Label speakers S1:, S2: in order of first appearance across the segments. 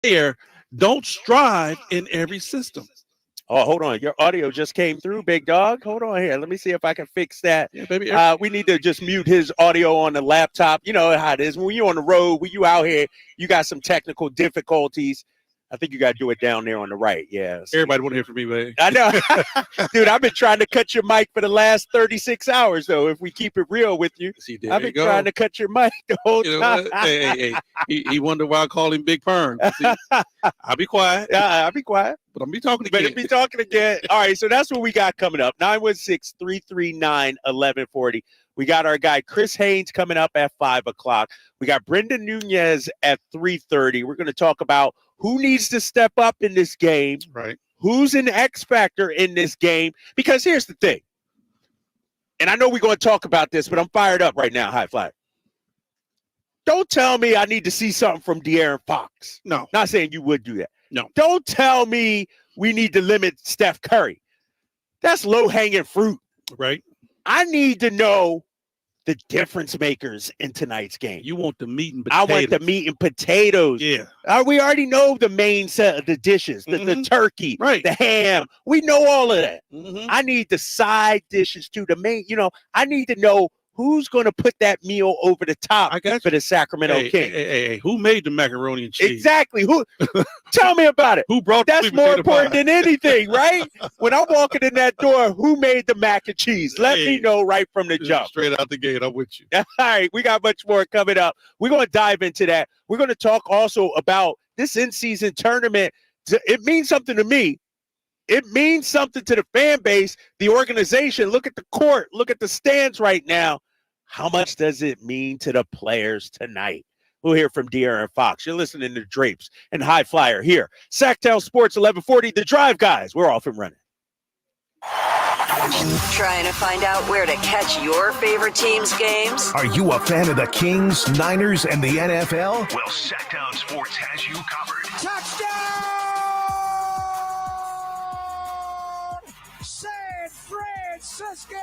S1: player don't strive in every system.
S2: Oh, hold on. Your audio just came through, big dog. Hold on here. Let me see if I can fix that.
S1: Yeah, baby.
S2: We need to just mute his audio on the laptop. You know how it is. When you're on the road, when you out here, you got some technical difficulties. I think you got to do it down there on the right. Yeah.
S1: Everybody want to hear from me, man.
S2: I know. Dude, I've been trying to cut your mic for the last 36 hours, though, if we keep it real with you.
S1: See,
S2: I've been trying to cut your mic the whole time.
S1: Hey. He wondered why I call him Big Perm. See, I'll be quiet.
S2: I'll be quiet.
S1: But I'm be talking again.
S2: But be talking again. All right, so that's what we got coming up. 916-339-1140. We got our guy Chris Haynes coming up at 5 o'clock. We got Brendan Nunez at 3:30. We're going to talk about who needs to step up in this game.
S1: Right.
S2: Who's an X factor in this game? Because here's the thing. And I know we're going to talk about this, but I'm fired up right now, High Flyer. Don't tell me I need to see something from De'Aaron Fox.
S1: No.
S2: Not saying you would do that.
S1: No.
S2: Don't tell me we need to limit Steph Curry. That's low-hanging fruit.
S1: Right.
S2: I need to know the difference makers in tonight's game.
S1: You want the meat and potatoes.
S2: I want the meat and potatoes.
S1: Yeah.
S2: We already know the main set of the dishes, the turkey,
S1: right,
S2: the ham. We know all of that.
S1: Mm-hmm.
S2: I need the side dishes too. The main, I need to know who's going to put that meal over the top for the Sacramento Kings.
S1: Hey, who made the macaroni and cheese?
S2: Exactly. Who? Tell me about it.
S1: Who brought
S2: That's more important than anything, right? When I'm walking in that door, who made the mac and cheese? Let me know right from the jump.
S1: Straight out the gate, I'm with you.
S2: All right, we got much more coming up. We're going to dive into that. We're going to talk also about this in-season tournament. It means something to me. It means something to the fan base, the organization. Look at the court. Look at the stands right now. How much does it mean to the players tonight? We'll hear from De'Aaron Fox. You're listening to Drapes and High Flyer here. Sactown Sports 1140, The Drive Guys. We're off and running.
S3: Trying to find out where to catch your favorite team's games?
S4: Are you a fan of the Kings, Niners, and the NFL?
S5: Well, Sactown Sports has you covered.
S6: Touchdown! San Francisco!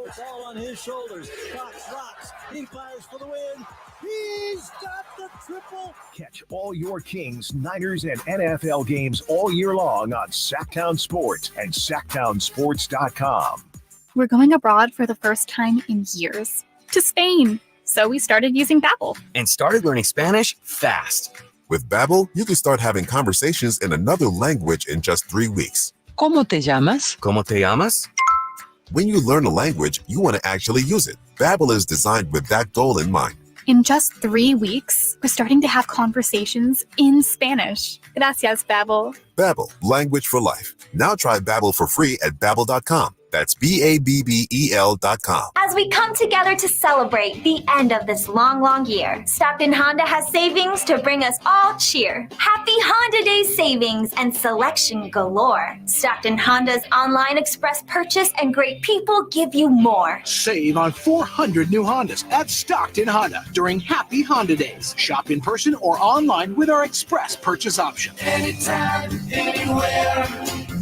S7: It's all on his shoulders. Fox rocks. He fires for the win. He's got the triple.
S4: Catch all your Kings, Niners, and NFL games all year long on Sactown Sports and SactownSports.com.
S8: We're going abroad for the first time in years. To Spain. So we started using Babbel.
S9: And started learning Spanish fast.
S10: With Babbel, you can start having conversations in another language in just 3 weeks.
S11: ¿Cómo te llamas?
S9: ¿Cómo te llamas?
S10: When you learn a language, you want to actually use it. Babbel is designed with that goal in mind.
S8: In just 3 weeks, we're starting to have conversations in Spanish. Gracias, Babbel.
S10: Babbel, language for life. Now try Babbel for free at Babbel.com. That's Babbel.com.
S12: As we come together to celebrate the end of this long, long year, Stockton Honda has savings to bring us all cheer. Happy Honda Day savings and selection galore. Stockton Honda's online express purchase and great people give you more.
S6: Save on 400 new Hondas at Stockton Honda during Happy Honda Days. Shop in person or online with our express purchase option.
S13: Anytime, anywhere,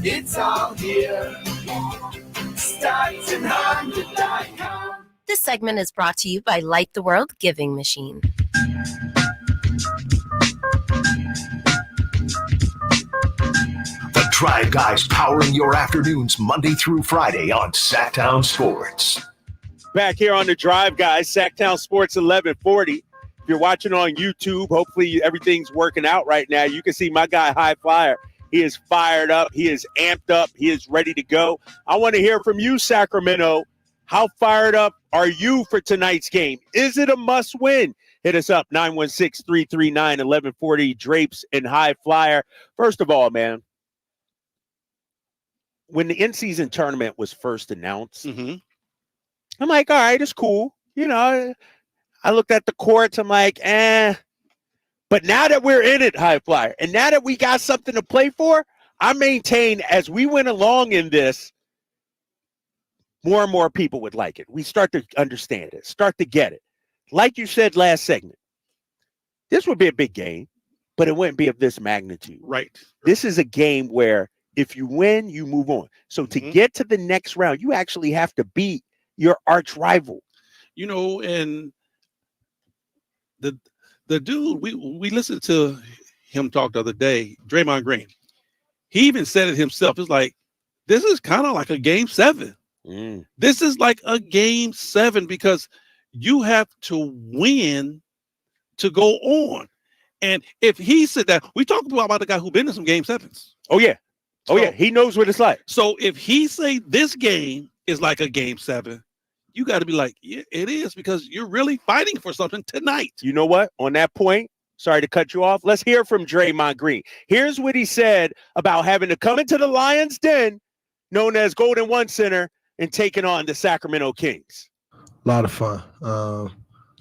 S13: it's all here. StocktonHonda.com.
S14: This segment is brought to you by Light the World Giving Machine.
S4: The Drive Guys powering your afternoons Monday through Friday on Sactown Sports.
S2: Back here on the Drive Guys, Sactown Sports 1140. If you're watching on YouTube, hopefully everything's working out right now. You can see my guy High Flyer. He is fired up. He is amped up. He is ready to go. I want to hear from you, Sacramento. How fired up are you for tonight's game? Is it a must win? Hit us up, 916-339-1140, Drapes and High Flyer. First of all, man, when the in-season tournament was first announced, I'm like, all right, it's cool. I looked at the courts. I'm like, But now that we're in it, High Flyer, and now that we got something to play for, I maintain as we went along in this, more and more people would like it. We start to understand it, start to get it. Like you said last segment, this would be a big game, but it wouldn't be of this magnitude.
S1: Right.
S2: This is a game where if you win, you move on. So to get to the next round, you actually have to beat your arch rival.
S1: And the dude, we listened to him talk the other day, Draymond Green. He even said it himself. It's like, this is kind of like a game 7. This is like a game 7 because you have to win to go on. And if he said that, we talk about the guy who been in some game 7s.
S2: Oh, yeah. Oh, yeah. He knows what it's like.
S1: So if he say this game is like a game 7, you got to be like, yeah, it is, because you're really fighting for something tonight.
S2: You know what? On that point, sorry to cut you off. Let's hear from Draymond Green. Here's what he said about having to come into the Lions' Den, known as Golden One Center, and taking on the Sacramento Kings.
S11: A lot of fun. I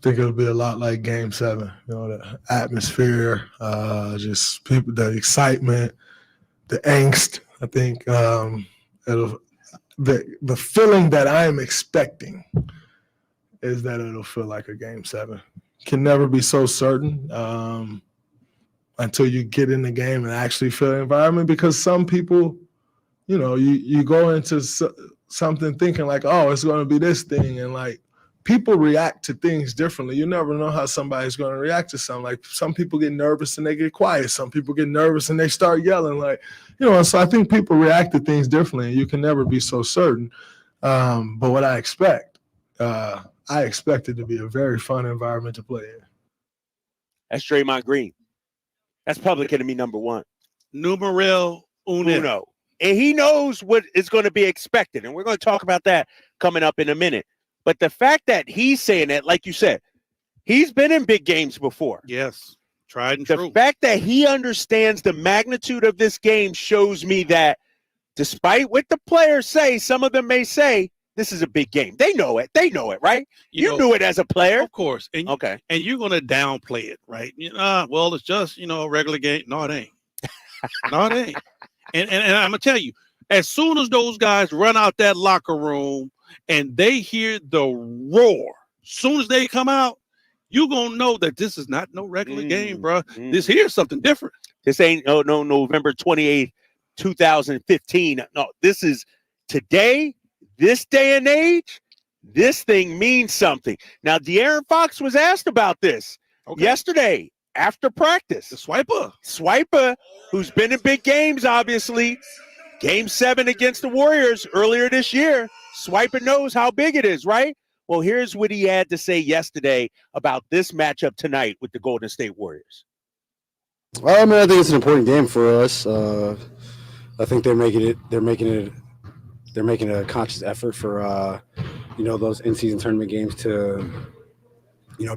S11: think it'll be a lot like Game 7. You know, the atmosphere, just people, the excitement, the angst. I think the feeling that I am expecting is that it'll feel like a Game 7. Can never be so certain until you get in the game and actually feel the environment, because some people, you know, you go into something thinking like, oh, it's going to be this thing, and like people react to things differently. You never know how somebody's going to react to something. Like some people get nervous and they get quiet. Some people get nervous and they start yelling. Like, you know, so I think people react to things differently, and you can never be so certain. But what I expect it to be a very fun environment to play in.
S2: That's Draymond Green. That's public enemy number 1.
S1: Numero uno.
S2: And he knows what is going to be expected. And we're going to talk about that coming up in a minute. But the fact that he's saying that, like you said, he's been in big games before.
S1: Yes, tried and
S2: true. The fact that he understands the magnitude of this game shows me that despite what the players say, some of them may say, this is a big game. They know it. They know it, right? You knew it as a player.
S1: Of course. And okay. And you're going to downplay it, right? Well, it's just, a regular game. No, it ain't. No, it ain't. And I'm going to tell you, as soon as those guys run out that locker room and they hear the roar, soon as they come out, you're going to know that this is not no regular game, bro. This here's something different.
S2: This ain't no November 28th, 2015. No, this is today, this day and age. This thing means something. Now, De'Aaron Fox was asked about this yesterday after practice.
S1: The
S2: Swiper, who's been in big games, obviously. Game 7 against the Warriors earlier this year. Swiper knows how big it is, right? Well, here's what he had to say yesterday about this matchup tonight with the Golden State Warriors.
S15: Well, I mean, I think it's an important game for us. I think they're making a conscious effort for those in-season tournament games to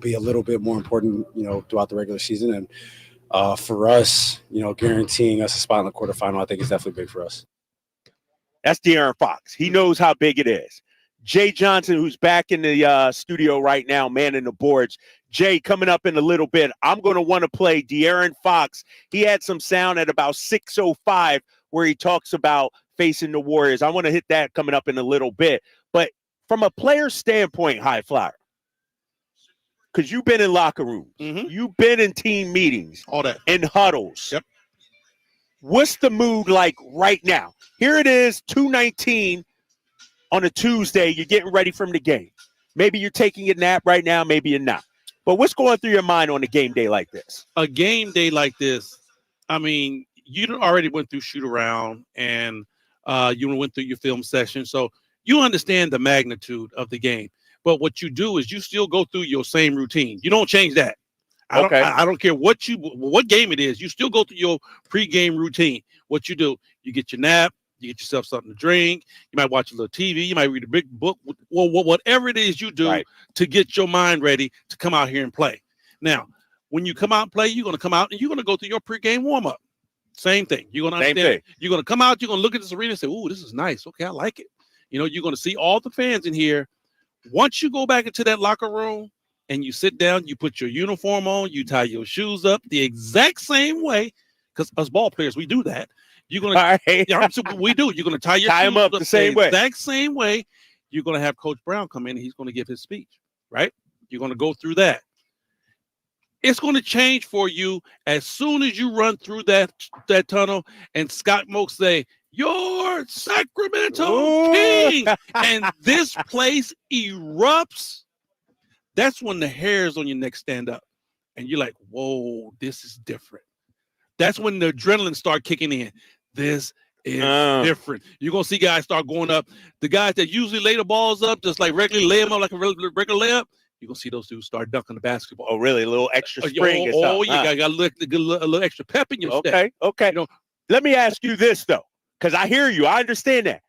S15: be a little bit more important throughout the regular season, and for us guaranteeing us a spot in the quarterfinal, I think is definitely big for us.
S2: That's De'Aaron Fox. He knows how big it is. Jay Johnson, who's back in the studio right now, manning the boards. Jay, coming up in a little bit, I'm going to want to play De'Aaron Fox. He had some sound at about 6:05 where he talks about facing the Warriors. I want to hit that coming up in a little bit. But from a player standpoint, High Flyer, because you've been in locker rooms, you've been in team meetings,
S1: all that,
S2: in huddles.
S1: Yep.
S2: What's the mood like right now? Here it is, 2:19 on a Tuesday. You're getting ready from the game. Maybe you're taking a nap right now. Maybe you're not. But what's going through your mind on a game day like this?
S1: A game day like this, I mean, you already went through shoot around and you went through your film session. So you understand the magnitude of the game. But what you do is you still go through your same routine. You don't change that. I don't care what game it is. You still go through your pregame routine. What you do, you get your nap, you get yourself something to drink. You might watch a little TV. You might read a big book. Well, whatever it is you do to get your mind ready to come out here and play. Now, when you come out and play, you're going to come out and you're going to go through your pregame warm-up. Same thing. You're going to understand. You're going to come out. You're going to look at this arena and say, "Ooh, this is nice. Okay, I like it." You're going to see all the fans in here. Once you go back into that locker room and you sit down, you put your uniform on, you tie your shoes up the exact same way, because us ball players, we do that. You're going to, we do. You're going to tie your shoes
S2: them up the same way.
S1: Exact same way. You're going to have Coach Brown come in and he's going to give his speech, right? You're going to go through that. It's going to change for you as soon as you run through that tunnel and Scott Moak say, "You're Sacramento King," and this place erupts. That's when the hairs on your neck stand up and you're like, "Whoa, this is different." That's when the adrenaline start kicking in. This is different. You're going to see guys start going up. The guys that usually lay the balls up, just like regularly lay them up like a regular layup, you're going to see those dudes start dunking the basketball.
S2: Oh, really? A little extra spring.
S1: You got a little extra pep in your step.
S2: Okay.
S1: You know,
S2: let me ask you this, though, because I hear you. I understand that.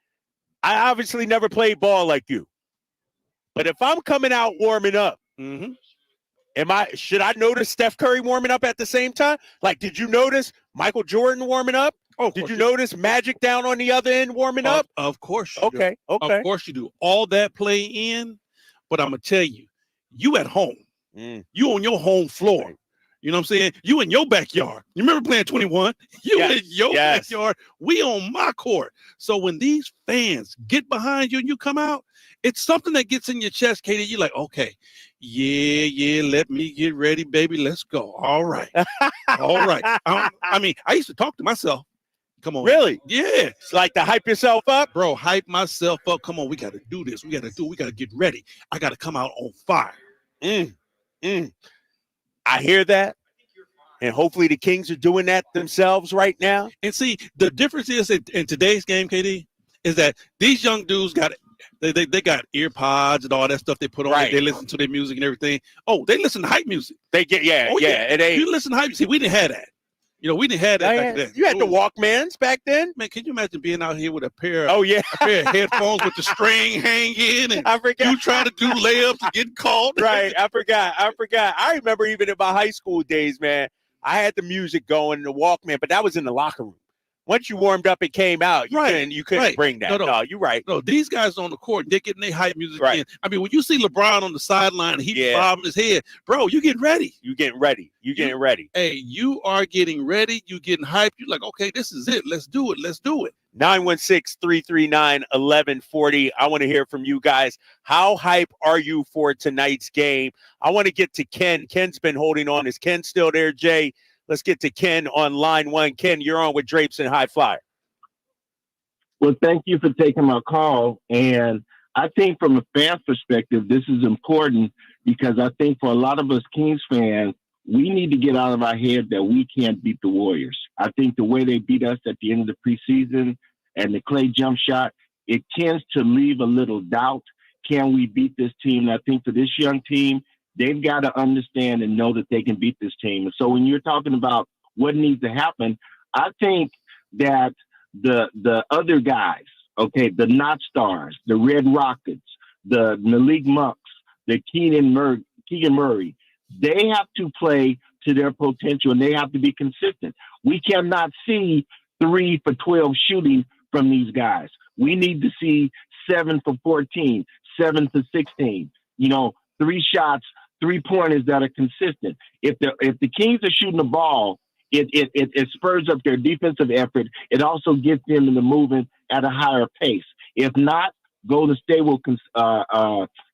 S2: I obviously never played ball like you. But if I'm coming out warming up, should I notice Steph Curry warming up at the same time? Like, did you notice Michael Jordan warming up? Oh, did you notice Magic down on the other end warming up?
S1: Of course.
S2: Okay.
S1: Of course you do. All that play in, but I'm gonna tell you, you at home, you on your home floor. You know what I'm saying? You in your backyard. You remember playing 21? You in your backyard. We on my court. So when these fans get behind you and you come out, it's something that gets in your chest, Katie. You're like, okay, yeah, let me get ready, baby. Let's go. All right. All right. I mean, I used to talk to myself. Come on.
S2: Really?
S1: Yeah.
S2: It's like to hype yourself up?
S1: Bro, hype myself up. Come on, we got to do this. We got to get ready. I got to come out on fire.
S2: I hear that. And hopefully the Kings are doing that themselves right now.
S1: And see, the difference is in today's game, KD, is that these young dudes got they got ear pods and all that stuff they put on. Right. They listen to their music and everything. Oh, they listen to hype music.
S2: They get
S1: You listen to hype music. See, we didn't have that. You know, we didn't have that back then.
S2: You had the Walkmans back then?
S1: Man, can you imagine being out here with a pair
S2: of
S1: headphones with the string hanging and
S2: I forgot.
S1: You trying to do layups and get caught?
S2: Right. I forgot. I remember even in my high school days, man, I had the music going, the Walkman, but that was in the locker room. Once you warmed up and came out, you couldn't bring that. No, you're right.
S1: No, these guys on the court, they're getting their hype music in. I mean, when you see LeBron on the sideline and he's bobbing his head, bro, you getting ready.
S2: You getting ready.
S1: Hey, you are getting ready. You getting hyped. You're like, okay, this is it. Let's do it.
S2: 916-339-1140. I want to hear from you guys. How hype are you for tonight's game? I want to get to Ken. Ken's been holding on. Is Ken still there, Jay? Let's get to Ken on line one. Ken, you're on with Drapes and High Flyer.
S16: Well, thank you for taking my call. And I think from a fan perspective, this is important because I think for a lot of us Kings fans, we need to get out of our head that we can't beat the Warriors. I think the way they beat us at the end of the preseason and the Clay jump shot, it tends to leave a little doubt. Can we beat this team? And I think for this young team, they've got to understand and know that they can beat this team. And so when you're talking about what needs to happen, I think that the other guys, okay, the not stars, the Red Rockets, the Malik Monks, the Keegan Murray, they have to play to their potential and they have to be consistent. We cannot see 3 for 12 shooting from these guys. We need to see 7 for 14, 7 for 16, 3 shots, 3-pointers that are consistent. If the Kings are shooting the ball, it spurs up their defensive effort. It also gets them into moving at a higher pace. If not, Golden State will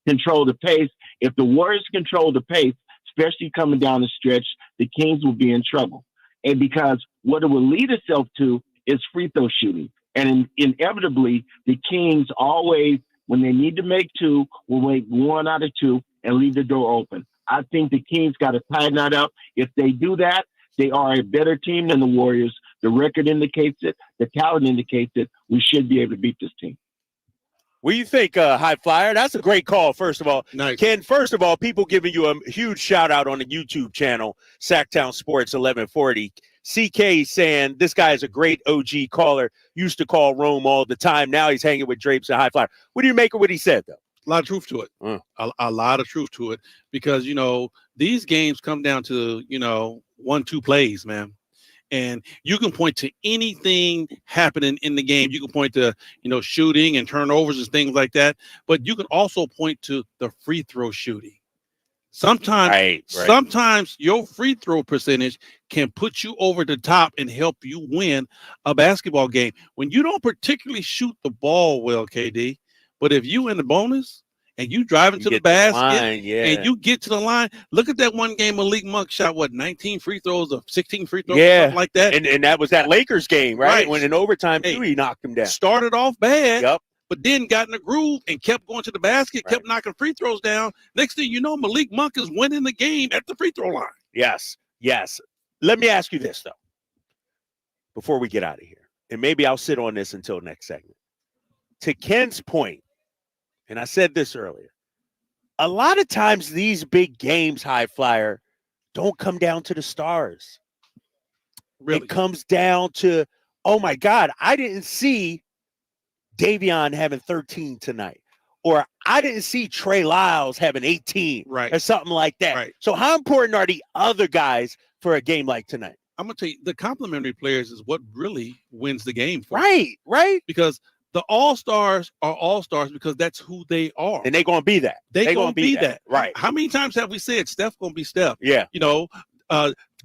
S16: control the pace. If the Warriors control the pace, especially coming down the stretch, the Kings will be in trouble. And because what it will lead itself to is free throw shooting. And inevitably, the Kings always, when they need to make 2, will make 1 out of 2 and leave the door open. I think the Kings got to tighten that up. If they do that, they are a better team than the Warriors. The record indicates it. The talent indicates it. We should be able to beat this team.
S2: What do you think, High Flyer? That's a great call, first of all.
S1: Nice.
S2: Ken, first of all, people giving you a huge shout-out on the YouTube channel, Sactown Sports 1140. CK saying this guy is a great OG caller, used to call Rome all the time. Now he's hanging with Drapes and High Flyer. What do you make of what he said, though?
S1: A lot of truth to it. A lot of truth to it because, these games come down to, 1-2 plays, man. And you can point to anything happening in the game. You can point to, shooting and turnovers and things like that. But you can also point to the free throw shooting. Sometimes your free throw percentage can put you over the top and help you win a basketball game. When you don't particularly shoot the ball well, KD, but if you in the bonus and you drive into the basket and you get to the line, look at that one game Malik Monk shot, 19 free throws or 16 free throws, something like that.
S2: And that was that Lakers game, right? When in overtime, he knocked him down.
S1: Started off bad, but then got in the groove and kept going to the basket, kept knocking free throws down. Next thing you know, Malik Monk is winning the game at the free throw line.
S2: Yes. Let me ask you this, though. before we get out of here, and maybe I'll sit on this until next segment. To Ken's point, and I said this earlier, a lot of times these big games, High Flyer, don't come down to the stars. Really? It comes down to, oh my God, I didn't see Davion having 13 tonight. Or I didn't see Trey Lyles having 18, right, or something like that. Right. So how important are the other guys for a game like tonight?
S1: I'm going to tell you, the complimentary players is what really wins the game.
S2: Right.
S1: Because the all-stars are all-stars because that's who they are.
S2: And they're going to be that.
S1: They're going to be that.
S2: Right.
S1: How many times have we said Steph going to be Steph?
S2: Yeah.
S1: You know,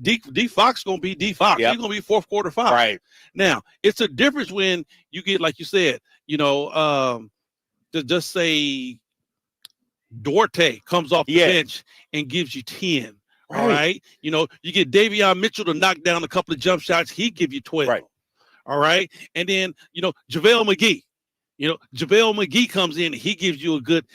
S1: D Fox going to be D Fox. Yep. He's going to be fourth quarter Fox.
S2: Right.
S1: Now, it's a difference when you get, like you said, you know, just say Duarte comes off the bench and gives you 10. Right. All right. You know, you get Davion Mitchell to knock down a couple of jump shots. He give you 12. Right. All right. And then, you know, JaVale McGee. You know, JaVale McGee comes in. He gives you a good,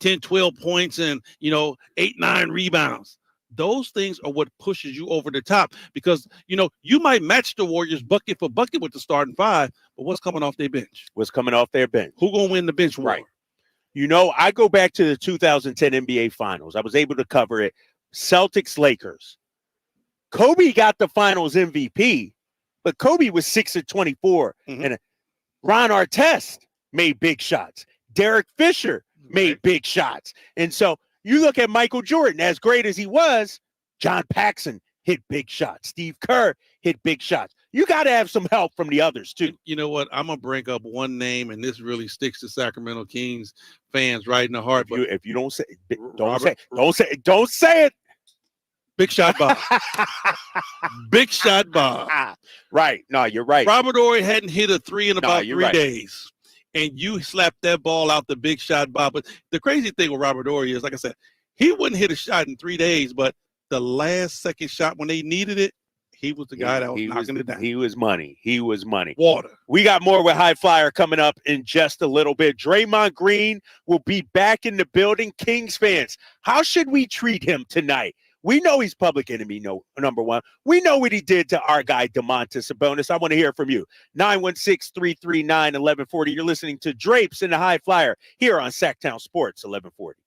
S1: 10, 12 points and, 8, 9 rebounds. Those things are what pushes you over the top because, you might match the Warriors bucket for bucket with the starting five, but what's coming off their bench?
S2: What's coming off their bench?
S1: Who going to win the bench war?
S2: Right. I go back to the 2010 NBA Finals. I was able to cover it. Celtics, Lakers. Kobe got the Finals MVP, but Kobe was 6 of 24. Mm-hmm. And Ron Artest made big shots. Derek Fisher made big shots. And so you look at Michael Jordan, as great as he was, John Paxson hit big shots. Steve Kerr hit big shots. You got to have some help from the others, too.
S1: You know what? I'm going to bring up one name, and this really sticks to Sacramento Kings fans right in the heart.
S2: If you don't say it, don't say it.
S1: Big Shot Bob. Big Shot Bob.
S2: Right. No, you're right.
S1: Robert Horry hadn't hit a three in about 3 days. And you slapped that ball out the Big Shot Bob. But the crazy thing with Robert Horry is, like I said, he wouldn't hit a shot in 3 days, but the last second shot when they needed it, he was the guy that was knocking it down.
S2: He was money.
S1: Water.
S2: We got more with High Flyer coming up in just a little bit. Draymond Green will be back in the building. Kings fans, how should we treat him tonight? We know he's public enemy number one. We know what he did to our guy, Domantas Sabonis. I want to hear from you. 916-339-1140. You're listening to Drapes in the High Flyer here on Sactown Sports 1140.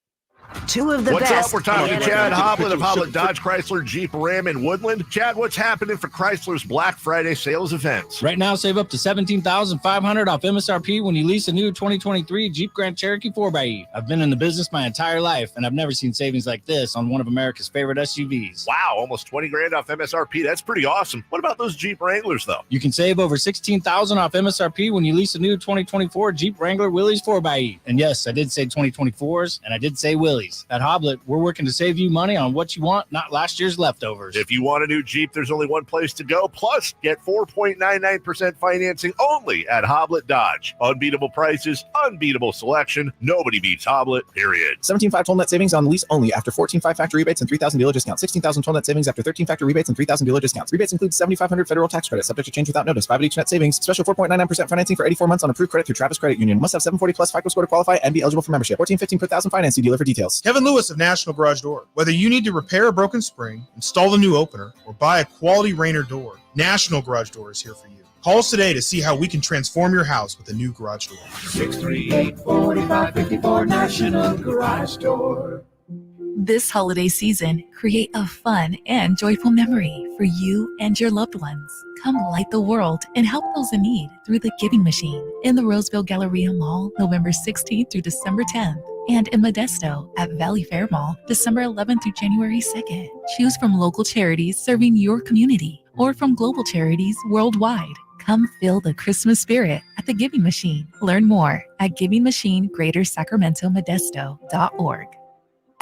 S3: Two of the
S4: what's
S3: best.
S4: What's up? We're talking to Chad Hoblett of Hoblett Dodge Chrysler Jeep Ram in Woodland. Chad, what's happening for Chrysler's Black Friday sales events?
S17: Right now, save up to $17,500 off MSRP when you lease a new 2023 Jeep Grand Cherokee 4xe. I've been in the business my entire life, and I've never seen savings like this on one of America's favorite SUVs.
S4: Wow, almost $20,000 off MSRP. That's pretty awesome. What about those Jeep Wranglers, though?
S17: You can save over $16,000 off MSRP when you lease a new 2024 Jeep Wrangler Willys 4xe. And yes, I did say 2024s, and I did say Willys. At Hoblett, we're working to save you money on what you want, not last year's leftovers.
S4: If you want a new Jeep, there's only one place to go. Plus, get 4.99% financing only at Hoblett Dodge. Unbeatable prices, unbeatable selection. Nobody beats Hoblett, period.
S18: 17.5 total net savings on lease only after 14.5 factory rebates and 3,000 dealer discounts. 16,000 total net savings after 13 factory rebates and 3,000 dealer discounts. Rebates include 7,500 federal tax credits subject to change without notice. 5 each net savings. Special 4.99% financing for 84 months on approved credit through Travis Credit Union. Must have 740 plus FICO score to qualify and be eligible for membership. 14.15 per thousand finance. See dealer for details.
S19: Kevin Lewis of National Garage Door. Whether you need to repair a broken spring, install a new opener, or buy a quality Rainer door, National Garage Door is here for you. Call us today to see how we can transform your house with a new garage door.
S13: 638-4554 National Garage Door.
S20: This holiday season, create a fun and joyful memory for you and your loved ones. Come light the world and help those in need through the Giving Machine in the Roseville Galleria Mall, November 16th through December 10th. And in Modesto at Valley Fair Mall, December 11th through January 2nd. Choose from local charities serving your community or from global charities worldwide. Come feel the Christmas spirit at the Giving Machine. Learn more at givingmachine.greatersacramento-modesto.org.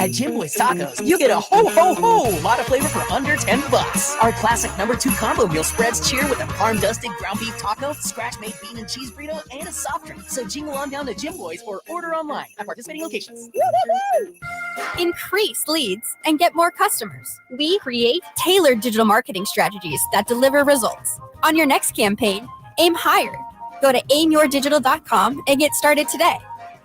S21: At Jim Boy's Tacos, you get a ho-ho-ho lot of flavor for under $10. Our classic #2 combo meal spreads cheer with a farm-dusted ground beef taco, scratch-made bean and cheese burrito, and a soft drink. So jingle on down to Jim Boy's or order online at participating locations.
S22: Increase leads and get more customers. We create tailored digital marketing strategies that deliver results. On your next campaign, aim higher. Go to aimyourdigital.com and get started today.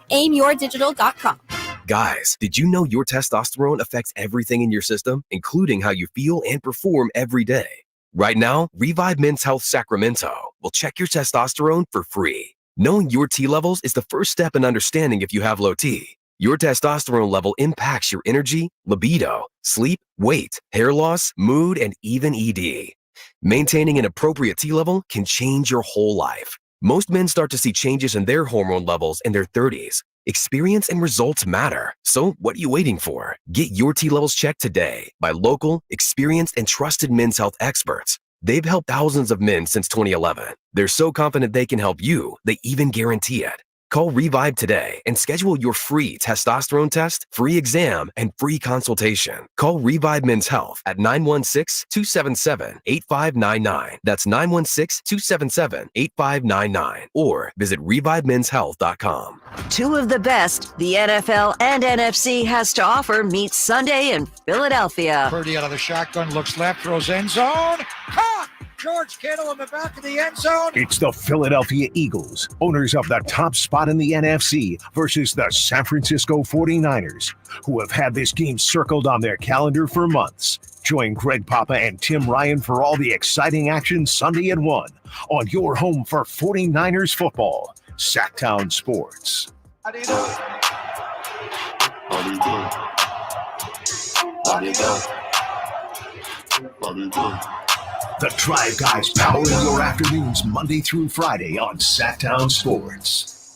S22: aimyourdigital.com.
S9: Guys, did you know your testosterone affects everything in your system, including how you feel and perform every day? Right now, Revive Men's Health Sacramento will check your testosterone for free. Knowing your T levels is the first step in understanding if you have low T. Your testosterone level impacts your energy, libido, sleep, weight, hair loss, mood, and even ED. Maintaining an appropriate T level can change your whole life. Most men start to see changes in their hormone levels in their 30s. Experience and results matter. So what are you waiting for? Get your T levels checked today by local, experienced, and trusted men's health experts. They've helped thousands of men since 2011. They're so confident they can help you, they even guarantee it. Call Revive today and schedule your free testosterone test, free exam, and free consultation. Call Revive Men's Health at 916-277-8599. That's 916-277-8599. Or visit revivemenshealth.com.
S3: Two of the best the NFL and NFC has to offer meet Sunday in Philadelphia.
S5: Purdy out of the shotgun, looks left, throws end zone. Caught! George Kittle in the back of the end zone.
S7: It's the Philadelphia Eagles, owners of the top spot in the NFC, versus the San Francisco 49ers, who have had this game circled on their calendar for months. Join Greg Papa and Tim Ryan for all the exciting action Sunday at 1 on your home for 49ers football, Sactown Sports.
S13: How do you do? How do you do? How do you do? How do you do?
S7: The Drive Guys powering your afternoons Monday through Friday on Sactown Sports.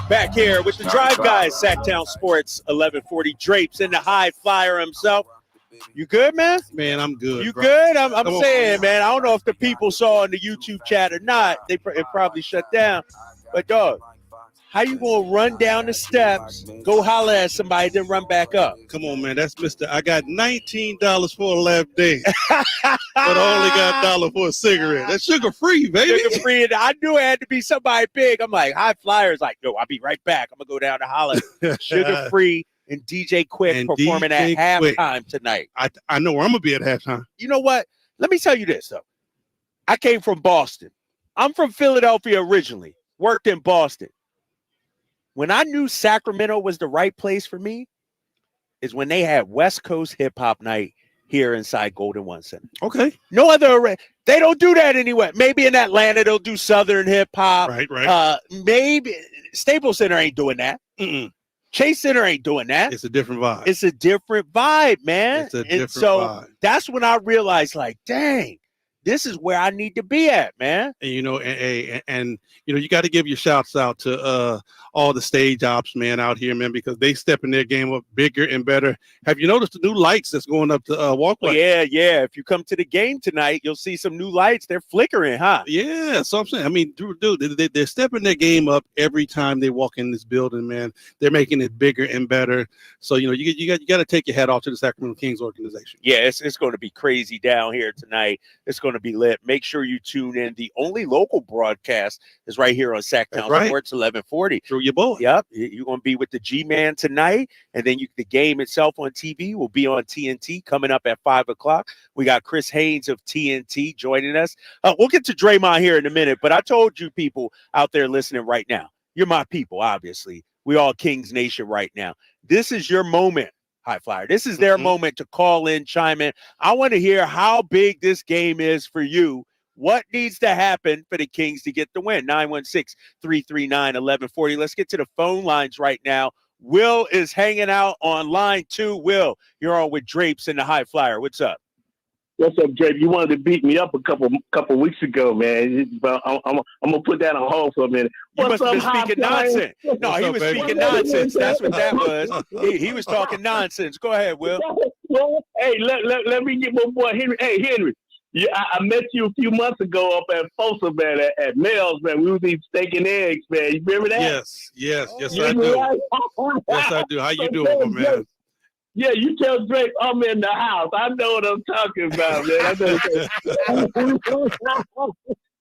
S2: Back here with the Drive Guys, Sactown Sports, 1140. Drapes in the high flyer himself. You good, man?
S1: Man, I'm good.
S2: You
S1: bro.
S2: good? I'm saying, man, I don't know if the people saw in the YouTube chat or not. It probably shut down. But, dog, how you going to run down the steps, go holler at somebody, then run back up?
S1: Come on, man. That's Mr. I got $19 for a left day, but I only got $1 for a cigarette. That's sugar-free, baby.
S2: Sugar-free. And I knew it had to be somebody big. I'm like, high flyers. Like, no, I'll be right back. I'm going to go down to holler. Sugar-free and DJ Quick and performing DJ at halftime tonight.
S1: I know where I'm going to be at halftime.
S2: You know what? Let me tell you this, though. I came from Boston. I'm from Philadelphia originally. Worked in Boston. When I knew Sacramento was the right place for me is when they had West Coast hip hop night here inside Golden One Center.
S1: Okay.
S2: No other, they don't do that anywhere. Maybe in Atlanta, they'll do Southern hip hop.
S1: Right.
S2: Maybe Staples Center ain't doing that. Chase Center ain't doing that.
S1: It's a different vibe.
S2: It's a different vibe, man.
S1: It's a different vibe.
S2: That's when I realized, like, dang, this is where I need to be at, man.
S1: And you know, and you know, you got to give your shouts out to all the stage ops, man, out here, man, because they stepping their game up bigger and better. Have you noticed the new lights that's going up the walkway?
S2: Yeah. If you come to the game tonight, you'll see some new lights. They're flickering, huh?
S1: Yeah, so I'm saying, I mean, dude, they're stepping their game up every time they walk in this building, man. They're making it bigger and better. So you know, you got to take your hat off to the Sacramento Kings organization.
S2: Yeah, it's going to be crazy down here tonight. It's going to be lit. Make sure you tune in. The only local broadcast is right here on Sactown Sports 1140.
S1: Through your boy.
S2: Yep. You're going to be with the G-Man tonight. And then the game itself on TV will be on TNT coming up at 5 o'clock. We got Chris Haynes of TNT joining us. We'll get to Draymond here in a minute, but I told you people out there listening right now, you're my people, obviously. We all Kings Nation right now. This is your moment. High Flyer. This is their moment to call in, chime in. I want to hear how big this game is for you. What needs to happen for the Kings to get the win? 916-339-1140. Let's get to the phone lines right now. Will is hanging out on line 2. Will, you're on with Drapes in the High Flyer. What's up?
S16: What's up, Draper? You wanted to beat me up a couple weeks ago, man. But I'm gonna put that on hold for a minute.
S2: You must have been speaking nonsense. No, he was speaking nonsense. That's what that was. He was talking nonsense. Go ahead, Will.
S16: Well, hey, let me get my boy Henry. Hey, Henry. Yeah, I met you a few months ago up at Fosa, man, at Mel's, man. We was eating steak and eggs, man. You remember that?
S1: Yes, I do. Yes, I do. How you doing, my man?
S16: Yeah, you tell Drake I'm in the house. I know what I'm talking about, man.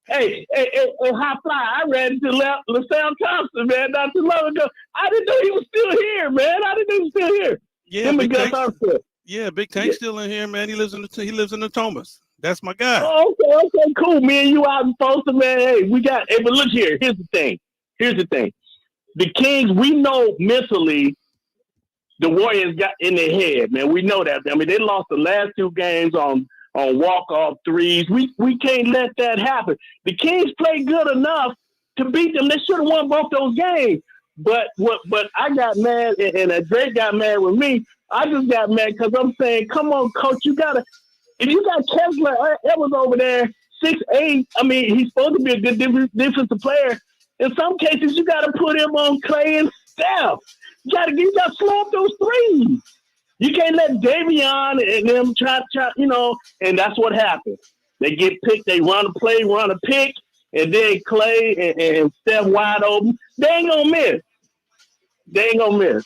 S16: Hey, High Fly, I ran into LaSalle Thompson, man, not too long ago. I didn't know he was still here, man. I didn't know he was still here.
S1: Yeah, Big Tank's still in here, man. He lives in the Thomas. That's my guy.
S16: Oh, okay, cool. Me and you out in Folsom, man. Hey, but look here. Here's the thing. The Kings, we know mentally the Warriors got in their head, man. We know that. I mean, they lost the last 2 games on on walk-off threes. We can't let that happen. The Kings play good enough to beat them. They should have won both those games. But I got mad, and Drake got mad with me. I just got mad because I'm saying, come on, coach, you gotta. If you got Kessler Edwards over there, 6'8", I mean, he's supposed to be a good defensive player. In some cases, you got to put him on Clay and Steph. You got to slow up those threes. You can't let Davion and them try, and that's what happens. They get picked, they run a play, run a pick, and then Clay and Steph wide open. They ain't going to miss.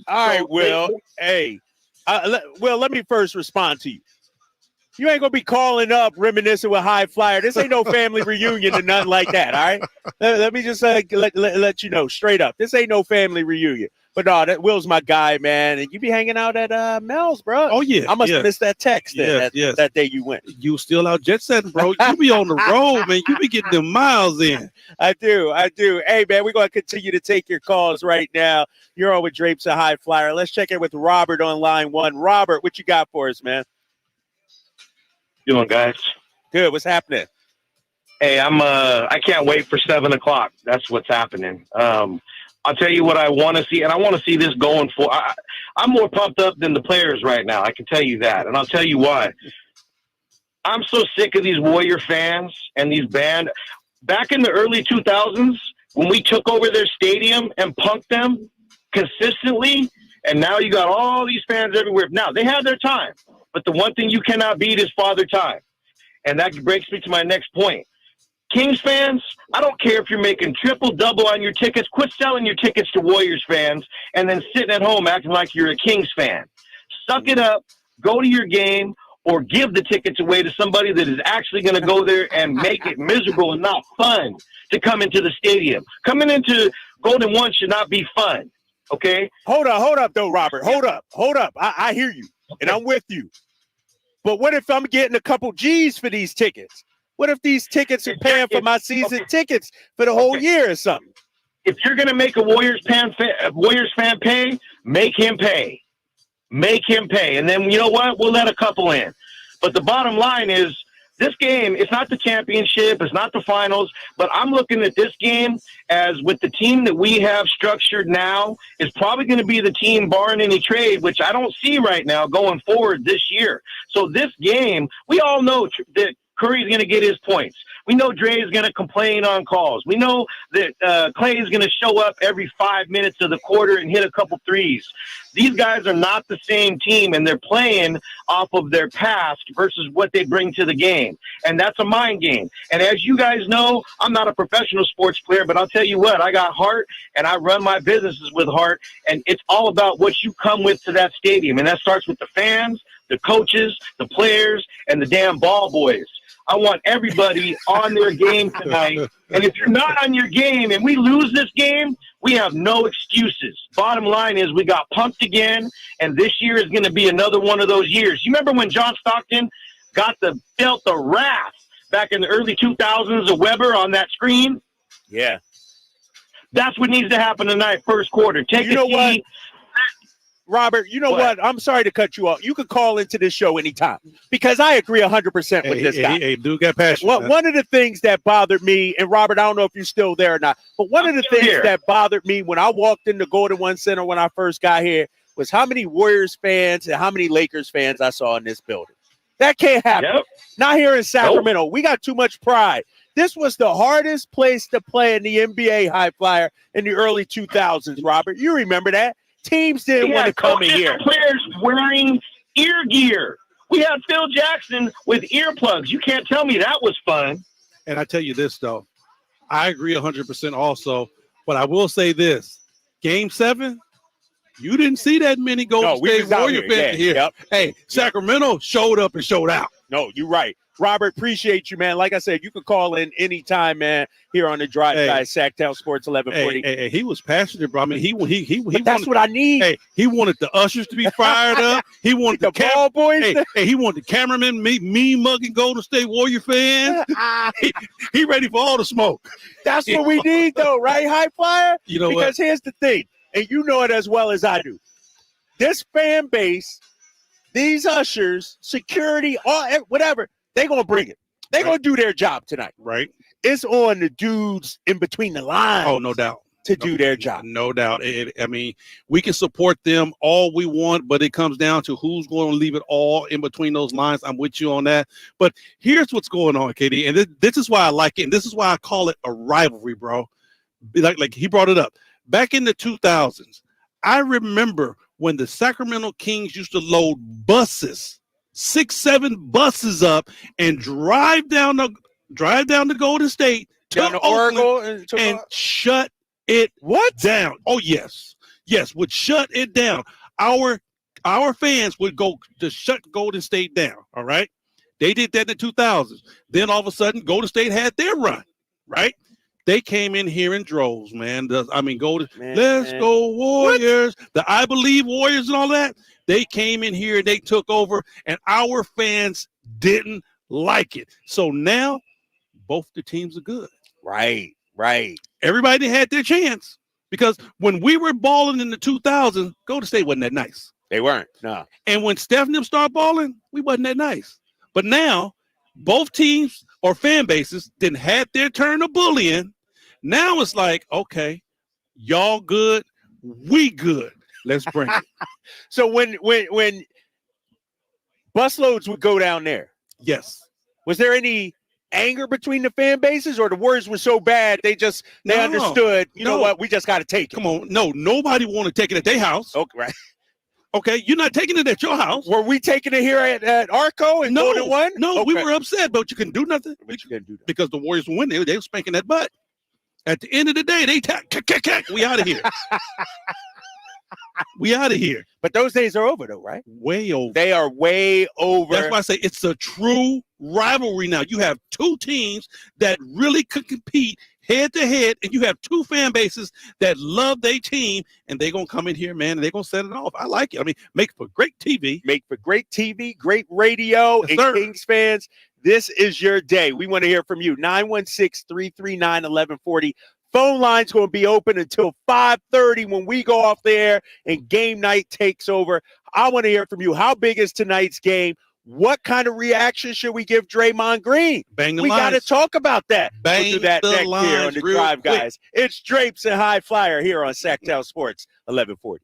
S2: All right, Will. Hey, let me first respond to you. You ain't going to be calling up reminiscing with High Flyer. This ain't no family reunion or nothing like that, all right? Let me just let you know straight up. This ain't no family reunion. But no, that Will's my guy, man. And you be hanging out at Mel's, bro.
S1: Oh, yeah.
S2: I must have missed that text that day you went.
S1: You still out jet setting, bro. You be on the road, man. You be getting them miles in.
S2: I do. Hey, man, we're going to continue to take your calls right now. You're on with Drapes and High Flyer. Let's check in with Robert on line 1. Robert, what you got for us, man?
S8: Doing, guys?
S2: Good. What's happening?
S8: Hey, I can't wait for 7 o'clock. That's what's happening. I'll tell you what I want to see, and I want to see this going for. I'm more pumped up than the players right now. I can tell you that, and I'll tell you why. I'm so sick of these Warrior fans and these band. Back in the early 2000s, when we took over their stadium and punked them consistently, and now you got all these fans everywhere. Now, they had their time, but the one thing you cannot beat is Father Time, and that breaks me to my next point. Kings fans, I don't care if you're making triple-double on your tickets. Quit selling your tickets to Warriors fans and then sitting at home acting like you're a Kings fan. Suck it up, go to your game, or give the tickets away to somebody that is actually going to go there and make it miserable and not fun to come into the stadium. Coming into Golden One should not be fun, okay?
S2: Hold up, though, Robert. Hold up. I hear you, and I'm with you. But what if I'm getting a couple G's for these tickets? What if these tickets are paying for my season tickets for the whole year or something?
S8: If you're going to make a Warriors fan pay, make him pay. Make him pay. And then, you know what? We'll let a couple in. But the bottom line is, this game, it's not the championship, it's not the finals, but I'm looking at this game as with the team that we have structured now, is probably going to be the team barring any trade, which I don't see right now going forward this year. So this game, we all know that Curry's going to get his points. We know Dre is going to complain on calls. We know that Clay is going to show up every 5 minutes of the quarter and hit a couple threes. These guys are not the same team, and they're playing off of their past versus what they bring to the game. And that's a mind game. And as you guys know, I'm not a professional sports player, but I'll tell you what, I got heart, and I run my businesses with heart, and it's all about what you come with to that stadium. And that starts with the fans, the coaches, the players, and the damn ball boys. I want everybody on their game tonight. And if you're not on your game and we lose this game, we have no excuses. Bottom line is we got punked again, and this year is going to be another one of those years. You remember when John Stockton felt the wrath back in the early 2000s of Weber on that screen?
S2: Yeah.
S8: That's what needs to happen tonight, first quarter. Take a seat.
S2: Robert, you know what? I'm sorry to cut you off. You could call into this show anytime because I agree 100% with this guy.
S1: Hey, dude, got passionate.
S2: One of the things that bothered me, and Robert, I don't know if you're still there or not, but one of the things that bothered me when I walked into Golden One Center when I first got here was how many Warriors fans and how many Lakers fans I saw in this building. That can't happen.
S8: Yep.
S2: Not here in Sacramento. We got too much pride. This was the hardest place to play in the NBA, High Flyer, in the early 2000s, Robert. You remember that? Teams didn't want to come in here.
S8: Players wearing ear gear. We had Phil Jackson with earplugs. You can't tell me that was fun.
S1: And I tell you this, though. I agree 100% also. But I will say this. Game 7, you didn't see that many Golden State Warrior fans here.
S2: Yep.
S1: Hey, Sacramento showed up and showed out.
S2: No, you're right. Robert, appreciate you, man. Like I said, you can call in anytime, man, here on the Drive Guy, Sactown Sports 1140.
S1: Hey, he was passionate, bro. I mean, he
S2: that's what I need.
S1: Hey, he wanted the ushers to be fired up. He wanted
S2: the ball boys.
S1: Hey, he wanted the cameraman, me mugging Golden State Warrior fans. he ready for all the smoke.
S2: That's what we need, though, right, High Flyer?
S1: You know
S2: because here's the thing, and you know it as well as I do. This fan base these ushers, security, whatever, they're going to bring it. They're going to do their job tonight.
S1: Right.
S2: It's on the dudes in between the lines.
S1: Oh, no doubt.
S2: To do their job.
S1: No doubt. I mean, we can support them all we want, but it comes down to who's going to leave it all in between those lines. I'm with you on that. But here's what's going on, KD, and this is why I like it, and this is why I call it a rivalry, bro. Like he brought it up. Back in the 2000s, I remember when the Sacramento Kings used to load buses, 6-7 buses up, and drive down the Golden State to Oakland and shut it down. Oh, yes, would shut it down. Our fans would go to shut Golden State down. All right, they did that in the 2000s. Then all of a sudden, Golden State had their run. Right, they came in here in droves, man. Let's go Warriors. The I Believe Warriors and all that. They came in here and they took over, and our fans didn't like it. So now, both the teams are good.
S2: Right.
S1: Everybody had their chance because when we were balling in the 2000s, Golden State wasn't that nice.
S2: They weren't, no.
S1: And when Steph and them started balling, we wasn't that nice. But now, both teams or fan bases didn't have their turn of bullying. Now it's like, okay, y'all good, we good. Let's bring it.
S2: So when busloads would go down there,
S1: yes,
S2: was there any anger between the fan bases, or the Warriors were so bad they understood, you know what, we just got to take it?
S1: Come on, no, nobody want to take it at their house.
S2: Okay, right.
S1: Okay, you're not taking it at your house.
S2: Were we taking it here at Arco and Golden One?
S1: No,
S2: okay.
S1: We were upset, but you couldn't do nothing. Because the Warriors were winning. They were spanking that butt. At the end of the day, we out of here. We out of here.
S2: But those days are over, though, right?
S1: Way over.
S2: They are way over.
S1: That's why I say it's a true rivalry now. You have two teams that really could compete head to head, and you have two fan bases that love their team, and they're going to come in here, man, and they're going to set it off. I like it. I mean, make for great TV.
S2: Make for great TV, great radio,
S1: yes,
S2: and
S1: sir.
S2: Kings fans, this is your day. We want to hear from you. 916-339-1140. Phone line's going to be open until 5:30 when we go off there and game night takes over. I want to hear from you. How big is tonight's game? What kind of reaction should we give Draymond Green?
S1: Bang the
S2: we got to
S1: lines.
S2: talk about that.
S1: Bang
S2: we'll do that
S1: the
S2: next here
S1: lines
S2: on the
S1: real
S2: Drive,
S1: quick.
S2: guys. It's Drapes and High Flyer here on Sactown Sports 1140.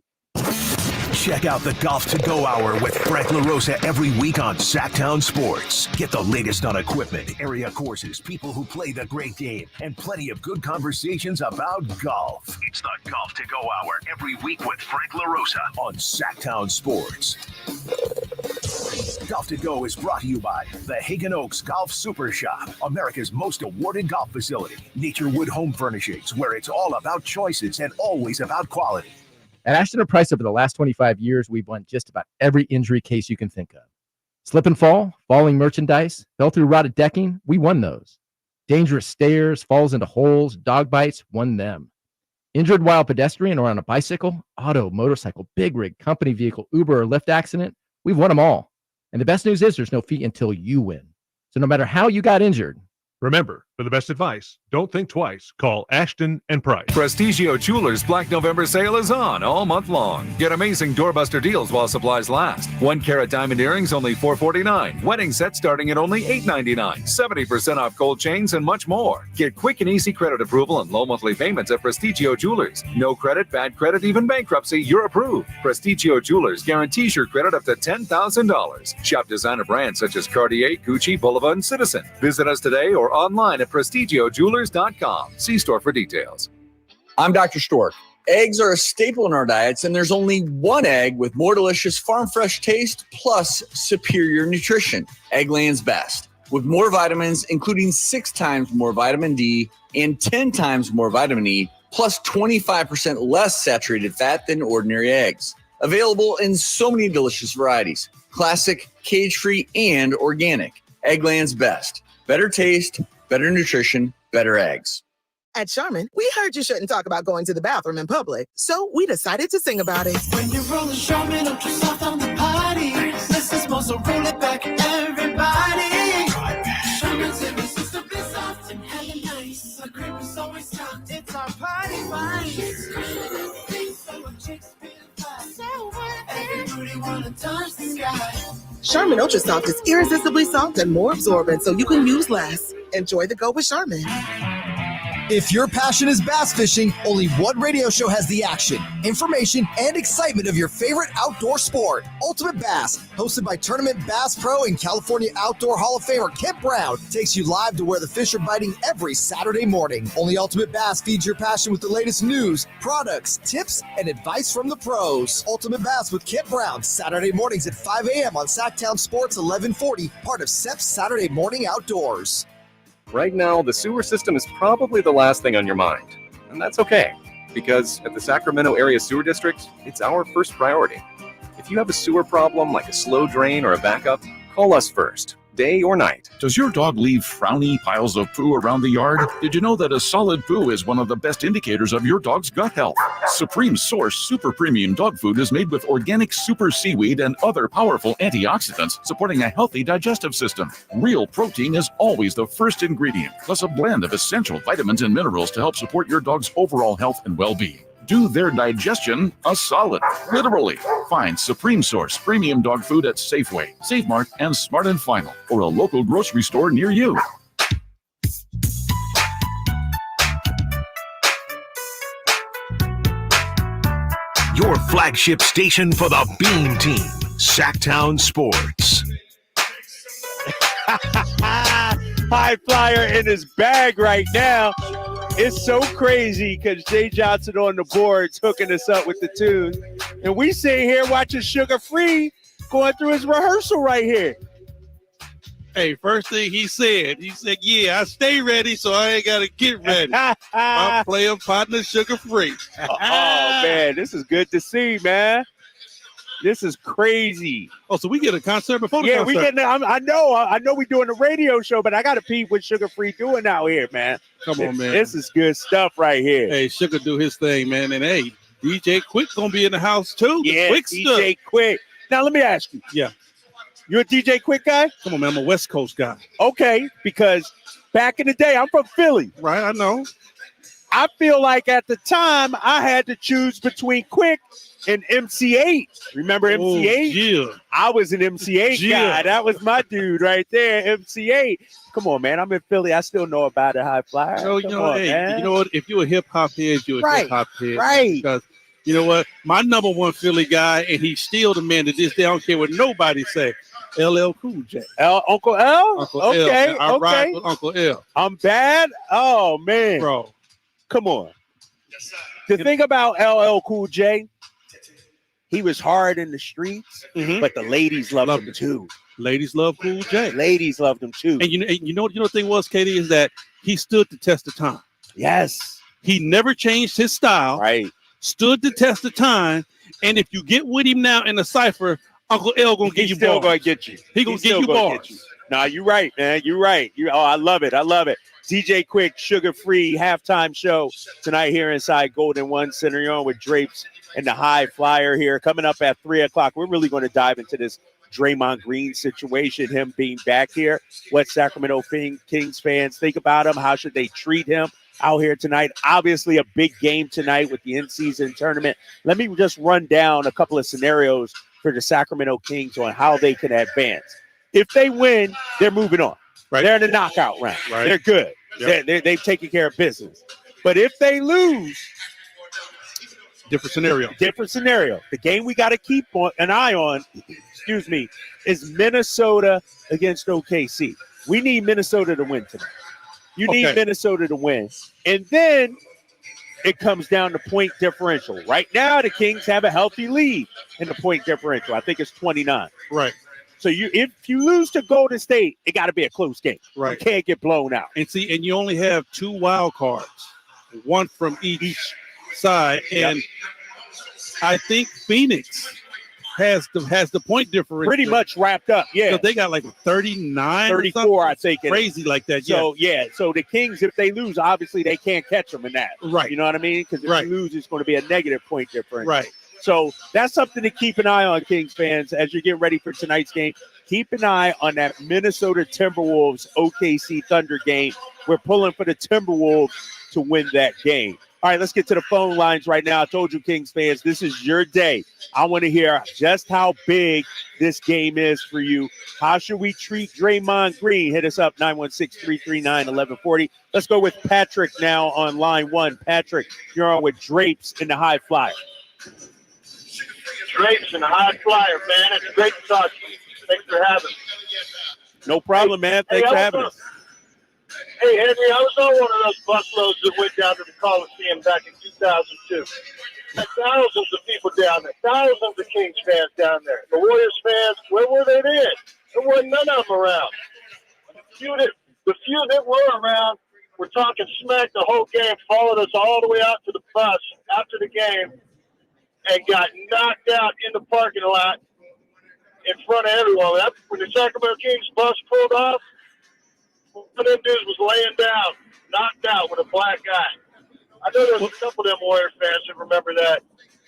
S7: Check out the Golf to Go Hour with Frank LaRosa every week on Sactown Sports. Get the latest on equipment, area courses, people who play the great game, and plenty of good conversations about golf. It's the Golf to Go Hour every week with Frank LaRosa on Sactown Sports. Golf to Go is brought to you by the Hagen Oaks Golf Super Shop, America's most awarded golf facility. Nature Wood Home Furnishings, where it's all about choices and always about quality.
S10: At Ashton & Price, over the last 25 years, we've won just about every injury case you can think of. Slip and fall, falling merchandise, fell through rotted decking, we won those. Dangerous stairs, falls into holes, dog bites, won them. Injured while pedestrian or on a bicycle, auto, motorcycle, big rig, company vehicle, Uber, or Lyft accident, we've won them all. And the best news is there's no fee until you win. So no matter how you got injured,
S12: remember, for the best advice, don't think twice. Call Ashton & Price.
S23: Prestigio Jewelers Black November sale is on all month long. Get amazing doorbuster deals while supplies last. 1 carat diamond earrings only $449. Wedding sets starting at only $899. 70% off gold chains and much more. Get quick and easy credit approval and low monthly payments at Prestigio Jewelers. No credit, bad credit, even bankruptcy, you're approved. Prestigio Jewelers guarantees your credit up to $10,000. Shop designer brands such as Cartier, Gucci, Boulevard, and Citizen. Visit us today or online at prestigiojewelers.com. See store for details.
S24: I'm Dr. Stork. Eggs are a staple in our diets, and there's only one egg with more delicious farm fresh taste plus superior nutrition. Eggland's Best. With more vitamins, including 6 times more vitamin D and 10 times more vitamin E, plus 25% less saturated fat than ordinary eggs. Available in so many delicious varieties. Classic, cage-free, and organic. Eggland's Best. Better taste, better nutrition, better eggs.
S25: At Charmin, we heard you shouldn't talk about going to the bathroom in public, so we decided to sing about it.
S26: When you're rolling Charmin ultra soft on the potty, this is supposed to roll it back, everybody. Charmin's irresistibly soft and hella nice. The cream is always top, it's our party vice. It's so chicks feel fine. So what? Everybody wanna touch this sky.
S25: Charmin Ultra Soft is irresistibly soft and more absorbent, so you can use less. Enjoy the go with Charmin.
S4: If your passion is bass fishing, only one radio show has the action, information, and excitement of your favorite outdoor sport. Ultimate Bass, hosted by Tournament Bass Pro and California Outdoor Hall of Famer Kent Brown, takes you live to where the fish are biting every Saturday morning. Only Ultimate Bass feeds your passion with the latest news, products, tips, and advice from the pros. Ultimate Bass with Kent Brown, Saturday mornings at 5 a.m. on Sactown Sports 1140, part of SEP's Saturday Morning Outdoors.
S6: Right now, the sewer system is probably the last thing on your mind. And that's okay, because at the Sacramento Area Sewer District, it's our first priority. If you have a sewer problem like a slow drain or a backup, call us first, day or night.
S11: Does your dog leave frowny piles of poo around the yard? Did you know that a solid poo is one of the best indicators of your dog's gut health? Supreme Source Super Premium Dog Food is made with organic super seaweed and other powerful antioxidants, supporting a healthy digestive system. Real protein is always the first ingredient, plus a blend of essential vitamins and minerals to help support your dog's overall health and well-being. Do their digestion a solid, literally. Find Supreme Source Premium Dog Food at Safeway, Save Mart, and Smart & Final, or a local grocery store near you.
S7: Your flagship station for the Beam Team, Sactown Sports.
S2: High Flyer in his bag right now. It's so crazy because Jay Johnson on the boards hooking us up with the tune. And we sitting here watching Sugar Free going through his rehearsal right here.
S1: Hey, first thing he said, yeah, I stay ready, so I ain't got to get ready. My player partner, Sugar Free.
S2: Oh, man, this is good to see, man. This is crazy.
S1: Oh, so we get a concert before the concert?
S2: Yeah, we getting. I know we're doing a radio show, but I got to peep what Sugar Free doing out here, man.
S1: Come on, man.
S2: This is good stuff right here.
S1: Hey, Sugar do his thing, man. And hey, DJ Quick gonna be in the house too.
S2: Yeah,
S1: Quick
S2: DJ
S1: stuff.
S2: Quick. Now let me ask you.
S1: Yeah.
S2: You a DJ Quick guy?
S1: Come on, man. I'm a West Coast guy.
S2: Okay, because back in the day, I'm from Philly.
S1: Right, I know.
S2: I feel like at the time I had to choose between Quick and MC8. Remember MC8?
S1: Yeah.
S2: I was an MC8 guy. That was my dude right there, MC8. Come on, man. I'm in Philly. I still know about it, High Flyer.
S1: So, you know what? If you're a hip hop head, you're a hip hop head.
S2: Right.
S1: Because you know what? My number one Philly guy, and he's still the man to this day. I don't care what nobody say. LL Cool J.
S2: Uncle L?
S1: Uncle
S2: okay,
S1: L. I ride with Uncle L.
S2: I'm bad? Oh, man.
S1: Bro.
S2: Come on. The thing about LL Cool J, he was hard in the streets, but the ladies loved him too.
S1: Ladies love Cool J.
S2: Ladies loved him too.
S1: And you know the thing was, Katie, is that he stood the test of time.
S2: Yes.
S1: He never changed his style.
S2: Right.
S1: Stood the test of time. And if you get with him now in the cypher, Uncle L gonna get you
S2: still
S1: bars.
S2: gonna get you.
S1: He gonna get you bars.
S2: Nah, you're right, man. You're right. I love it. I love it. DJ Quick, Sugar Free halftime show tonight here inside Golden One Center. You're on with Drapes and the High Flyer here. Coming up at 3 o'clock, we're really going to dive into this Draymond Green situation, him being back here. What Sacramento Kings fans think about him? How should they treat him out here tonight? Obviously, a big game tonight with the in-season tournament. Let me just run down a couple of scenarios for the Sacramento Kings on how they can advance. If they win, they're moving on.
S1: Right.
S2: They're in the knockout round.
S1: Right.
S2: They're good.
S1: Yep.
S2: They've taken care of business. But if they lose,
S1: different scenario.
S2: The game we got to keep an eye on, is Minnesota against OKC. We need Minnesota to win tonight. You need Minnesota to win. And then it comes down to point differential. Right now, the Kings have a healthy lead in the point differential. I think it's 29.
S1: Right.
S2: So if you lose to Golden State, it got to be a close game.
S1: Right.
S2: You can't get blown out.
S1: And you only have 2 wild cards, one from each side. And I think Phoenix has the point differential
S2: pretty much wrapped up. Yeah.
S1: So they got like 39,
S2: 34, I think.
S1: Crazy like that.
S2: So so the Kings, if they lose, obviously they can't catch them in that.
S1: Right.
S2: You know what I mean? Because if you lose, it's going to be a negative point differential.
S1: Right.
S2: So that's something to keep an eye on, Kings fans, as you're getting ready for tonight's game. Keep an eye on that Minnesota Timberwolves OKC Thunder game. We're pulling for the Timberwolves to win that game. All right, let's get to the phone lines right now. I told you, Kings fans, this is your day. I want to hear just how big this game is for you. How should we treat Draymond Green? Hit us up, 916-339-1140. Let's go with Patrick now on line 1. Patrick, you're on with Drapes in the High Flyer.
S14: Drapes in the High Flyer, man. It's great to talk to you. Thanks for having me.
S2: No problem, man. Thanks for having us.
S14: Hey, Henry, I was on one of those busloads that went down to the Coliseum back in 2002. Thousands of people down there, thousands of Kings fans down there. The Warriors fans, where were they then? There wasn't none of them around. The few that were around were talking smack the whole game, followed us all the way out to the bus after the game, and got knocked out in the parking lot in front of everyone. When the Sacramento Kings bus pulled off, one of them dudes was laying down, knocked out with a black eye. I know there's a couple of them Warrior fans that remember that.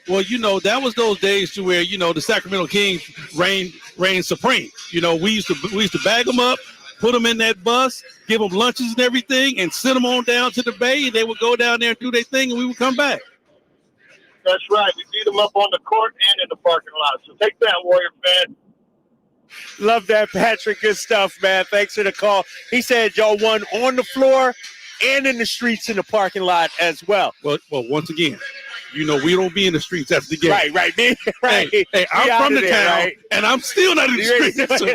S1: Well, that was those days to where, the Sacramento Kings reigned supreme. We used to bag them up, put them in that bus, give them lunches and everything, and send them on down to the Bay, and they would go down there and do their thing, and we would come back.
S14: That's right. We beat them up on the court and in the parking lot. So take that, Warrior fan.
S2: Love that, Patrick. Good stuff, man. Thanks for the call. He said y'all won on the floor and in the streets in the parking lot as well.
S1: Well, once again, we don't be in the streets after the game.
S2: Right. Right.
S1: Hey, I'm from the town, right? And I'm still not in the streets. So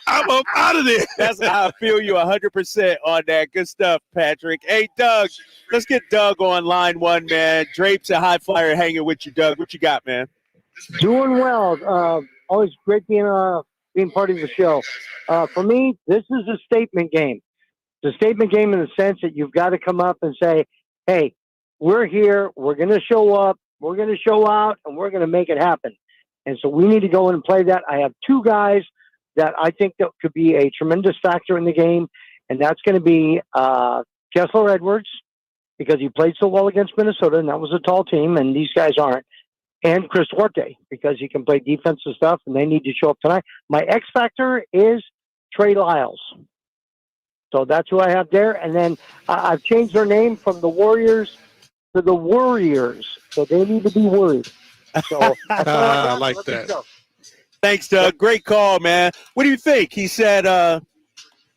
S1: I'm up out of there.
S2: That's how I feel you 100% on that. Good stuff, Patrick. Hey, Doug, let's get Doug on line 1, man. Drapes a High Flyer hanging with you, Doug. What you got, man?
S15: Doing well. Always great being part of the show. For me, this is a statement game. It's a statement game in the sense that you've got to come up and say, hey, we're here, we're going to show up, we're going to show out, and we're going to make it happen. And so we need to go in and play that. I have 2 guys that I think that could be a tremendous factor in the game, and that's going to be Kessler Edwards, because he played so well against Minnesota, and that was a tall team, and these guys aren't. And Chris Duarte, because he can play defensive stuff, and they need to show up tonight. My X factor is Trey Lyles. So that's who I have there. And then I've changed their name from the Warriors to the Warriors. So they need to be worried. So
S1: I like that.
S2: Thanks, Doug. Great call, man. What do you think? He said,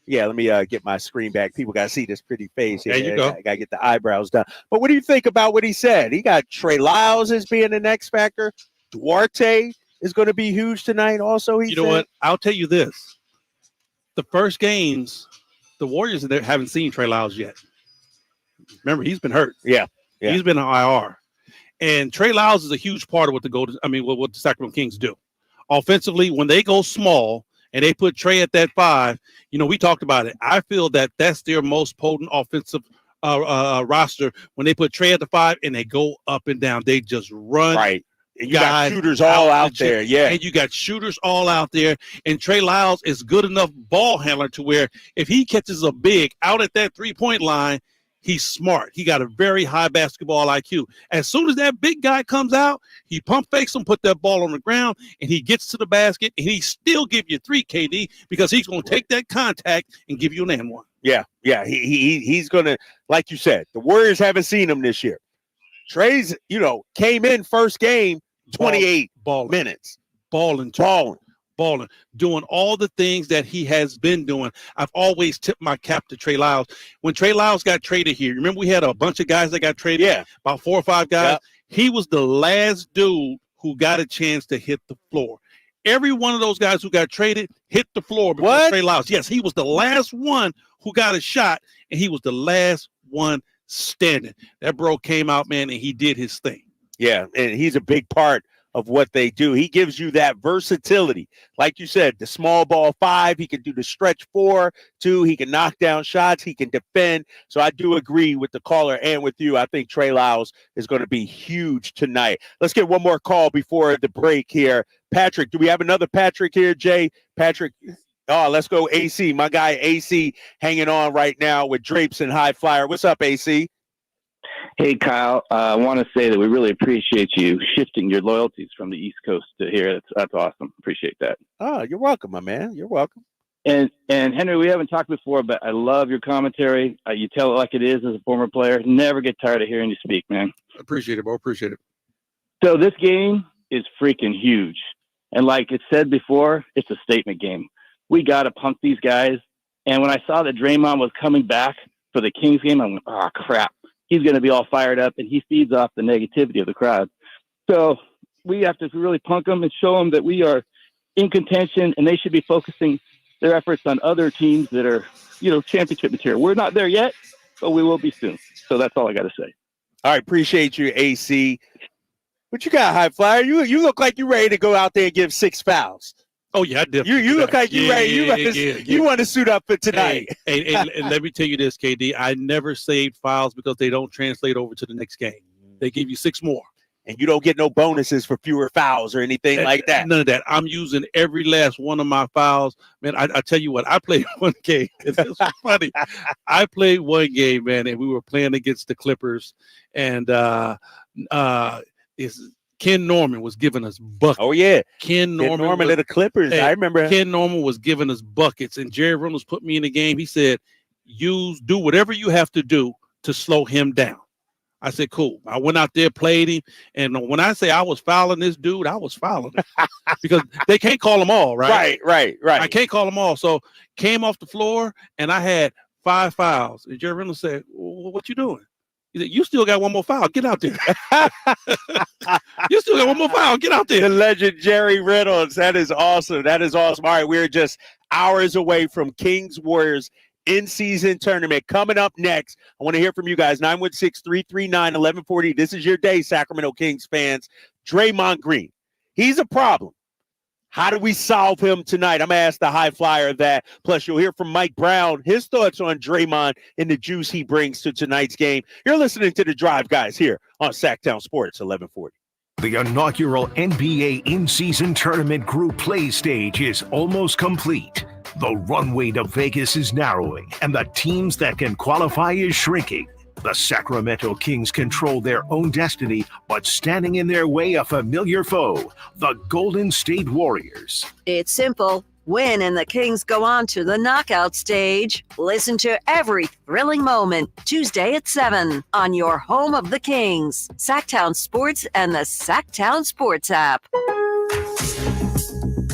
S2: let me get my screen back. People got to see this pretty face here.
S1: There you go.
S2: I got to get the eyebrows done. But what do you think about what he said? He got Trey Lyles as being an X factor. Duarte is going to be huge tonight also, he said.
S1: You know what? I'll tell you this. The first games, the Warriors haven't seen Trey Lyles yet. Remember, he's been hurt.
S2: Yeah.
S1: He's been on IR. And Trey Lyles is a huge part of what the Sacramento Kings do. Offensively, when they go small and they put Trey at that 5, we talked about it. I feel that that's their most potent offensive roster when they put Trey at the 5 and they go up and down. They just run.
S2: Right. And you got shooters all out there. Yeah.
S1: And you got shooters all out there. And Trey Lyles is good enough ball handler to where if he catches a big out at that 3-point line, he's smart. He got a very high basketball IQ. As soon as that big guy comes out, he pump fakes him, put that ball on the ground, and he gets to the basket, and he still give you 3, KD, because he's going to take that contact and give you an and one.
S2: Yeah. He's going to, like you said, the Warriors haven't seen him this year. Trey's, came in first game, 28 minutes.
S1: Balling, doing all the things that he has been doing. I've always tipped my cap to Trey Lyles. When Trey Lyles got traded here, remember we had a bunch of guys that got traded?
S2: Yeah.
S1: About 4 or 5 guys. Yep. He was the last dude who got a chance to hit the floor. Every one of those guys who got traded hit the floor before Trey Lyles. Yes, he was the last one who got a shot, and he was the last one standing. That bro came out, man, and he did his thing.
S2: Yeah, and he's a big part of what they do. He gives you that versatility. Like you said, the small ball 5, he can do the stretch 4, 2, he can knock down shots, he can defend. So I do agree with the caller and with you. I think Trey Lyles is going to be huge tonight. Let's get one more call before the break here. Patrick, do we have another Patrick here, Jay? Patrick, let's go AC. My guy AC hanging on right now with Drapes and High Flyer. What's up, AC?
S17: Hey, Kyle, I want to say that we really appreciate you shifting your loyalties from the East Coast to here. That's awesome. Appreciate that.
S2: Oh, you're welcome, my man. You're welcome.
S9: And Henry, we haven't talked before, but I love your commentary. You tell it like it is as a former player. Never get tired of hearing you speak, man.
S1: Appreciate it, bro. Appreciate it.
S9: So this game is freaking huge. And like it said before, it's a statement game. We got to punk these guys. And when I saw that Draymond was coming back for the Kings game, I went, oh, crap. He's going to be all fired up, and he feeds off the negativity of the crowd. So we have to really punk them and show them that we are in contention, and they should be focusing their efforts on other teams that are, championship material. We're not there yet, but we will be soon. So that's all I got to say.
S2: All right, appreciate you, AC. What you got, High Flyer? You look like you're ready to go out there and give 6 fouls.
S1: Oh, yeah, I definitely.
S2: You look like you're ready. You want to suit up for tonight.
S1: Hey, and let me tell you this, KD. I never saved fouls because they don't translate over to the next game. They give you 6 more.
S2: And you don't get no bonuses for fewer fouls or anything like that.
S1: None of that. I'm using every last one of my fouls. Man, I tell you what, I played one game. It's funny. I played one game, man, and we were playing against the Clippers. And Ken Norman was giving us buckets.
S2: Oh, yeah.
S1: Ken Norman
S2: of the Clippers. I remember.
S1: Ken Norman was giving us buckets. And Jerry Reynolds put me in the game. He said, do whatever you have to do to slow him down. I said, cool. I went out there, played him. And when I say I was fouling this dude, I was fouling him. Because they can't call them all, right?
S2: Right.
S1: I can't call them all. So came off the floor, and I had 5 fouls. And Jerry Reynolds said, well, what you doing? He said, you still got one more foul. Get out there. You still got one more foul. Get out there.
S2: The legend Jerry Reynolds. That is awesome. All right, we're just hours away from Kings Warriors in-season tournament coming up next. I want to hear from you guys. 916-339-1140. This is your day, Sacramento Kings fans. Draymond Green. He's a problem. How do we solve him tonight? I'm going to ask the High Flyer that. Plus, you'll hear from Mike Brown, his thoughts on Draymond and the juice he brings to tonight's game. You're listening to The Drive, guys, here on Sactown Sports 1140.
S7: The inaugural NBA in-season tournament group play stage is almost complete. The runway to Vegas is narrowing, and the teams that can qualify is shrinking. The Sacramento Kings control their own destiny, but standing in their way a familiar foe, the Golden State Warriors.
S3: It's simple. Win and the Kings go on to the knockout stage. Listen to every thrilling moment Tuesday at 7 on your home of the Kings, Sactown Sports and the Sactown Sports app.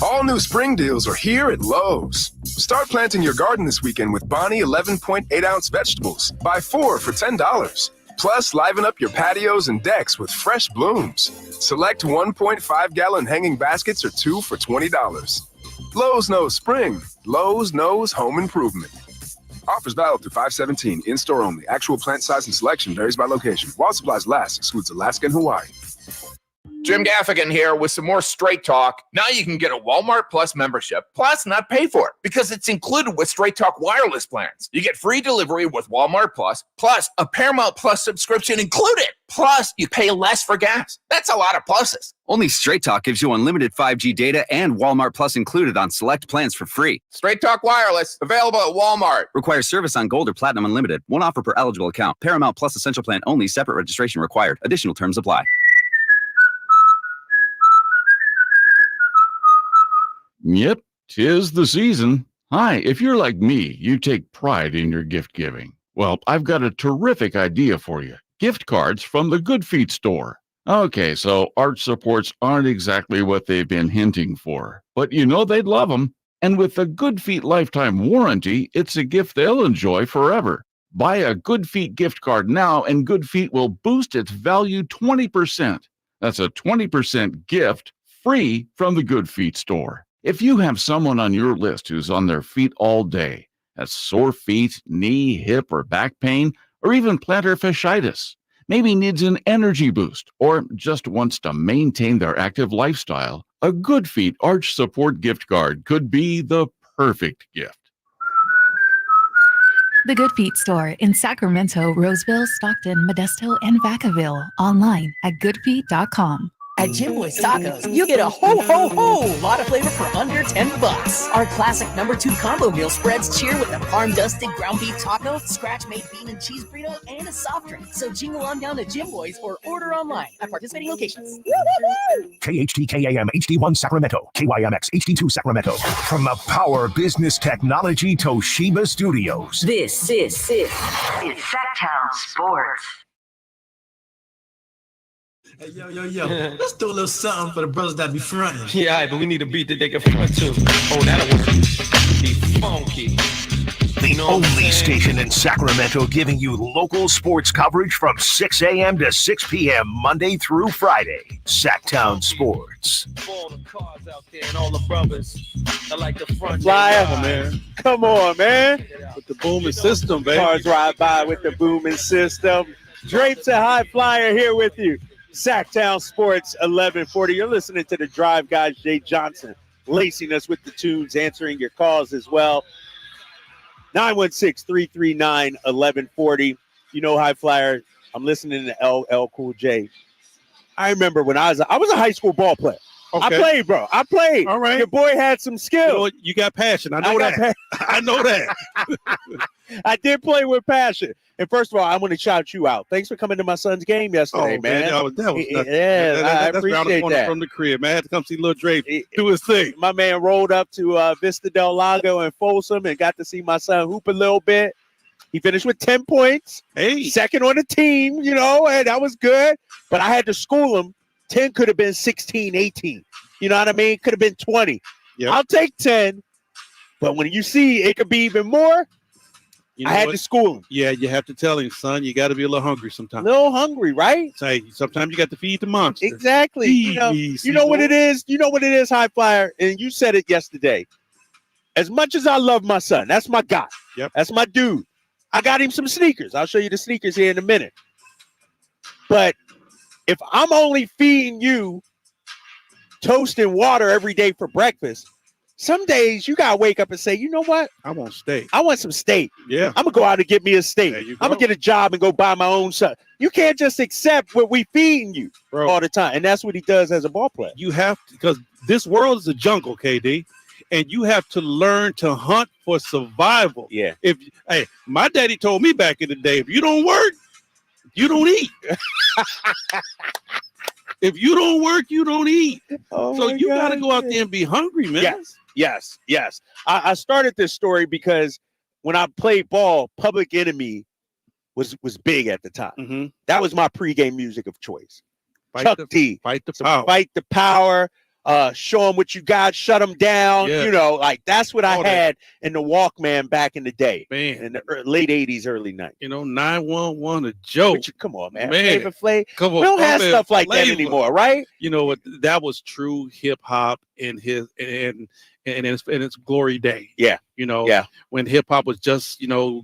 S18: All new spring deals are here at Lowe's. Start planting your garden this weekend with Bonnie 11.8-ounce vegetables. Buy 4 for $10. Plus, liven up your patios and decks with fresh blooms. Select 1.5-gallon hanging baskets or 2 for $20. Lowe's knows spring. Lowe's knows home improvement. Offers valid through 5/17. In-store only. Actual plant size and selection varies by location. While supplies last, excludes Alaska and Hawaii.
S19: Jim Gaffigan here with some more Straight Talk. Now you can get a Walmart Plus membership, plus not pay for it, because it's included with Straight Talk wireless plans. You get free delivery with Walmart Plus a Paramount Plus subscription included. Plus, you pay less for gas. That's a lot of pluses.
S20: Only Straight Talk gives you unlimited 5G data and Walmart Plus included on select plans for free.
S19: Straight Talk wireless, available at Walmart.
S20: Requires service on Gold or Platinum Unlimited. One offer per eligible account. Paramount Plus Essential Plan only. Separate registration required. Additional terms apply.
S11: Yep, 'tis the season. Hi, if you're like me, you take pride in your gift giving. Well, I've got a terrific idea for you. Gift cards from the Good Feet store. Okay, so arch supports aren't exactly what they've been hinting for, but you know they'd love them. And with the Good Feet lifetime warranty, it's a gift they'll enjoy forever. Buy a Good Feet gift card now, and Good Feet will boost its value 20%. That's a 20% gift free from the Good Feet store. If you have someone on your list who's on their feet all day, has sore feet, knee, hip, or back pain, or even plantar fasciitis, maybe needs an energy boost, or just wants to maintain their active lifestyle, a Good Feet Arch Support gift card could be the perfect gift.
S21: The Good Feet store in Sacramento, Roseville, Stockton, Modesto, and Vacaville. Online at goodfeet.com.
S5: At Jim Boy's Tacos, you get a ho lot of flavor for under $10. Our classic #2 combo meal spreads cheer with a parm-dusted ground beef taco, scratch-made bean and cheese burrito, and a soft drink. So jingle on down to Jim Boy's or order online at participating locations.
S7: KHTKAM HD1 Sacramento, KYMX HD2 Sacramento. From the Power Business Technology Toshiba Studios.
S3: This is Sactown Sports.
S8: Hey, yo. Let's do a little something for the brothers that be fronting.
S13: Yeah, but we need a beat that they can front to. Oh, that'll work. Be funky.
S7: The only station in Sacramento giving you local sports coverage from 6 a.m. to 6 p.m. Monday through Friday. Sactown Sports.
S13: All the cars out there and all the brothers. I like the front.
S2: Flyer, man. Come on, man.
S1: With the booming system, baby.
S2: Cars ride by with the booming system. Drapes and High Flyer here with you. Sactown Sports 1140. You're listening to the Drive Guys, Jay Johnson, lacing us with the tunes, answering your calls as well. 916-339-1140. You know, High Flyer, I'm listening to LL Cool J. I remember when I was a high school ball player. Okay. I played, bro. I played.
S1: All right.
S2: Your boy had some skill.
S1: You got passion. I know that. I know that.
S2: I did play with passion. And first of all, I want to shout you out. Thanks for coming to my son's game yesterday, man.
S1: That was
S2: I
S1: that's
S2: appreciate that.
S1: From the crib, man. I had to come see Lil Draper do his thing.
S2: My man rolled up to Vista Del Lago and Folsom and got to see my son hoop a little bit. He finished with 10 points.
S1: Hey,
S2: second on the team, you know, and that was good. But I had to school him. 10 could have been 16, 18. You know what I mean? Could have been 20. Yep. I'll take 10. But when you see it could be even more, I had to school him.
S1: Yeah, you have to tell him, son, you got to be a little hungry sometimes.
S2: A little hungry, right?
S1: Say, sometimes you got to feed the monster.
S2: Exactly. You know what it is? You know what it is, High Flyer? And you said it yesterday. As much as I love my son, that's my guy.
S1: Yep.
S2: That's my dude. I got him some sneakers. I'll show you the sneakers here in a minute. But if I'm only feeding you toast and water every day for breakfast, some days you gotta wake up and say, you know what?
S1: I want steak.
S2: I want some steak.
S1: Yeah.
S2: I'm gonna go out and get me a steak. I'm gonna get a job and go buy my own stuff. You can't just accept what we feeding you all the time. And that's what he does as a ball player.
S1: You have to, because this world is a jungle, KD. And you have to learn to hunt for survival.
S2: Yeah.
S1: Hey, my daddy told me back in the day, if you don't work, you don't eat. If you don't work, you don't eat. So you got to go out there and be hungry, man.
S2: Yes. I started this story because when I played ball, Public Enemy was big at the time.
S1: Mm-hmm.
S2: That was my pregame music of choice.
S1: Fight the power.
S2: Fight the power. Show them what you got, shut them down.
S1: Yeah.
S2: You know, like that's what I
S1: All
S2: had in the Walkman back in the day.
S1: Man.
S2: In the late 80s, early 90s.
S1: You know, 911 a joke.
S2: Come on, man.
S1: Man.
S2: Flavor.
S1: Come on.
S2: We don't have
S1: Man,
S2: stuff like that
S1: Flavor.
S2: anymore, right?
S1: You know what? That was true hip hop in its glory day.
S2: Yeah.
S1: You know,
S2: Yeah.
S1: when hip hop was just,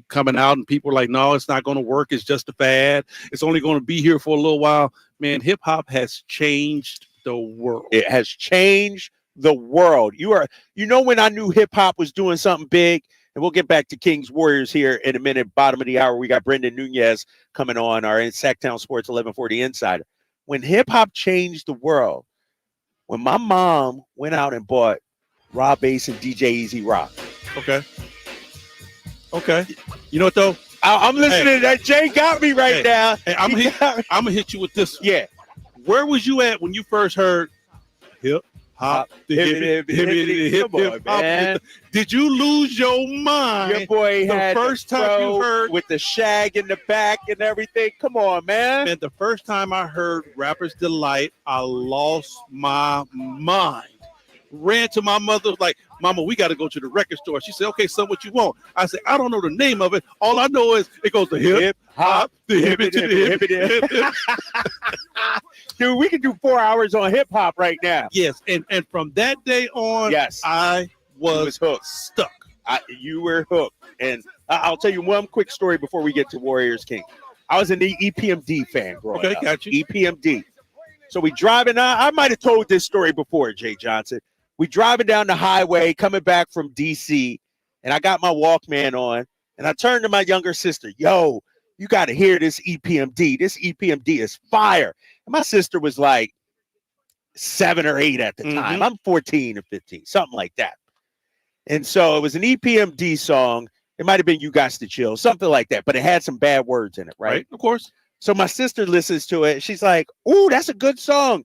S1: coming out and people were like, no, it's not going to work. It's just a fad. It's only going to be here for a little while. Man, hip hop has changed the world.
S2: It has changed the world. When I knew hip hop was doing something big, and we'll get back to Kings Warriors here in a minute. Bottom of the hour, we got Brendan Nunez coming on, our Sactown Sports 1140 Insider. When hip hop changed the world, when my mom went out and bought Rob Bass and DJ Easy Rock.
S1: Okay. You know what though?
S2: I'm listening to that. Jay got me right now.
S1: Hey, I'm gonna hit you with this.
S2: Yeah.
S1: Where was you at when you first heard hip hop? Hip hop. Did you lose your mind?
S2: Your boy had
S1: the first time you heard
S2: with the shag in the back and everything. Come on, man.
S1: Man, the first time I heard Rapper's Delight, I lost my mind. Ran to my mother, like, Mama, we got to go to the record store. She said, okay, son, what you want? I said, I don't know the name of it. All I know is it goes to hip hop, the hip to the hip.
S2: Dude, we can do 4 hours on hip hop right now.
S1: Yes, and from that day on,
S2: yes,
S1: I was
S2: hooked.
S1: Stuck.
S2: You were hooked. And I'll tell you one quick story before we get to Warriors King. I was an EPMD fan growing up.
S1: Got you.
S2: EPMD. So we driving. I might have told this story before, Jay Johnson. We driving down the highway, coming back from DC, and I got my Walkman on, and I turned to my younger sister, yo, you got to hear this EPMD. This EPMD is fire. And my sister was like, 7 or 8 at the time. I'm 14 or 15, something like that. And so it was an EPMD song. It might have been You Gots to Chill, something like that, but it had some bad words in it, right?
S1: Of course.
S2: So my sister listens to it. She's like, "Ooh, that's a good song."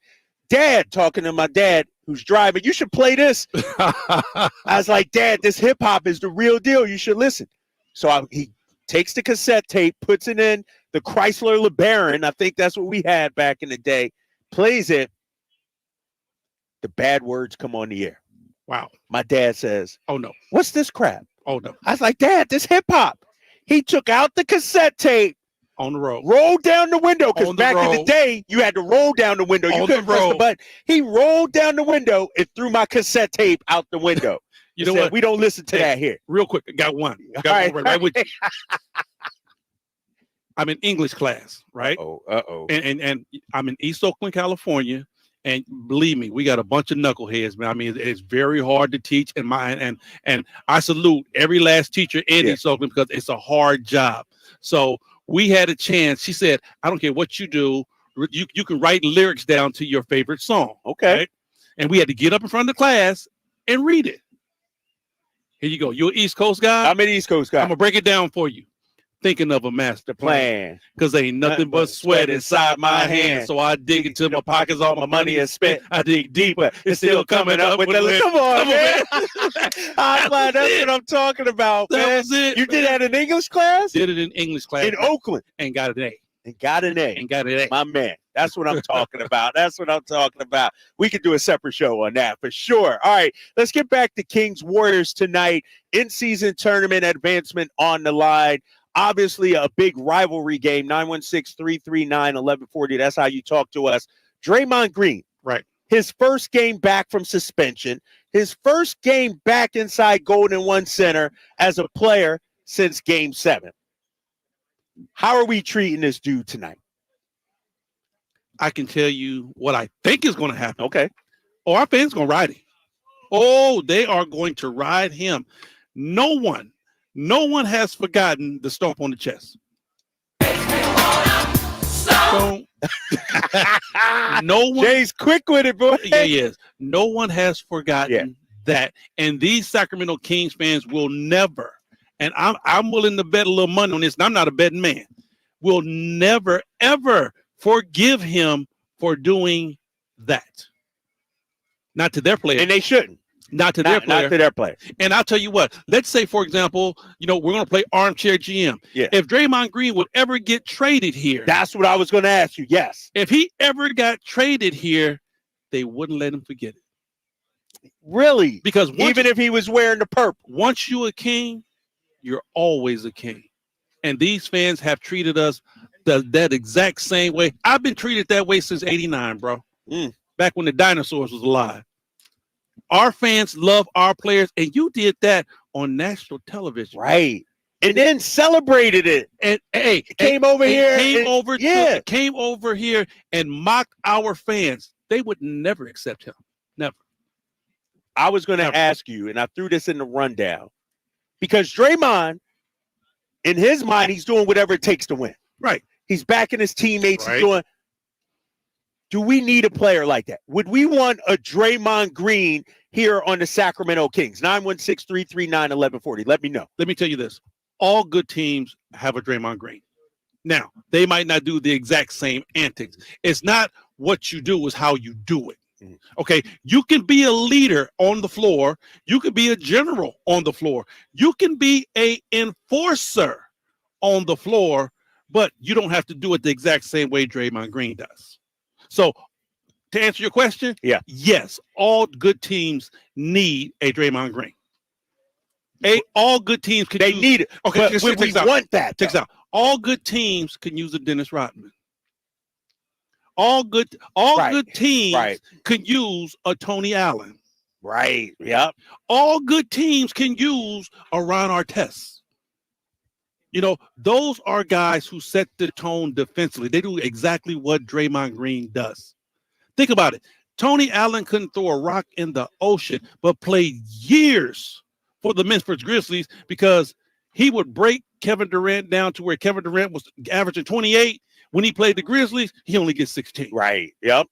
S2: Dad, talking to my dad who's driving, "You should play this." I was like, "Dad, this hip hop is the real deal. You should listen." So he takes the cassette tape, puts it in the Chrysler LeBaron. I think that's what we had back in the day. Plays it. The bad words come on the air.
S1: Wow.
S2: My dad says,
S1: "Oh no,
S2: what's this crap?"
S1: Oh no.
S2: I was like, "Dad, this hip hop." He took out the cassette tape.
S1: On the road.
S2: Rolled down the window, because back in the day, you had to roll down the window. You couldn't press the button. He rolled down the window and threw my cassette tape out the window.
S1: You know what?
S2: We don't listen to that here.
S1: Real quick, I got one. Right with you. I'm in English class, right? And I'm in East Oakland, California. And believe me, we got a bunch of knuckleheads, man. I mean, it's very hard to teach. And I salute every last teacher in East Oakland, because it's a hard job. So we had a chance. She said, "I don't care what you do. You can write lyrics down to your favorite song."
S2: Okay.
S1: Right? And we had to get up in front of the class and read it. Here you go. You're an East Coast guy?
S2: I'm an East Coast guy.
S1: I'm going to break it down for you. Thinking of a master plan. Because ain't nothing but sweat inside my hands. So I dig into my pockets, all my money is spent. I dig deeper. It's still coming up with the
S2: Come on, man. That's what I'm talking about, man.
S1: That was it.
S2: You did that in English class?
S1: Did it in English class.
S2: In Oakland.
S1: And got an A.
S2: And got an A.
S1: And got an A.
S2: My man. That's what I'm talking about. That's what I'm talking about. We could do a separate show on that for sure. All right, let's get back to Kings Warriors tonight. In-season tournament advancement on the line. Obviously, a big rivalry game, 916-339-1140. That's how you talk to us. Draymond Green.
S1: Right.
S2: His first game back from suspension. His first game back inside Golden One Center as a player since Game 7. How are we treating this dude tonight?
S1: I can tell you what I think is going to happen.
S2: Okay.
S1: Oh, our fans going to ride him. Oh, they are going to ride him. No one has forgotten the stomp on the chest. No one.
S2: Jay's quick with it, boy.
S1: Yeah, he is. No one has forgotten that. And these Sacramento Kings fans will never, and I'm willing to bet a little money on this, and I'm not a betting man, will never, ever forgive him for doing that. Not to their players.
S2: And they shouldn't.
S1: Not to their player.
S2: Not to their player.
S1: And I'll tell you what, let's say, for example, we're going to play armchair GM.
S2: Yeah.
S1: If Draymond Green would ever get traded here.
S2: That's what I was going to ask you. Yes.
S1: If he ever got traded here, they wouldn't let him forget it.
S2: Really?
S1: Because
S2: even if he was wearing the purple.
S1: Once you're a king, you're always a king. And these fans have treated us that exact same way. I've been treated that way since 89, bro. Back when the dinosaurs was alive. Our fans love our players, and you did that on national television.
S2: Right. And then celebrated it.
S1: And hey,
S2: came over here.
S1: Came over here and mocked our fans. They would never accept him. Never.
S2: I was going to ask you, and I threw this in the rundown, because Draymond, in his mind, he's doing whatever it takes to win.
S1: Right.
S2: He's backing his teammates.
S1: Right.
S2: He's doing. Do we need a player like that? Would we want a Draymond Green here on the Sacramento Kings? 916-339-1140. Let me know.
S1: Let me tell you this. All good teams have a Draymond Green. Now, they might not do the exact same antics. It's not what you do, it's how you do it. Okay, you can be a leader on the floor. You can be a general on the floor. You can be an enforcer on the floor, but you don't have to do it the exact same way Draymond Green does. So, to answer your question, yes, all good teams need a Draymond Green. All good teams can
S2: need it.
S1: Okay,
S2: but we want that.
S1: Check this out. All good teams can use a Dennis Rodman. All good teams can use a Tony Allen.
S2: Right. Yep.
S1: All good teams can use a Ron Artest. Those are guys who set the tone defensively. They do exactly what Draymond Green does. Think about it. Tony Allen couldn't throw a rock in the ocean, but played years for the Memphis Grizzlies because he would break Kevin Durant down to where Kevin Durant was averaging 28. When he played the Grizzlies, he only gets 16.
S2: Right. Yep.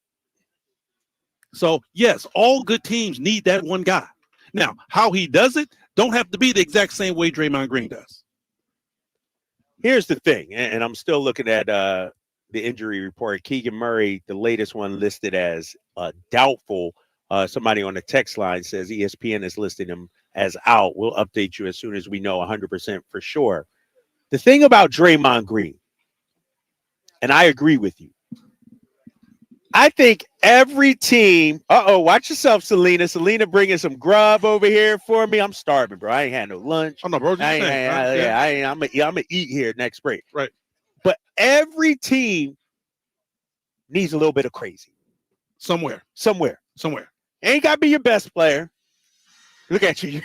S1: So, yes, all good teams need that one guy. Now, how he does it don't have to be the exact same way Draymond Green does.
S2: Here's the thing, and I'm still looking at the injury report. Keegan Murray, the latest one listed as doubtful. Somebody on the text line says ESPN is listing him as out. We'll update you as soon as we know 100% for sure. The thing about Draymond Green, and I agree with you, I think every team, watch yourself, Selena. Selena bringing some grub over here for me. I'm starving, bro. I ain't had no lunch.
S1: I'm not, bro.
S2: I'm gonna eat here next break.
S1: Right.
S2: But every team needs a little bit of crazy.
S1: Somewhere.
S2: Ain't got to be your best player. Look at you.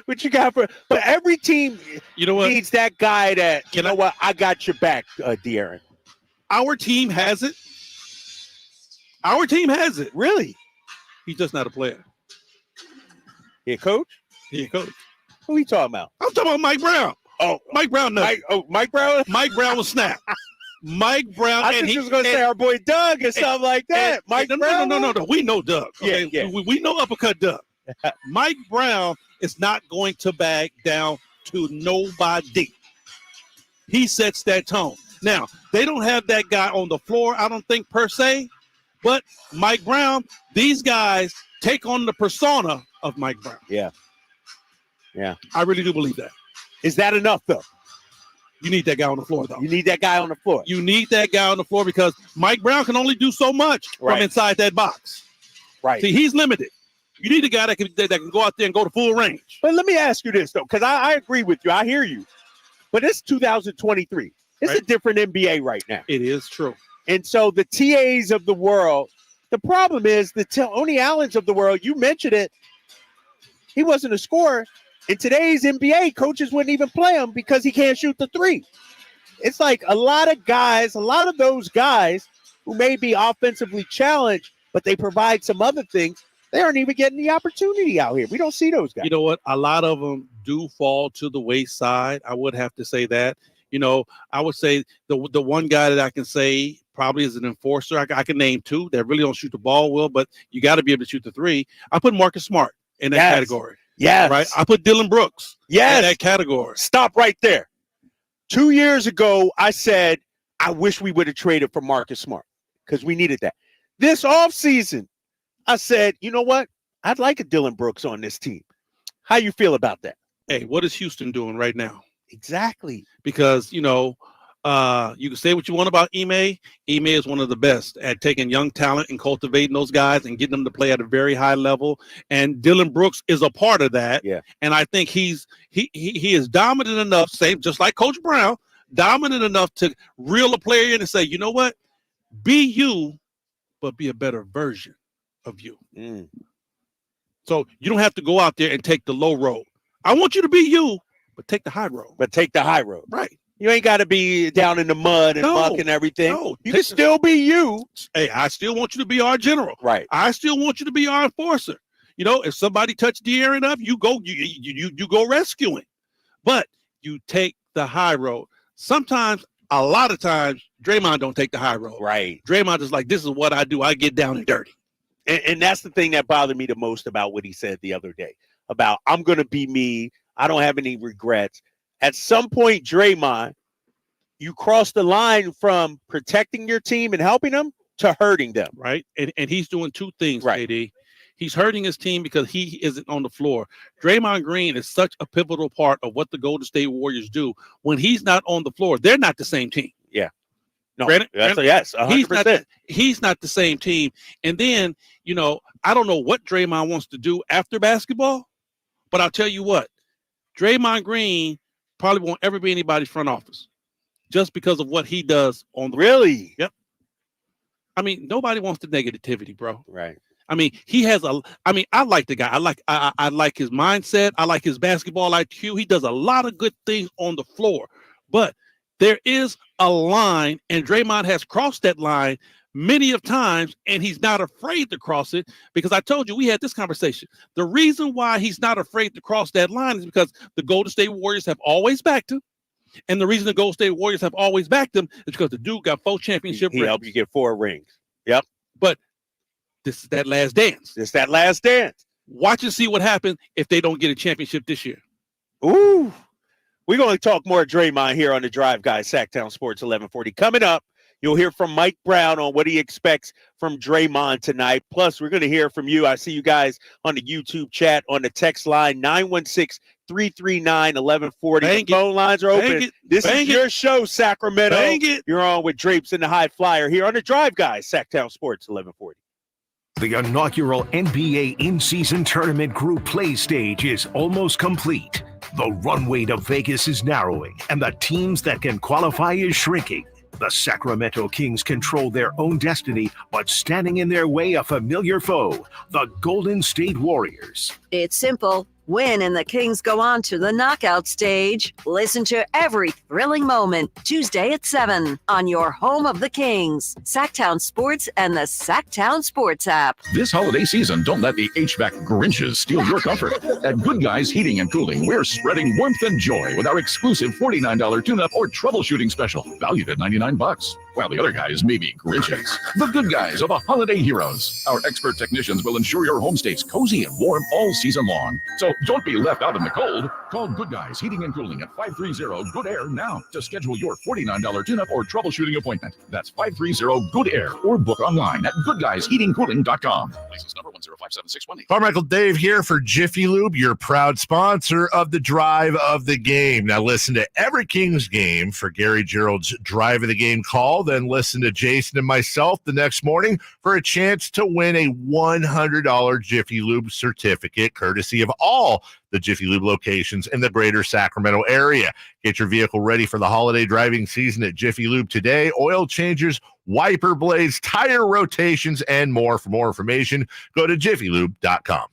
S2: What you got for? But every team, needs that guy that, what? I got your back, De'Aaron.
S1: Our team has it.
S2: Really?
S1: He's just not a player.
S2: He a coach? Who you talking about?
S1: I'm talking about Mike Brown.
S2: Oh,
S1: Mike Brown.
S2: Mike Brown?
S1: Mike Brown was snapped. Mike Brown.
S2: I think he was going to say our boy Doug or something like that. Mike Brown?
S1: No. We know Doug. Okay?
S2: Yeah.
S1: We know uppercut Doug. Mike Brown is not going to back down to nobody. He sets that tone. Now, they don't have that guy on the floor, I don't think, per se. But Mike Brown, these guys take on the persona of Mike Brown.
S2: Yeah.
S1: I really do believe that.
S2: Is that enough, though?
S1: You need that guy on the floor, though.
S2: You need that guy on the floor.
S1: You need that guy on the floor because Mike Brown can only do so much from inside that box.
S2: Right.
S1: See, he's limited. You need a guy that can go out there and go to full range.
S2: But let me ask you this, though, because I agree with you. I hear you. But it's 2023. It's a different NBA right now.
S1: It is true.
S2: And so the TAs of the world, the problem is the Tony Allens of the world, you mentioned it, he wasn't a scorer. In today's NBA, coaches wouldn't even play him because he can't shoot the three. It's like a lot of those guys who may be offensively challenged, but they provide some other things, they aren't even getting the opportunity out here. We don't see those guys.
S1: You know what? A lot of them do fall to the wayside. I would have to say that. I would say the one guy that I can say probably is an enforcer. I can name two that really don't shoot the ball well, but you got to be able to shoot the three. I put Marcus Smart in that category.
S2: Yes.
S1: Right. I put Dylan Brooks in that category.
S2: Stop right there. 2 years ago, I said, I wish we would have traded for Marcus Smart because we needed that. This offseason, I said, you know what? I'd like a Dylan Brooks on this team. How you feel about that?
S1: Hey, what is Houston doing right now?
S2: Exactly.
S1: Because, you can say what you want about Ime. Ime is one of the best at taking young talent and cultivating those guys and getting them to play at a very high level. And Dylan Brooks is a part of that.
S2: Yeah.
S1: And I think he is dominant enough, just like Coach Brown, dominant enough to reel a player in and say, you know what? Be you, but be a better version of you. So you don't have to go out there and take the low road. I want you to be you, but take the high road.
S2: Right. You ain't got to be down in the mud and muck and everything. No, you can still be you.
S1: Hey, I still want you to be our general.
S2: Right.
S1: I still want you to be our enforcer. If somebody touched De'Aaron up, you go rescuing. But you take the high road. Sometimes, a lot of times, Draymond don't take the high road.
S2: Right.
S1: Draymond is like, this is what I do. I get down and dirty.
S2: And that's the thing that bothered me the most about what he said the other day about I'm going to be me. I don't have any regrets. At some point, Draymond, you cross the line from protecting your team and helping them to hurting them.
S1: Right. And he's doing two things, KD. He's hurting his team because he isn't on the floor. Draymond Green is such a pivotal part of what the Golden State Warriors do. When he's not on the floor, they're not the same team.
S2: Yeah. No,
S1: yes,
S2: 100%.
S1: He's not the same team. And then, I don't know what Draymond wants to do after basketball, but I'll tell you what, Draymond Green probably won't ever be anybody's front office just because of what he does on the
S2: Really?
S1: Yep. I mean, nobody wants the negativity, bro.
S2: Right.
S1: I mean, I like the guy. I like his mindset. I like his basketball IQ. He does a lot of good things on the floor, but there is a line, and Draymond has crossed that line many of times, and he's not afraid to cross it because I told you we had this conversation. The reason why he's not afraid to cross that line is because the Golden State Warriors have always backed him. And the reason the Golden State Warriors have always backed him is because the dude got 4 championship rings.
S2: He helped you get 4 rings. Yep.
S1: But this is that last dance.
S2: It's that last dance.
S1: Watch and see what happens if they don't get a championship this year.
S2: Ooh. We're going to talk more Draymond here on the Drive, guys. Sactown Sports 1140. Coming up, you'll hear from Mike Brown on what he expects from Draymond tonight. Plus, we're going to hear from you. I see you guys on the YouTube chat, on the text line, 916-339-1140. The phone lines are open. This is your show, Sacramento. You're on with Drapes and the High Flyer here on the Drive, guys. Sactown Sports 1140.
S7: The inaugural NBA in-season tournament group play stage is almost complete. The runway to Vegas is narrowing, and the teams that can qualify is shrinking. The Sacramento Kings control their own destiny, but standing in their way a familiar foe, the Golden State Warriors.
S3: It's simple. Win and the Kings go on to the knockout stage. Listen to every thrilling moment Tuesday at 7 on your home of the Kings, Sactown Sports and the Sactown Sports app.
S11: This holiday season, don't let the HVAC Grinches steal your comfort. At Good Guys Heating and Cooling, we're spreading warmth and joy with our exclusive $49 tune-up or troubleshooting special, valued at $99. While the other guys may be Grinches. The Good Guys are the holiday heroes. Our expert technicians will ensure your home stays cozy and warm all season long. So don't be left out in the cold. Call Good Guys Heating and Cooling at 530-GOOD-AIR now to schedule your $49 tune-up or troubleshooting appointment. That's 530-GOOD-AIR or book online at goodguysheatingcooling.com. License number 1057618.
S10: Carmichael Dave here for Jiffy Lube, your proud sponsor of the Drive of the Game. Now listen to every Kings game for Gary Gerald's Drive of the Game call. Then listen to Jason and myself the next morning for a chance to win a $100 Jiffy Lube certificate, courtesy of all the Jiffy Lube locations in the greater Sacramento area. Get your vehicle ready for the holiday driving season at Jiffy Lube today. Oil changes, wiper blades, tire rotations, and more. For more information, go to jiffylube.com.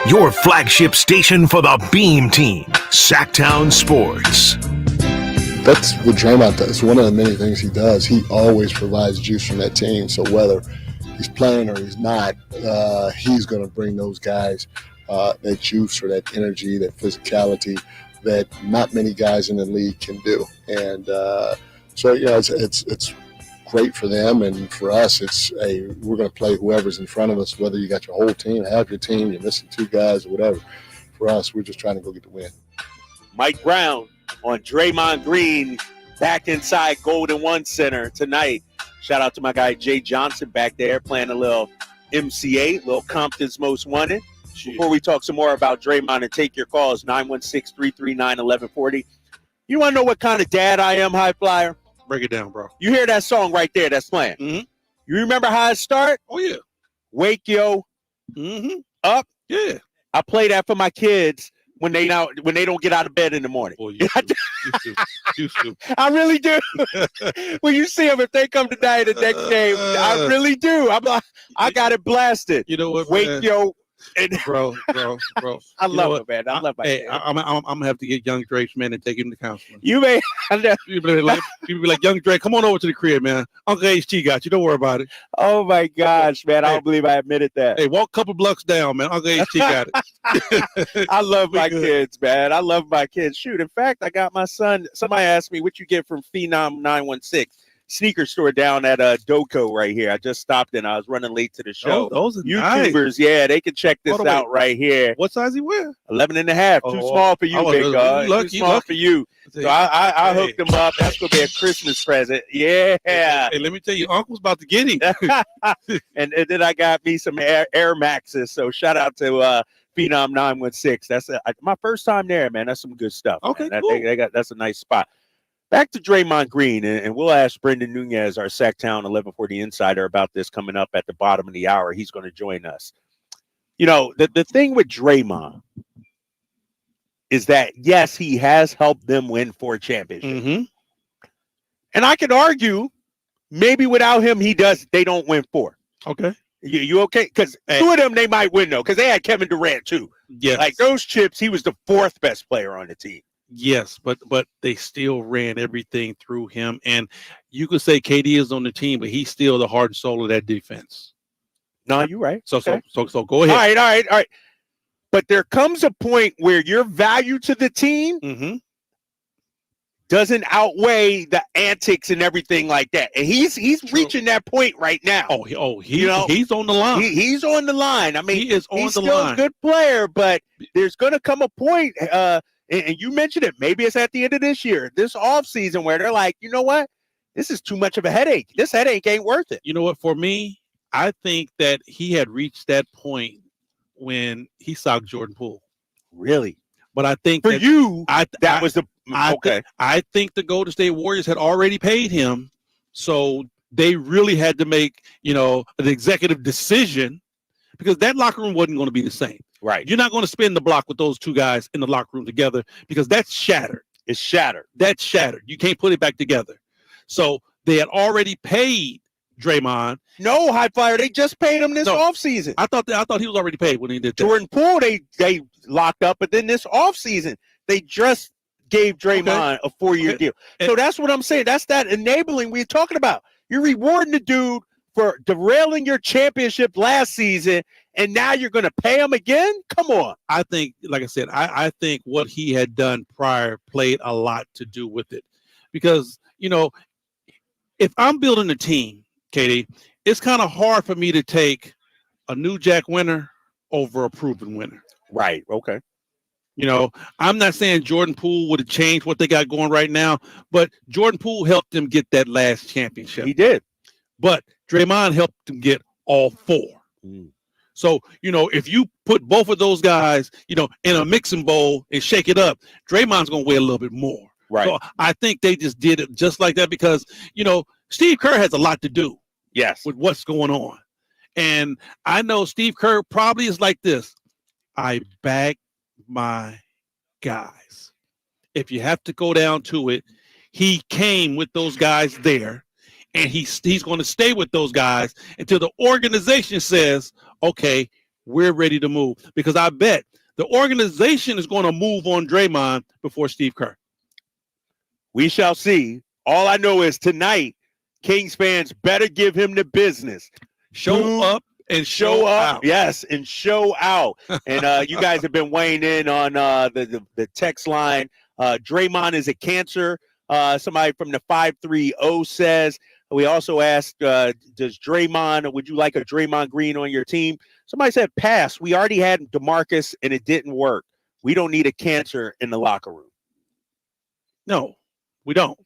S7: Your flagship station for the Beam Team, Sactown Sports.
S12: That's what Draymond does. One of the many things he does, he always provides juice from that team. So whether he's playing or he's not, he's going to bring those guys that juice or that energy, that physicality that not many guys in the league can do. And so, yeah, it's great for them, and for us, we're going to play whoever's in front of us, whether you got your whole team, half your team, you're missing two guys or whatever. For us, we're just trying to go get the win.
S2: Mike Brown on Draymond Green back inside Golden One Center tonight. Shout out to my guy Jay Johnson back there playing a little MCA, little Compton's Most Wanted. Before we talk some more about Draymond and take your calls, 916-339-1140. You want to know what kind of dad I am, High Flyer?
S1: Break it down, bro.
S2: You hear that song right there that's playing.
S1: Mm-hmm.
S2: You remember how it start?
S1: Oh, yeah.
S2: Wake Yo Up.
S1: Yeah.
S2: I play that for my kids when they don't get out of bed in the morning.
S1: Oh, you do.
S2: I really do. When you see them, if they come tonight the next game, I really do. I got it blasted.
S1: You know what,
S2: Wake
S1: man?
S2: Yo.
S1: Bro.
S2: I love it, man. I love my
S1: Hey, I'm gonna have to get young Drake's man and take him to counseling.
S2: You may.
S1: People be like, young Drake, come on over to the crib, man. Uncle HT got you. Don't worry about it.
S2: Oh my gosh, man! I don't believe I admitted that.
S1: Hey, walk a couple blocks down, man. Uncle HT got
S2: it. I love my kids, man. I love my kids. Shoot, in fact, I got my son. Somebody asked me what you get from Phenom 916. Sneaker store down at Doco right here. I just stopped in. I was running late to the show.
S1: Oh, those are
S2: YouTubers,
S1: nice.
S2: Yeah, they can check this out right here.
S1: What size he wear?
S2: 11 and a half. Too small for you, big guy. Too small for you. So I hooked him up. That's gonna be a Christmas present. Yeah.
S1: Hey, let me tell you, Uncle's about to get him.
S2: and then I got me some Air Maxes. So shout out to Phenom 916. That's my first time there, man. That's some good stuff.
S1: Okay,
S2: man.
S1: cool.
S2: That's a nice spot. Back to Draymond Green, and we'll ask Brendan Nunez, our Sactown 1140 insider, about this coming up at the bottom of the hour. He's going to join us. You know, the thing with Draymond is that, yes, he has helped them win 4 championships.
S1: Mm-hmm.
S2: And I could argue maybe without him, they don't win 4.
S1: Okay.
S2: You okay? Because 2 of them, they might win, though, because they had Kevin Durant, too.
S1: Yes.
S2: Like those chips, he was the 4th best player on the team.
S1: Yes, but they still ran everything through him. And you could say KD is on the team, but he's still the heart and soul of that defense.
S2: No, you're right.
S1: So
S2: Okay.
S1: so go ahead.
S2: All right. But there comes a point where your value to the team doesn't outweigh the antics and everything like that. And he's reaching that point right now.
S1: He's on the line.
S2: He's on the line. I mean,
S1: he is on
S2: he's
S1: the
S2: still
S1: line.
S2: a good player, but there's going to come a point, and you mentioned it, maybe it's at the end of this year, this offseason, where they're like, you know what? This is too much of a headache. This headache ain't worth it.
S1: You know what? For me, I think that he had reached that point when he socked Jordan Poole.
S2: Really?
S1: But I think
S2: I
S1: think the Golden State Warriors had already paid him, so they really had to make, an executive decision, because that locker room wasn't going to be the same.
S2: Right.
S1: You're not going to spin the block with those two guys in the locker room together, because that's shattered.
S2: It's shattered.
S1: That's shattered. You can't put it back together. So they had already paid Draymond.
S2: No, High Flyer, they just paid him this offseason.
S1: I thought he was already paid when he did that.
S2: Jordan Poole, they locked up, but then this offseason, they just gave Draymond a 4-year deal. So that's what I'm saying. That's that enabling we're talking about. You're rewarding the dude for derailing your championship last season, and now you're going to pay him again? Come on.
S1: I think, like I said, I think what he had done prior played a lot to do with it. Because, if I'm building a team, Katie, it's kind of hard for me to take a New Jack winner over a proven winner.
S2: Right. Okay.
S1: I'm not saying Jordan Poole would have changed what they got going right now, but Jordan Poole helped them get that last championship.
S2: He did.
S1: But Draymond helped them get all 4. So, if you put both of those guys, in a mixing bowl and shake it up, Draymond's going to weigh a little bit more.
S2: Right.
S1: So I think they just did it just like that because, Steve Kerr has a lot to do.
S2: Yes.
S1: With what's going on. And I know Steve Kerr probably is like this. I back my guys. If you have to go down to it, he came with those guys there, and he's going to stay with those guys until the organization says, okay, we're ready to move. Because I bet the organization is going to move on Draymond before Steve Kerr.
S2: We shall see. All I know is tonight, Kings fans better give him the business.
S1: Show up and show out.
S2: Yes, and show out. And you guys have been weighing in on the text line. Draymond is a cancer. Somebody from the 530 says. We also asked, would you like a Draymond Green on your team? Somebody said pass. We already had DeMarcus, and it didn't work. We don't need a cancer in the locker room.
S1: No, we don't.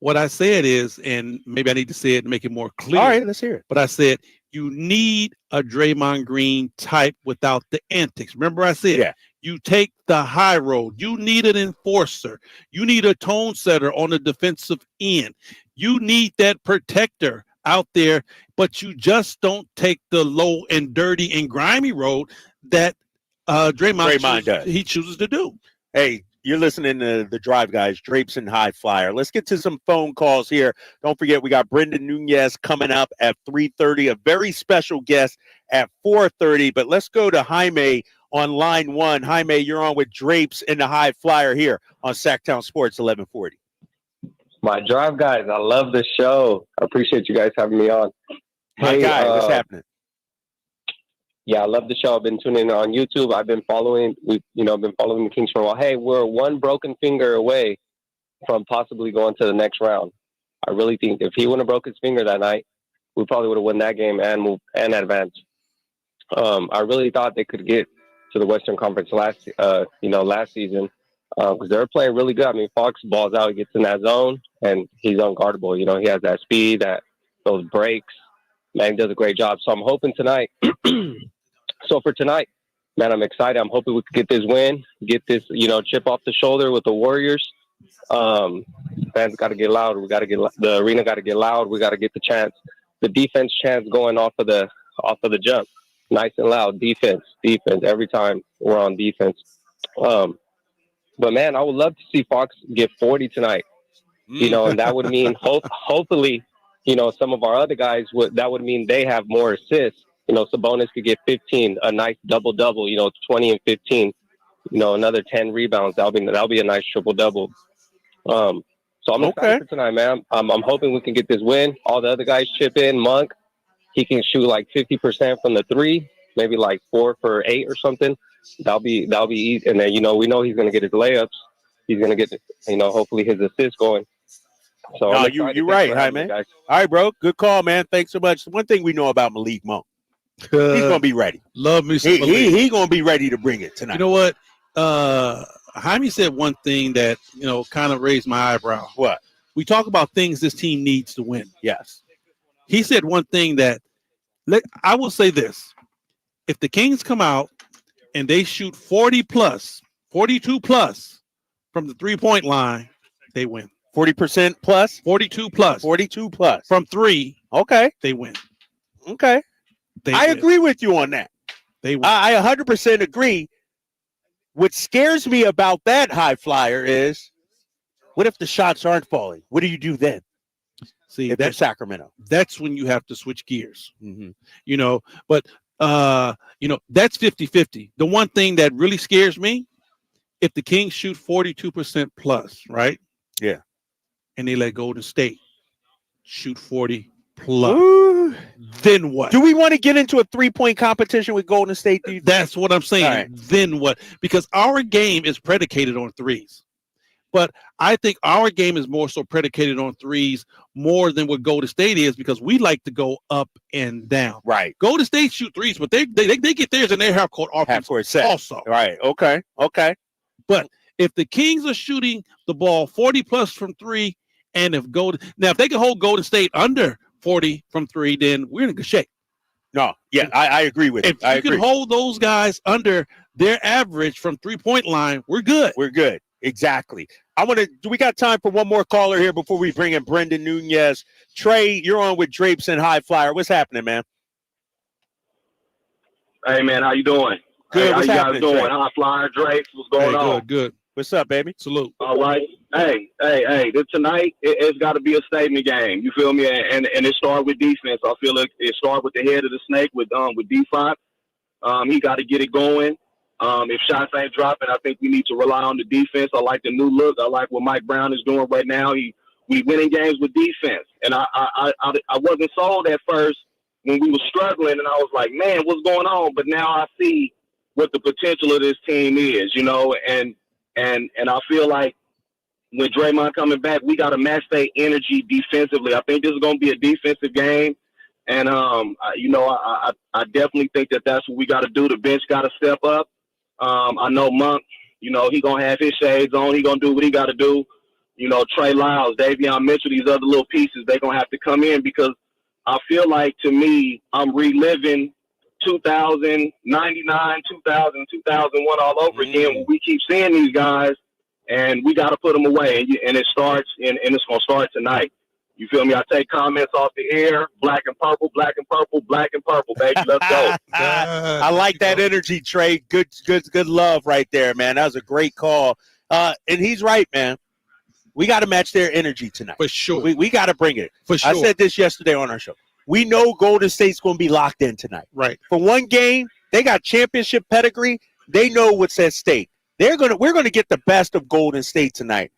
S1: What I said is, and maybe I need to say it to make it more clear.
S2: All right, let's hear it.
S1: But I said, you need a Draymond Green type without the antics. Remember I said, you take the high road. You need an enforcer. You need a tone setter on the defensive end. You need that protector out there, but you just don't take the low and dirty and grimy road that Draymond
S2: does.
S1: He chooses to do.
S2: Hey, you're listening to The Drive, guys. Drapes and High Flyer. Let's get to some phone calls here. Don't forget, we got Brendan Nunez coming up at 3:30, a very special guest at 4:30. But let's go to Jaime on line 1. Jaime, you're on with Drapes and the High Flyer here on Sactown Sports 1140.
S16: My Drive guys, I love the show. I appreciate you guys having me on.
S2: My guy, what's happening?
S16: Yeah, I love the show. I've been tuning in on YouTube. I've been following. I've been following the Kings for a while. Hey, we're one broken finger away from possibly going to the next round. I really think if he wouldn't have broke his finger that night, we probably would have won that game and moved and advanced. I really thought they could get to the Western Conference last season because they were playing really good. I mean, Fox balls out, he gets in that zone, and he's unguardable. He has that speed, those breaks. Man, he does a great job. So I'm hoping tonight. So for tonight, man, I'm excited. I'm hoping we can get this win, get this, chip off the shoulder with the Warriors. Fans got to get loud. We got to get the arena got to get loud. We got to get the defense chants going off of the jump, nice and loud. Defense every time we're on defense. But man, I would love to see Fox get 40 tonight. And that would mean hopefully, some of our other guys that would mean they have more assists. Sabonis could get 15, a nice double-double, 20 and 15, another 10 rebounds. That'll be a nice triple-double. So I'm excited for tonight, man. I'm hoping we can get this win. All the other guys chip in. Monk, he can shoot like 50% from the 3, maybe like 4 for 8 or something. that'll be easy. And then we know he's going to get his layups. He's going to get hopefully his assists going. So
S2: no, you're right, hi man. All right, bro. Good call, man. Thanks so much. One thing we know about Malik Monk, he's going to be ready.
S1: Love me some Malik.
S2: He going to be ready to bring it tonight.
S1: You know what? Jaime said one thing that kind of raised my eyebrow.
S2: What?
S1: We talk about things this team needs to win.
S2: Yes.
S1: He said one thing that I will say this. If the Kings come out and they shoot 40 plus, 42 plus from the 3-point line, they win.
S2: 40% plus?
S1: 42 plus.
S2: 42 plus.
S1: From 3.
S2: Okay.
S1: They win.
S2: Okay. I agree with you on that.
S1: They win.
S2: I 100% agree. What scares me about that, high flyer, is what if the shots aren't falling? What do you do then?
S1: See,
S2: that's Sacramento.
S1: That's when you have to switch gears.
S2: Mm-hmm.
S1: But that's 50-50. The one thing that really scares me, if the Kings shoot 42% plus, right?
S2: Yeah.
S1: And they let Golden State shoot 40 plus.
S2: Ooh.
S1: Then what?
S2: Do we want to get into a 3-point competition with Golden State?
S1: That's what I'm saying.
S2: Right.
S1: Then what? Because our game is predicated on threes. But I think our game is more so predicated on threes more than what Golden State is, because we like to go up and down.
S2: Right.
S1: Golden State shoot threes, but they get theirs in their half-court offense also.
S2: Right. Okay.
S1: But if the Kings are shooting the ball 40 plus from 3, and if they can hold Golden State under 40 from 3, then we're in good shape.
S2: No, yeah, I agree with you.
S1: If you can hold those guys under their average from 3-point line, we're good.
S2: We're good. Exactly. Do we got time for one more caller here before we bring in Brendan Nunez? Trey, you're on with Drapes and High Flyer. What's happening, man?
S21: Hey, man, how you doing?
S2: Good.
S21: How you guys doing?
S2: Trey?
S21: High Flyer, Drapes, what's going on?
S1: Good.
S2: What's up, baby?
S1: Salute.
S21: All right. Hey. Tonight, it's got to be a statement game. You feel me? And it started with defense. I feel like it started with the head of the snake with D5. He got to get it going. If shots ain't dropping, I think we need to rely on the defense. I like the new look. I like what Mike Brown is doing right now. We winning games with defense. And I wasn't sold at first when we were struggling, and I was like, man, what's going on? But now I see what the potential of this team is, and I feel like when Draymond coming back, we got to match their energy defensively. I think this is going to be a defensive game. And, I definitely think that's what we got to do. The bench got to step up. I know Monk, he going to have his shades on. He going to do what he got to do. Trey Lyles, Davion Mitchell, these other little pieces, they're going to have to come in, because I feel like, to me, I'm reliving 2000, 99, 2000, 2001 all over again, when we keep seeing these guys, and we got to put them away. And it starts, and it's going to start tonight. You feel me? I take comments off the air, black and purple, black and purple, black and purple, baby. Let's go.
S2: I like that energy, Trey. Good love right there, man. That was a great call. And he's right, man. We got to match their energy tonight.
S1: For sure.
S2: We got to bring it.
S1: For sure.
S2: I said this yesterday on our show. We know Golden State's going to be locked in tonight.
S1: Right.
S2: For one game, they got championship pedigree. They know what's at stake. We're going to get the best of Golden State tonight.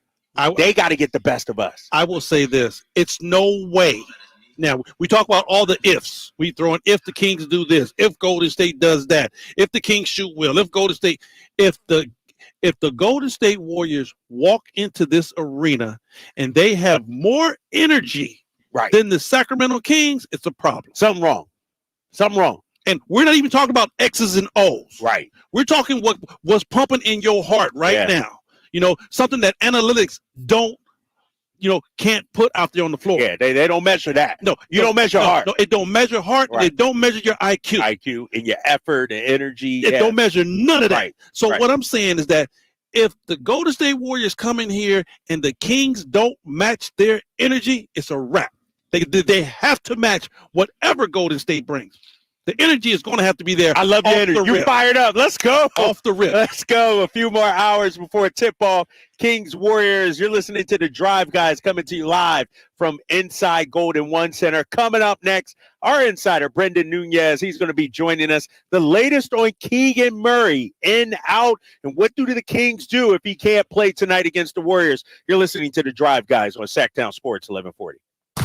S2: They got to get the best of us.
S1: I will say this. It's no way. Now, we talk about all the ifs. We throw in if the Kings do this, if Golden State does that, if the Kings shoot well, if Golden State, if the Golden State Warriors walk into this arena and they have more energy than the Sacramento Kings, it's a problem.
S2: Something wrong.
S1: And we're not even talking about X's and O's.
S2: Right.
S1: We're talking what's pumping in your heart now. Something that analytics can't put out there on the floor.
S2: Yeah, they don't measure that.
S1: No,
S2: you don't measure heart.
S1: No, it don't measure heart.
S2: Right.
S1: It don't measure your IQ.
S2: And your effort and energy.
S1: It don't measure none of that.
S2: Right.
S1: So what I'm saying is that if the Golden State Warriors come in here and the Kings don't match their energy, it's a wrap. They have to match whatever Golden State brings. The energy is going to have to be there.
S2: I love the energy. You're fired up. Let's go.
S1: Off the rip.
S2: Let's go. A few more hours before tip-off. Kings Warriors. You're listening to The Drive, guys, coming to you live from inside Golden One Center. Coming up next, our insider, Brendan Nunez. He's going to be joining us. The latest on Keegan Murray, in, out, and what do the Kings do if he can't play tonight against the Warriors? You're listening to The Drive, guys, on Sactown Sports 1140.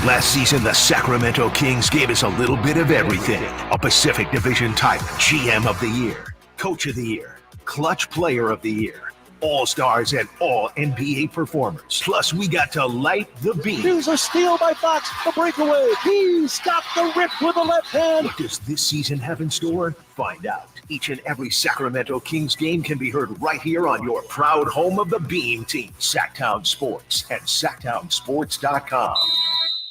S7: Last season, the Sacramento Kings gave us a little bit of everything. A Pacific Division type GM of the Year, Coach of the Year, Clutch Player of the Year, All-Stars and All-NBA performers. Plus, we got to light the beam.
S4: Here's a steal by Fox, the breakaway. He stopped the rip with the left hand.
S7: What does this season have in store? Find out. Each and every Sacramento Kings game can be heard right here on your proud home of the Beam team, Sactown Sports at SactownSports.com.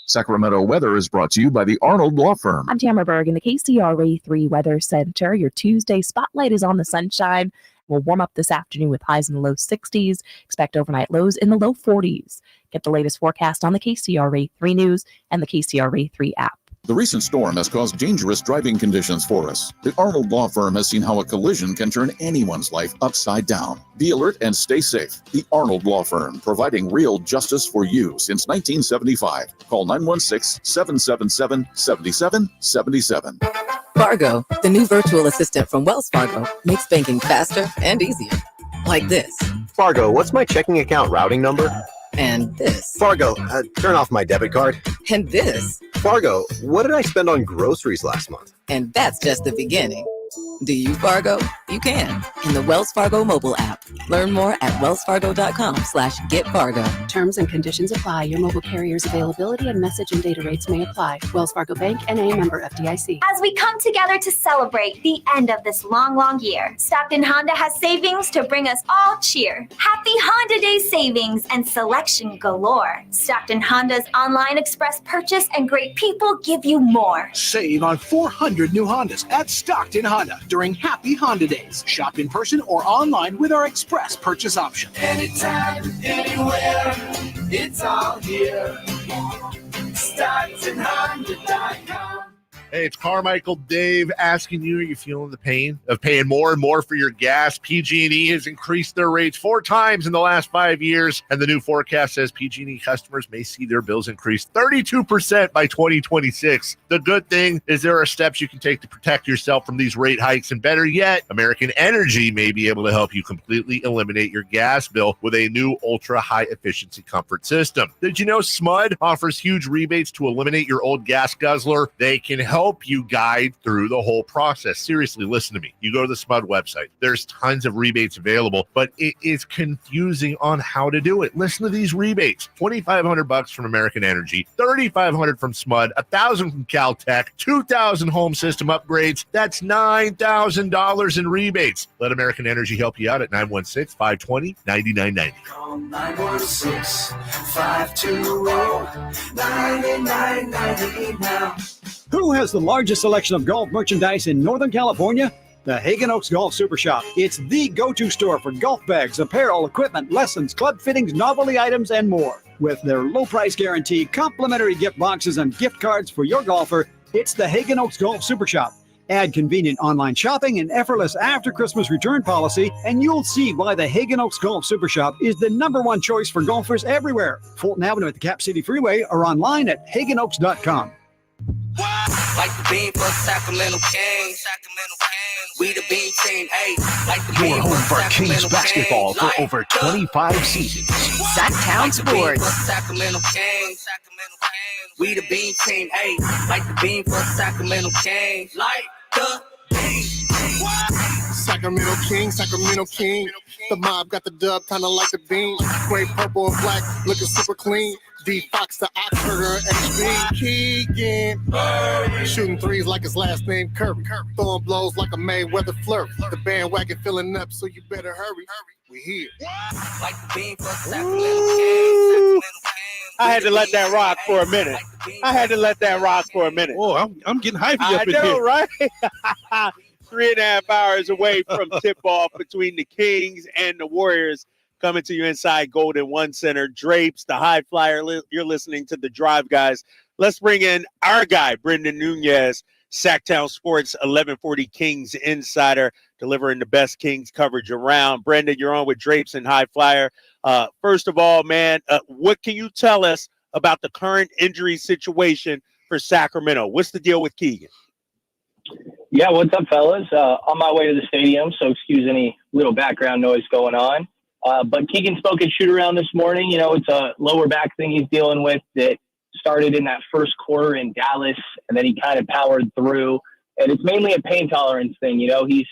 S11: Sacramento weather is brought to you by the Arnold Law Firm.
S22: I'm Tamara Berg in the KCRA 3 Weather Center. Your Tuesday spotlight is on the sunshine. We'll warm up this afternoon with highs in the low 60s. Expect overnight lows in the low 40s. Get the latest forecast on the KCRA 3 News and the KCRA 3 app.
S11: The recent storm has caused dangerous driving conditions for us. The Arnold Law Firm has seen how a collision can turn anyone's life upside down. Be alert and stay safe. The Arnold Law Firm, providing real justice for you since 1975. Call 916-777-7777.
S23: Fargo, the new virtual assistant from Wells Fargo, makes banking faster and easier. Like this.
S24: Fargo, what's my checking account routing number?
S23: And this.
S24: Fargo, turn off my debit card.
S23: And this.
S24: Fargo, what did I spend on groceries last month?
S23: And that's just the beginning. Do you Fargo? You can in the Wells Fargo mobile app. Learn more at wellsfargo.com/getfargo.
S25: Terms and conditions apply. Your mobile carrier's availability and message and data rates may apply. Wells Fargo Bank, N.A., member FDIC.
S26: As we come together to celebrate the end of this long, long year, Stockton Honda has savings to bring us all cheer. Happy Honda Day savings and selection galore. Stockton Honda's online express purchase and great people give you more.
S4: Save on 400 new Hondas at Stockton Honda during Happy Honda Days. Shop in person or online with our express purchase option.
S27: Anytime, anywhere, it's all here. StocktonHonda.com.
S10: Hey, it's Carmichael Dave asking you, are you feeling the pain of paying more and more for your gas? PG&E has increased their rates 4 times in the last 5 years, and the new forecast says PG&E customers may see their bills increase 32% by 2026. The good thing is there are steps you can take to protect yourself from these rate hikes, and better yet, American Energy may be able to help you completely eliminate your gas bill with a new ultra-high efficiency comfort system. Did you know SMUD offers huge rebates to eliminate your old gas guzzler? They can help you guide through the whole process. Seriously, listen to me. You go to the SMUD website. There's tons of rebates available, but it is confusing on how to do it. Listen to these rebates. $2,500 from American Energy, $3,500 from SMUD, $1,000 from Caltech, $2,000 home system upgrades. That's $9,000 in rebates. Let American Energy help you out at 916-520-9990.
S27: Call 916-520-9990 now.
S4: Who has the largest selection of golf merchandise in Northern California? The Hagen Oaks Golf Super Shop. It's the go-to store for golf bags, apparel, equipment, lessons, club fittings, novelty items, and more. With their low price guarantee, complimentary gift boxes, and gift cards for your golfer, it's the Hagen Oaks Golf Super Shop. Add convenient online shopping and effortless after-Christmas return policy, and you'll see why the Hagen Oaks Golf Super Shop is the #1 choice for golfers everywhere. Fulton Avenue at the Cap City Freeway or online at hagenoaks.com.
S27: Like the beam for Sacramento Kings. We the beam team, hey. Like the
S7: Your home for Kings basketball for over 25 seasons.
S27: Sactown Sports. Sacramento Kings. We the beam team, hey. Like the beam for Sacramento Kings. Like the beam.
S28: Sacramento King, Sacramento King. The mob got the dub, kinda like the beam. Gray, purple, and black, looking super clean. D Fox to Oxford, HB. Keegan Murray. Shooting threes like his last name Curry. Throwing blows like a Mayweather flirt. The bandwagon filling up, so you better hurry. We here.
S27: Like the beam for Sacramento King.
S2: I had to let that rock for a minute.
S1: Oh, I'm getting hyped up in
S2: I know,
S1: here.
S2: right? 3.5 hours away from tip-off between the Kings and the Warriors. Coming to you inside Golden One Center. Drapes, the high flyer. You're listening to The Drive, guys. Let's bring in our guy, Brendan Nunez, Sactown Sports 1140 Kings insider, delivering the best Kings coverage around. Brendan, you're on with Drapes and high flyer. First of all, man, what can you tell us about the current injury situation for Sacramento? What's the deal with Keegan?
S29: Yeah, what's up, fellas? On my way to the stadium, so excuse any little background noise going on. But Keegan spoke at shoot-around this morning. You know, it's a lower back thing he's dealing with that started in that first quarter in Dallas, and then he kind of powered through. And it's mainly a pain tolerance thing. You know, he's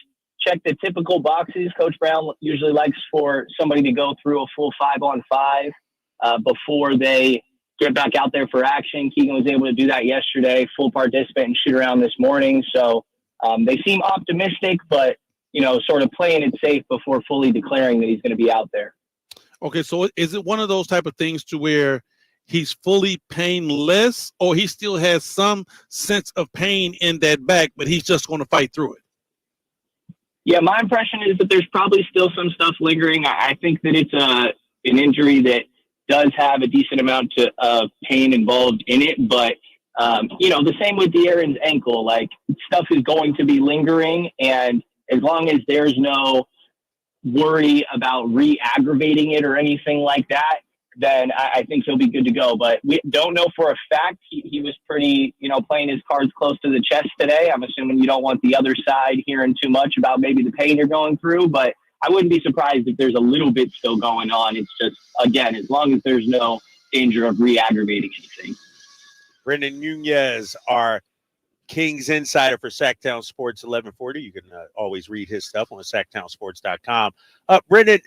S29: check the typical boxes. Coach Brown usually likes for somebody to go through a full 5-on-5 before they get back out there for action. Keegan was able to do that yesterday, full participant and shoot around this morning. So they seem optimistic, but, sort of playing it safe before fully declaring that he's going to be out there.
S1: Okay, so is it one of those type of things to where he's fully painless, or he still has some sense of pain in that back, but he's just going to fight through it?
S29: Yeah, my impression is that there's probably still some stuff lingering. I think that it's an injury that does have a decent amount of pain involved in it, but the same with De'Aaron's ankle. Like, stuff is going to be lingering, and as long as there's no worry about re-aggravating it or anything like that, then I think he'll be good to go. But we don't know for a fact. He was pretty, playing his cards close to the chest today. I'm assuming you don't want the other side hearing too much about maybe the pain you're going through, but I wouldn't be surprised if there's a little bit still going on. It's just, again, as long as there's no danger of re-aggravating anything.
S2: Brendan Nunez, our Kings insider for Sactown Sports 1140. You can always read his stuff on SactownSports.com. Brendan,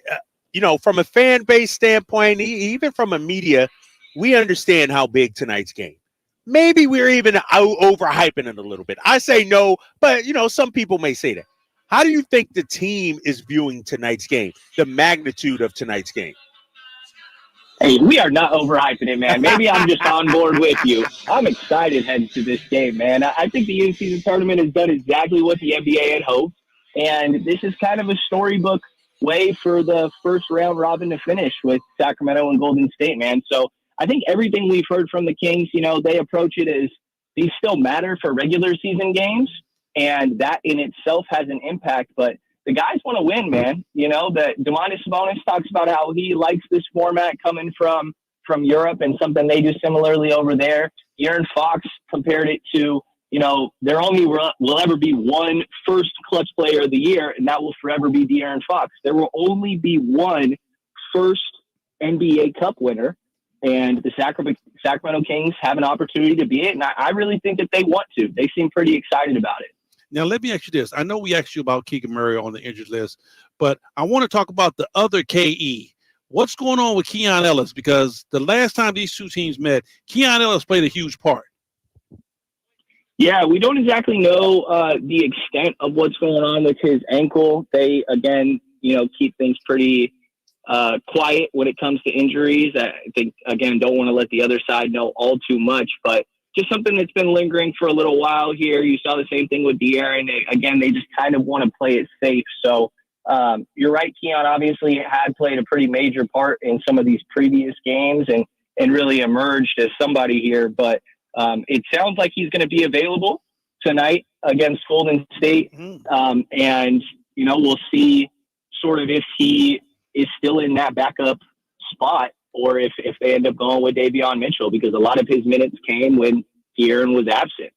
S2: from a fan base standpoint, even from a media, we understand how big tonight's game. Maybe we're even overhyping it a little bit. I say no, but, some people may say that. How do you think the team is viewing tonight's game, the magnitude of tonight's game?
S29: Hey, we are not overhyping it, man. Maybe I'm just on board with you. I'm excited heading to this game, man. I think the in-season tournament has done exactly what the NBA had hoped, and this is kind of a storybook way for the first round robin to finish with Sacramento and Golden State, man. So I think everything we've heard from the Kings, they approach it as these still matter for regular season games, and that in itself has an impact, but the guys want to win, man. That Domantas Sabonis talks about how he likes this format coming from Europe and something they do similarly over there. De'Aaron Fox compared it to, there only will ever be one first clutch player of the year, and that will forever be De'Aaron Fox. There will only be one first NBA Cup winner, and the Sacramento Kings have an opportunity to be it, and I really think that they want to. They seem pretty excited about it.
S1: Now, let me ask you this. I know we asked you about Keegan Murray on the injured list, but I want to talk about the other KE. What's going on with Keon Ellis? Because the last time these two teams met, Keon Ellis played a huge part.
S29: Yeah, we don't exactly know the extent of what's going on with his ankle. They, again, keep things pretty quiet when it comes to injuries. I think, again, don't want to let the other side know all too much, but just something that's been lingering for a little while here. You saw the same thing with De'Aaron. Again, they just kind of want to play it safe. So you're right, Keon obviously had played a pretty major part in some of these previous games and really emerged as somebody here. But it sounds like he's going to be available tonight against Golden State. And, we'll see sort of if he is still in that backup spot, or if they end up going with Davion Mitchell, because a lot of his minutes came when De'Aaron was absent.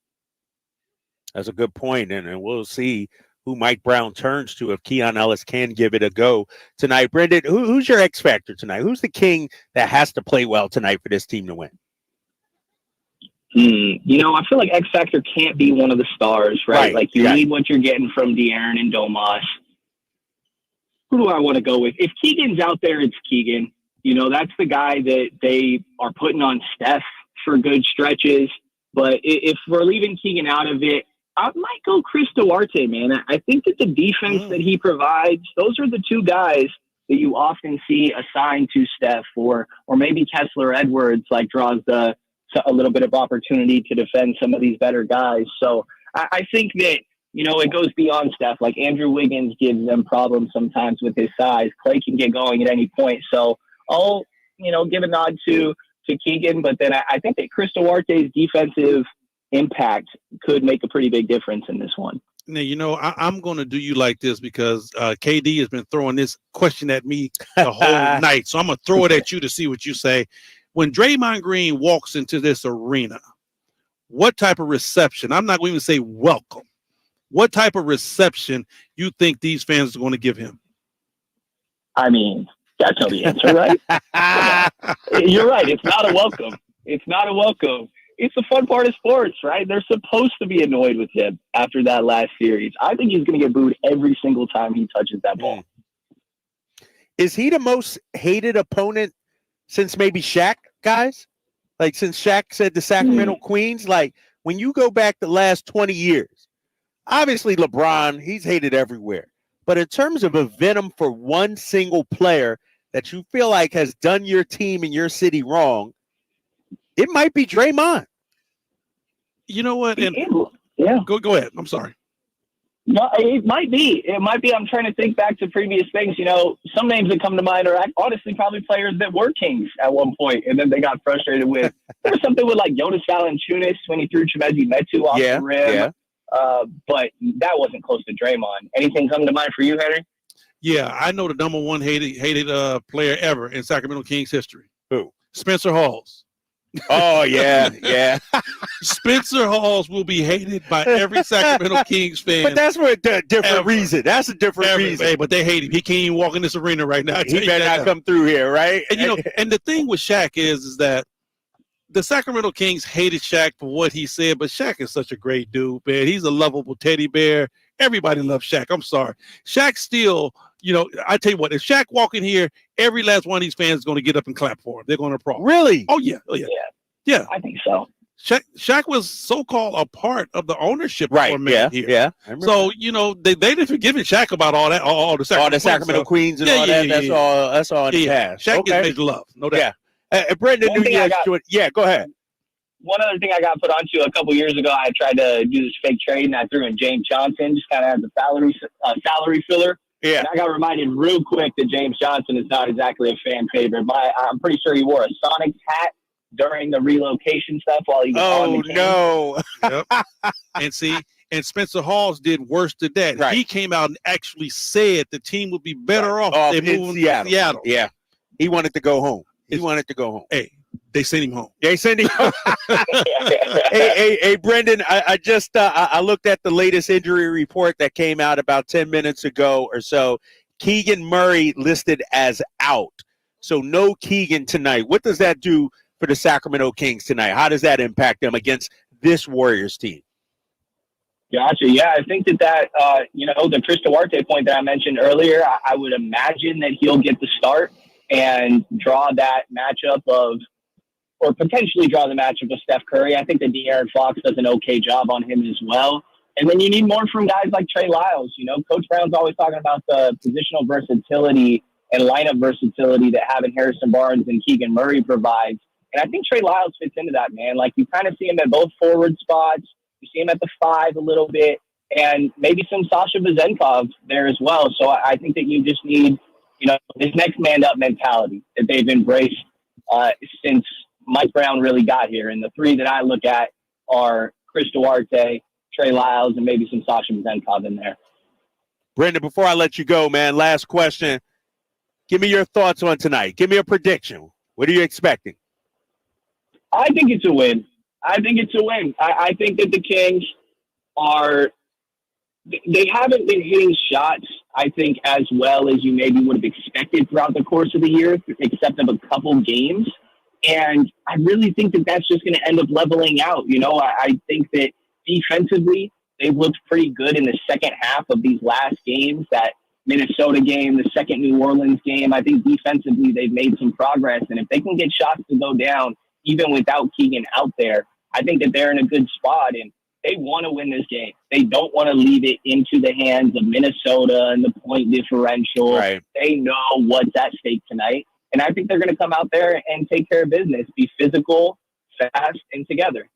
S2: That's a good point, and we'll see who Mike Brown turns to if Keon Ellis can give it a go tonight. Brendan, who's your X factor tonight? Who's the king that has to play well tonight for this team to win?
S29: I feel like X factor can't be one of the stars, right? Like you need what you're getting from De'Aaron and Domas. Who do I want to go with? If Keegan's out there, it's Keegan. That's the guy that they are putting on Steph for good stretches. But if we're leaving Keegan out of it, I might go Chris Duarte, man. I think that the defense that he provides, those are the two guys that you often see assigned to Steph, or maybe Kessler Edwards draws a little bit of opportunity to defend some of these better guys. So I think that, it goes beyond Steph. Like Andrew Wiggins gives them problems sometimes with his size. Clay can get going at any point. So I'll, give a nod to Keegan, but then I think that Chris Duarte's defensive impact could make a pretty big difference in this one.
S1: Now, I'm going to do you like this because KD has been throwing this question at me the whole night. So I'm going to throw it at you to see what you say. When Draymond Green walks into this arena, what type of reception? I'm not going to even say welcome. What type of reception you think these fans are going to give him?
S29: I mean, that's not the answer, right? You're right. It's not a welcome. It's not a welcome. it's the fun part of sports, right? They're supposed to be annoyed with him after that last series. I think he's going to get booed every single time he touches that ball.
S2: Is he the most hated opponent since maybe Shaq, guys? Like since Shaq said the Sacramento Queens? Like when you go back the last 20 years, obviously LeBron, he's hated everywhere. But in terms of a venom for one single player that you feel like has done your team and your city wrong, it might be Draymond.
S1: You know what? And
S29: yeah.
S1: Go ahead. I'm sorry.
S29: No, it might be. It might be. I'm trying to think back to previous things. You know, some names that come to mind are honestly probably players that were Kings at one point, and then they got frustrated with. There was something with like Jonas Valanciunas when he threw Chimezie Metu off the rim.
S2: Yeah.
S29: But that wasn't close to Draymond. Anything come to mind for you, Henry?
S1: Yeah, I know the number one hated player ever in Sacramento Kings history.
S2: Who?
S1: Spencer Hawes.
S2: Oh, yeah.
S1: Spencer Hawes will be hated by every Sacramento Kings fan.
S2: But that's for a different reason. That's a different reason.
S1: Hey, but they hate him. He can't even walk in this arena right now.
S2: He better not come through here, right?
S1: And, you know, and the thing with Shaq is that the Sacramento Kings hated Shaq for what he said, but Shaq is such a great dude, man. He's a lovable teddy bear. Everybody loves Shaq. I'm sorry. Shaq still, you know, I tell you what, if Shaq walk in here, every last one of these fans is going to get up and clap for him. They're going to applaud.
S2: Really?
S1: Oh, yeah. Yeah.
S29: I think so.
S1: Shaq was so-called a part of the ownership
S2: format
S1: here.
S2: Yeah.
S1: So, you know, they didn't forgive Shaq about all that, all the
S2: Sacramento Queens and all that. That's all in the past.
S1: Shaq gets made love. No doubt.
S2: Yeah. Brendan Nunez. Go ahead.
S29: One other thing I got put onto a couple years ago, I tried to do this fake trade, and I threw in James Johnson, just kind of as a salary filler.
S2: Yeah.
S29: And I got reminded real quick that James Johnson is not exactly a fan favorite. I'm pretty sure he wore a Sonics hat during the relocation stuff while he was on the Kings.
S2: No.
S1: Yep. And Spencer Hawes did worse than that.
S2: Right.
S1: He came out and actually said the team would be better off if they moved to Seattle.
S2: Yeah. He wanted to go home.
S1: Hey, they sent him home.
S2: Hey, Brendan, I just I looked at the latest injury report that came out about 10 minutes ago or so. Keegan Murray listed as out. So no Keegan tonight. What does that do for the Sacramento Kings tonight? How does that impact them against this Warriors team?
S29: Gotcha. Yeah, I think that the Chris Duarte point that I mentioned earlier, I would imagine that he'll get the start and draw that matchup or potentially draw the matchup of Steph Curry. I think that De'Aaron Fox does an okay job on him as well. And then you need more from guys like Trey Lyles. You know, Coach Brown's always talking about the positional versatility and lineup versatility that having Harrison Barnes and Keegan Murray provides. And I think Trey Lyles fits into that, man. Like, you kind of see him at both forward spots. You see him at the 5 a little bit, and maybe some Sasha Vezenkov there as well. So I think that you just need, this next man-up mentality that they've embraced since Mike Brown really got here. And the 3 that I look at are Chris Duarte, Trey Lyles, and maybe some Sasha Vezenkov in there.
S2: Brendan, before I let you go, man, last question. Give me your thoughts on tonight. Give me a prediction. What are you expecting?
S29: I think it's a win. I think that the Kings they haven't been hitting shots, I think, as well as you maybe would have expected throughout the course of the year, except of a couple games. And I really think that that's just going to end up leveling out. I think that defensively, they've looked pretty good in the second half of these last games. That Minnesota game, the second New Orleans game, I think defensively they've made some progress. And if they can get shots to go down, even without Keegan out there, I think that they're in a good spot. And they want to win this game. They don't want to leave it into the hands of Minnesota and the point differential.
S2: Right.
S29: They know what's at stake tonight. And I think they're going to come out there and take care of business, be physical, fast, and together.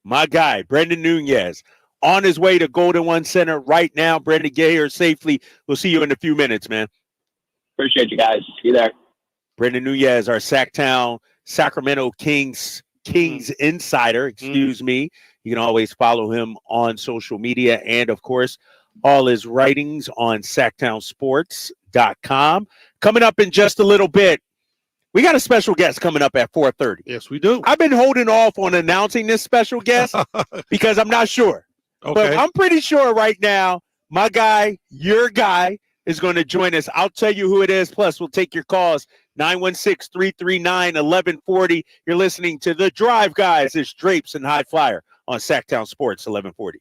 S2: My guy, Brendan Nunez, on his way to Golden One Center right now. Brendan, get here safely. We'll see you in a few minutes, man.
S29: Appreciate you guys. See you there.
S2: Brendan Nunez, our Sactown Sacramento Kings insider, excuse me. You can always follow him on social media and, of course, all his writings on SactownSports.com. Coming up in just a little bit, we got a special guest coming up at 4:30.
S1: Yes, we do.
S2: I've been holding off on announcing this special guest because I'm not sure.
S1: Okay.
S2: But I'm pretty sure right now, my guy, your guy, is going to join us. I'll tell you who it is. Plus, we'll take your calls 916-339-1140. You're listening to The Drive, guys. It's Drapes and High Flyer on Sactown Sports 1140.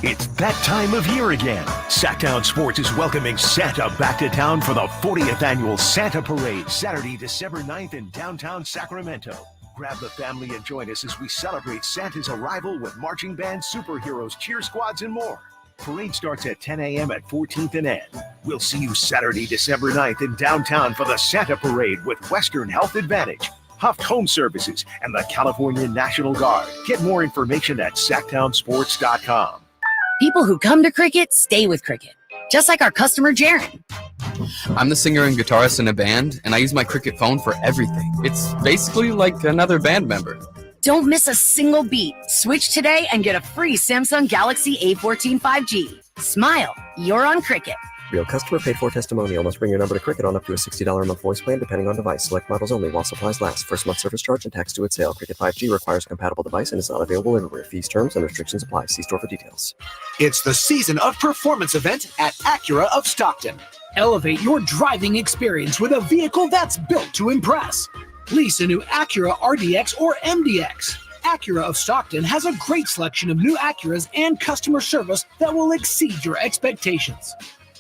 S7: It's that time of year again. Sactown Sports is welcoming Santa back to town for the 40th annual Santa Parade, Saturday, December 9th in downtown Sacramento. Grab the family and join us as we celebrate Santa's arrival with marching bands, superheroes, cheer squads, and more. Parade starts at 10 a.m. at 14th and N. We'll see you Saturday, December 9th in downtown for the Santa Parade with Western Health Advantage, Huff Home Services, and the California National Guard. Get more information at SactownSports.com.
S5: People who come to cricket stay with cricket, just like our customer Jaron.
S6: I'm the singer and guitarist in a band, and I use my cricket phone for everything. It's basically like another band member.
S5: Don't miss a single beat. Switch today and get a free Samsung Galaxy A14 5G. Smile, you're on cricket.
S24: Real customer paid for testimonial. Must bring your number to Cricket on up to a $60 a month voice plan depending on device. Select models only while supplies last. First month service charge and tax due at sale. Cricket 5G requires a compatible device and is not available everywhere. Fees, terms, and restrictions apply. See store for details.
S9: It's the Season of Performance event at Acura of Stockton. Elevate your driving experience with a vehicle that's built to impress. Lease a new Acura RDX or MDX. Acura of Stockton has a great selection of new Acuras and customer service that will exceed your expectations.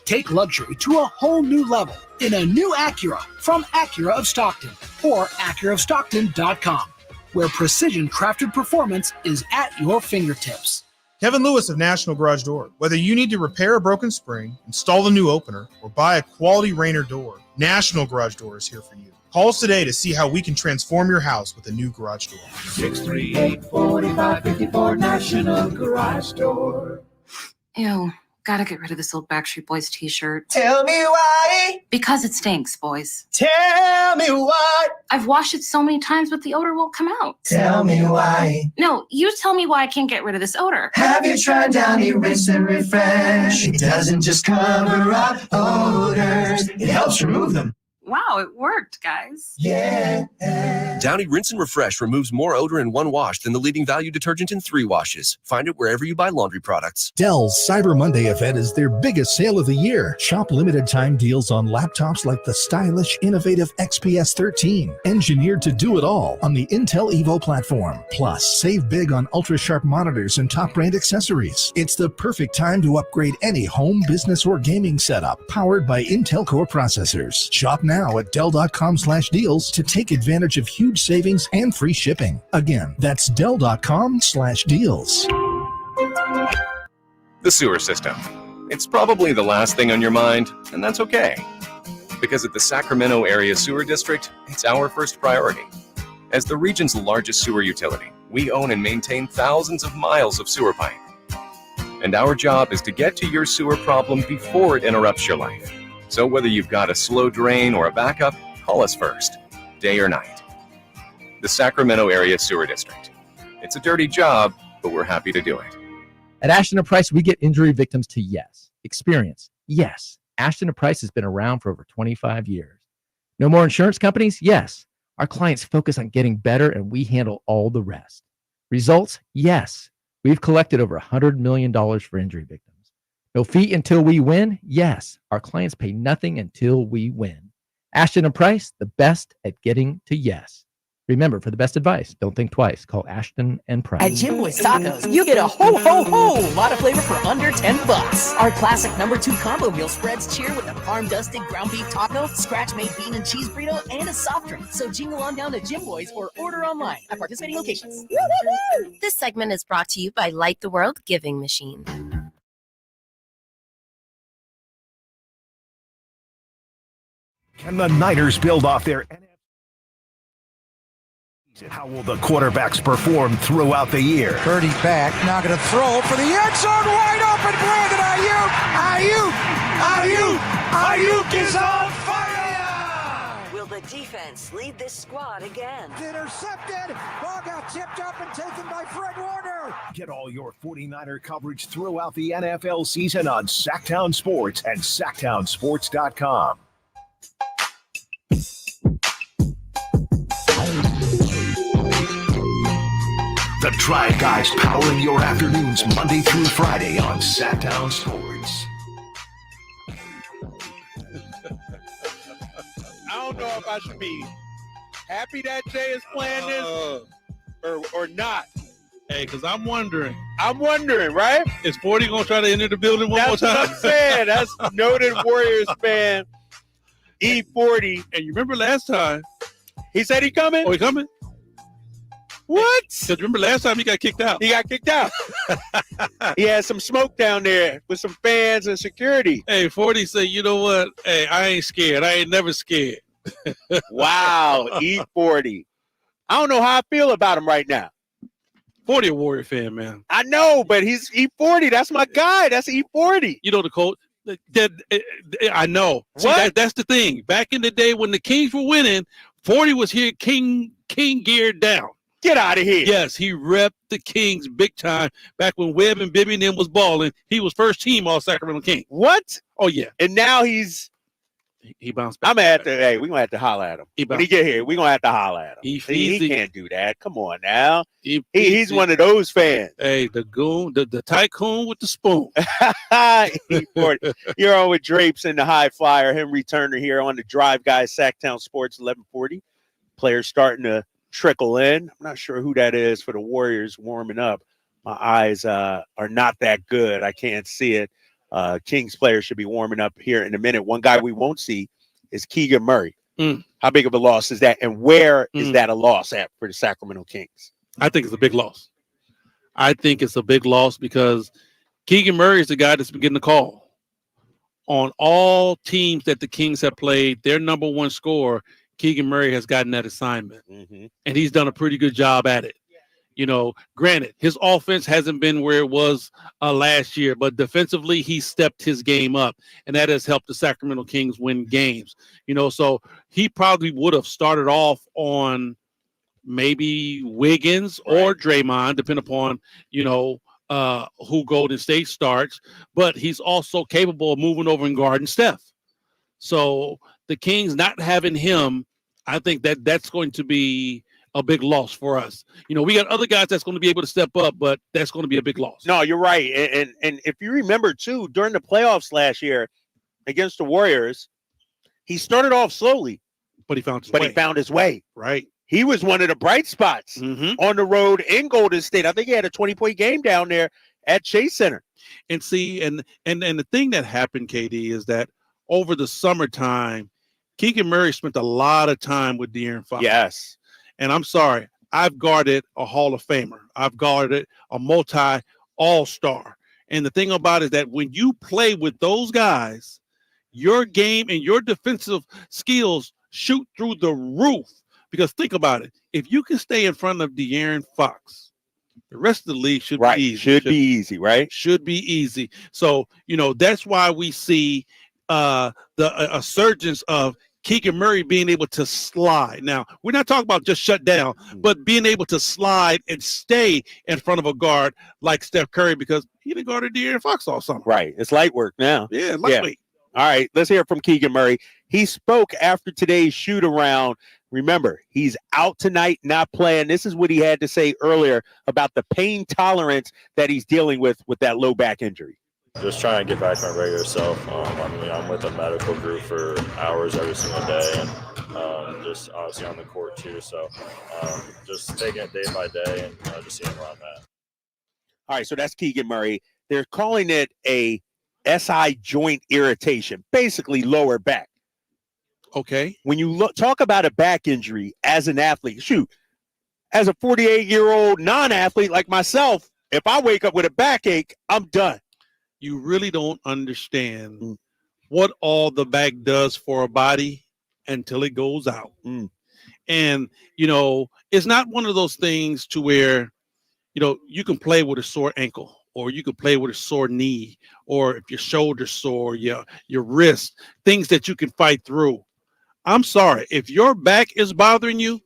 S9: Take luxury to a whole new level in a new Acura from Acura of Stockton or AcuraofStockton.com, where precision-crafted performance is at your fingertips.
S14: Kevin Lewis of National Garage Door. Whether you need to repair a broken spring, install a new opener, or buy a quality Rainer door, National Garage Door is here for you. Call us today to see how we can transform your house with a new garage door.
S15: 638-4554 National Garage Door.
S17: Ew. Gotta get rid of this old Backstreet Boys t-shirt.
S15: Tell me why.
S17: Because it stinks, boys.
S15: Tell me why.
S17: I've washed it so many times, but the odor won't come out.
S15: Tell me why.
S17: No, you tell me why I can't get rid of this odor.
S15: Have you tried Downy Rinse and Refresh? It doesn't just cover up odors. It helps remove them.
S17: Wow, it worked, guys.
S15: Yeah.
S18: Downy Rinse and Refresh removes more odor in one wash than the leading value detergent in 3 washes. Find it wherever you buy laundry products.
S19: Dell's Cyber Monday event is their biggest sale of the year. Shop limited time deals on laptops like the stylish, innovative XPS 13, engineered to do it all on the Intel Evo platform. Plus, save big on ultra-sharp monitors and top brand accessories. It's the perfect time to upgrade any home, business, or gaming setup powered by Intel Core processors. Shop now at Dell.com/deals to take advantage of huge savings and free shipping. Again, that's Dell.com/deals.
S20: The sewer system. It's probably the last thing on your mind, and that's okay. Because at the Sacramento Area Sewer District, it's our first priority. As the region's largest sewer utility, we own and maintain thousands of miles of sewer pipe. And our job is to get to your sewer problem before it interrupts your life. So whether you've got a slow drain or a backup, call us first, day or night. The Sacramento Area Sewer District. It's a dirty job, but we're happy to do it.
S30: At Ashton & Price, we get injury victims to yes. Experience, yes. Ashton & Price has been around for over 25 years. No more insurance companies? Yes. Our clients focus on getting better, and we handle all the rest. Results? Yes. We've collected over $100 million for injury victims. No fee until we win? Yes. Our clients pay nothing until we win. Ashton & Price, the best at getting to yes. Remember, for the best advice, don't think twice. Call Ashton & Price.
S5: At Jim Boy's Tacos, you get a ho-ho-ho lot of flavor for under $10. Our classic number 2 combo meal spreads cheer with a farm-dusted ground beef taco, scratch-made bean and cheese burrito, and a soft drink. So jingle on down to Jim Boy's or order online at participating locations.
S31: This segment is brought to you by Light the World Giving Machine.
S7: Can the Niners build off their NFC? How will the quarterbacks perform throughout the year?
S32: Purdy back, now going to throw for the end zone, wide open, Brandon Ayuk is on fire!
S3: Will the defense lead this squad again?
S32: Intercepted, ball got tipped up and taken by Fred Warner.
S7: Get all your 49er coverage throughout the NFL season on Sactown Sports and SactownSports.com. The Drive Guys powering your afternoons Monday through Friday on Sactown Sports.
S2: I don't know if about to be happy that Jay is playing this or not.
S1: Hey, because I'm wondering,
S2: right?
S1: Is 40 going to try to enter the building one more time?
S2: That's what I'm saying. That's noted Warriors fan E40.
S1: And you remember last time?
S2: He said he coming?
S1: Oh, he coming?
S2: What?
S1: Because remember last time he got kicked out?
S2: He got kicked out. He had some smoke down there with some fans and security.
S1: Hey, 40 said, you know what? Hey, I ain't scared. I ain't never scared.
S2: Wow, E40. I don't know how I feel about him right now.
S1: 40 a Warrior fan, man.
S2: I know, but he's E40. That's my guy. That's E40.
S1: You know the coach. I know. See, that's the thing. Back in the day when the Kings were winning, 40 was here, King geared down.
S2: Get out of here.
S1: Yes, he repped the Kings big time. Back when Webb and Bibby and them was balling, he was first team all Sacramento King.
S2: What?
S1: Oh yeah.
S2: And now he
S1: bounced back.
S2: I'm gonna have to. Hey, we're gonna have to holler at him when he get here. We're gonna have to holler at him. He can't do that. Come on now. He's one of those fans.
S1: Hey, the goon, the tycoon with the spoon.
S2: E40. You're on with Drapes and the High Flyer. Henry Turner here on the Drive Guys, Sactown Sports 1140. Players starting to trickle in. I'm not sure who that is for the Warriors warming up. My eyes are not that good. I can't see it. Kings players should be warming up here in a minute. One guy we won't see is Keegan Murray. How big of a loss is that? And where is that a loss at for the Sacramento Kings?
S1: I think it's a big loss. I think it's a big loss because Keegan Murray is the guy that's been getting the call. On all teams that the Kings have played, their number one scorer, Keegan Murray, has gotten that assignment. And he's done a pretty good job at it. You know, granted, his offense hasn't been where it was last year, but defensively, he stepped his game up, and that has helped the Sacramento Kings win games. You know, so he probably would have started off on maybe Wiggins or Draymond, depending upon, you know, who Golden State starts, but he's also capable of moving over and guarding Steph. So the Kings not having him, I think that's going to be a big loss for us. You know, we got other guys that's going to be able to step up, but that's going to be a big loss.
S2: No, you're right. And if you remember, too, during the playoffs last year against the Warriors, he started off slowly.
S1: But he found his way. Right.
S2: He was one of the bright spots on the road in Golden State. I think he had a 20-point game down there at Chase Center.
S1: And see, and the thing that happened, KD, is that over the summertime, Keegan Murray spent a lot of time with De'Aaron Fox.
S2: Yes.
S1: And I'm sorry, I've guarded a Hall of Famer. I've guarded a multi-all-star. And the thing about it is that when you play with those guys, your game and your defensive skills shoot through the roof. Because think about it. If you can stay in front of De'Aaron Fox, the rest of the league should be easy.
S2: Should be easy, right?
S1: Should be easy. So, you know, that's why we see the surgence of Keegan Murray being able to slide. Now, we're not talking about just shut down, but being able to slide and stay in front of a guard like Steph Curry, because he didn't guard De'Aaron Fox all summer.
S2: Right. It's light work now.
S1: Yeah, lightweight.
S2: All right, let's hear from Keegan Murray. He spoke after today's shoot-around. Remember, he's out tonight, not playing. This is what he had to say earlier about the pain tolerance that he's dealing with that low back injury.
S4: Just trying to get back to my regular self. I'm with a medical group for hours every single day, and just obviously on the court too. So just taking it day by day and just seeing where I'm at.
S2: All right, so that's Keegan Murray. They're calling it a SI joint irritation, basically lower back.
S1: Okay.
S2: When you talk about a back injury as an athlete, as a 48-year-old non-athlete like myself, if I wake up with a backache, I'm done.
S1: You really don't understand what all the back does for a body until it goes out. And, you know, it's not one of those things to where, you know, you can play with a sore ankle, or you can play with a sore knee, or if your shoulder's sore, your wrist, things that you can fight through. I'm sorry, if your back is bothering you,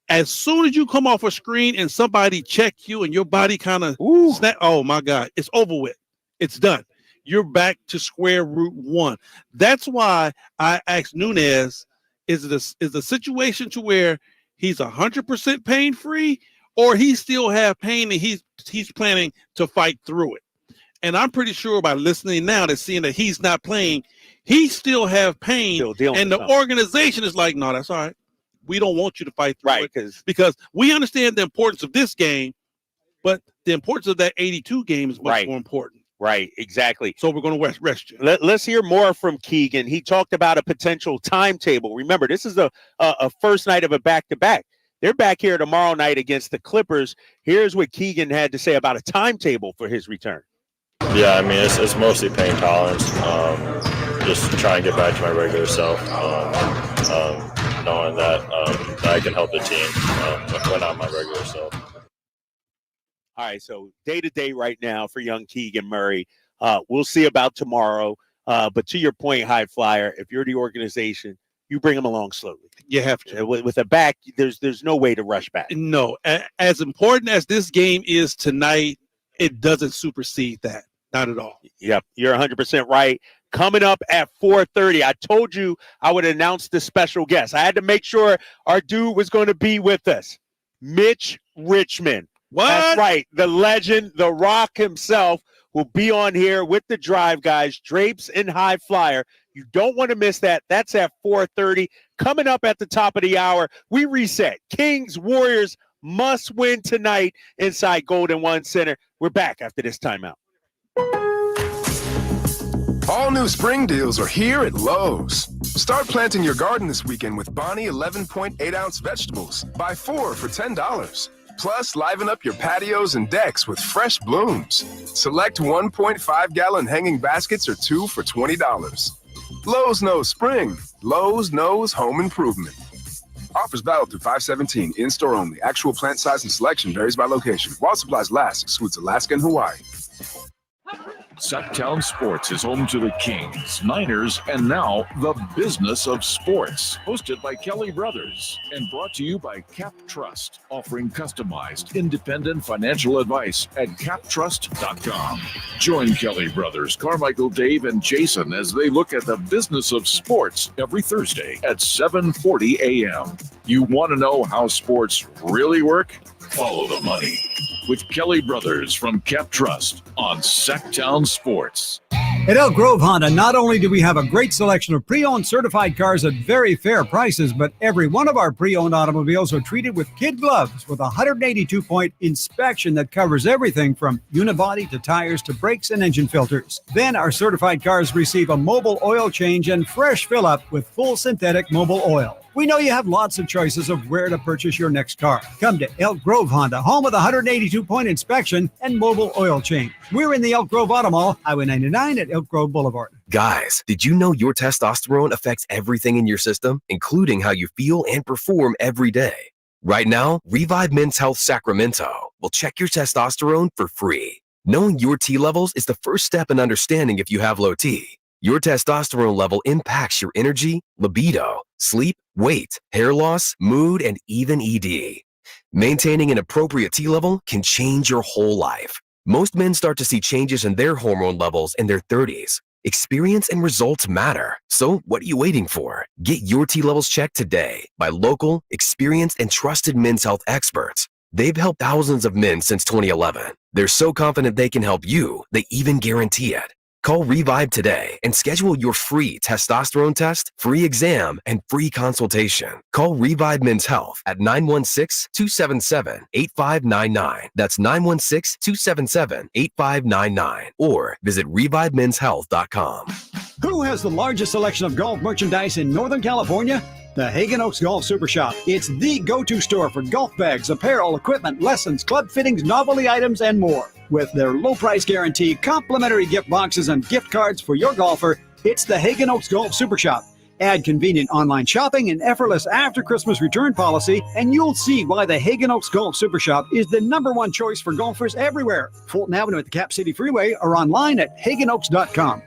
S1: as soon as you come off a screen and somebody check you and your body kind of snap, oh my God, it's over with. It's done. You're back to square root one. That's why I asked Nunez, is the situation to where he's 100% pain free, or he still have pain and he's planning to fight through it? And I'm pretty sure by listening now to seeing that he's not playing, he still have pain. And the organization is like, no, that's all right. We don't want you to fight through it because we understand the importance of this game, but the importance of that 82 game is much more important.
S2: Right, exactly.
S1: So we're going to rest you.
S2: Let's hear more from Keegan. He talked about a potential timetable. Remember, this is a first night of a back-to-back. They're back here tomorrow night against the Clippers. Here's what Keegan had to say about a timetable for his return.
S4: Yeah, I mean, it's mostly pain tolerance. Just try and get back to my regular self, knowing that I can help the team when I'm my regular self.
S2: All right, so day-to-day right now for young Keegan Murray. We'll see about tomorrow. But to your point, High Flyer, if you're the organization, you bring him along slowly.
S1: You have to.
S2: With a back, there's no way to rush back.
S1: No. As important as this game is tonight, it doesn't supersede that. Not at all.
S2: Yep, you're 100% right. Coming up at 4:30, I told you I would announce the special guest. I had to make sure our dude was going to be with us. Mitch Richmond.
S1: What?
S2: That's right. The legend, the Rock himself, will be on here with the Drive guys, Drapes and High Flyer. You don't want to miss that. That's at 4:30. Coming up at the top of the hour, we reset. Kings, Warriors must win tonight inside Golden One Center. We're back after this timeout.
S8: All new spring deals are here at Lowe's. Start planting your garden this weekend with Bonnie 11.8-ounce vegetables. Buy 4 for $10. Plus, liven up your patios and decks with fresh blooms. Select 1.5-gallon hanging baskets or 2 for $20. Lowe's knows spring. Lowe's knows home improvement. Offers valid through 5/17. In-store only. Actual plant size and selection varies by location. While supplies last, excludes Alaska and Hawaii.
S10: Sactown Sports is home to the Kings, Niners, and now the business of sports. Hosted by Kelly Brothers and brought to you by Cap Trust, offering customized, independent financial advice at captrust.com. Join Kelly Brothers, Carmichael, Dave, and Jason as they look at the business of sports every Thursday at 7:40 a.m. You want to know how sports really work? Follow the money with Kelly Brothers from Cap Trust on Sactown Sports.
S11: At Elk Grove Honda, not only do we have a great selection of pre-owned certified cars at very fair prices, but every one of our pre-owned automobiles are treated with kid gloves with a 182-point inspection that covers everything from unibody to tires to brakes and engine filters. Then our certified cars receive a mobile oil change and fresh fill-up with full synthetic mobile oil. We know you have lots of choices of where to purchase your next car. Come to Elk Grove Honda, home of the 182-point inspection and mobile oil change. We're in the Elk Grove Auto Mall, Highway 99 at Elk Grove Boulevard.
S18: Guys, did you know your testosterone affects everything in your system, including how you feel and perform every day? Right now, Revive Men's Health Sacramento will check your testosterone for free. Knowing your T levels is the first step in understanding if you have low T. Your testosterone level impacts your energy, libido, sleep, weight, hair loss, mood, and even ED. Maintaining an appropriate T level can change your whole life. Most men start to see changes in their hormone levels in their 30s. Experience and results matter. So what are you waiting for? Get your T levels checked today by local, experienced, and trusted men's health experts. They've helped thousands of men since 2011. They're so confident they can help you, they even guarantee it. Call Revive today and schedule your free testosterone test, free exam, and free consultation. Call Revive Men's Health at 916-277-8599. That's 916-277-8599. Or visit revivemenshealth.com.
S11: Who has the largest selection of golf merchandise in Northern California? The Hagen Oaks Golf Super Shop. It's the go-to store for golf bags, apparel, equipment, lessons, club fittings, novelty items, and more. With their low price guarantee, complimentary gift boxes, and gift cards for your golfer, it's the Hagen Oaks Golf Super Shop. Add convenient online shopping and effortless after-Christmas return policy, and you'll see why the Hagen Oaks Golf Super Shop is the #1 choice for golfers everywhere. Fulton Avenue at the Cap City Freeway or online at hagenoaks.com.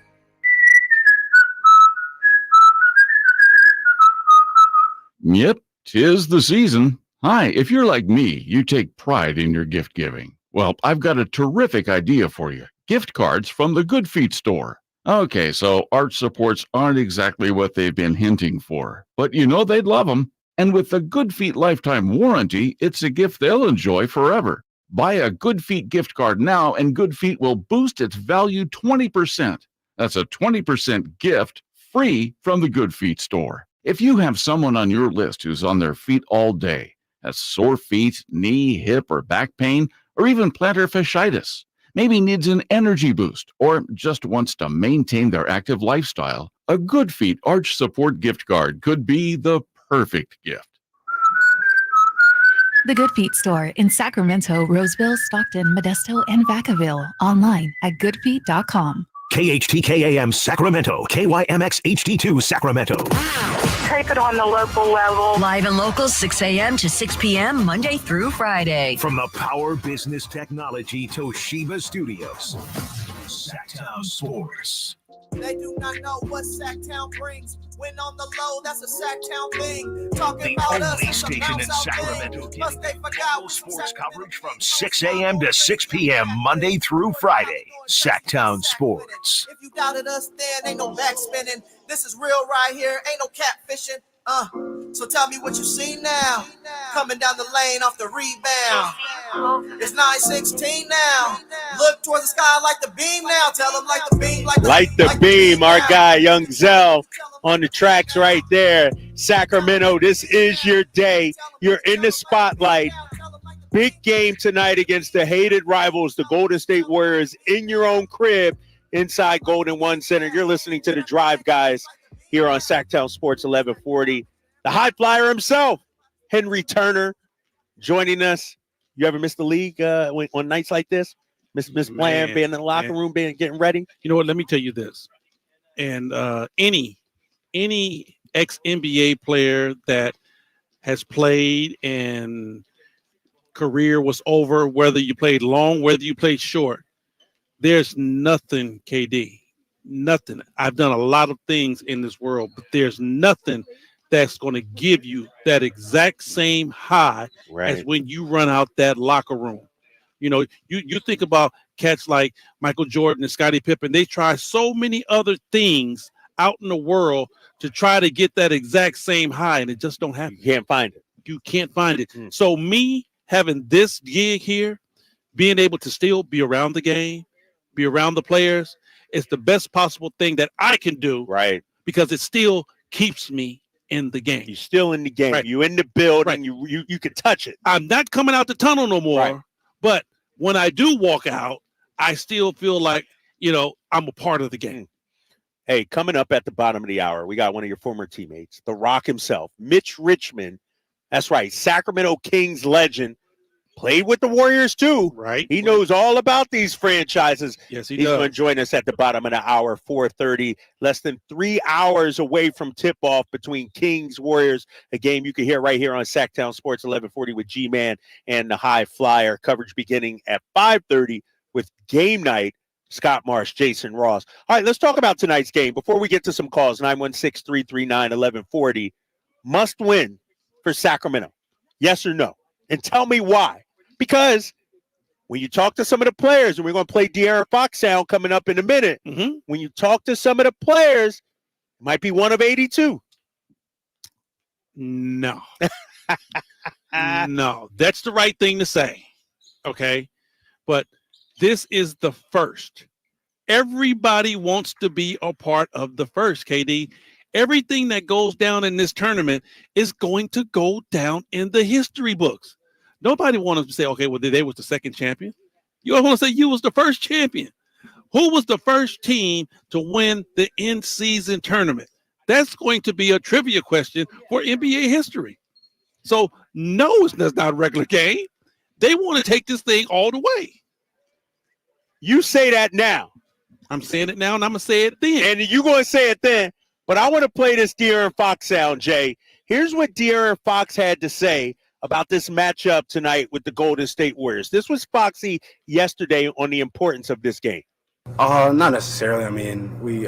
S10: Yep, 'tis the season. Hi, if you're like me, you take pride in your gift giving. Well, I've got a terrific idea for you. Gift cards from the Good Feet store. Okay, so arch supports aren't exactly what they've been hinting for, but you know they'd love them. And with the Good Feet lifetime warranty, it's a gift they'll enjoy forever.
S6: Buy a Good Feet gift card now, and Good Feet will boost its value 20%. That's a 20% gift free from the Good Feet store. If you have someone on your list who's on their feet all day, has sore feet, knee, hip, or back pain, or even plantar fasciitis, maybe needs an energy boost, or just wants to maintain their active lifestyle, a Good Feet Arch Support gift card could be the perfect gift.
S12: The Good Feet store in Sacramento, Roseville, Stockton, Modesto, and Vacaville. Online at goodfeet.com.
S7: KHTKAM Sacramento, KYMX HD2 Sacramento.
S13: Take it on the local level.
S3: Live and local, 6 a.m. to 6 p.m., Monday through Friday.
S7: From the Power Business Technology Toshiba Studios, Sactown Sports.
S16: They do not know what Sactown brings. When on the low, that's a Sactown thing. Talking
S7: The
S16: about
S7: only
S16: us,
S7: station in Sacramento getting total sports coverage from 6 a.m. to 6 p.m. Monday through Friday. Sactown Sports.
S16: If you doubted us, then ain't no backspinning. This is real right here, ain't no catfishing. So tell me what you see now. Coming down the lane off the rebound. It's 9:16 now. Look towards the sky like the beam now. Tell them like the beam,
S2: like the beam. Our guy, Young Zell, on the tracks right there. Sacramento, this is your day. You're in the spotlight. Big game tonight against the hated rivals, the Golden State Warriors, in your own crib inside Golden One Center. You're listening to The Drive, guys, here on Sactown Sports 1140. The high flyer himself, Henry Turner, joining us. You ever miss the league on nights like this? Miss playing, being in the locker room, getting ready?
S1: You know what? Let me tell you this. And any ex-NBA player that has played and career was over, whether you played long, whether you played short, there's nothing, KD, nothing. I've done a lot of things in this world, but there's nothing that's going to give you that exact same high as when you run out that locker room. You know, you think about cats like Michael Jordan and Scottie Pippen. They try so many other things out in the world to try to get that exact same high, and it just don't happen.
S2: You can't find it.
S1: You can't find it. So me having this gig here, being able to still be around the game, be around the players, is the best possible thing that I can do.
S2: Right.
S1: Because it still keeps me in the game.
S2: You're still in the game. Right. You're in the building. Right. You can touch it.
S1: I'm not coming out the tunnel no more. Right. But when I do walk out, I still feel like, you know, I'm a part of the game.
S2: Hey, coming up at the bottom of the hour, we got one of your former teammates, the Rock himself, Mitch Richmond. That's right, Sacramento Kings legend. Played with the Warriors too.
S1: Right.
S2: He knows all about these franchises.
S1: Yes,
S2: He's going to join us at the bottom of the hour, 4:30. Less than 3 hours away from tip-off between Kings, Warriors, a game you can hear right here on Sactown Sports 1140 with G-Man and the High Flyer. Coverage beginning at 5:30 with Game Night. Scott Marsh, Jason Ross. All right, let's talk about tonight's game. Before we get to some calls, 916-339-1140. Must win for Sacramento. Yes or no? And tell me why. Because when you talk to some of the players, and we're going to play De'Aaron Fox sound coming up in a minute, when you talk to some of the players, it might be one of 82.
S1: No. No, that's the right thing to say. Okay. But this is the first. Everybody wants to be a part of the first, KD. Everything that goes down in this tournament is going to go down in the history books. Nobody wants to say, okay, well, they was the second champion. You all want to say you was the first champion. Who was the first team to win the in-season tournament? That's going to be a trivia question for NBA history. So, no, it's not a regular game. They want to take this thing all the way.
S2: You say that now.
S1: I'm saying it now, and I'm going to say it then.
S2: And you're going to say it then. But I want to play this De'Aaron Fox sound, Jay. Here's what De'Aaron Fox had to say about this matchup tonight with the Golden State Warriors. This was Foxy yesterday on the importance of this game.
S21: Not necessarily. I mean, we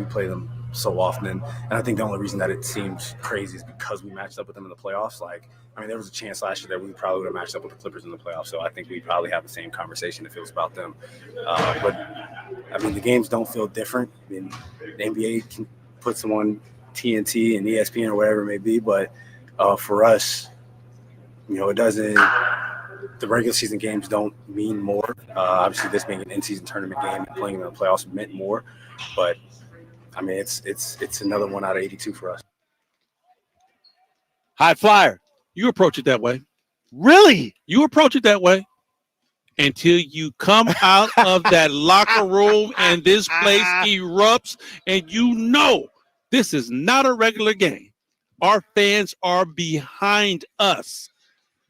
S21: play them so often, and I think the only reason that it seems crazy is because we matched up with them in the playoffs. Like, I mean, there was a chance last year that we probably would have matched up with the Clippers in the playoffs, so I think we probably have the same conversation if it was about them. But, I mean, the games don't feel different. I mean, the NBA can put some on TNT and ESPN or whatever it may be, but for us, you know, it doesn't the regular season games don't mean more. Obviously, this being an in-season tournament game and playing in the playoffs meant more. But I mean, it's another 1 out of 82 for us.
S2: High Flyer.
S1: You approach it that way.
S2: Really?
S1: You approach it that way until you come out of that locker room and this place erupts and you know this is not a regular game. Our fans are behind us.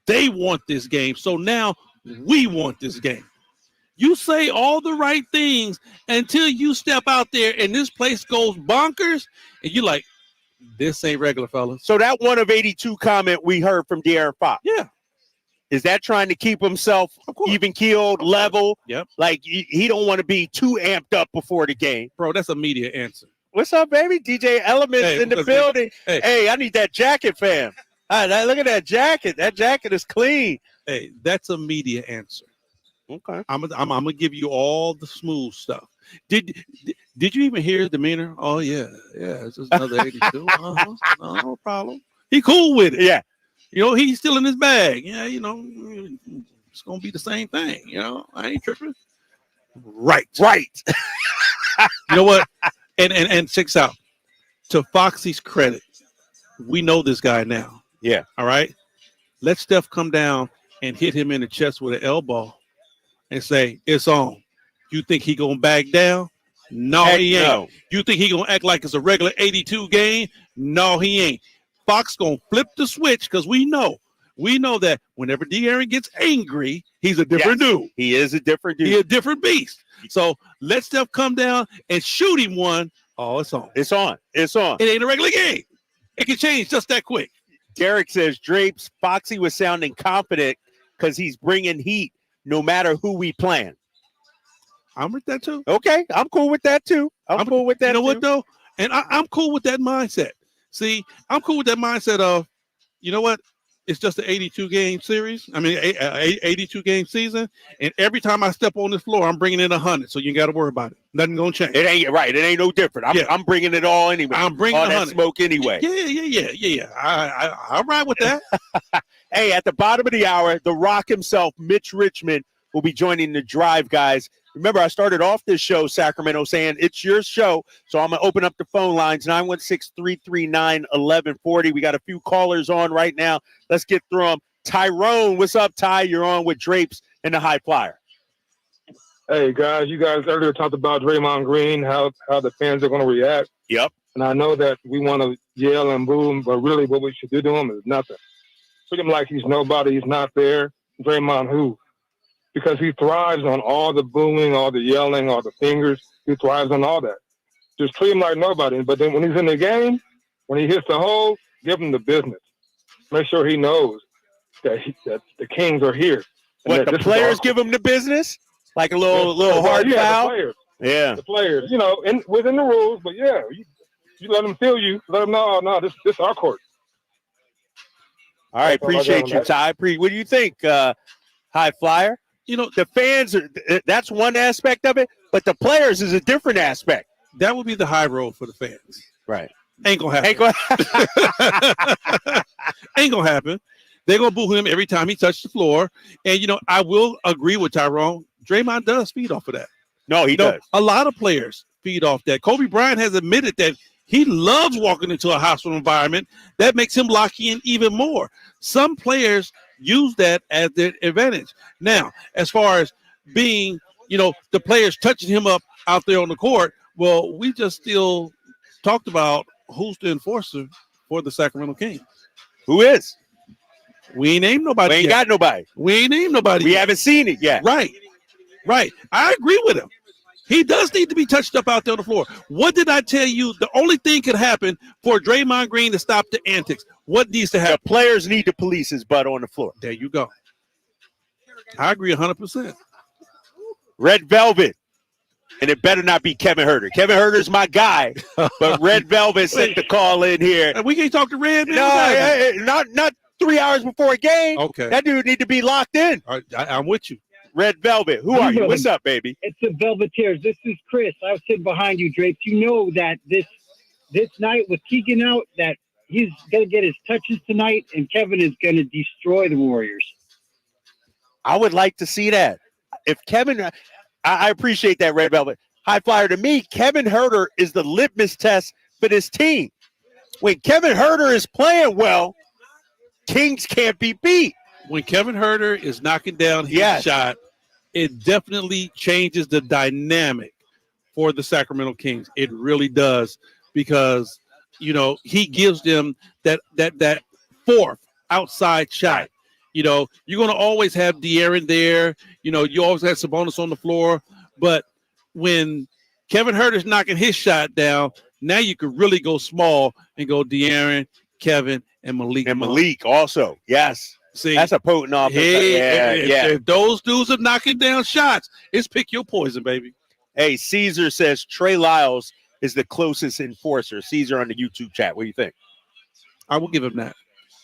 S1: They want this game. So now we want this game. You say all the right things until you step out there and this place goes bonkers and you're like, this ain't regular, fellas.
S2: So that 1 of 82 comment we heard from De'Aaron Fox.
S1: Yeah.
S2: Is that trying to keep himself even-keeled, level?
S1: Yep.
S2: Like, he don't want to be too amped up before the game.
S1: Bro, that's a media answer.
S2: What's up, baby? DJ Elements in the building. Hey, I need that jacket, fam. Look at that jacket. That jacket is clean.
S1: Hey, that's a media answer.
S2: Okay.
S1: I'm gonna give you all the smooth stuff. Did you even hear his demeanor? Oh yeah, it's just another 82. No problem. He cool with it.
S2: Yeah.
S1: You know, he's still in his bag. Yeah, you know, it's gonna be the same thing. You know, I ain't tripping. Right. You know what? And checks out. To Foxy's credit, we know this guy now.
S2: Yeah.
S1: All right. Let Steph come down and hit him in the chest with an elbow and say, it's on. You think he gonna back down? No, he ain't.
S2: No.
S1: You think he gonna act like it's a regular 82 game? No, he ain't. Fox gonna flip the switch because we know that whenever De'Aaron gets angry, he's a different dude.
S2: He is a different dude.
S1: He's a different beast. So let Steph come down and shoot him one. Oh, it's on.
S2: It's on. It's on.
S1: It ain't a regular game. It can change just that quick.
S2: Derek says Drapes, Foxy was sounding confident because he's bringing heat no matter who we playing.
S1: I'm with that too.
S2: Okay, I'm cool with that too. I'm cool with that.
S1: You know
S2: too.
S1: what though? And I'm cool with that mindset. See, I'm cool with that mindset of, you know what? It's just an 82 game series. I mean, 82 game season. And every time I step on this floor, I'm bringing in 100. So you ain't got to worry about it. Nothing gonna change.
S2: It ain't right. It ain't no different. I'm bringing it all anyway.
S1: I'm bringing
S2: all that
S1: 100.
S2: smoke anyway.
S1: Yeah. I ride with that.
S2: Hey, at the bottom of the hour, the Rock himself, Mitch Richmond, will be joining the drive, guys. Remember, I started off this show, Sacramento, saying it's your show. So I'm going to open up the phone lines, 916-339-1140. We got a few callers on right now. Let's get through them. Tyrone, what's up, Ty? You're on with Drapes and the High Flyer.
S9: Hey, guys, you guys earlier talked about Draymond Green, how the fans are going to react.
S2: Yep.
S9: And I know that we want to yell and boom, but really what we should do to him is nothing. Treat him like he's nobody. He's not there. Draymond who? Because he thrives on all the booing, all the yelling, all the fingers. He thrives on all that. Just treat him like nobody. But then when he's in the game, when he hits the hole, give him the business. Make sure he knows that the Kings are here.
S2: What, the players give him the business? Like a little hard foul?
S9: The players.
S2: Yeah.
S9: The players, within the rules, but yeah, you let them feel you. Let them know, no, this is our court.
S2: All right, appreciate you, Ty. What do you think, High Flyer? The fans, that's one aspect of it, but the players is a different aspect.
S1: That would be the high road for the fans.
S2: Right.
S1: Ain't gonna happen. Ain't gonna happen. They're gonna boo him every time he touched the floor. And I will agree with Tyrone. Draymond does feed off of that.
S2: No, he does.
S1: A lot of players feed off that. Kobe Bryant has admitted that he loves walking into a hostile environment. That makes him lock in even more. Some players use that as their advantage. Now, as far as being, the players touching him up out there on the court, well, we just still talked about who's the enforcer for the Sacramento Kings.
S2: Who is?
S1: We ain't named nobody.
S2: We ain't got nobody.
S1: We ain't named nobody.
S2: We haven't seen it yet.
S1: Right. I agree with him. He does need to be touched up out there on the floor. What did I tell you? The only thing could happen for Draymond Green to stop the antics. What needs to happen?
S2: The players need to police his butt on the floor.
S1: There you go. I agree 100%.
S2: Red Velvet. And it better not be Kevin Huerter. Kevin Herter's my guy, but Red Velvet sent the call in here.
S1: We can't talk to Red.
S2: No, not 3 hours before a game.
S1: Okay.
S2: That dude need to be locked in.
S1: I'm with you.
S2: Red Velvet. Who are you? What's up, baby?
S14: It's the Velveteers. This is Chris. I was sitting behind you, Drapes. You know that this night with Keegan out, that he's going to get his touches tonight, and Kevin is going to destroy the Warriors.
S2: I would like to see that. If Kevin, I appreciate that, Red Velvet. High Flyer, to me, Kevin Huerter is the litmus test for this team. When Kevin Huerter is playing well, Kings can't be beat.
S1: When Kevin Huerter is knocking down his shot, it definitely changes the dynamic for the Sacramento Kings. It really does, because he gives them that fourth outside shot. You're going to always have De'Aaron there. You always have Sabonis on the floor. But when Kevin Huerter's knocking his shot down, now you could really go small and go De'Aaron, Kevin, and Malik.
S2: And Malik also, yes.
S1: See,
S2: that's a potent offense.
S1: If those dudes are knocking down shots, it's pick your poison, baby.
S2: Hey, Caesar says Trey Lyles is the closest enforcer. Caesar on the YouTube chat. What do you think?
S1: I will give him that.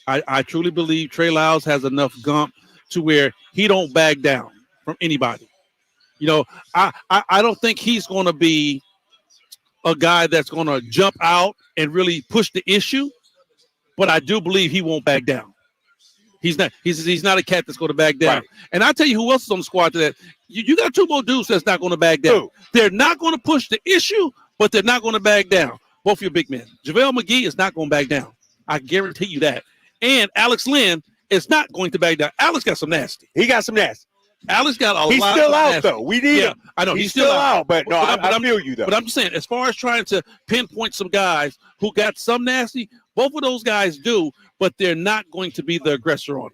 S1: I truly believe Trey Lyles has enough gump to where he don't back down from anybody. I don't think he's going to be a guy that's going to jump out and really push the issue, but I do believe he won't back down. He's not a cat that's going to back down. Right. And I'll tell you who else is on the squad to that. You got two more dudes that's not going to back down. Ooh. They're not going to push the issue, but they're not going to back down. Both your big men. JaVale McGee is not going to back down. I guarantee you that. And Alex Lynn is not going to back down. Alex got some nasty.
S2: He got some nasty.
S1: Alex got a lot.
S2: He's still out,
S1: nasty.
S2: Though. We need him.
S1: I know.
S2: He's still out. But no, I feel you, though.
S1: But I'm just saying, as far as trying to pinpoint some guys who got some nasty, both of those guys do, but they're not going to be the aggressor on it.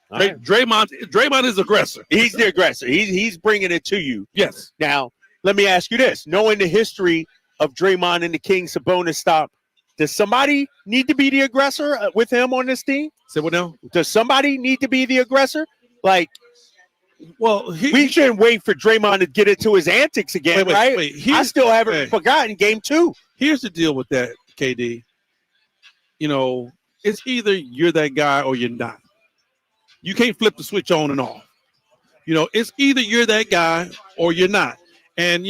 S1: Right. Draymond is aggressor.
S2: He's the aggressor. He's bringing it to you.
S1: Yes.
S2: Now, let me ask you this. Knowing the history of Draymond and the Kings Sabonis stop, does somebody need to be the aggressor with him on this team?
S1: Say what now?
S2: Does somebody need to be the aggressor? Like,
S1: well,
S2: we shouldn't wait for Draymond to get into his antics again, right? I still haven't forgotten game 2.
S1: Here's the deal with that, KD. It's either you're that guy or you're not. You can't flip the switch on and off. It's either you're that guy or you're not. And,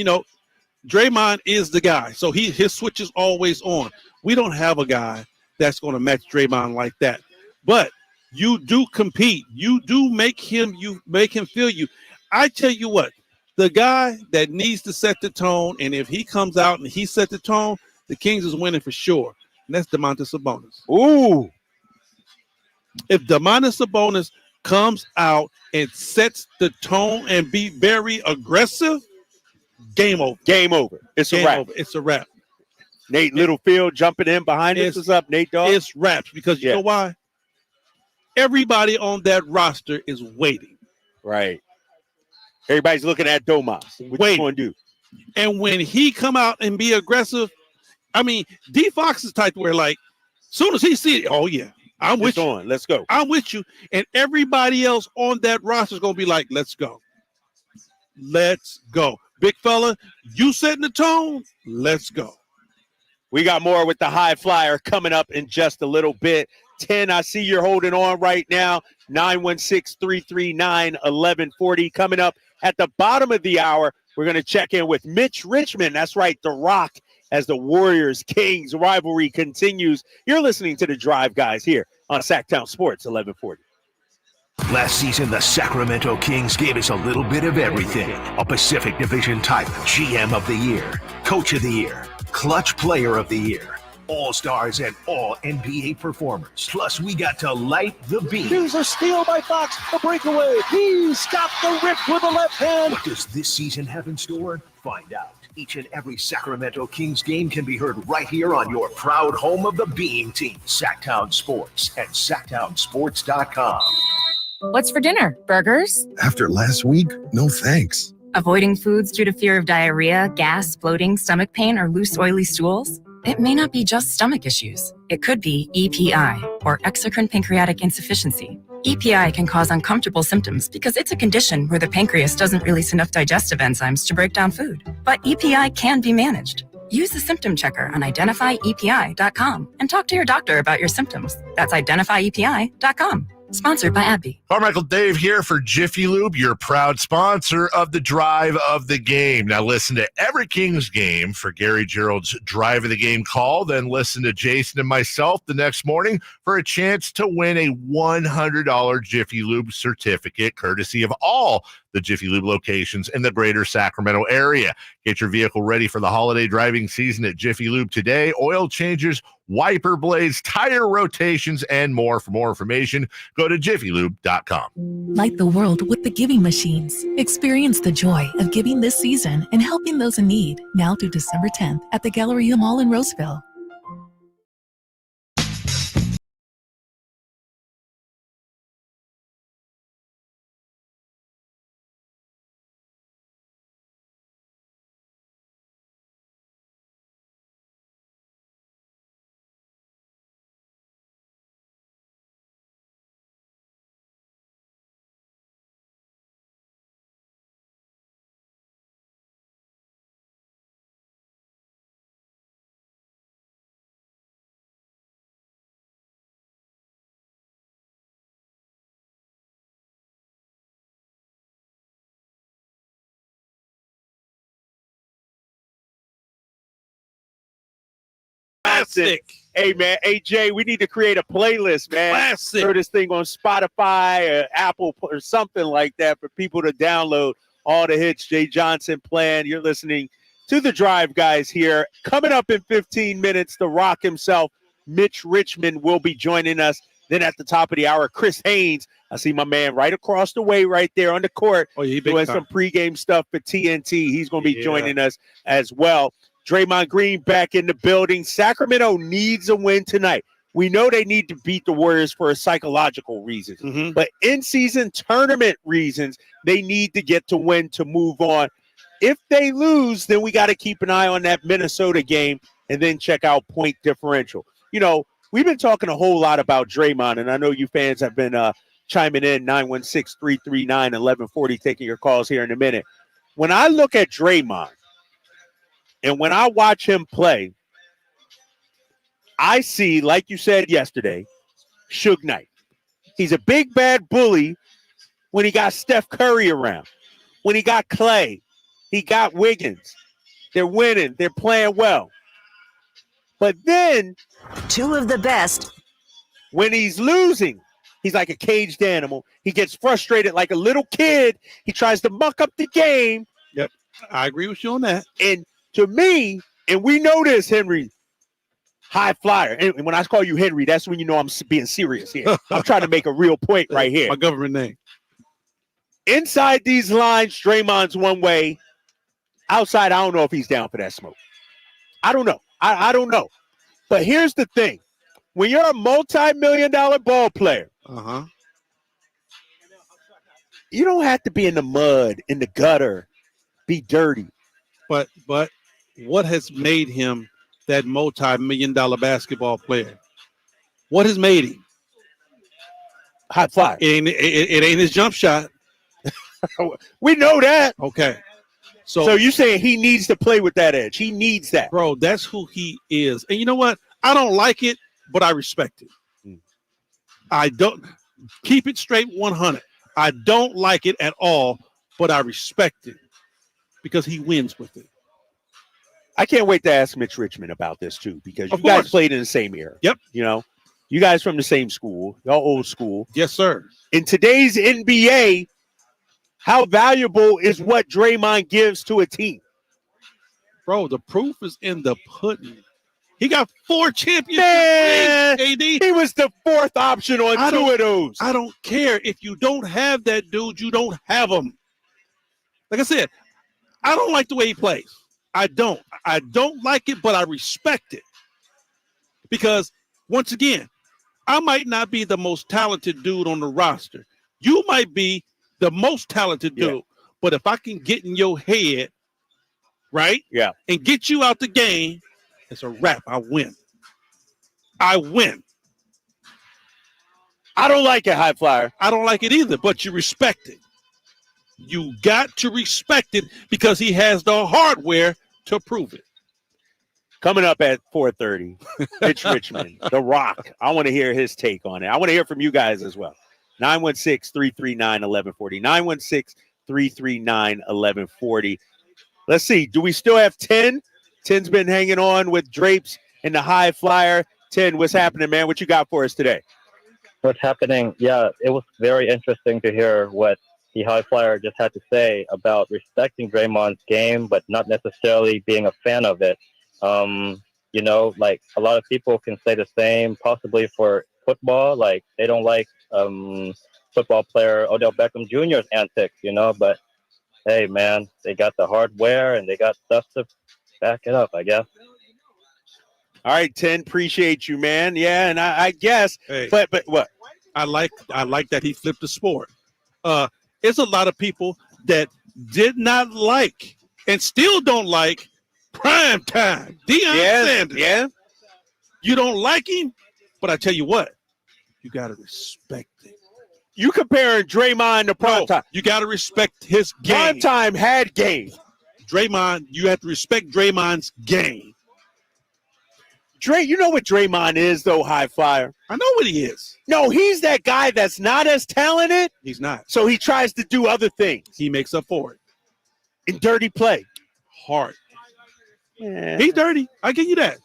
S1: Draymond is the guy. So his switch is always on. We don't have a guy that's going to match Draymond like that. But you do compete. You do make him feel you. I tell you what, the guy that needs to set the tone, and if he comes out and he set the tone, the Kings is winning for sure. And that's Domantas Sabonis.
S2: Ooh.
S1: If Domantas Sabonis comes out and sets the tone and be very aggressive, game over.
S2: Game over. It's a wrap.
S1: It's a wrap.
S2: Nate Littlefield jumping in behind us. What's up, Nate Dawg?
S1: It's wraps because you know why? Everybody on that roster is waiting.
S2: Right. Everybody's looking at Domas. What you going to do?
S1: And when he come out and be aggressive, I mean, D Fox is type where like, soon as he see it, oh yeah, I'm with you.
S2: Let's go.
S1: I'm with you. And everybody else on that roster is going to be like, let's go. Let's go. Big fella, you setting the tone? Let's go.
S2: We got more with the High Flyer coming up in just a little bit. 10, I see you're holding on right now. 916-339-1140. Coming up at the bottom of the hour, we're going to check in with Mitch Richmond. That's right, The Rock, as the Warriors-Kings rivalry continues. You're listening to The Drive, guys, here on Sactown Sports 1140.
S7: Last season, the Sacramento Kings gave us a little bit of everything. A Pacific Division type GM of the Year, Coach of the Year, Clutch Player of the Year, All-Stars and All-NBA performers. Plus, we got to light the beam.
S15: Here's a steal by Fox, a breakaway. He's got the rip with the left hand.
S7: What does this season have in store? Find out. Each and every Sacramento Kings game can be heard right here on your proud home of the Beam Team, Sactown Sports at SactownSports.com.
S17: What's for dinner? Burgers?
S19: After last week, no thanks.
S17: Avoiding foods due to fear of diarrhea, gas, bloating, stomach pain, or loose, oily stools? It may not be just stomach issues. It could be EPI, or exocrine pancreatic insufficiency. EPI can cause uncomfortable symptoms because it's a condition where the pancreas doesn't release enough digestive enzymes to break down food. But EPI can be managed. Use the symptom checker on identifyepi.com and talk to your doctor about your symptoms. That's identifyepi.com. Sponsored by AbbVie.
S5: Carmichael Dave here for Jiffy Lube, your proud sponsor of the Drive of the Game. Now listen to every Kings game for Gary Gerald's Drive of the Game call. Then listen to Jason and myself the next morning for a chance to win a $100 Jiffy Lube certificate, courtesy of all the Jiffy Lube locations in the greater Sacramento area. Get your vehicle ready for the holiday driving season at Jiffy Lube today. Oil changes, wiper blades, tire rotations, and more. For more information, go to jiffylube.com.
S12: Light the world with the giving machines. Experience the joy of giving this season and helping those in need now through December 10th at the Galleria Mall in Roseville.
S2: Classic. Hey, man. Hey, Jay, we need to create a playlist, man.
S1: Classic.
S2: Throw this thing on Spotify or Apple or something like that for people to download all the hits. Jay Johnson playing. You're listening to The Drive, guys, here. Coming up in 15 minutes, The Rock himself, Mitch Richmond, will be joining us. Then at the top of the hour, Chris Haynes. I see my man right across the way right there on the court doing some pregame stuff for TNT. He's going to be joining us as well. Draymond Green back in the building. Sacramento needs a win tonight. We know they need to beat the Warriors for psychological reasons, but in-season tournament reasons, they need to get to win to move on. If they lose, then we got to keep an eye on that Minnesota game and then check out point differential. You know, we've been talking a whole lot about Draymond, and I know you fans have been chiming in 916-339-1140, taking your calls here in a minute. When I look at Draymond, and when I watch him play, I see, like you said yesterday, Suge Knight. He's a big, bad bully when he got Steph Curry around. When he got Clay, he got Wiggins. They're winning. They're playing well. But then,
S3: two of the best.
S2: When he's losing, he's like a caged animal. He gets frustrated like a little kid. He tries to muck up the game.
S1: Yep, I agree with you on that.
S2: And to me, and we know this, Henry, high flyer. And when I call you Henry, that's when you know I'm being serious here. I'm trying to make a real point right here.
S1: My government name.
S2: Inside these lines, Draymond's one way. Outside, I don't know if he's down for that smoke. I don't know. I don't know. But here's the thing. When you're a multi-million-dollar ball player, you don't have to be in the mud, in the gutter, be dirty.
S1: But what has made him that multi-million-dollar basketball player? What has made him?
S2: High flyer.
S1: It ain't his jump shot.
S2: We know that.
S1: Okay.
S2: So you saying he needs to play with that edge. He needs that.
S1: Bro, that's who he is. And you know what? I don't like it, but I respect it. I don't keep it straight 100. I don't like it at all, but I respect it because he wins with it.
S2: I can't wait to ask Mitch Richmond about this too, because you guys played in the same era.
S1: Yep.
S2: You know, you guys from the same school, y'all old school.
S1: Yes, sir.
S2: In today's NBA, how valuable is what Draymond gives to a team?
S1: Bro, the proof is in the pudding. He got 4 championships.
S2: Man,
S1: AD.
S2: He was the fourth option on 2 of those.
S1: I don't care. If you don't have that dude, you don't have him. Like I said, I don't like the way he plays. I don't like it, but I respect it. Because, once again, I might not be the most talented dude on the roster. You might be the most talented dude. But if I can get in your head, right?
S2: Yeah.
S1: And get you out the game, it's a wrap. I win. I win.
S2: I don't like it, high flyer.
S1: I don't like it either, but you respect it. You got to respect it because he has the hardware to prove it.
S2: Coming up at 4:30, Mitch Richmond, The Rock. I want to hear his take on it. I want to hear from you guys as well. 916-339-1140. 916-339-1140. Let's see. Do we still have 10? 10's been hanging on with Drapes and the High Flyer. 10, what's happening, man? What you got for us today?
S20: What's happening? Yeah, it was very interesting to hear what the High Flyer just had to say about respecting Draymond's game, but not necessarily being a fan of it. You know, like a lot of people can say the same, possibly for football. Like they don't like football player Odell Beckham Jr.'s antics, you know. But hey, man, they got the hardware and they got stuff to back it up, I guess.
S2: All right, 10, appreciate you, man. Yeah, and I guess,
S1: Hey.
S2: but what?
S1: I like that he flipped the sport. It's a lot of people that did not like and still don't like prime time. Deion Sanders.
S2: Yeah.
S1: You don't like him, but I tell you what, you got to respect him.
S2: You comparing Draymond to prime time.
S1: You got to respect his game.
S2: Prime time had game.
S1: Draymond, you have to respect Draymond's game.
S2: You know what Draymond is, though, High Flyer?
S1: I know what he is.
S2: No, he's that guy that's not as talented.
S1: He's not.
S2: So he tries to do other things.
S1: He makes up for it.
S2: In dirty play.
S1: Hard.
S2: Yeah.
S1: He's dirty. I give you that.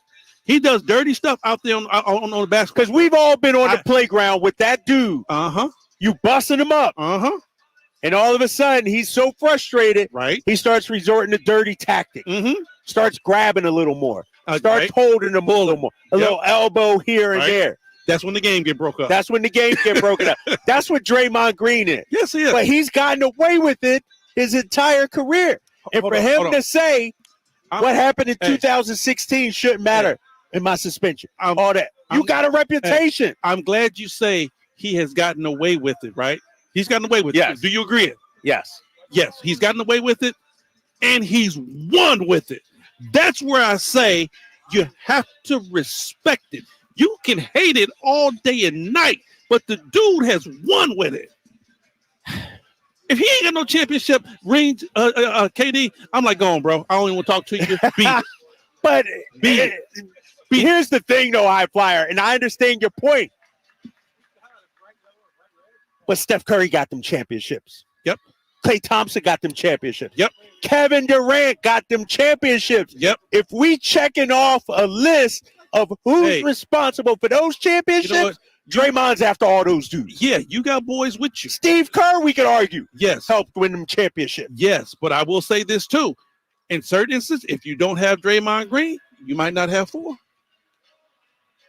S1: He does dirty stuff out there on the basketball.
S2: Because we've all been on the playground with that dude.
S1: Uh-huh.
S2: You busting him up.
S1: Uh-huh.
S2: And all of a sudden, he's so frustrated.
S1: Right.
S2: He starts resorting to dirty tactics.
S1: Mm-hmm.
S2: Starts grabbing a little more. Starts
S1: right.
S2: holding him a little more. A little elbow here and there.
S1: That's when the game get broke up.
S2: That's when the game get broken up. That's what Draymond Green is.
S1: Yes, he is.
S2: But he's gotten away with it his entire career. And
S1: Hold
S2: for
S1: on,
S2: him
S1: hold on.
S2: to say what happened in
S1: Hey.
S2: 2016 shouldn't matter in my suspension. All that. You got a reputation.
S1: Hey, I'm glad you say he has gotten away with it, right? He's gotten away with it. Do you agree?
S2: Yes.
S1: Yes, he's gotten away with it, and he's won with it. That's where I say you have to respect it. You can hate it all day and night, but the dude has won with it. If he ain't got no championship rings, KD, I'm like, go on, bro. I don't even want to talk to you. Beat it.
S2: But here's the thing, though, High Flyer, and I understand your point. But Steph Curry got them championships.
S1: Yep.
S2: Klay Thompson got them championships.
S1: Yep.
S2: Kevin Durant got them championships.
S1: Yep.
S2: If we checking off a list of who's responsible for those championships,
S1: You know what?
S2: Draymond's after all those dudes.
S1: Yeah, you got boys with you.
S2: Steve Kerr, we could argue,
S1: Yes.
S2: helped win them championships.
S1: Yes, but I will say this too. In certain instances, if you don't have Draymond Green, you might not have 4.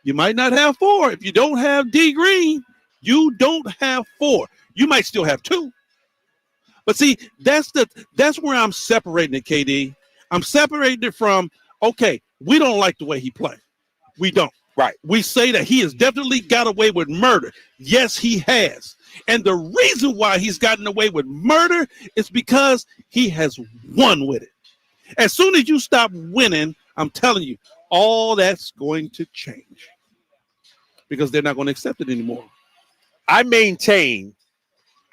S1: You might not have 4. If you don't have D Green, you don't have 4. You might still have 2. But see, that's where I'm separating it, KD. I'm separating it from, okay, we don't like the way he plays. We don't.
S2: Right.
S1: We say that he has definitely got away with murder. Yes, he has. And the reason why he's gotten away with murder is because he has won with it. As soon as you stop winning, I'm telling you, all that's going to change because they're not going to accept it anymore.
S2: I maintain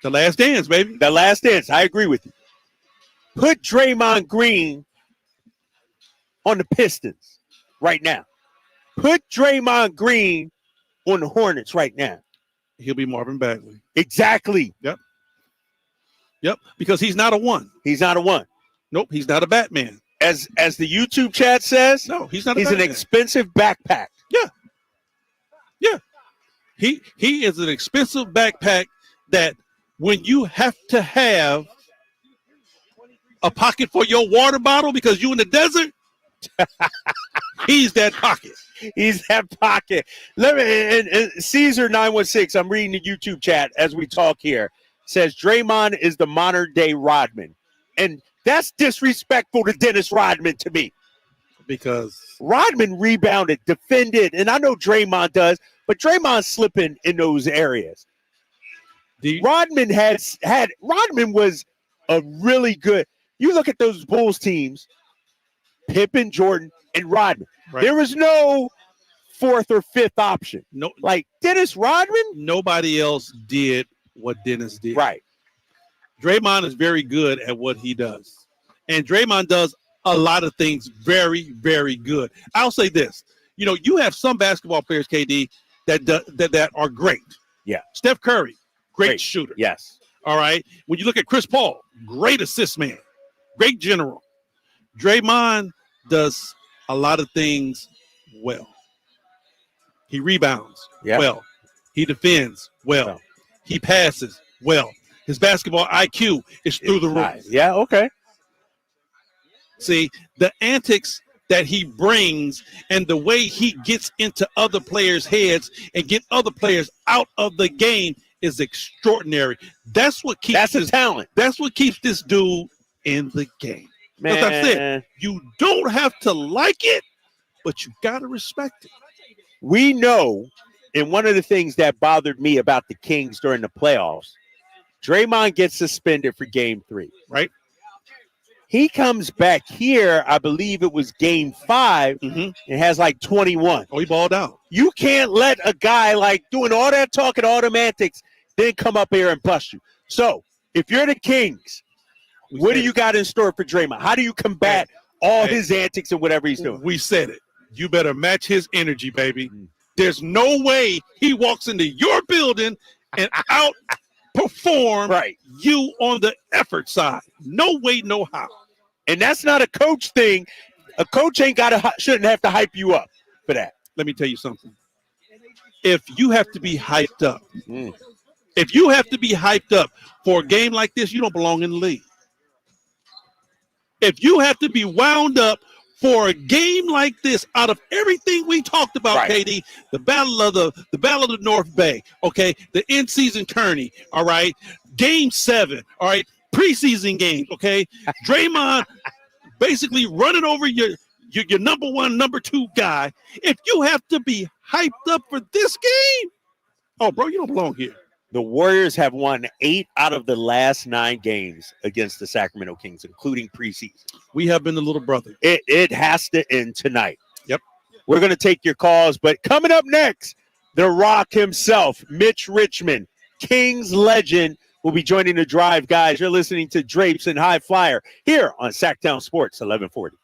S1: the last dance, baby.
S2: The last dance. I agree with you. Put Draymond Green on the Pistons right now. Put Draymond Green on the Hornets right now.
S1: He'll be Marvin Bagley.
S2: Exactly.
S1: Yep. Because he's not a 1.
S2: He's not a 1.
S1: Nope. He's not a Batman.
S2: As the YouTube chat says,
S1: no, he's not.
S2: He's an expensive backpack.
S1: Yeah. He is an expensive backpack that when you have to have a pocket for your water bottle because you're in the desert, he's that pocket.
S2: He's that pocket. Let me and Caesar 916. I'm reading the YouTube chat as we talk here. Says Draymond is the modern day Rodman, and that's disrespectful to Dennis Rodman to me.
S1: Because
S2: Rodman rebounded, defended, and I know Draymond does, but Draymond's slipping in those areas. Rodman Rodman was a really good. You look at those Bulls teams, Pippen, Jordan, and Rodman.
S1: Right.
S2: There was no 4th or 5th option.
S1: No,
S2: like Dennis Rodman.
S1: Nobody else did what Dennis did.
S2: Right.
S1: Draymond is very good at what he does, and Draymond does a lot of things very, very good. I'll say this: you have some basketball players, KD, that are great.
S2: Yeah.
S1: Steph Curry, great shooter.
S2: Yes.
S1: All right. When you look at Chris Paul, great assist man, great general. Draymond does a lot of things well. He rebounds well. He defends well. He passes well. His basketball IQ is through the roof.
S2: Yeah, okay.
S1: See, the antics that he brings and the way he gets into other players' heads and get other players out of the game is extraordinary. That's what keeps
S2: That's talent.
S1: That's what keeps this dude in the game.
S2: Man.
S1: As I said, you don't have to like it, but you got to respect it.
S2: We know, and one of the things that bothered me about the Kings during the playoffs, Draymond gets suspended for game 3.
S1: Right.
S2: He comes back here, I believe it was game 5, and has like 21.
S1: Oh, he balled out.
S2: You can't let a guy like doing all that talking, all them antics, then come up here and bust you. So, if you're the Kings, what do you got in store for Draymond? How do you combat all his antics and whatever he's doing?
S1: We said it. You better match his energy, baby. There's no way he walks into your building and outperform you on the effort side. No way, no how.
S2: And that's not a coach thing. A coach shouldn't have to hype you up for that.
S1: Let me tell you something. If you have to be hyped up, if you have to be hyped up for a game like this, you don't belong in the league. If you have to be wound up for a game like this, out of everything we talked about, KD, the battle of the North Bay, okay, the in-season tourney, all right, game 7, all right, preseason games, okay, Draymond basically running over your number 1, number 2 guy. If you have to be hyped up for this game, oh, bro, you don't belong here.
S2: The Warriors have won 8 out of the last 9 games against the Sacramento Kings, including preseason.
S1: We have been the little brother.
S2: It has to end tonight.
S1: Yep.
S2: We're going to take your calls, but coming up next, the Rock himself, Mitch Richmond, Kings legend, will be joining the drive, guys. You're listening to Drapes and High Flyer here on Sactown Sports 1140.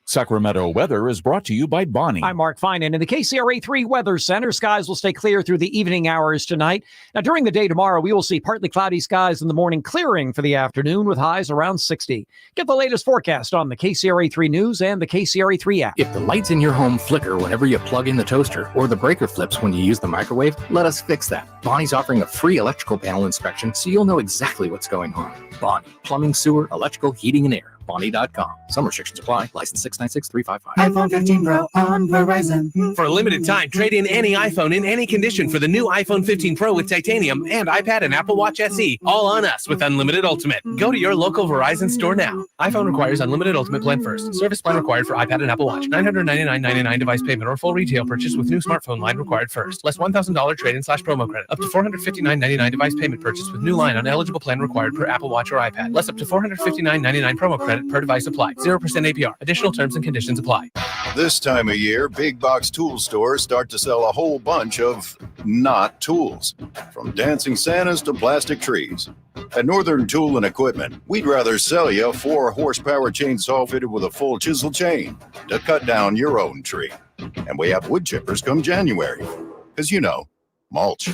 S4: Sacramento weather is brought to you by Bonnie.
S22: I'm Mark Finan in the KCRA 3 Weather Center. Skies will stay clear through the evening hours tonight. Now, during the day tomorrow, we will see partly cloudy skies in the morning, clearing for the afternoon with highs around 60. Get the latest forecast on the KCRA 3 News and the KCRA 3 app.
S23: If the lights in your home flicker whenever you plug in the toaster or the breaker flips when you use the microwave, let us fix that. Bonnie's offering a free electrical panel inspection so you'll know exactly what's going on. Bonnie, plumbing, sewer, electrical, heating, and air. Bonnie.com. Some restrictions apply. License 696-355.
S24: iPhone 15 Pro on Verizon.
S25: For a limited time, trade in any iPhone in any condition for the new iPhone 15 Pro with titanium and iPad and Apple Watch SE. All on us with Unlimited Ultimate. Go to your local Verizon store now. iPhone requires Unlimited Ultimate plan first. Service plan required for iPad and Apple Watch. $999.99 device payment or full retail purchase with new smartphone line required first. Less $1,000 trade-in/promo credit. Up to $459.99 device payment purchase with new line on eligible plan required per Apple Watch or iPad. Less up to $459.99 promo credit per device applied. 0% APR. Additional terms and conditions apply.
S26: This time of year, big box tool stores start to sell a whole bunch of not tools, from dancing Santas to plastic trees. At Northern Tool and Equipment, we'd rather sell you a 4-horsepower chainsaw fitted with a full chisel chain to cut down your own tree. And we have wood chippers come January, because you know, mulch.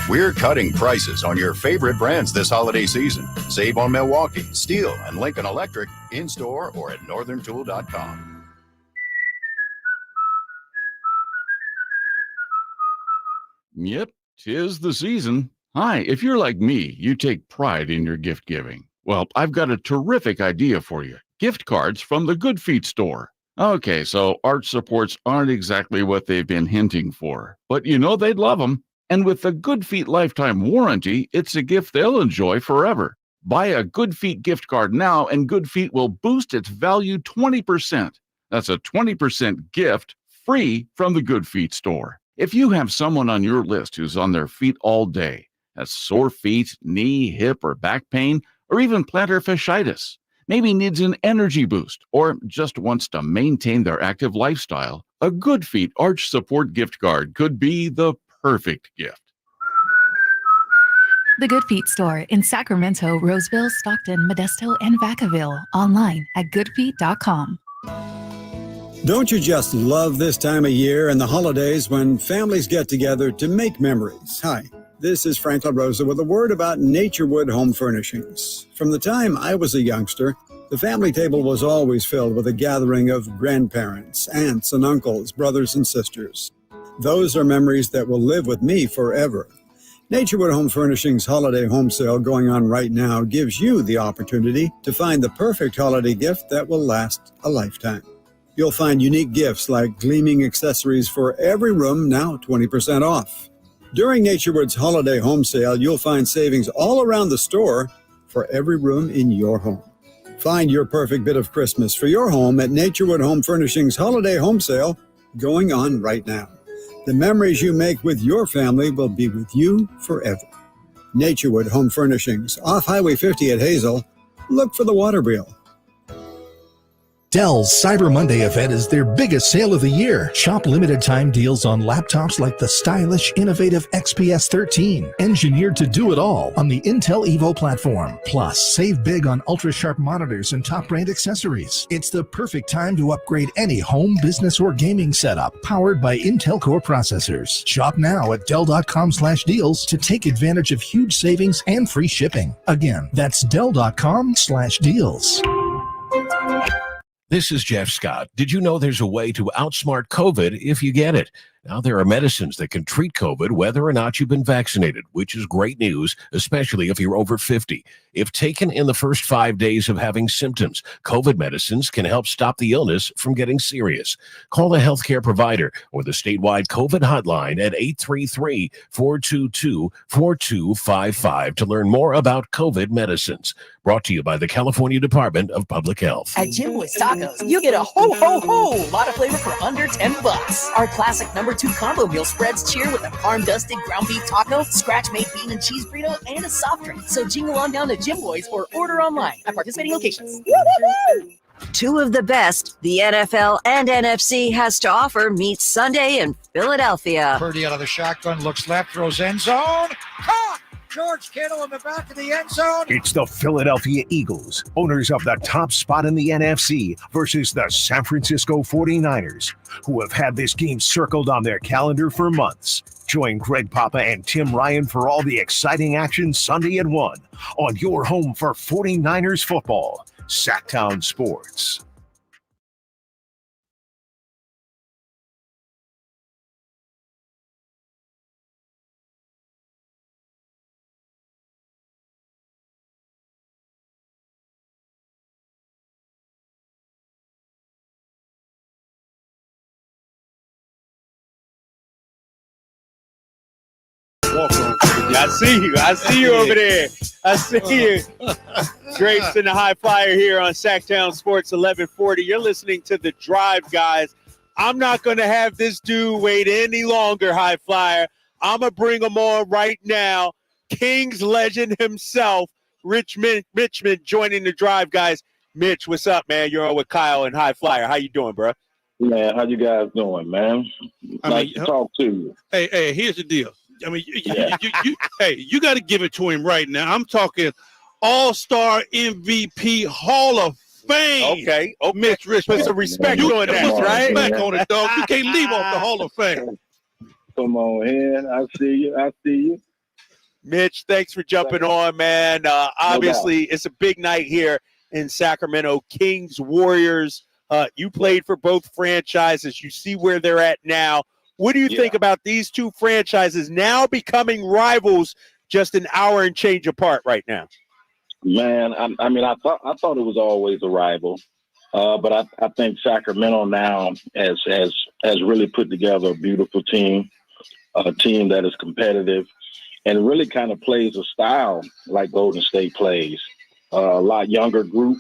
S26: We're cutting prices on your favorite brands this holiday season. Save on Milwaukee, Steel, and Lincoln Electric in-store or at northerntool.com.
S6: Yep, 'tis the season. Hi, if you're like me, you take pride in your gift giving. Well, I've got a terrific idea for you. Gift cards from the Good Feet store. Okay, so arch supports aren't exactly what they've been hinting for, but you know they'd love them. And with the Good Feet lifetime warranty, it's a gift they'll enjoy forever. Buy a Good Feet gift card now, and Good Feet will boost its value 20%. That's a 20% gift free from the Good Feet store. If you have someone on your list who's on their feet all day, has sore feet, knee, hip, or back pain, or even plantar fasciitis, maybe needs an energy boost, or just wants to maintain their active lifestyle, a Good Feet arch support gift card could be the perfect gift.
S12: The Good Feet store in Sacramento, Roseville, Stockton, Modesto, and Vacaville. Online at goodfeet.com.
S11: Don't you just love this time of year and the holidays when families get together to make memories? Hi, This is Frank LaRosa with a word about Naturewood Home Furnishings. From the time I was a youngster, the family table was always filled with a gathering of grandparents, aunts and uncles, brothers and sisters. Those are memories that will live with me forever. Naturewood Home Furnishings Holiday Home Sale going on right now gives you the opportunity to find the perfect holiday gift that will last a lifetime. You'll find unique gifts like gleaming accessories for every room, now 20% off. During Naturewood's Holiday Home Sale, you'll find savings all around the store for every room in your home. Find your perfect bit of Christmas for your home at Naturewood Home Furnishings Holiday Home Sale going on right now. The memories you make with your family will be with you forever. Naturewood Home Furnishings, off Highway 50 at Hazel. Look for the water wheel.
S8: Dell's Cyber Monday event is their biggest sale of the year. Shop limited time deals on laptops like the stylish, innovative XPS 13, engineered to do it all on the Intel Evo platform. Plus, save big on ultra-sharp monitors and top brand accessories. It's the perfect time to upgrade any home, business, or gaming setup powered by Intel Core processors. Shop now at Dell.com/deals to take advantage of huge savings and free shipping. Again, that's Dell.com/deals.
S10: This is Jeff Scott. Did you know there's a way to outsmart COVID if you get it? Now, there are medicines that can treat COVID whether or not you've been vaccinated, which is great news, especially if you're over 50. If taken in the first 5 days of having symptoms, COVID medicines can help stop the illness from getting serious. Call a healthcare provider or the statewide COVID hotline at 833-422-4255 to learn more about COVID medicines. Brought to you by the California Department of Public Health.
S13: At Jim Boy's Tacos, you get a ho lot of flavor for under $10. Our classic number 2 combo meal spreads cheer with a parm-dusted ground beef taco, scratch-made bean and cheese burrito, and a soft drink. So jingle on down to Jim Boy's or order online at participating locations. Woo-hoo-hoo!
S3: Two of the best the NFL and NFC has to offer meet Sunday in Philadelphia.
S16: Purdy out of the shotgun, looks left, throws end zone. Caught! George Kittle in the back of the end zone.
S7: It's the Philadelphia Eagles, owners of the top spot in the NFC, versus the San Francisco 49ers, who have had this game circled on their calendar for months. Join Greg Papa and Tim Ryan for all the exciting action Sunday at 1 on your home for 49ers football, Sactown Sports.
S2: I see you over there. I see you. Drapes and the High Flyer here on Sactown Sports 1140. You're listening to The Drive, guys. I'm not going to have this dude wait any longer, High Flyer. I'm going to bring him on right now. Kings legend himself, Richmond, joining The Drive, guys. Mitch, what's up, man? You're on with Kyle and High Flyer. How you doing, bro?
S18: Man, how you guys doing, man? Nice to talk to you.
S1: Hey, here's the deal. I mean, you got to give it to him right now. I'm talking All-Star MVP Hall of Fame.
S2: Okay.
S1: Mitch Richmond.
S2: Put some respect on that,
S1: put some
S2: right?
S1: respect on it, dog. You can't leave off the Hall of Fame.
S18: Come on in. I see you.
S2: Mitch, thanks for jumping on, man. Obviously, it's a big night here in Sacramento. Kings, Warriors. You played for both franchises. You see where they're at now. What do you think about these two franchises now becoming rivals just an hour and change apart right now?
S18: Man, I thought it was always a rival, but I think Sacramento now has really put together a beautiful team, a team that is competitive, and really kind of plays a style like Golden State plays. A lot younger group,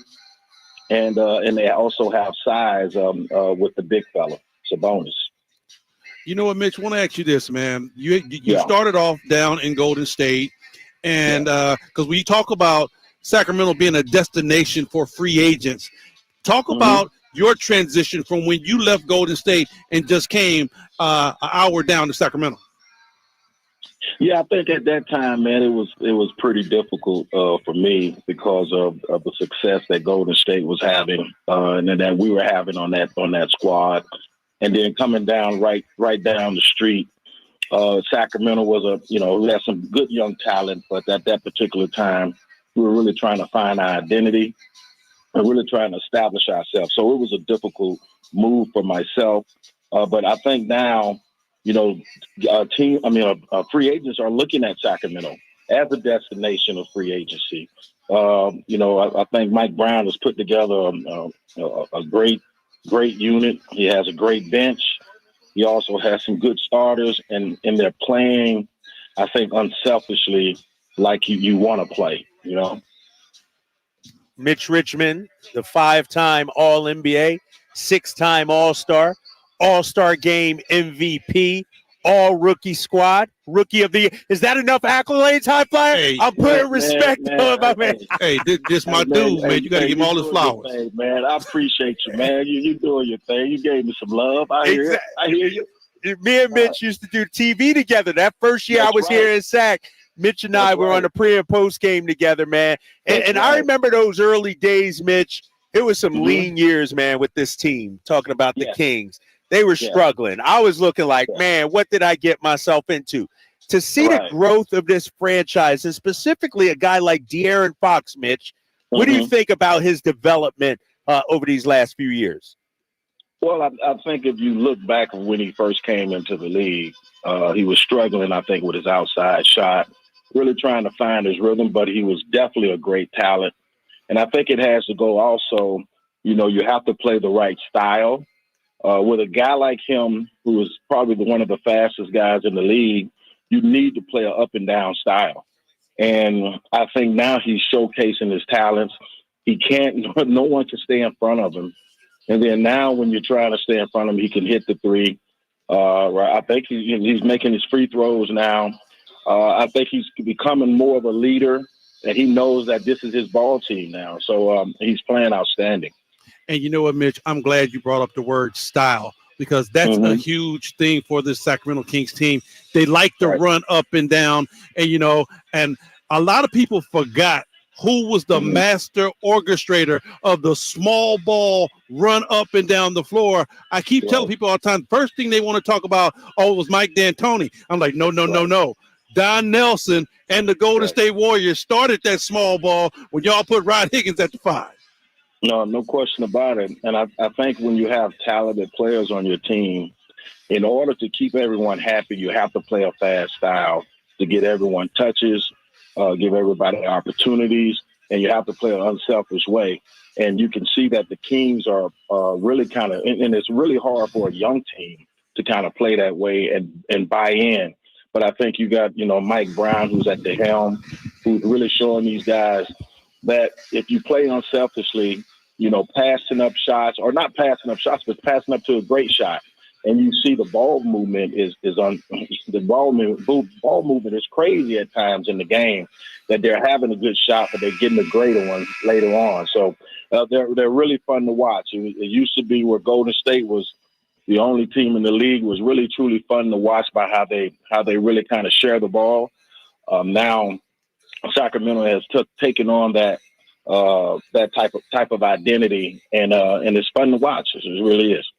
S18: and they also have size with the big fella, Sabonis.
S1: You know what, Mitch? I want to ask you this, man. You started off down in Golden State, and because when you talk about Sacramento being a destination for free agents, talk about your transition from when you left Golden State and just came an hour down to Sacramento.
S18: Yeah, I think at that time, man, it was pretty difficult for me because of the success that Golden State was having and that we were having on that squad. And then coming down right down the street Sacramento was we had some good young talent, but at that particular time, we were really trying to find our identity and really trying to establish ourselves. So it was a difficult move for myself. But I think now, free agents are looking at Sacramento as a destination of free agency. I think Mike Brown has put together a great unit. He has a great bench. He also has some good starters, and they're playing, I think, unselfishly like you want to play,
S2: Mitch Richmond, the 5-time All-NBA, 6-time All-Star, All-Star Game MVP, All-Rookie Squad, Rookie of the Year. Is that enough accolades, High Flyer?
S1: Hey,
S2: I'm putting respect on my man.
S1: Hey, this my dude, man. You got to give him all his flowers.
S18: Hey, man, I appreciate you, man. You doing your thing. You gave me some love. I hear you.
S2: Me and Mitch used to do TV together. That first year I was here in Sac, Mitch and I were on the pre and post game together, man. And I remember those early days, Mitch. It was some lean years, man, with this team, talking about the Kings. They were struggling. I was looking like, man, what did I get myself into? To see the growth of this franchise, and specifically a guy like De'Aaron Fox, Mitch, what do you think about his development over these last few years?
S18: Well, I think if you look back when he first came into the league, he was struggling, I think, with his outside shot, really trying to find his rhythm, but he was definitely a great talent. And I think it has to go also, you have to play the right style. With a guy like him, who is probably one of the fastest guys in the league, you need to play an up and down style. And I think now he's showcasing his talents. No one can stay in front of him. And then now when you're trying to stay in front of him, he can hit the three. I think he's making his free throws now. I think he's becoming more of a leader, and he knows that this is his ball team now. So he's playing outstanding.
S1: And you know what, Mitch? I'm glad you brought up the word style, because that's a huge thing for this Sacramento Kings team. They like to run up and down, and a lot of people forgot who was the master orchestrator of the small ball run up and down the floor. I keep telling people all the time, first thing they want to talk about, it was Mike D'Antoni. I'm like, no. Don Nelson and the Golden State Warriors started that small ball when y'all put Rod Higgins at the 5.
S18: No question about it. And I think when you have talented players on your team, in order to keep everyone happy, you have to play a fast style to get everyone touches, give everybody opportunities, and you have to play an unselfish way. And you can see that the Kings are really kind of, and it's really hard for a young team to kind of play that way and buy in. But I think you got, Mike Brown, who's at the helm, who's really showing these guys that if you play unselfishly, passing up shots, or not passing up shots, but passing up to a great shot, and you see the ball movement the ball movement is crazy at times in the game, that they're having a good shot, but they're getting a greater one later on. So they're really fun to watch. It used to be where Golden State was the only team in the league, was really truly fun to watch by how they really kind of share the ball. Now Sacramento has taken on that type of identity, and it's fun to watch. It really is.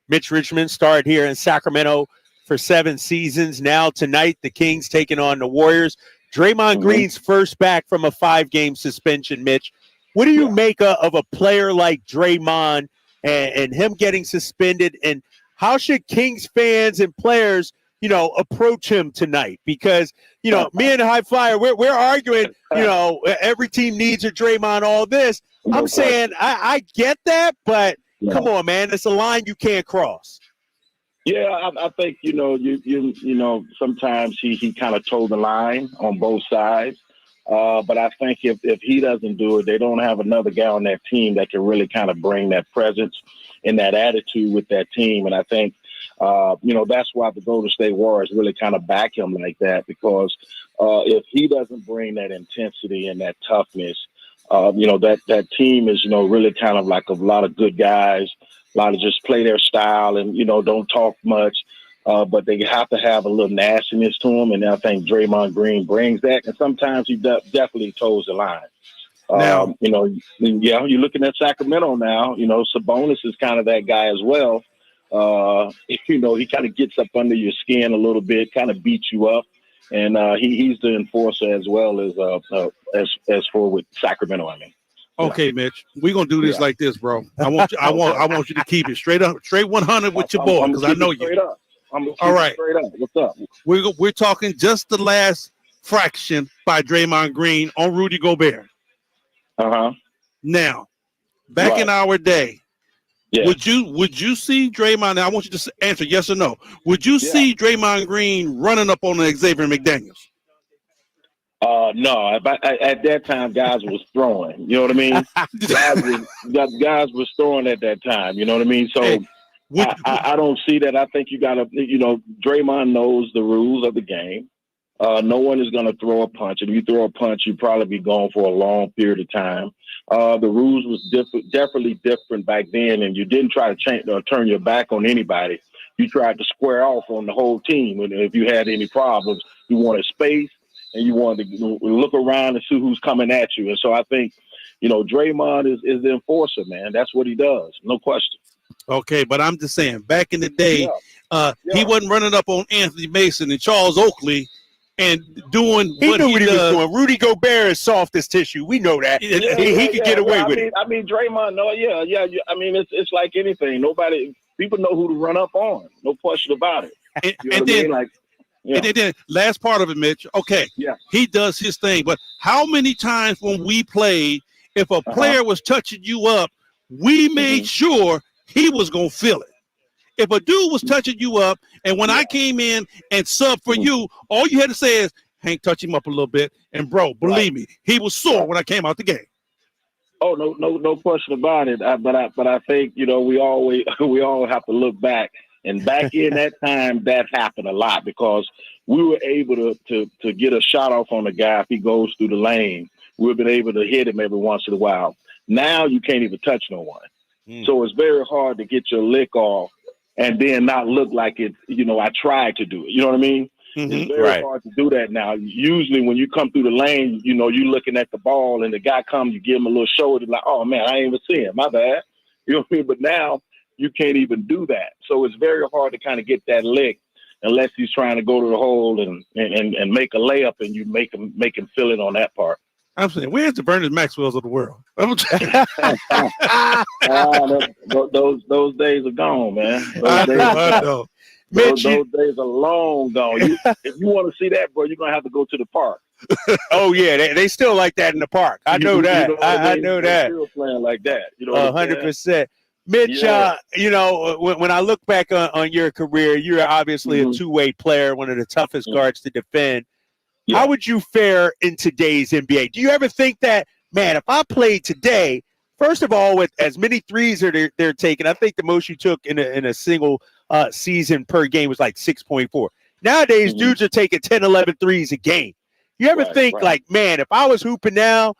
S2: Mitch Richmond started here in Sacramento for 7 seasons. Now tonight, the Kings taking on the Warriors. Draymond Green's first back from a 5-game suspension, Mitch. What do you make of a player like Draymond and him getting suspended? And how should Kings fans and players, approach him tonight? Because, me and High Flyer, we're arguing, every team needs a Draymond, all this. I'm saying I get that, but come on, man, it's a line you can't cross.
S18: Yeah, I think, sometimes he kind of toed the line on both sides. But I think if he doesn't do it, they don't have another guy on that team that can really kind of bring that presence and that attitude with that team. And I think, that's why the Golden State Warriors really kind of back him like that, because if he doesn't bring that intensity and that toughness, that team is, really kind of like a lot of good guys, a lot of just play their style and, don't talk much. But they have to have a little nastiness to them, and I think Draymond Green brings that. And sometimes he definitely toes the line.
S1: Now,
S18: you're looking at Sacramento now. Sabonis is kind of that guy as well. He kind of gets up under your skin a little bit, kind of beats you up, and he's the enforcer as well as for with Sacramento. I mean.
S1: Okay, Mitch, we're gonna do this like this, bro. I want you to keep it straight 100 with your boy, because I know you. All right,
S18: straight up. What's up?
S1: We're talking just the last fraction by Draymond Green on Rudy Gobert. Now, back in our day, would you see Draymond? Now I want you to answer yes or no. Would you see Draymond Green running up on Xavier McDaniels?
S18: No. At that time, guys was throwing. You know what I mean? guys was throwing at that time. You know what I mean? So I don't see that. I think you got to. Draymond knows the rules of the game. No one is going to throw a punch. If you throw a punch, you'd probably be gone for a long period of time. The rules was definitely different back then, and you didn't try to change or turn your back on anybody. You tried to square off on the whole team. And if you had any problems, you wanted space, and you wanted to look around and see who's coming at you. And so I think, Draymond is the enforcer, man. That's what he does, no question.
S1: Okay, but I'm just saying, back in the day, he wasn't running up on Anthony Mason and Charles Oakley and doing what he
S2: was
S1: does.
S2: doing. Rudy Gobert is soft as tissue. We know that. He could get away with it.
S18: I mean, Draymond, no, yeah. I mean, it's like anything. People know who to run up on. No question about it.
S1: And then last part of it, Mitch. Okay, he does his thing. But how many times when we played, if a player was touching you up, we made sure he was going to feel it. If a dude was touching you up, and when I came in and subbed for you, all you had to say is, Hank, touch him up a little bit. And, bro, believe me, he was sore when I came out the game.
S18: Oh, no question about it. But I think, we all have to look back. And back in that time, that happened a lot because we were able to get a shot off on the guy if he goes through the lane. We've been able to hit him every once in a while. Now you can't even touch no one. So it's very hard to get your lick off and then not look like it, I tried to do it. You know what I mean? It's very hard to do that now. Usually when you come through the lane, you're looking at the ball and the guy comes, you give him a little shoulder, like, oh, man, I ain't even see him. My bad. You know what I mean? But now you can't even do that. So it's very hard to kind of get that lick unless he's trying to go to the hole and make a layup and you make him feel it on that part.
S1: I'm saying, where's the Bernard Maxwells of the world?
S18: Those days are gone, man.
S1: I know.
S18: Those days are long gone. If you want to see that, bro, you're going to have to go to the park.
S2: Oh, yeah. They still like that in the park. I know that. I know that.
S18: Still playing like that.
S2: 100%. Mitch, when I look back on your career, you're obviously a two-way player, one of the toughest guards to defend. How would you fare in today's NBA? Do you ever think that, man, if I played today, first of all, with as many threes they're taking, I think the most you took in a single season per game was like 6.4. Nowadays, dudes are taking 10, 11 threes a game. You ever think like, man, if I was hooping now,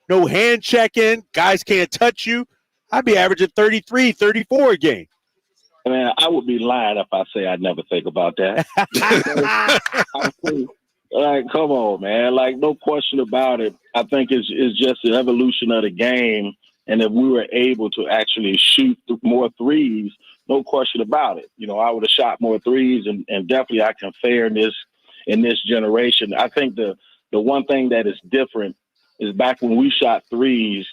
S2: no hand checking, guys can't touch you, I'd be averaging 33, 34 a game.
S18: Man, I would be lying if I say I'd never think about that. Like, come on, man. Like, no question about it. I think it's just an evolution of the game. And if we were able to actually shoot more threes, no question about it. I would have shot more threes, and definitely I can fare in this generation. I think the one thing that is different is back when we shot threes,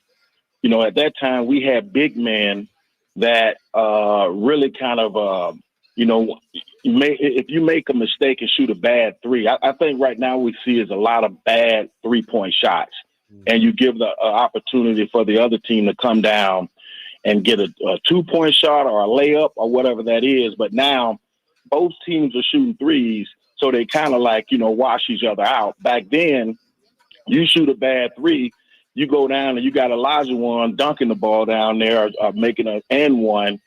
S18: at that time we had big men that really kind of, if you make a mistake and shoot a bad three, I think right now we see is a lot of bad 3-point shots, and you give the opportunity for the other team to come down and get a 2-point shot or a layup or whatever that is. But now both teams are shooting threes, so they kind of like, wash each other out. Back then, you shoot a bad three, you go down and you got Elijah one dunking the ball down there or making an and one.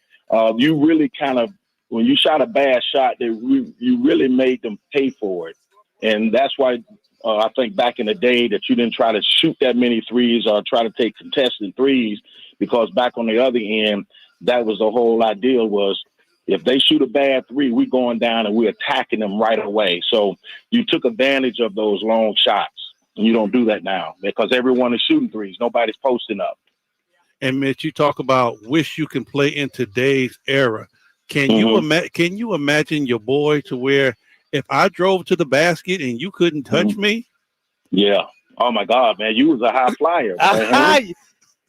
S18: You really kind of, when you shot a bad shot, you really made them pay for it. And that's why I think back in the day that you didn't try to shoot that many threes or try to take contested threes, because back on the other end, that was the whole idea was if they shoot a bad three, we're going down and we're attacking them right away. So you took advantage of those long shots, and you don't do that now because everyone is shooting threes. Nobody's posting up.
S1: And Mitch, you talk about wish you can play in today's era. Can you imagine your boy to where if I drove to the basket and you couldn't touch me?
S18: Yeah. Oh my God, man, you was a high flyer. Man.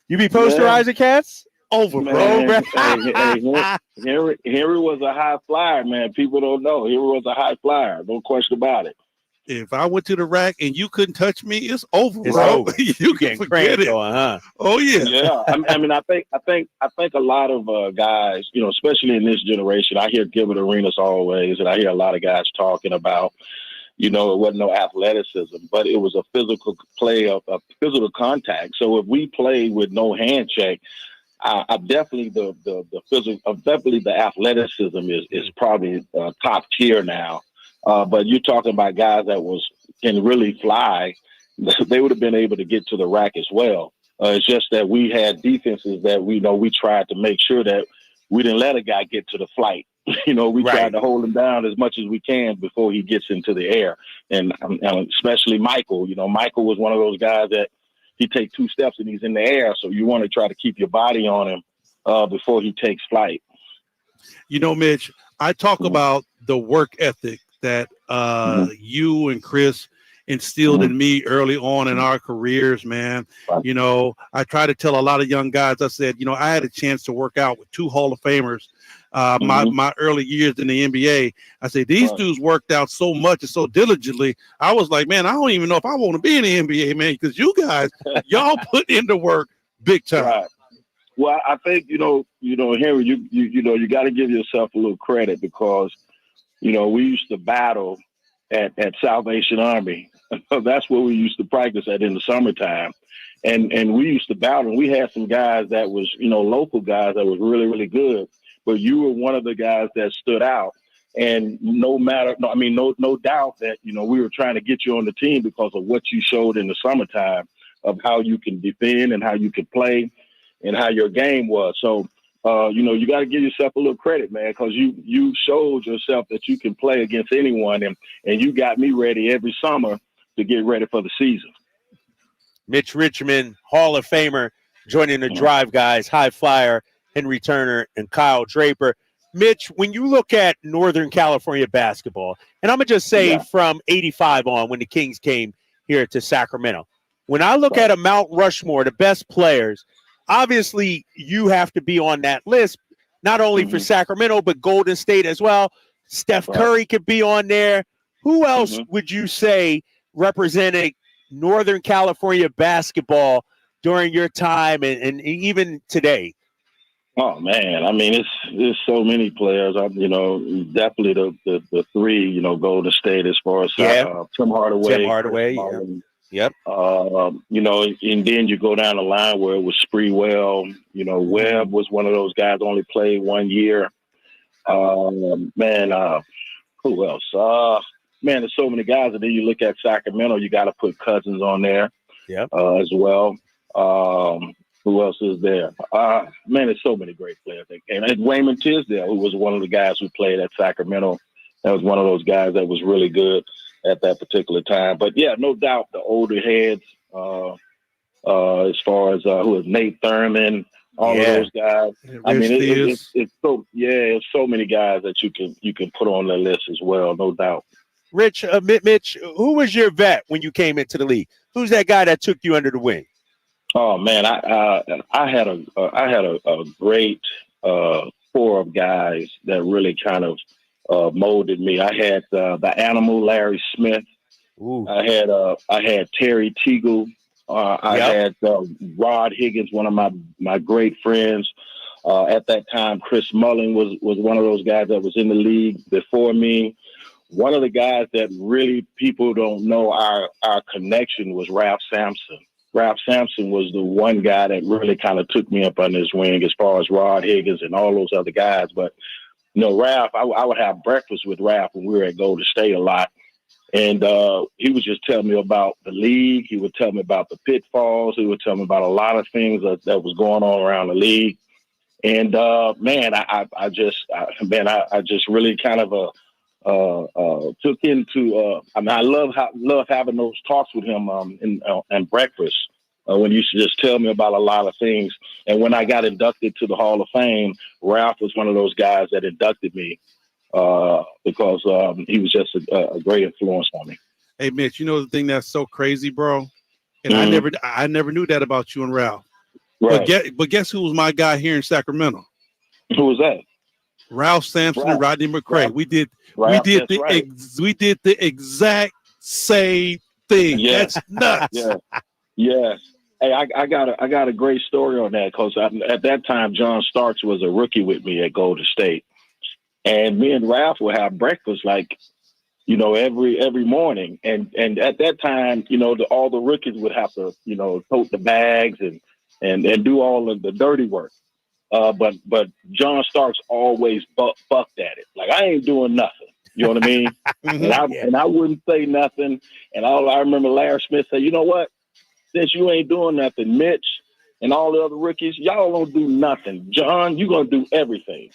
S2: You be posterizing cats?
S1: Over,
S18: Man,
S1: bro.
S18: Henry was a high flyer, man. People don't know. Henry was a high flyer. No question about it.
S1: If I went to the rack and you couldn't touch me, it's over, bro. You can forget it.
S2: Going, huh?
S1: Oh yeah.
S18: Yeah. I mean, I think a lot of guys, you know, especially in this generation, I hear Gilbert Arenas always, and I hear a lot of guys talking about, you know, it wasn't no athleticism, but it was a physical play of a physical contact. So if we play with no hand check, I definitely the physical, definitely the athleticism is probably top tier now. But you're talking about guys that can really fly. They would have been able to get to the rack as well. It's just that we had defenses that we tried to make sure that we didn't let a guy get to the flight. You know, we tried to hold him down as much as we can before he gets into the air. And especially Michael. You know, Michael was one of those guys that he take 2 steps and he's in the air. So you want to try to keep your body on him before he takes flight.
S1: You know, Mitch, I talk about the work ethic that you and Chris instilled in me early on in our careers, man. You know, I try to tell a lot of young guys, I said, you know, I had a chance to work out with 2 Hall of Famers my early years in the NBA. I said, these dudes worked out so much and so diligently. I was like, man, I don't even know if I want to be in the NBA, man, because you guys, y'all put into work big time.
S18: Right. Well, I think, you know, Henry, you got to give yourself a little credit because, you know, we used to battle at Salvation Army. That's where we used to practice at in the summertime. And we used to battle. And we had some guys that was, you know, local guys that was really, really good. But you were one of the guys that stood out. And no doubt that, you know, we were trying to get you on the team because of what you showed in the summertime of how you can defend and how you could play and how your game was. So, you know, you got to give yourself a little credit, man, because you showed yourself that you can play against anyone. And you got me ready every summer to get ready for the season.
S2: Mitch Richmond, Hall of Famer, joining the Drive guys, high flyer, Henry Turner, and Kyle Draper. Mitch, when you look at Northern California basketball, and I'm going to just say from 85 on when the Kings came here to Sacramento, when I look at a Mount Rushmore, the best players, obviously you have to be on that list, not only for Sacramento, but Golden State as well. Steph Curry could be on there. Who else would you say representing Northern California basketball during your time and even today?
S18: Oh man, I mean, it's so many players. You know, definitely the 3. You know, Golden State as far as Tim Hardaway.
S2: Yep.
S18: You know, and then you go down the line where it was Spreewell. You know, Webb was one of those guys. Only played 1 year. Who else? Man, there's so many guys. And then you look at Sacramento. You got to put Cousins on there. As well. Who else is there? Man, there's so many great players. And Wayman Tisdale, who was one of the guys who played at Sacramento. That was one of those guys that was really good at that particular time. But, yeah, no doubt the older heads as far as who was Nate Thurman, all of those guys. I mean, it's so many guys that you can put on the list as well, no doubt.
S2: Mitch, who was your vet when you came into the league? Who's that guy that took you under the wing?
S18: Oh man, I had a great 4 of guys that really kind of molded me. I had the Animal Larry Smith. I had Terry Teagle. I had Rod Higgins, one of my great friends. At that time, Chris Mullin was one of those guys that was in the league before me. One of the guys that really people don't know our connection was Ralph Sampson. Ralph Sampson was the one guy that really kind of took me up under his wing as far as Rod Higgins and all those other guys. But, you know, Ralph, I would have breakfast with Ralph when we were at Golden State a lot. And he would just tell me about the league. He would tell me about the pitfalls. He would tell me about a lot of things that was going on around the league. And, man, I just really kind of took into I mean, I love having those talks with him and breakfast when he used to just tell me about a lot of things And when I got inducted to the Hall of Fame, Ralph was one of those guys that inducted me because he was just a great influence on me.
S1: Hey, Mitch, you know the thing that's so crazy, bro? And I never knew that about you and Ralph.
S18: Right.
S1: But guess who was my guy here in Sacramento?
S18: Who was that?
S1: Ralph Sampson and Rodney McCray.
S18: Ralph.
S1: We did
S18: Right.
S1: we did the exact same thing.
S18: Yeah.
S1: That's nuts.
S18: Yes. Hey, I got a great story on that because at that time John Starks was a rookie with me at Golden State, and me and Ralph would have breakfast like, you know, every morning, and at that time, you know, all the rookies would have to, you know, tote the bags and do all of the dirty work. But John Starks always bucked at it. Like, I ain't doing nothing. You know what I mean? And I wouldn't say nothing. And I remember Larry Smith said, you know what? Since you ain't doing nothing, Mitch and all the other rookies, y'all don't do nothing. John, you going to do everything.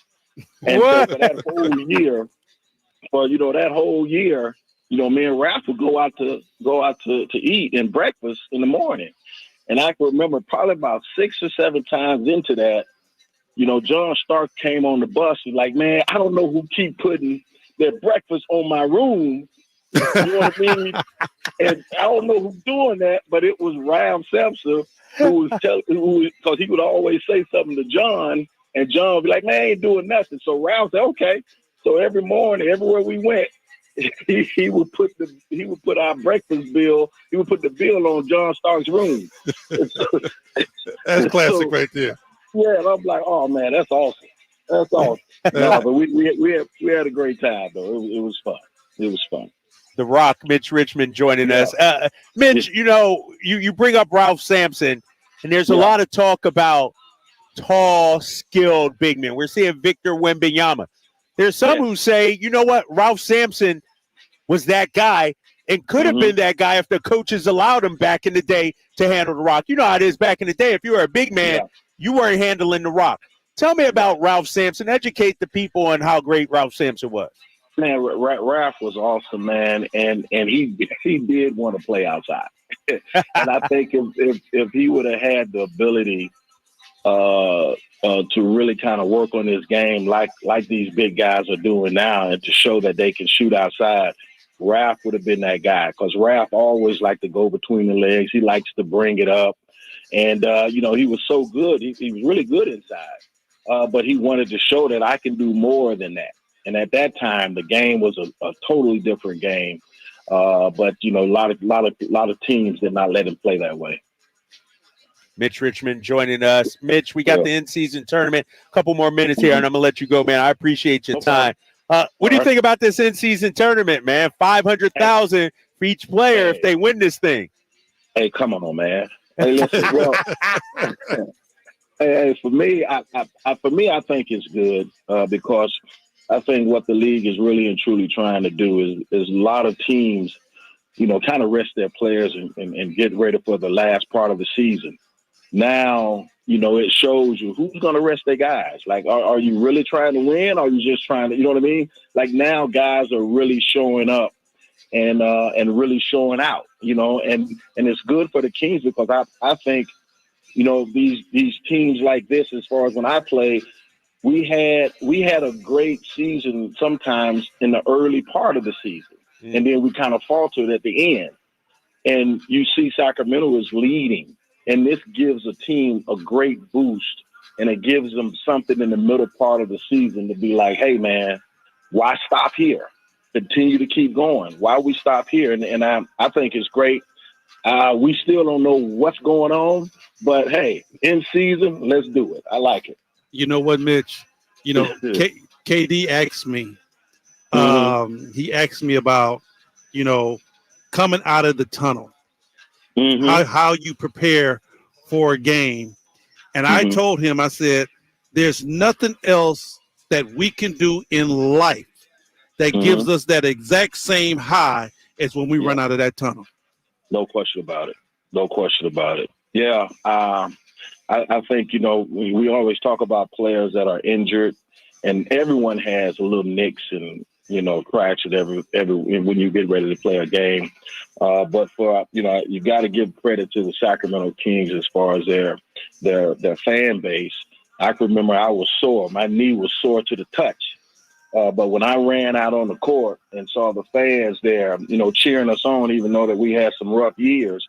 S18: And so for that whole year, you know, me and Ralph would go out to eat and breakfast in the morning. And I can remember probably about 6 or 7 times into that, you know, John Stark came on the bus. He's like, man, I don't know who keep putting their breakfast on my room. You know what I mean? And I don't know who's doing that, but it was Ralph Sampson because he would always say something to John, and John would be like, man, I ain't doing nothing. So Ralph said, okay. So every morning, everywhere we went, he would put our breakfast bill. He would put the bill on John Stark's room.
S1: That's classic right there.
S18: Yeah, and I'm like, oh man, that's awesome. That's awesome. No, but we had a great time though. It was fun. It was fun.
S2: The Rock, Mitch Richmond, joining us. Mitch, you know, you bring up Ralph Sampson, and there's a lot of talk about tall, skilled big men. We're seeing Victor Wembanyama. There's some who say, you know what, Ralph Sampson was that guy and could have been that guy if the coaches allowed him back in the day to handle the rock. You know how it is back in the day. If you were a big man, you weren't handling the rock. Tell me about Ralph Sampson. Educate the people on how great Ralph Sampson was.
S18: Man, Ralph was awesome, man, and he did want to play outside. And I think if he would have had the ability to really kind of work on his game like these big guys are doing now, and to show that they can shoot outside, Ralph would have been that guy, because Ralph always liked to go between the legs. He likes to bring it up, and you know, he was so good. He was really good inside, but he wanted to show that I can do more than that. And at that time, the game was a totally different game. But you know, a lot of teams did not let him play that way.
S2: Mitch Richmond joining us. Mitch, we got the in-season tournament. A couple more minutes here, and I'm gonna let you go, man. I appreciate your time. What do you think about this in-season tournament, man? $500,000 for each player if they win this thing.
S18: Hey, come on, man. Hey, listen, well, hey, for me, I think it's good because I think what the league is really and truly trying to do is a lot of teams, you know, kind of rest their players and get ready for the last part of the season. Now, you know, it shows you who's going to rest their guys. Like, are you really trying to win? Or are you just trying to, you know what I mean? Like, now guys are really showing up and really showing out, you know, and it's good for the Kings because I think, you know, these teams like this, as far as when I played, we had a great season sometimes in the early part of the season, and then we kind of faltered at the end. And you see Sacramento is leading, and this gives a team a great boost, and it gives them something in the middle part of the season to be like, hey, man, why stop here? Continue to keep going. Why we stop here? And I think it's great. We still don't know what's going on, but, hey, in season, let's do it. I like it.
S1: You know what, Mitch? You know, KD asked me. He asked me about, you know, coming out of the tunnel, how you prepare for a game. And I told him, I said, there's nothing else that we can do in life that gives us that exact same high as when we run out of that tunnel.
S18: No question about it. No question about it. Yeah. I think, you know, we always talk about players that are injured, and everyone has a little nicks and, you know, cracks at every when you get ready to play a game. But for, you know, you got to give credit to the Sacramento Kings as far as their their fan base. I can remember I was sore. My knee was sore to the touch. But when I ran out on the court and saw the fans there, cheering us on, even though that we had some rough years,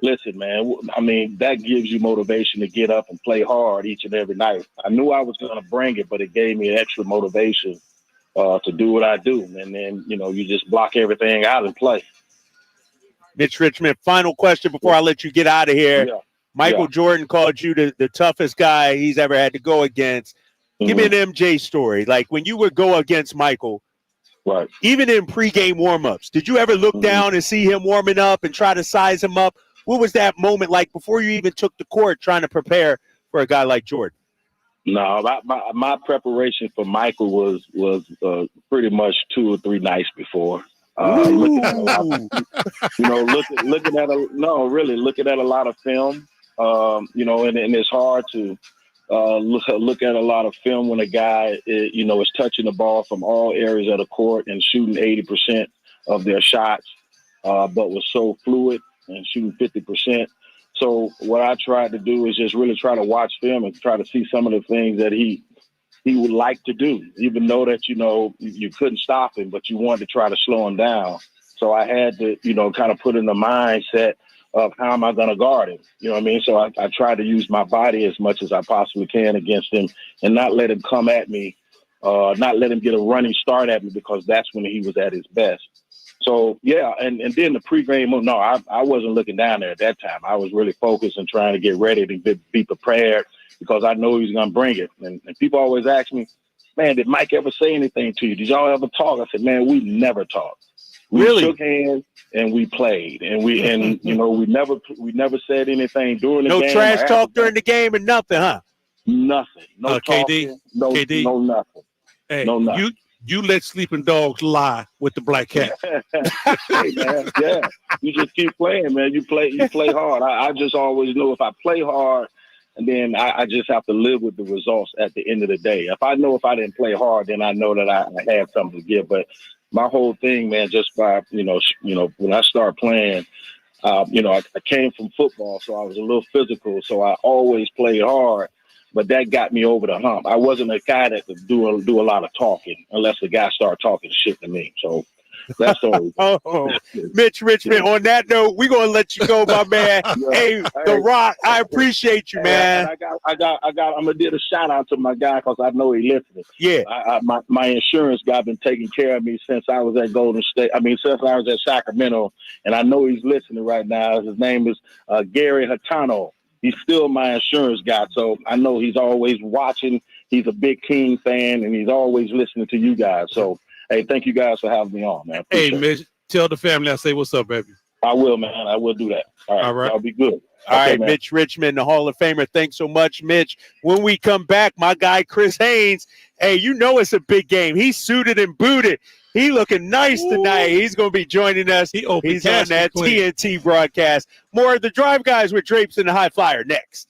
S18: listen, man, I mean, that gives you motivation to get up and play hard each and every night. I knew I was going to bring it, but it gave me extra motivation to do what I do. And then, you just block everything out and play.
S2: Mitch Richmond, final question before I let you get out of here.
S18: Yeah.
S2: Michael Jordan called you the toughest guy he's ever had to go against. Give me an MJ story. Like when you would go against Michael,
S18: right?
S2: Even in pregame warmups, did you ever look down and see him warming up and try to size him up? What was that moment like before you even took the court trying to prepare for a guy like Jordan?
S18: No, my preparation for Michael was pretty much 2 or 3 nights before. Looking at a lot of film. And it's hard to look at a lot of film when a guy is touching the ball from all areas of the court and shooting 80% of their shots, but was so fluid and shooting 50%. So what I tried to do is just really try to watch film and try to see some of the things that he would like to do, even though that, you couldn't stop him, but you wanted to try to slow him down. So I had to, kind of put in the mindset of how am I going to guard him? You know what I mean? So I try to use my body as much as I possibly can against him and not let him come at me, not let him get a running start at me, because that's when he was at his best. So, yeah, and then the pregame, no, I wasn't looking down there at that time. I was really focused and trying to get ready to be prepared, because I know he's going to bring it. And people always ask me, man, did Mike ever say anything to you? Did y'all ever talk? I said, man, we never talked. We shook hands and we played, and we never said anything during the game.
S2: No trash talk during the game and nothing, huh?
S18: Nothing. No talking.
S1: KD.
S18: No nothing.
S1: Hey,
S18: no nothing.
S1: You let sleeping dogs lie with the black cat.
S18: Hey, man, yeah. You just keep playing, man. You play hard. I just always know if I play hard, and then I just have to live with the results at the end of the day. If I didn't play hard, then I know that I had something to give. But my whole thing, man, just by, when I started playing, I came from football, so I was a little physical. So I always played hard. But that got me over the hump. I wasn't a guy that could do a lot of talking unless the guy started talking shit to me. So that's all.
S2: Mitch Richmond, on that note, we're going to let you go, my man. Hey, The Rock, I appreciate you, man.
S18: I'm going to do a shout out to my guy because I know he's listening.
S2: Yeah.
S18: My insurance guy been taking care of me since I was at since I was at Sacramento. And I know he's listening right now. His name is Gary Hatano. He's still my insurance guy, so I know he's always watching. He's a big King fan, and he's always listening to you guys. So, hey, thank you guys for having me on, man.
S1: Hey, Mitch, tell the family I say what's up, baby.
S18: I will, man. I will do that. All right. I'll be good.
S2: All right, man. Mitch Richmond, the Hall of Famer. Thanks so much, Mitch. When we come back, my guy Chris Haynes, hey, it's a big game. He's suited and booted. He looking nice tonight. He's going to be joining us. He's on that TNT broadcast. More of the Drive Guys with Drapes and the High Flyer next.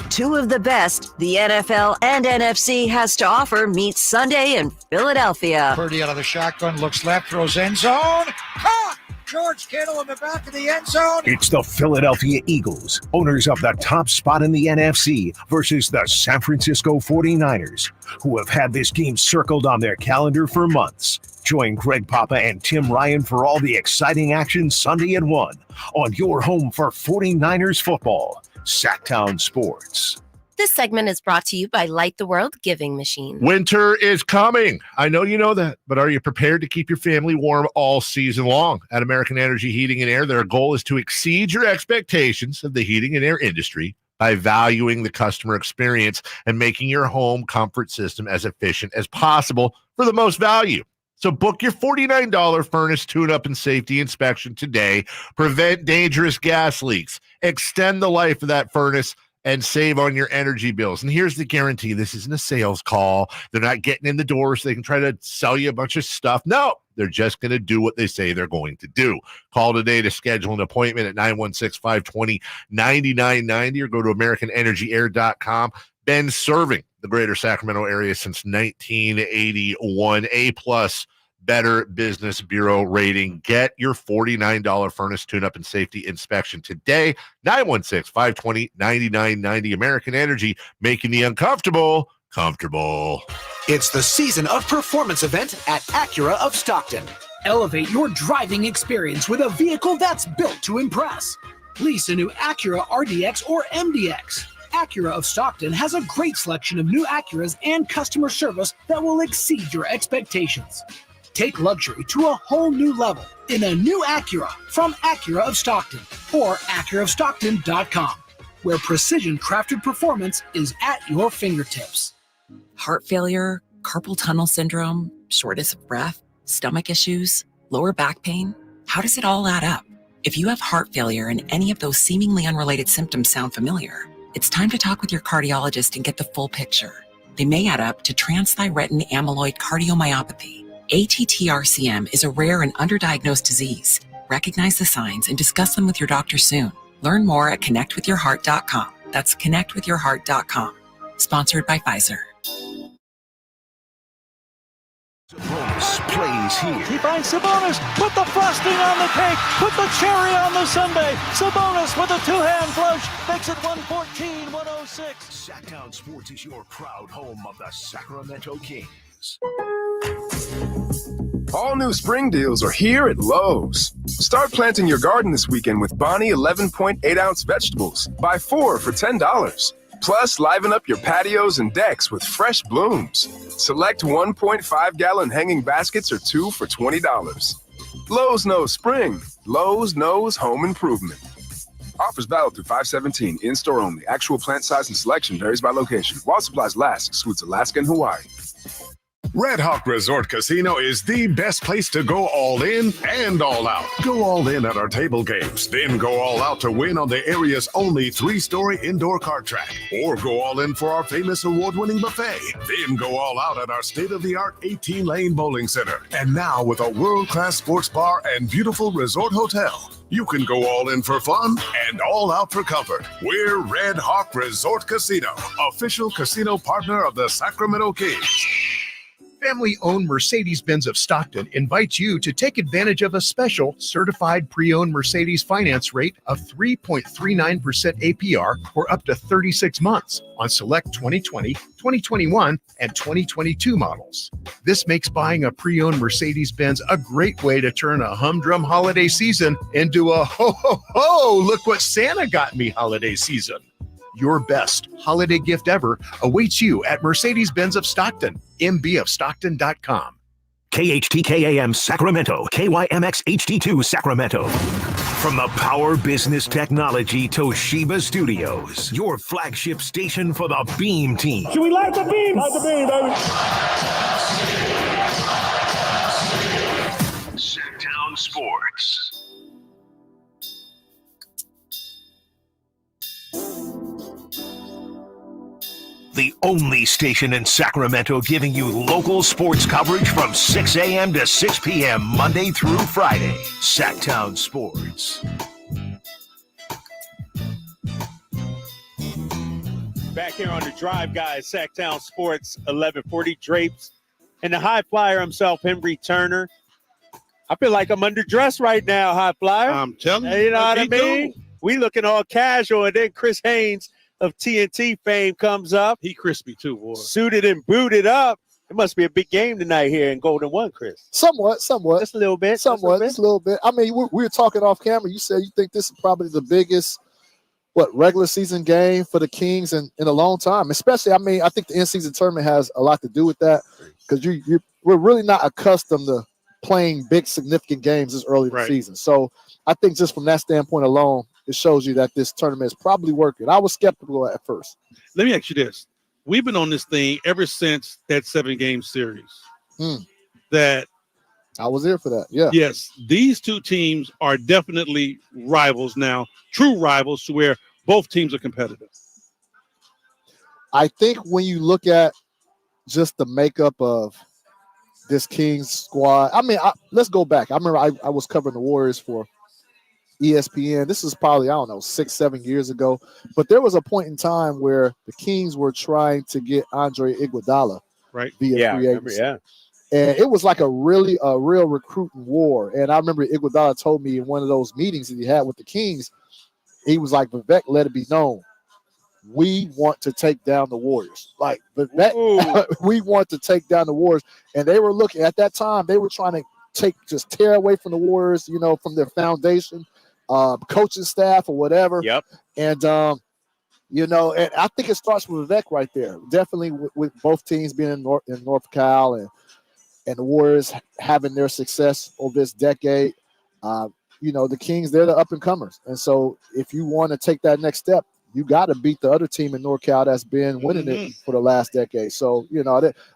S3: 2 of the best the NFL and NFC has to offer meet Sunday in Philadelphia.
S16: Purdy out of the shotgun, looks left, throws end zone. Caught! George Kittle in the back of the end zone.
S7: It's the Philadelphia Eagles, owners of the top spot in the NFC, versus the San Francisco 49ers, who have had this game circled on their calendar for months. Join Greg Papa and Tim Ryan for all the exciting action Sunday at 1 on your home for 49ers football, Sactown Sports.
S9: This segment is brought to you by Light the World Giving Machine.
S5: Winter is coming. I know you know that, but are you prepared to keep your family warm all season long? At American Energy Heating and Air, their goal is to exceed your expectations of the heating and air industry by valuing the customer experience and making your home comfort system as efficient as possible for the most value. So book your $49 furnace tune-up and safety inspection today. Prevent dangerous gas leaks. Extend the life of that furnace and save on your energy bills. And here's the guarantee. This isn't a sales call. They're not getting in the door so they can try to sell you a bunch of stuff. No, they're just going to do what they say they're going to do. Call today to schedule an appointment at 916-520-9990 or go to AmericanEnergyAir.com. Been serving the greater Sacramento area since 1981. A+ Better Business Bureau rating. Get your $49 furnace tune-up and safety inspection today. 916-520-9990. American Energy, making the uncomfortable comfortable.
S14: It's the season of performance event at Acura of Stockton. Elevate your driving experience with a vehicle that's built to impress. Lease a new Acura RDX or MDX. Acura of Stockton has a great selection of new Acuras and customer service that will exceed your expectations. Take luxury to a whole new level in a new Acura from Acura of Stockton or AcuraofStockton.com, where precision-crafted performance is at your fingertips.
S15: Heart failure, carpal tunnel syndrome, shortness of breath, stomach issues, lower back pain. How does it all add up? If you have heart failure and any of those seemingly unrelated symptoms sound familiar, it's time to talk with your cardiologist and get the full picture. They may add up to transthyretin amyloid cardiomyopathy. ATTR-CM is a rare and underdiagnosed disease. Recognize the signs and discuss them with your doctor soon. Learn more at connectwithyourheart.com. That's connectwithyourheart.com. Sponsored by Pfizer.
S7: Sabonis plays here.
S22: He finds Sabonis, put the frosting on the cake, put the cherry on the sundae. Sabonis with a two-hand flush makes it 114-106.
S7: Sactown Sports is your proud home of the Sacramento Kings.
S17: All new spring deals are here at Lowe's. Start planting your garden this weekend with Bonnie 11.8-ounce vegetables. Buy 4 for $10. Plus, liven up your patios and decks with fresh blooms. Select 1.5-gallon hanging baskets or 2 for $20. Lowe's knows spring. Lowe's knows home improvement. Offers valid through 5/17. In-store only. Actual plant size and selection varies by location. While supplies last, excludes Alaska and Hawaii.
S19: Red Hawk Resort Casino is the best place to go all in and all out. Go all in at our table games, then go all out to win on the area's only 3-story indoor kart track. Or go all in for our famous award-winning buffet. Then go all out at our state-of-the-art 18-lane bowling center. And now with a world-class sports bar and beautiful resort hotel, you can go all in for fun and all out for comfort. We're Red Hawk Resort Casino, official casino partner of the Sacramento Kings.
S20: Family-owned Mercedes-Benz of Stockton invites you to take advantage of a special certified pre-owned Mercedes finance rate of 3.39% APR for up to 36 months on select 2020, 2021, and 2022 models. This makes buying a pre-owned Mercedes-Benz a great way to turn a humdrum holiday season into a ho-ho-ho, look what Santa got me holiday season. Your best holiday gift ever awaits you at Mercedes-Benz of Stockton, mbofstockton.com.
S7: KHTKAM Sacramento, KYMX HD2 Sacramento. From the Power Business Technology Toshiba Studios, your flagship station for the Beam Team.
S21: Should we light the beam? Light the beam, baby.
S7: Sactown Sports. The only station in Sacramento giving you local sports coverage from 6 a.m. to 6 p.m. Monday through Friday. Sactown Sports.
S2: Back here on the drive, guys. Sactown Sports, 1140. Drapes and the high flyer himself, Henry Turner. I feel like I'm underdressed right now, high flyer.
S1: I'm telling you.
S2: You know what I mean?
S1: Do.
S2: We looking all casual, and then Chris Haynes of TNT fame comes up.
S1: He crispy too, boy.
S2: Suited and booted up. It must be a big game tonight here in Golden One, Chris.
S27: Somewhat.
S2: Just a little bit.
S27: Somewhat, just a little bit. I mean, we were talking off camera. You said you think this is probably the biggest, regular season game for the Kings in a long time. Especially, I mean, I think the in-season tournament has a lot to do with that because we're really not accustomed to playing big, significant games this early in the season. So I think just from that standpoint alone, it shows you that this tournament is probably working. I was skeptical at first.
S1: Let me ask you this. We've been on this thing ever since that 7-game series. That
S27: I was there for that. Yeah.
S1: Yes. These two teams are definitely rivals now, true rivals to where both teams are competitive.
S27: I think when you look at just the makeup of this Kings squad, I mean, let's go back. I remember I was covering the Warriors for ESPN. This is probably, 6-7 years ago. But there was a point in time where the Kings were trying to get Andre Iguodala via free agency. And it was like a real recruiting war. And I remember Iguodala told me in one of those meetings that he had with the Kings, he was like, Vivek, let it be known, we want to take down the Warriors. Like, Vivek, we want to take down the Warriors. And they were looking, at that time, they were trying to tear away from the Warriors, from their foundation, coaching staff or whatever.
S2: Yep.
S27: And, and I think it starts with Vivek right there. Definitely with both teams being in North Cal and the Warriors having their success over this decade. The Kings, they're the up-and-comers. And so if you want to take that next step, you got to beat the other team in NorCal that's been winning it for the last decade. So,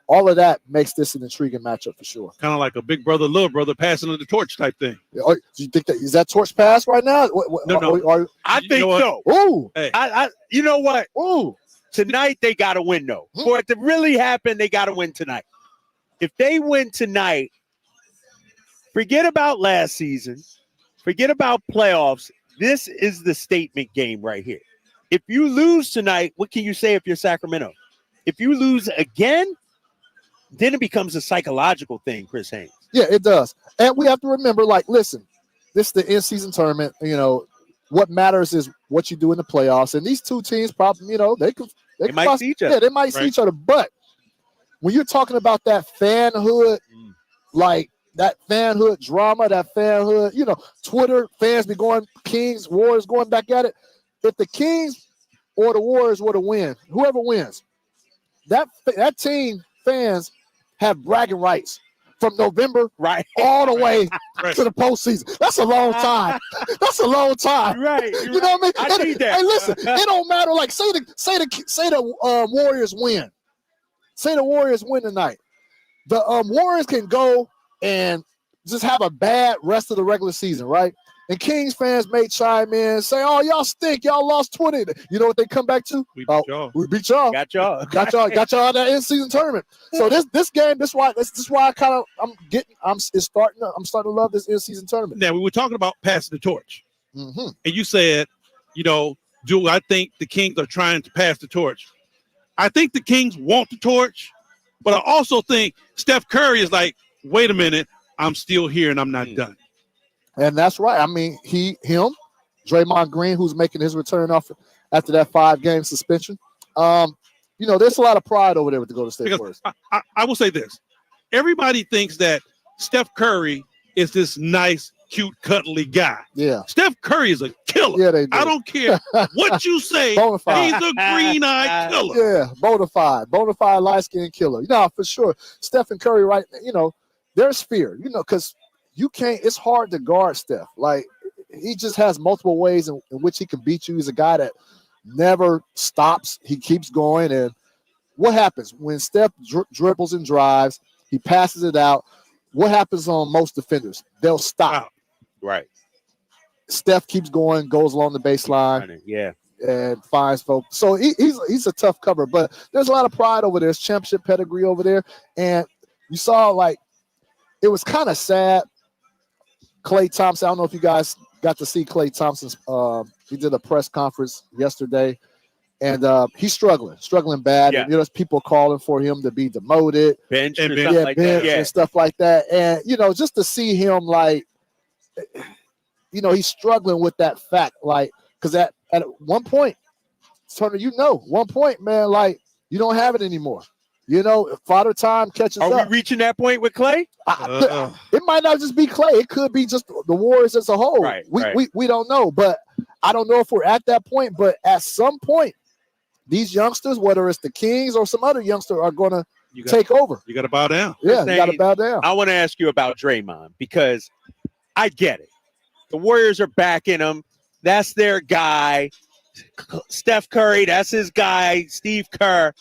S27: all of that makes this an intriguing matchup for sure.
S1: Kind of like a big brother, little brother passing of the torch type thing.
S27: Do you think is that torch pass right now?
S2: No. I think so.
S27: Ooh.
S1: Hey.
S2: You know what?
S27: Ooh.
S2: Tonight they got to win, though. For it to really happen, they got to win tonight. If they win tonight, forget about last season, forget about playoffs. This is the statement game right here. If you lose tonight, what can you say if you're Sacramento? If you lose again, then it becomes a psychological thing, Chris Haynes.
S27: Yeah, it does. And we have to remember, listen, this is the in-season tournament. What matters is what you do in the playoffs. And these two teams probably, they
S2: might see each other.
S27: Yeah, they might see each other. But when you're talking about that fanhood, that fanhood drama, that fanhood, Twitter fans be going Kings, Warriors going back at it. If the Kings or the Warriors were to win, whoever wins, that team fans have bragging rights from November all the way to the postseason. That's a long time. That's a long time.
S2: Right.
S27: You know what I mean?
S2: I need that.
S27: Hey, listen, it don't matter. Like, say the Warriors win. Say the Warriors win tonight. The Warriors can go and just have a bad rest of the regular season, right? And Kings fans may chime in and say, "Oh, y'all stink. Y'all lost 20." You know what they come back to?
S1: We beat y'all.
S27: We beat y'all.
S2: Got y'all.
S27: Got y'all in that in-season tournament. So this game, this is why I'm starting to love this in-season tournament.
S1: Now we were talking about passing the torch,
S27: mm-hmm.
S1: and you said, do I think the Kings are trying to pass the torch? I think the Kings want the torch, but I also think Steph Curry is like, wait a minute, I'm still here and I'm not done.
S27: And that's right. I mean, Draymond Green, who's making his return off after that 5-game suspension. There's a lot of pride over there with the Golden State Warriors.
S1: I will say this. Everybody thinks that Steph Curry is this nice, cute, cuddly guy.
S27: Yeah.
S1: Steph Curry is a killer.
S27: Yeah, they do.
S1: I don't care what you say. He's a green-eyed killer.
S27: Yeah, bona fide light-skinned killer. For sure. Steph and Curry, right, there's fear, because you can't, it's hard to guard Steph. Like, he just has multiple ways in which he can beat you. He's a guy that never stops. He keeps going. And what happens when Steph dribbles and drives, he passes it out. What happens on most defenders? They'll stop.
S2: Right.
S27: Steph keeps going, goes along the baseline.
S2: Yeah.
S27: And finds folks. So he's a tough cover, but there's a lot of pride over there. There's championship pedigree over there. And you saw, it was kind of sad. Klay Thompson, I don't know if you guys got to see Klay Thompson's, he did a press conference yesterday, and he's struggling bad.
S2: Yeah.
S27: And, there's people calling for him to be demoted.
S2: Bench and
S27: stuff like that. And, just to see him, he's struggling with that fact, because at one point, Turner, one point, man, you don't have it anymore. Father Time catches up.
S2: Are we reaching that point with Klay?
S27: It might not just be Klay. It could be just the Warriors as a whole.
S2: Right.
S27: We don't know. But I don't know if we're at that point. But at some point, these youngsters, whether it's the Kings or some other youngster, are going to take over.
S1: You got to bow down.
S27: Yeah, you got to bow down.
S2: I want to ask you about Draymond, because I get it. The Warriors are backing him. That's their guy. Steph Curry, that's his guy. Steve Kerr.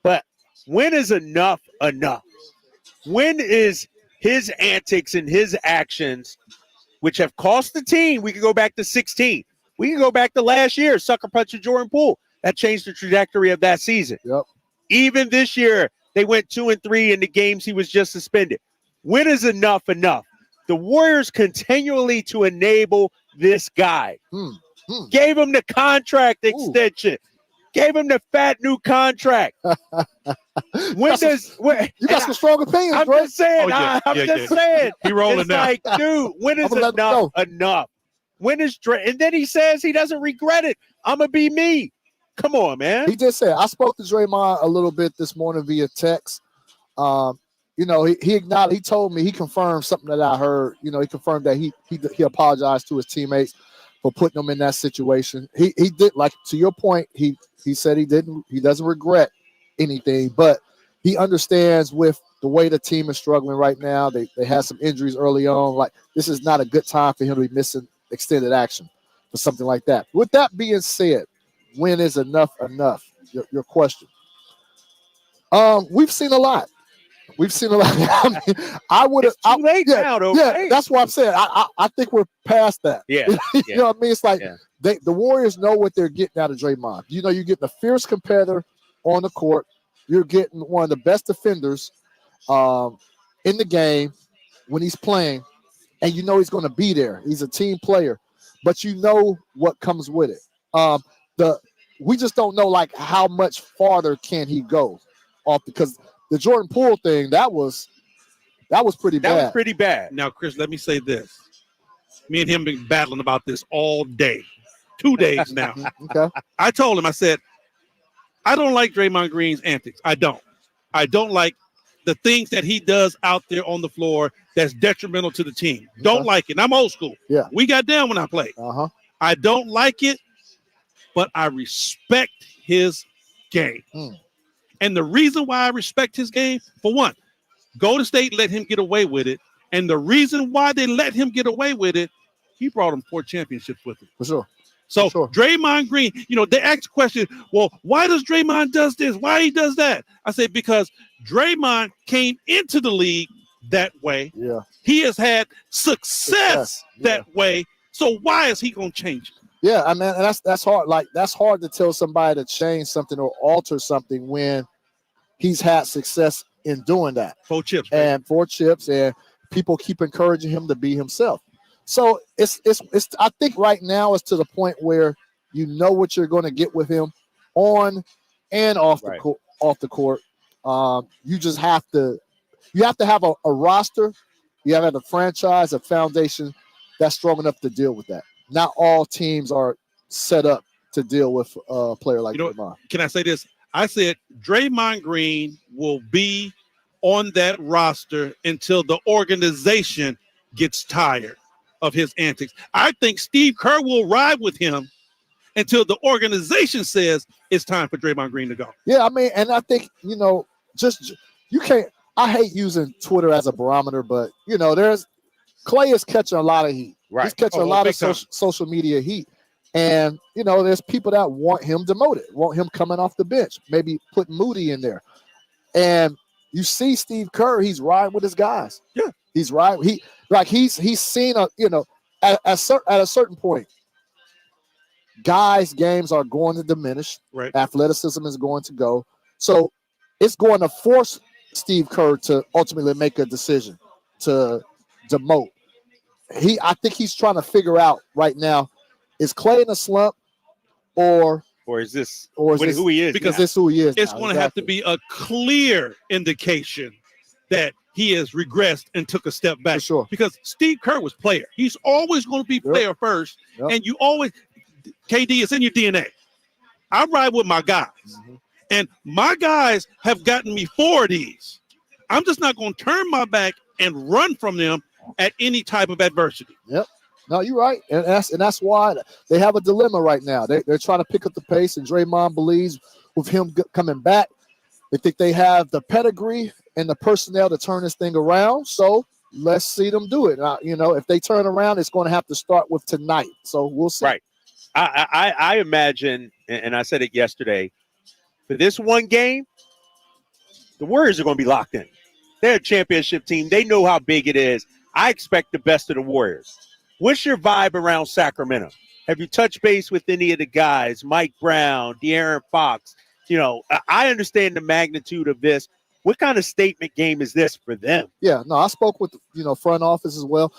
S2: But when is enough enough? When is his antics and his actions, which have cost the team, we can go back to 16. We can go back to last year, sucker punch of Jordan Poole. That changed the trajectory of that season.
S27: Yep.
S2: Even this year, they went 2-3 in the games he was just suspended. When is enough enough? The Warriors continually to enable this guy. Gave him the contract extension. gave him the fat new contract.
S27: You got some strong opinions,
S2: I'm
S27: bro.
S2: just saying. I'm just saying.
S1: He rolling
S2: it's
S1: now.
S2: like, dude, when is enough? When is and then he says he doesn't regret it. I'm gonna be me. Come on, man.
S27: He did say, I spoke to Draymond a little bit this morning via text. You know, he acknowledged, he told me, he confirmed something that I heard. You know, he confirmed that he apologized to his teammates for putting them in that situation. He did, like, to your point, he said he doesn't regret anything, but he understands with the way the team is struggling right now. They had some injuries early on. Like, this is not a good time for him to be missing extended action for something like that. With that being said, when is enough? Your question. We've seen a lot. I mean, I would have.
S2: Too late now, though.
S27: Yeah,
S2: right?
S27: that's what I'm saying. I think we're past that.
S2: Yeah,
S27: you know what I mean? It's like the Warriors know what they're getting out of Draymond. You know, you're getting a fierce competitor on the court. You're getting one of the best defenders in the game when he's playing, and you know he's going to be there. He's a team player, but you know what comes with it. We just don't know, like, how much farther can he go off, because the Jordan Poole thing, that was pretty bad.
S2: That was pretty bad.
S1: Now, Chris, let me say this. Me and him been battling about this all day. 2 days now.
S27: Okay.
S1: I told him, I said, I don't like Draymond Green's antics. I don't like the things that he does out there on the floor that's detrimental to the team. Don't like it. I'm old school.
S27: Yeah.
S1: We got down when I played. I don't like it, but I respect his game. And the reason why I respect his game, for one, Golden State let him get away with it. And the reason why they let him get away with it, he brought him 4 championships with him.
S27: For sure.
S1: So Draymond Green, you know, they asked the question, well, why does Draymond does this? Why he does that? I say, because Draymond came into the league that way.
S27: Yeah.
S1: He has had success that way. So why is he going to change it?
S27: Yeah, I mean, and that's hard. Like, that's hard to tell somebody to change something or alter something when he's had success in doing that.
S1: 4 chips.
S27: And 4 chips, and people keep encouraging him to be himself. So it's I think right now it's to the point where you know what you're going to get with him on and off the court. You just have to have a roster. You have to have a franchise, a foundation that's strong enough to deal with that. Not all teams are set up to deal with a player like Draymond.
S1: Can I say this? I said Draymond Green will be on that roster until the organization gets tired of his antics. I think Steve Kerr will ride with him until the organization says it's time for Draymond Green to go.
S27: Yeah, I mean, and I think, you know, you can't. I hate using Twitter as a barometer, but, you know, Clay is catching a lot of heat.
S2: Right.
S27: He's catching a lot of social media heat. And, you know, there's people that want him demoted, want him coming off the bench, maybe put Moody in there. And you see Steve Kerr, he's riding with his guys.
S1: Yeah.
S27: He's riding. He's seen at a certain point, guys' games are going to diminish.
S1: Right.
S27: Athleticism is going to go. So it's going to force Steve Kerr to ultimately make a decision to demote. I think he's trying to figure out right now, is Clay in a slump or
S2: is this
S27: who he is?
S1: Because
S27: this who he is.
S1: It's going to have to be a clear indication that he has regressed and took a step back.
S27: For sure.
S1: Because Steve Kerr was player. He's always going to be player first.
S27: Yep.
S1: And you always, KD, it's in your DNA. I ride with my guys. And my guys have gotten me 4 of these. I'm just not going to turn my back and run from them at any type of adversity.
S27: Yep. No, you're right. And that's why they have a dilemma right now. They're trying to pick up the pace, and Draymond believes with him coming back, they think they have the pedigree and the personnel to turn this thing around. So let's see them do it. You know, if they turn around, it's going to have to start with tonight. So we'll see.
S2: Right. I imagine, and I said it yesterday, for this one game, the Warriors are going to be locked in. They're a championship team. They know how big it is. I expect the best of the Warriors. What's your vibe around Sacramento? Have you touched base with any of the guys, Mike Brown, De'Aaron Fox? You know, I understand the magnitude of this. What kind of statement game is this for them?
S27: Yeah, no, I spoke with, front office as well.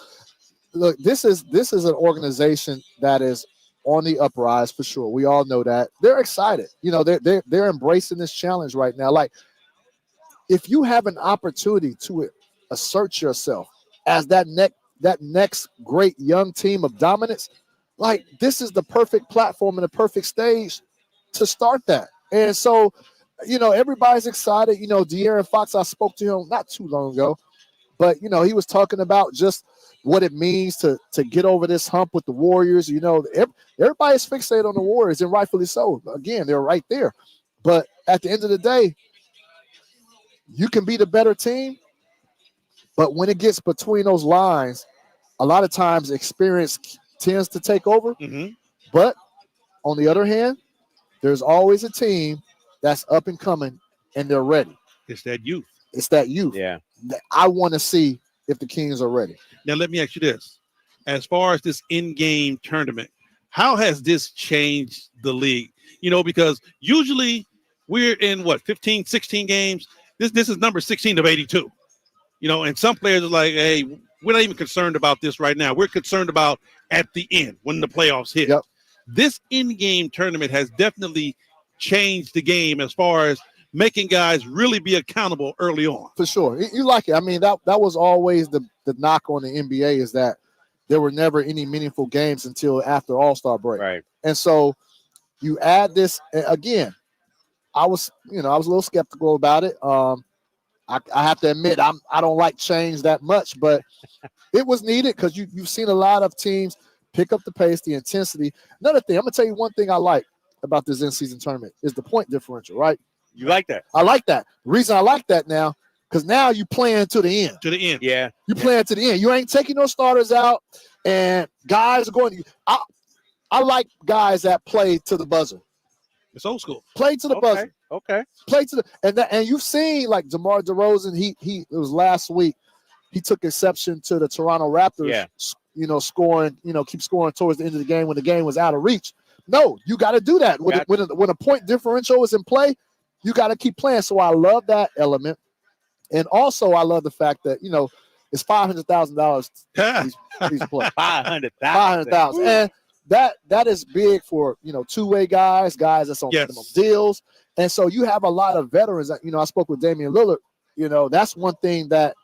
S27: Look, this is an organization that is on the uprise for sure. We all know that. They're excited. You know, they're embracing this challenge right now. Like, if you have an opportunity to assert yourself as that next great young team of dominance, like, this is the perfect platform and the perfect stage to start that. And so, you know, everybody's excited. You know, De'Aaron Fox, I spoke to him not too long ago, but, you know, he was talking about just what it means to get over this hump with the Warriors. You know, everybody's fixated on the Warriors, and rightfully so. Again, they're right there. But at the end of the day, you can be the better team, but when it gets between those lines, a lot of times experience tends to take over.
S1: Mm-hmm.
S27: But on the other hand, there's always a team that's up and coming, and they're ready.
S1: It's that youth.
S27: It's that youth.
S2: Yeah.
S27: I want to see if the Kings are ready.
S1: Now, let me ask you this. As far as this in-game tournament, how has this changed the league? You know, because usually we're in, 15, 16 games? This is number 16 of 82. You know, and some players are like, hey, we're not even concerned about this right now. We're concerned about at the end when the playoffs hit.
S27: Yep.
S1: This in-game tournament has definitely changed the game as far as making guys really be accountable early on.
S27: For sure. You like it. I mean, that was always the knock on the NBA, is that there were never any meaningful games until after All-Star break.
S2: Right.
S27: And so you add this again. I was a little skeptical about it. I have to admit, I don't like change that much, but it was needed because you've seen a lot of teams pick up the pace, the intensity. Another thing, I'm gonna tell you one thing I like about this in-season tournament is the point differential, right?
S2: You like that?
S27: I like that. The reason I like that now, because now you playing to the end.
S1: To the end.
S2: Yeah.
S27: You playing to the end. You ain't taking no starters out, and guys are going. I like guys that play to the buzzer.
S1: It's old school.
S27: Play to the buzzer.
S2: Okay.
S27: Play to the and you've seen like DeMar DeRozan. It was last week. He took exception to the Toronto Raptors.
S2: Yeah.
S27: You know, scoring. You know, keep scoring towards the end of the game when the game was out of reach. No, you got to do that when a point differential is in play. You got to keep playing. So I love that element, and also I love the fact that, you know, it's $500,000. These play $500,000, and that is big for, you know, two-way guys that's on minimum deals, and so you have a lot of veterans. You know, I spoke with Damian Lillard. You know, that's one thing that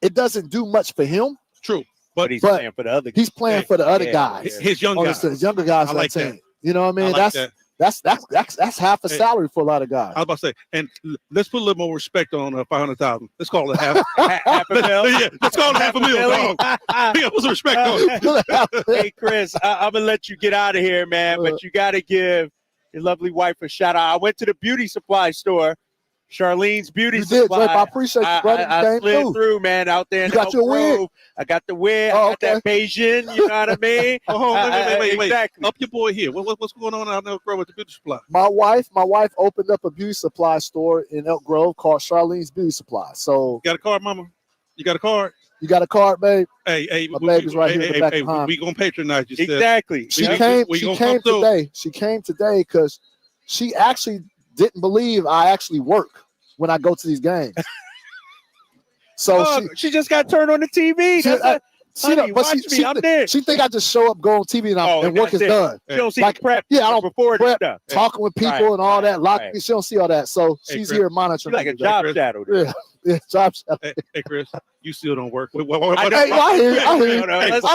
S27: it doesn't do much for him.
S1: True,
S2: but he's playing for the other.
S27: He's playing for the other guys.
S1: His young guys.
S27: His younger guys.
S1: I like
S27: that.
S1: that.
S27: You know what I mean?
S1: I like
S27: That's half a salary for a lot of guys.
S1: I was about to say, and let's put a little more respect on 500,000. Let's call it half
S2: a mil.
S1: Yeah, let's call it $500,000. Dog. Put some respect on it.
S2: Hey, Chris, I'm gonna let you get out of here, man. But you got to give your lovely wife a shout out. I went to the beauty supply store, Charlene's Beauty Supply.
S27: Draper, I appreciate you, brother.
S2: I slid through, man, out there.
S27: You got your wig?
S2: I got the wig. I got that Beijing. You know what I mean?
S1: Wait.
S2: Exactly.
S1: Up your boy here. What's going on out in Elk Grove with the beauty supply?
S27: My wife opened up a beauty supply store in Elk Grove called Charlene's Beauty Supply. So
S1: you got a card, mama? You got a card?
S27: You got a card, babe?
S1: Hey,
S27: my baby's right here in the back behind.
S1: We gonna patronize you.
S2: Exactly.
S27: She came today. She came today because she actually didn't believe I actually work when I go to these games. So
S2: she just got turned on the TV.
S27: She think I just show up, go on TV, and work is done.
S2: She don't see the prep.
S27: Yeah, I don't
S2: prep
S27: stuff. Talking with people and all that. She don't see all that. So she's here monitoring.
S2: Like a job shadow.
S27: Yeah, job shadow.
S1: Hey, Chris, you still don't work.
S27: I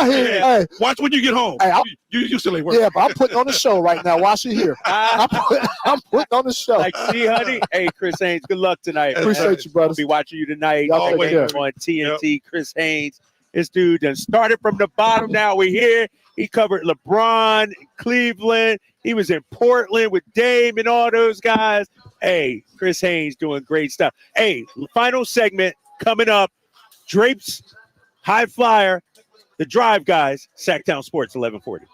S27: hear you. Hey,
S1: watch when you get home.
S27: Hey,
S1: you still ain't working.
S27: Yeah, but I'm putting on the show right now while she's here. I'm putting on the show.
S2: Like, see, honey. Hey, Chris Haynes, good luck tonight.
S27: Appreciate you, brother.
S2: I'll be watching you tonight.
S27: Always
S2: on TNT. Yep. Chris Haynes. This dude done started from the bottom. Now we're here. He covered LeBron, Cleveland. He was in Portland with Dame and all those guys. Hey, Chris Haynes doing great stuff. Hey, final segment coming up. Drape's High Flyer, the Drive guys, Sactown Sports 1140.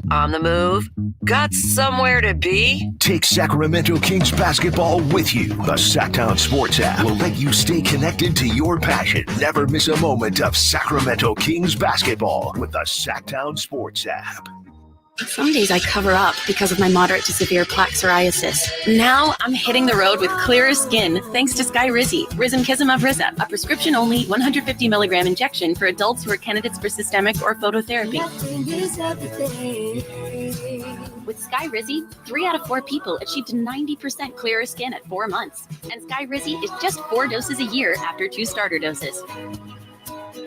S3: On the move? Got somewhere to be?
S7: Take Sacramento Kings basketball with you. The Sactown Sports app will let you stay connected to your passion. Never miss a moment of Sacramento Kings basketball with the Sactown Sports app.
S4: Some days I cover up because of my moderate to severe plaque psoriasis. Now I'm hitting the road with clearer skin thanks to Skyrizi, Risankizumab Rizep, a prescription-only 150 milligram injection for adults who are candidates for systemic or phototherapy. With Skyrizi, 3 out of 4 people achieved 90% clearer skin at 4 months. And Skyrizi is just 4 doses a year after 2 starter doses.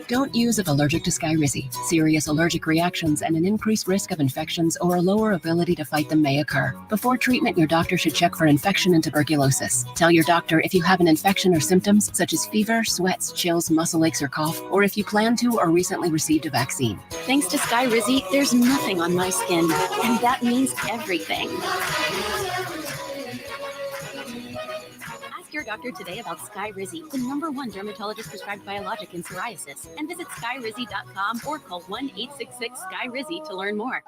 S6: Don't use if allergic to Skyrizi. Serious allergic reactions and an increased risk of infections or a lower ability to fight them may occur. Before treatment, your doctor should check for infection and tuberculosis. Tell your doctor if you have an infection or symptoms such as fever, sweats, chills, muscle aches, or cough, or if you plan to or recently received a vaccine.
S4: Thanks to Skyrizi, there's nothing on my skin, and that means everything. Ask your doctor today about Skyrizi, the #1 dermatologist prescribed biologic in psoriasis, and visit skyrizi.com or call 1-866-SKY-RIZZI to learn more.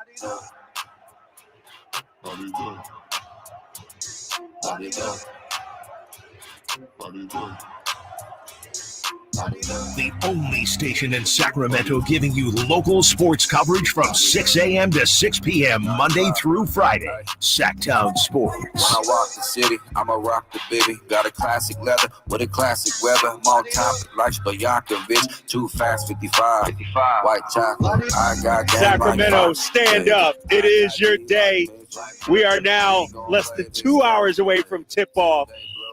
S7: The only station in Sacramento giving you local sports coverage from 6 a.m. to 6 p.m. Monday through Friday. Sactown Sports.
S12: When I rock the city, I'ma rock the bitty. Got a classic leather with a classic weather. More time like Stojakovic. Too fast, 55. White chocolate. I got
S2: Sacramento, stand up. It is your day. We are now less than 2 hours away from tip-off.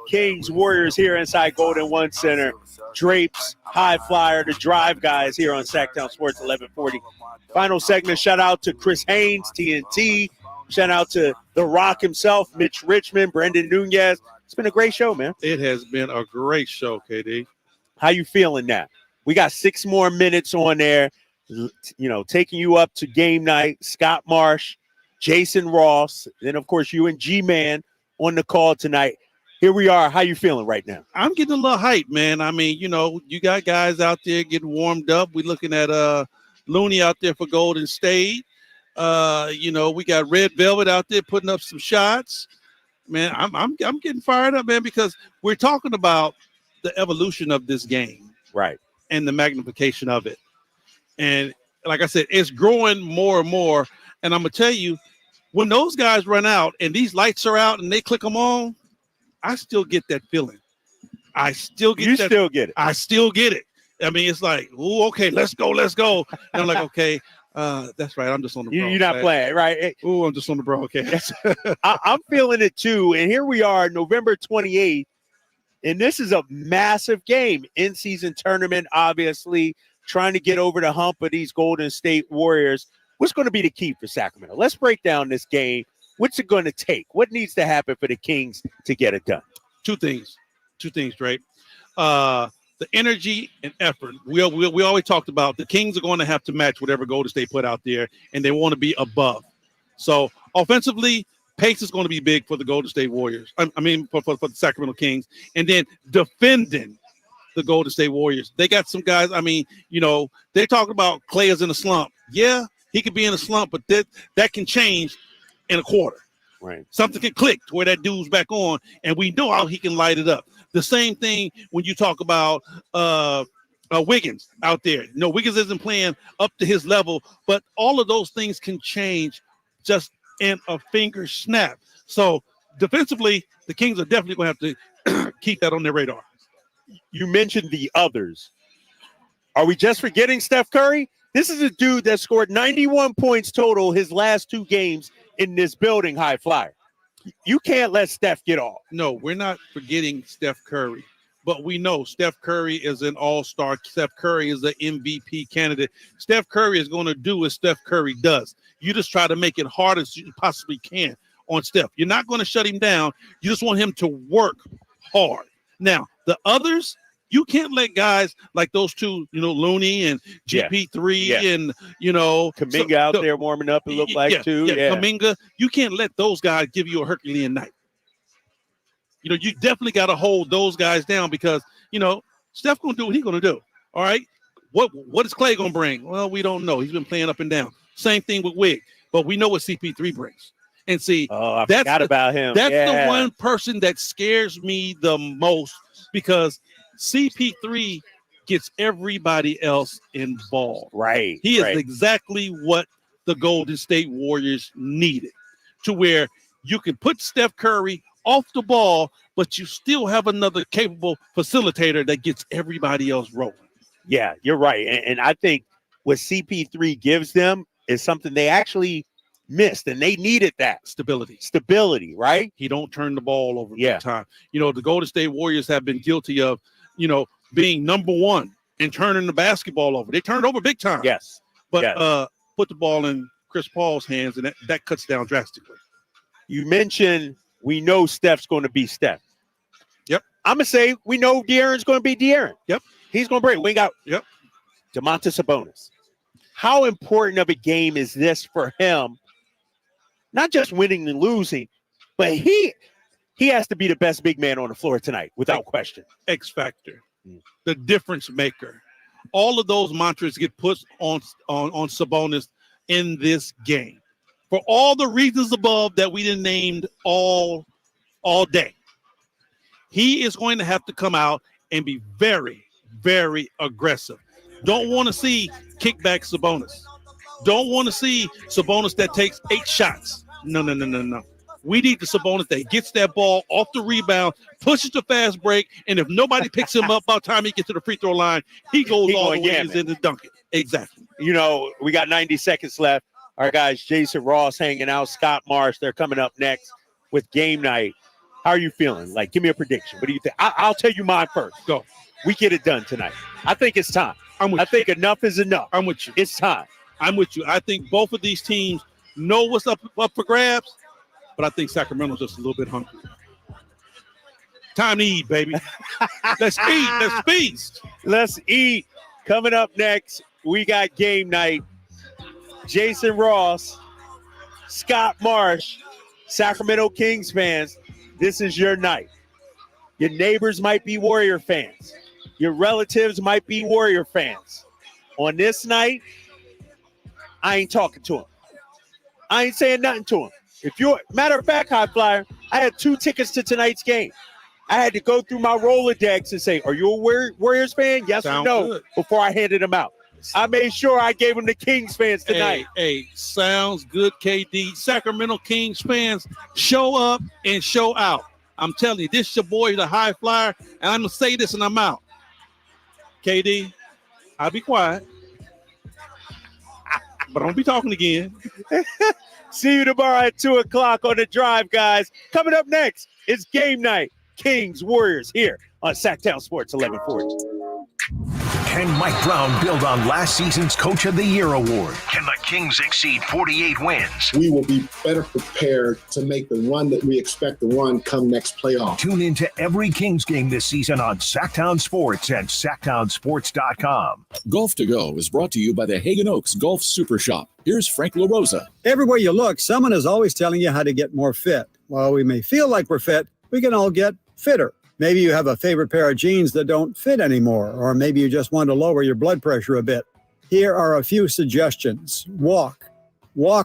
S2: Kings Warriors here inside Golden One Center. Drapes, High Flyer, the Drive guys here on Sactown Sports 1140. Final segment, shout out to Chris Haynes, TNT. Shout out to The Rock himself, Mitch Richmond, Brendan Nunez. It's been a great show, man.
S1: It has been a great show, KD.
S2: How you feeling now? We got 6 more minutes on there, taking you up to game night. Scott Marsh, Jason Ross, then, of course, you and G-Man on the call tonight. Here we are. How you feeling right now?
S1: I'm getting a little hype, man. I mean, you got guys out there getting warmed up. We're looking at Looney out there for Golden State. We got Red Velvet out there putting up some shots. Man, I'm getting fired up, man, because we're talking about the evolution of this game,
S2: right,
S1: and the magnification of it. And like I said, it's growing more and more. And I'm gonna tell you, when those guys run out and these lights are out and they click them on, I still get that feeling. I still get that.
S2: Still get it.
S1: I still get it. I mean, it's like, oh, okay, let's go. And I'm like, okay, that's right. I'm just on the broadcast.
S2: You're not playing, right?
S1: Oh, I'm just on the broadcast.
S2: I'm feeling it too. And here we are, November 28th. And this is a massive game. In-season tournament, obviously, trying to get over the hump of these Golden State Warriors. What's going to be the key for Sacramento? Let's break down this game. What's it going to take? What needs to happen for the Kings to get it done?
S1: Two things, Drake. The energy and effort. We always talked about the Kings are going to have to match whatever Golden State put out there, and they want to be above. So offensively, pace is going to be big for the Golden State Warriors. For the Sacramento Kings. And then defending the Golden State Warriors. They got some guys, they talk about Klay is in a slump. Yeah, he could be in a slump, but that can change in a quarter.
S2: Right.
S1: Something can click to where that dude's back on, and we know how he can light it up. The same thing when you talk about Wiggins out there. No, Wiggins isn't playing up to his level, but all of those things can change just in a finger snap. So defensively, the Kings are definitely going to have to keep that on their radar.
S2: You mentioned the others. Are we just forgetting Steph Curry? This is a dude that scored 91 points total his last 2 games in this building, High Flyer. You can't let Steph get off.
S1: No, we're not forgetting Steph Curry, but we know Steph Curry is an all-star. Steph Curry is an MVP candidate. Steph Curry is going to do what Steph Curry does. You just try to make it hard as you possibly can on Steph. You're not going to shut him down. You just want him to work hard. Now, the others, you can't let guys like those two, Looney and GP3 and,
S2: Kuminga out there warming up, it looked like, too.
S1: Yeah, Kuminga. You can't let those guys give you a Herculean night. You definitely got to hold those guys down because, Steph going to do what he's going to do. All right. What is Klay going to bring? Well, we don't know. He's been playing up and down. Same thing with Wig, but we know what CP3 brings. And see,
S2: I forgot about him.
S1: That's the one person that scares me the most because CP3 gets everybody else involved.
S2: Right.
S1: He is exactly what the Golden State Warriors needed, to where you can put Steph Curry off the ball, but you still have another capable facilitator that gets everybody else rolling.
S2: Yeah, you're right. And I think what CP3 gives them is something they actually missed, and they needed that. Stability, right?
S1: He don't turn the ball over big time. You know, the Golden State Warriors have been guilty of, you know, being number one and turning the basketball over. They turned over big time.
S2: Yes.
S1: But put the ball in Chris Paul's hands, and that cuts down drastically.
S2: You mentioned we know Steph's going to be Steph.
S1: Yep.
S2: I'm going to say we know De'Aaron's going to be De'Aaron.
S1: Yep.
S2: He's going to break. We got Domantas Sabonis. How important of a game is this for him? Not just winning and losing, but he has to be the best big man on the floor tonight, without question.
S1: X factor, the difference maker. All of those mantras get put on Sabonis in this game. For all the reasons above that we didn't named all day. He is going to have to come out and be very, very aggressive. Don't want to see kickback Sabonis. Don't want to see Sabonis that takes 8 shots. No. We need the Sabonis that gets that ball off the rebound, pushes the fast break, and if nobody picks him up by the time he gets to the free throw line, he goes all the way in the dunk it. Exactly.
S2: You know, we got 90 seconds left. Our guys, Jason Ross hanging out, Scott Marsh, they're coming up next with Game Night. How are you feeling? Like, give me a prediction. What do you think? I'll tell you mine first.
S1: Go.
S2: We get it done tonight. I think it's time. I think enough is enough.
S1: I'm with you.
S2: It's time.
S1: I'm with you. I think both of these teams know what's up for grabs, but I think Sacramento's just a little bit hungry. Time to eat, baby. Let's eat. Let's feast.
S2: Let's eat. Coming up next, we got Game Night. Jason Ross, Scott Marsh, Sacramento Kings fans, this is your night. Your neighbors might be Warrior fans. Your relatives might be Warrior fans. On this night, I ain't talking to them. I ain't saying nothing to them. If you're, matter of fact, High Flyer, I had 2 tickets to tonight's game. I had to go through my Rolodex and say, are you a Warriors fan? Yes or no? Good. Before I handed them out. I made sure I gave them to Kings fans tonight.
S1: Hey, sounds good, KD. Sacramento Kings fans, show up and show out. I'm telling you, this is your boy, the High Flyer, and I'm going to say this and I'm out. KD, I'll be quiet, but I don't be talking again.
S2: See you tomorrow at 2 o'clock on The Drive, guys. Coming up next, it's Game Night. Kings, Warriors here on Sactown Sports 1140.
S7: Can Mike Brown build on last season's Coach of the Year award? Can the Kings exceed 48 wins?
S8: We will be better prepared to make the run that we expect to run come next playoff.
S7: Tune into every Kings game this season on Sactown Sports and SactownSports.com.
S10: Golf to Go is brought to you by the Hagen Oaks Golf Super Shop. Here's Frank LaRosa.
S11: Everywhere you look, someone is always telling you how to get more fit. While we may feel like we're fit, we can all get fitter. Maybe you have a favorite pair of jeans that don't fit anymore, or maybe you just want to lower your blood pressure a bit. Here are a few suggestions. Walk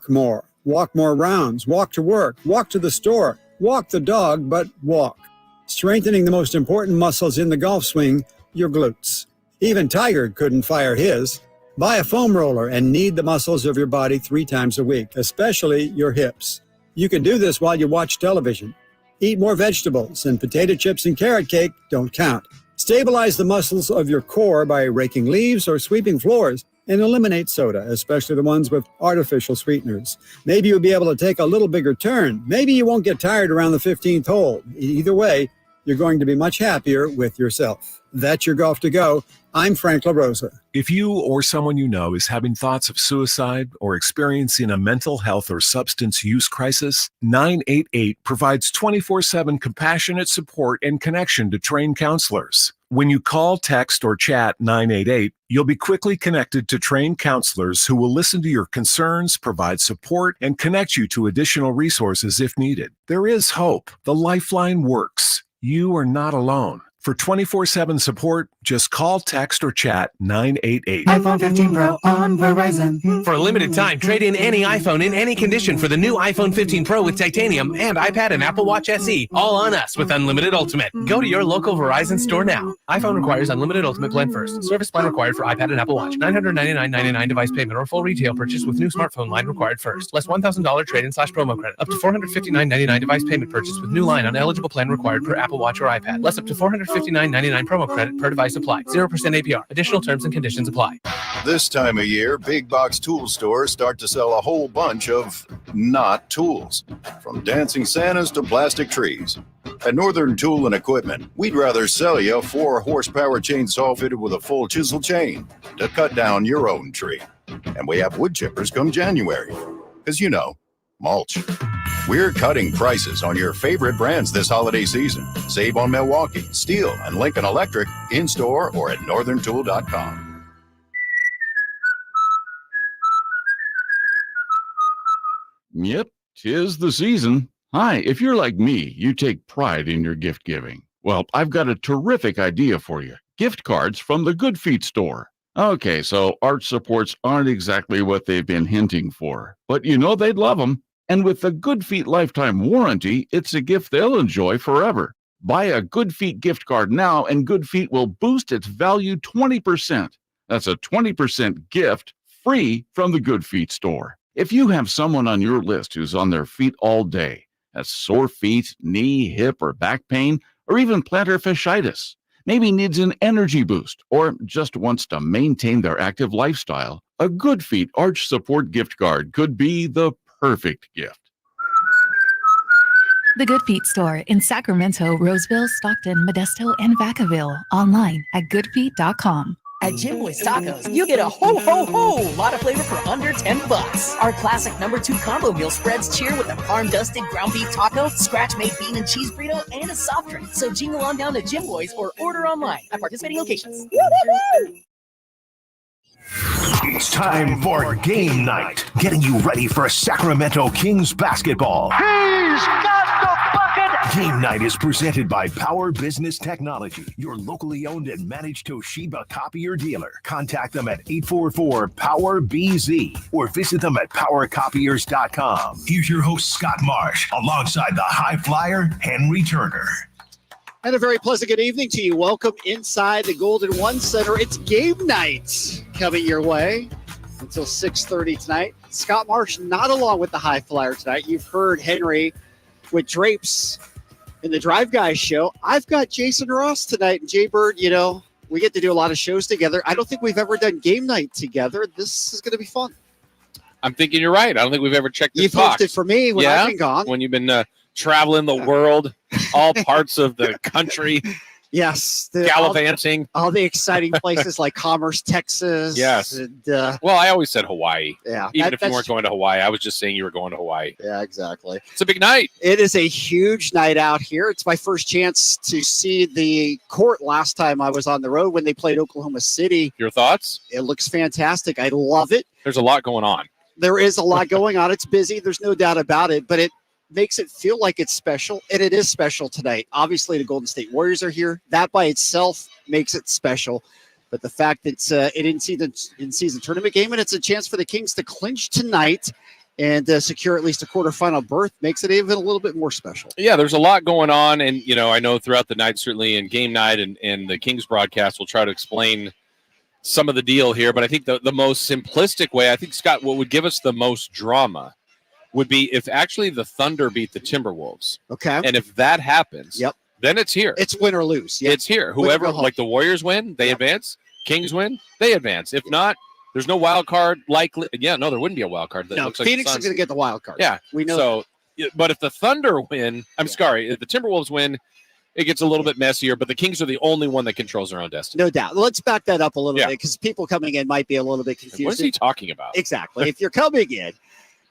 S11: more rounds, walk to work, walk to the store, walk the dog, but walk. Strengthening the most important muscles in the golf swing, your glutes. Even Tiger couldn't fire his. Buy a foam roller and knead the muscles of your body 3 times a week, especially your hips. You can do this while you watch television. Eat more vegetables, and potato chips and carrot cake don't count. Stabilize the muscles of your core by raking leaves or sweeping floors, and eliminate soda, especially the ones with artificial sweeteners. Maybe you'll be able to take a little bigger turn. Maybe you won't get tired around the 15th hole. Either way, you're going to be much happier with yourself. That's your Golf to Go. I'm Frank LaRosa.
S23: If you or someone you know is having thoughts of suicide or experiencing a mental health or substance use crisis, 988 provides 24/7 compassionate support and connection to trained counselors. When you call, text, or chat 988, you'll be quickly connected to trained counselors who will listen to your concerns, provide support, and connect you to additional resources if needed. There is hope. The Lifeline works. You are not alone. For 24/7 support, just call, text, or chat 988.
S9: iPhone 15 Pro on Verizon.
S13: For a limited time, trade in any iPhone in any condition for the new iPhone 15 Pro with titanium and iPad and Apple Watch SE, all on us with Unlimited Ultimate. Go to your local Verizon store now. iPhone requires Unlimited Ultimate plan first. Service plan required for iPad and Apple Watch. $999.99 device payment or full retail purchase with new smartphone line required first. Less $1,000 trade-in/promo credit. Up to $459.99 device payment purchase with new line on eligible plan required per Apple Watch or iPad. Less up to $459.99 promo credit per device apply. 0% APR. Additional terms and conditions apply.
S16: This time of year, big box tool stores start to sell a whole bunch of not tools, from dancing Santas to plastic trees. At Northern Tool and Equipment, we'd rather sell you a 4-horsepower chainsaw fitted with a full chisel chain to cut down your own tree. And we have wood chippers come January, because mulch. We're cutting prices on your favorite brands this holiday season. Save on Milwaukee, Steel, and Lincoln Electric in-store or at northerntool.com.
S18: Yep, 'tis the season. Hi, if you're like me, you take pride in your gift giving. Well, I've got a terrific idea for you. Gift cards from the Good Feet store. Okay, so arch supports aren't exactly what they've been hinting for, but they'd love them. And with the Good Feet lifetime warranty, it's a gift they'll enjoy forever. Buy a Good Feet gift card now, and Good Feet will boost its value 20%. That's a 20% gift free from the Good Feet store. If you have someone on your list who's on their feet all day, has sore feet, knee, hip, or back pain, or even plantar fasciitis, maybe needs an energy boost, or just wants to maintain their active lifestyle, a Good Feet arch support gift card could be the perfect gift.
S24: The Good Feet store in Sacramento, Roseville, Stockton, Modesto, and Vacaville. Online at goodfeet.com.
S25: At Jim Boy's Tacos, you get a lot of flavor for under $10. Our classic #2 combo meal spreads cheer with a parm-dusted ground beef taco, scratch-made bean and cheese burrito, and a soft drink. So jingle on down to Jim Boy's or order online at participating locations.
S7: It's time for game night, getting you ready for Sacramento Kings basketball.
S21: He's got the bucket!
S7: Game night is presented by Power Business Technology, your locally owned and managed Toshiba copier dealer. Contact them at 844-POWER-BZ or visit them at powercopiers.com. Here's your host, Scott Marsh, alongside the high flyer, Henry Turner.
S26: And a very pleasant good evening to you. Welcome inside the Golden One Center. It's game night coming your way until 6:30 tonight. Scott Marsh not along with the high flyer tonight. You've heard Henry with Drapes in the Drive Guys show. I've got Jason Ross tonight. And Jay Bird, we get to do a lot of shows together. I don't think we've ever done game night together. This is going to be fun.
S28: I'm thinking you're right. I don't think we've ever checked this
S26: You've
S28: box.
S26: hosted for me when I've been gone.
S28: When you've been traveling the world, all parts of the country.
S26: Yes.
S28: Gallivanting.
S26: All the exciting places like Commerce, Texas.
S28: Yes.
S26: And,
S28: well, I always said Hawaii.
S26: Yeah.
S28: Even if you weren't going to Hawaii, I was just saying you were going to Hawaii.
S26: Yeah, exactly.
S28: It's a big night.
S26: It is a huge night out here. It's my first chance to see the court last time I was on the road when they played Oklahoma City.
S28: Your thoughts?
S26: It looks fantastic. I love it.
S28: There's a lot going on.
S26: There is a lot going on. It's busy. There's no doubt about it, but it makes it feel like it's special, and it is special tonight. Obviously, the Golden State Warriors are here. That by itself makes it special. But the fact that it's an in-season tournament game, and it's a chance for the Kings to clinch tonight and secure at least a quarterfinal berth makes it even a little bit more special.
S28: Yeah, there's a lot going on, and I know throughout the night, certainly in game night and the Kings broadcast, we'll try to explain some of the deal here. But I think the most simplistic way, I think, Scott, what would give us the most drama would be if actually the Thunder beat the Timberwolves.
S26: Okay.
S28: And if that happens, then it's here.
S26: It's win or lose. Yep.
S28: It's here. Whoever, like the Warriors win, they advance. Kings win, they advance. If not, there's no wild card likely. Yeah, no, there wouldn't be a wild card.
S26: No, Phoenix is going to get the wild card.
S28: Yeah.
S26: We know
S28: so, but if the Thunder win, if the Timberwolves win, it gets a little bit messier, but the Kings are the only one that controls their own destiny.
S26: No doubt. Let's back that up a little bit because people coming in might be a little bit confused.
S28: What is he talking about?
S26: Exactly. If you're coming in,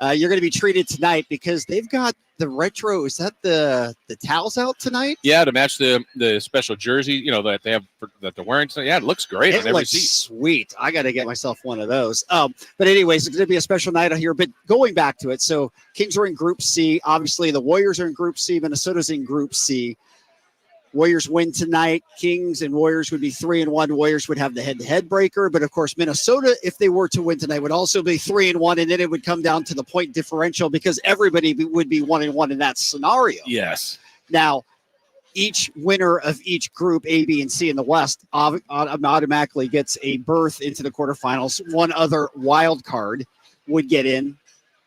S26: you're going to be treated tonight because they've got the retro. Is that the towels out tonight?
S28: Yeah, to match the special jersey, that they have that they're wearing tonight. Yeah, it looks great.
S26: It looks sweet. I got to get myself one of those. But anyways, it's going to be a special night out here. But going back to it, so Kings are in Group C. Obviously, the Warriors are in Group C. Minnesota's in Group C. Warriors win tonight. Kings and Warriors would be 3-1. Warriors would have the head-to-head breaker. But, of course, Minnesota, if they were to win tonight, would also be 3-1. And then it would come down to the point differential because everybody would be 1-1 in that scenario.
S28: Yes.
S26: Now, each winner of each group, A, B, and C in the West, automatically gets a berth into the quarterfinals. One other wild card would get in.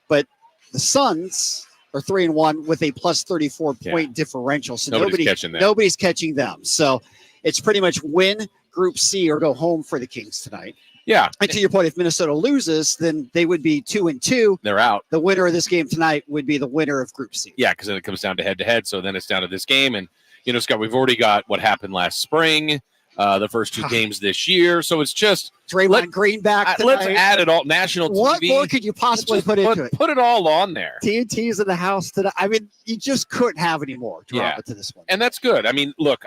S26: But the Suns are 3-1 with a plus 34 point differential. So nobody's catching them. So it's pretty much win Group C or go home for the Kings tonight.
S28: Yeah.
S26: And to your point, if Minnesota loses, then they would be 2-2.
S28: They're out.
S26: The winner of this game tonight would be the winner of Group C.
S28: Yeah, because then it comes down to head-to-head. So then it's down to this game. And, Scott, we've already got what happened last spring, the first two games this year. So it's just
S26: Draymond Green back tonight.
S28: Let's add it all. National TV.
S26: What more could you possibly put into it?
S28: Put it all on there.
S26: TNT's in the house today. I mean, you just couldn't have any more drama to this one.
S28: And that's good. I mean, look,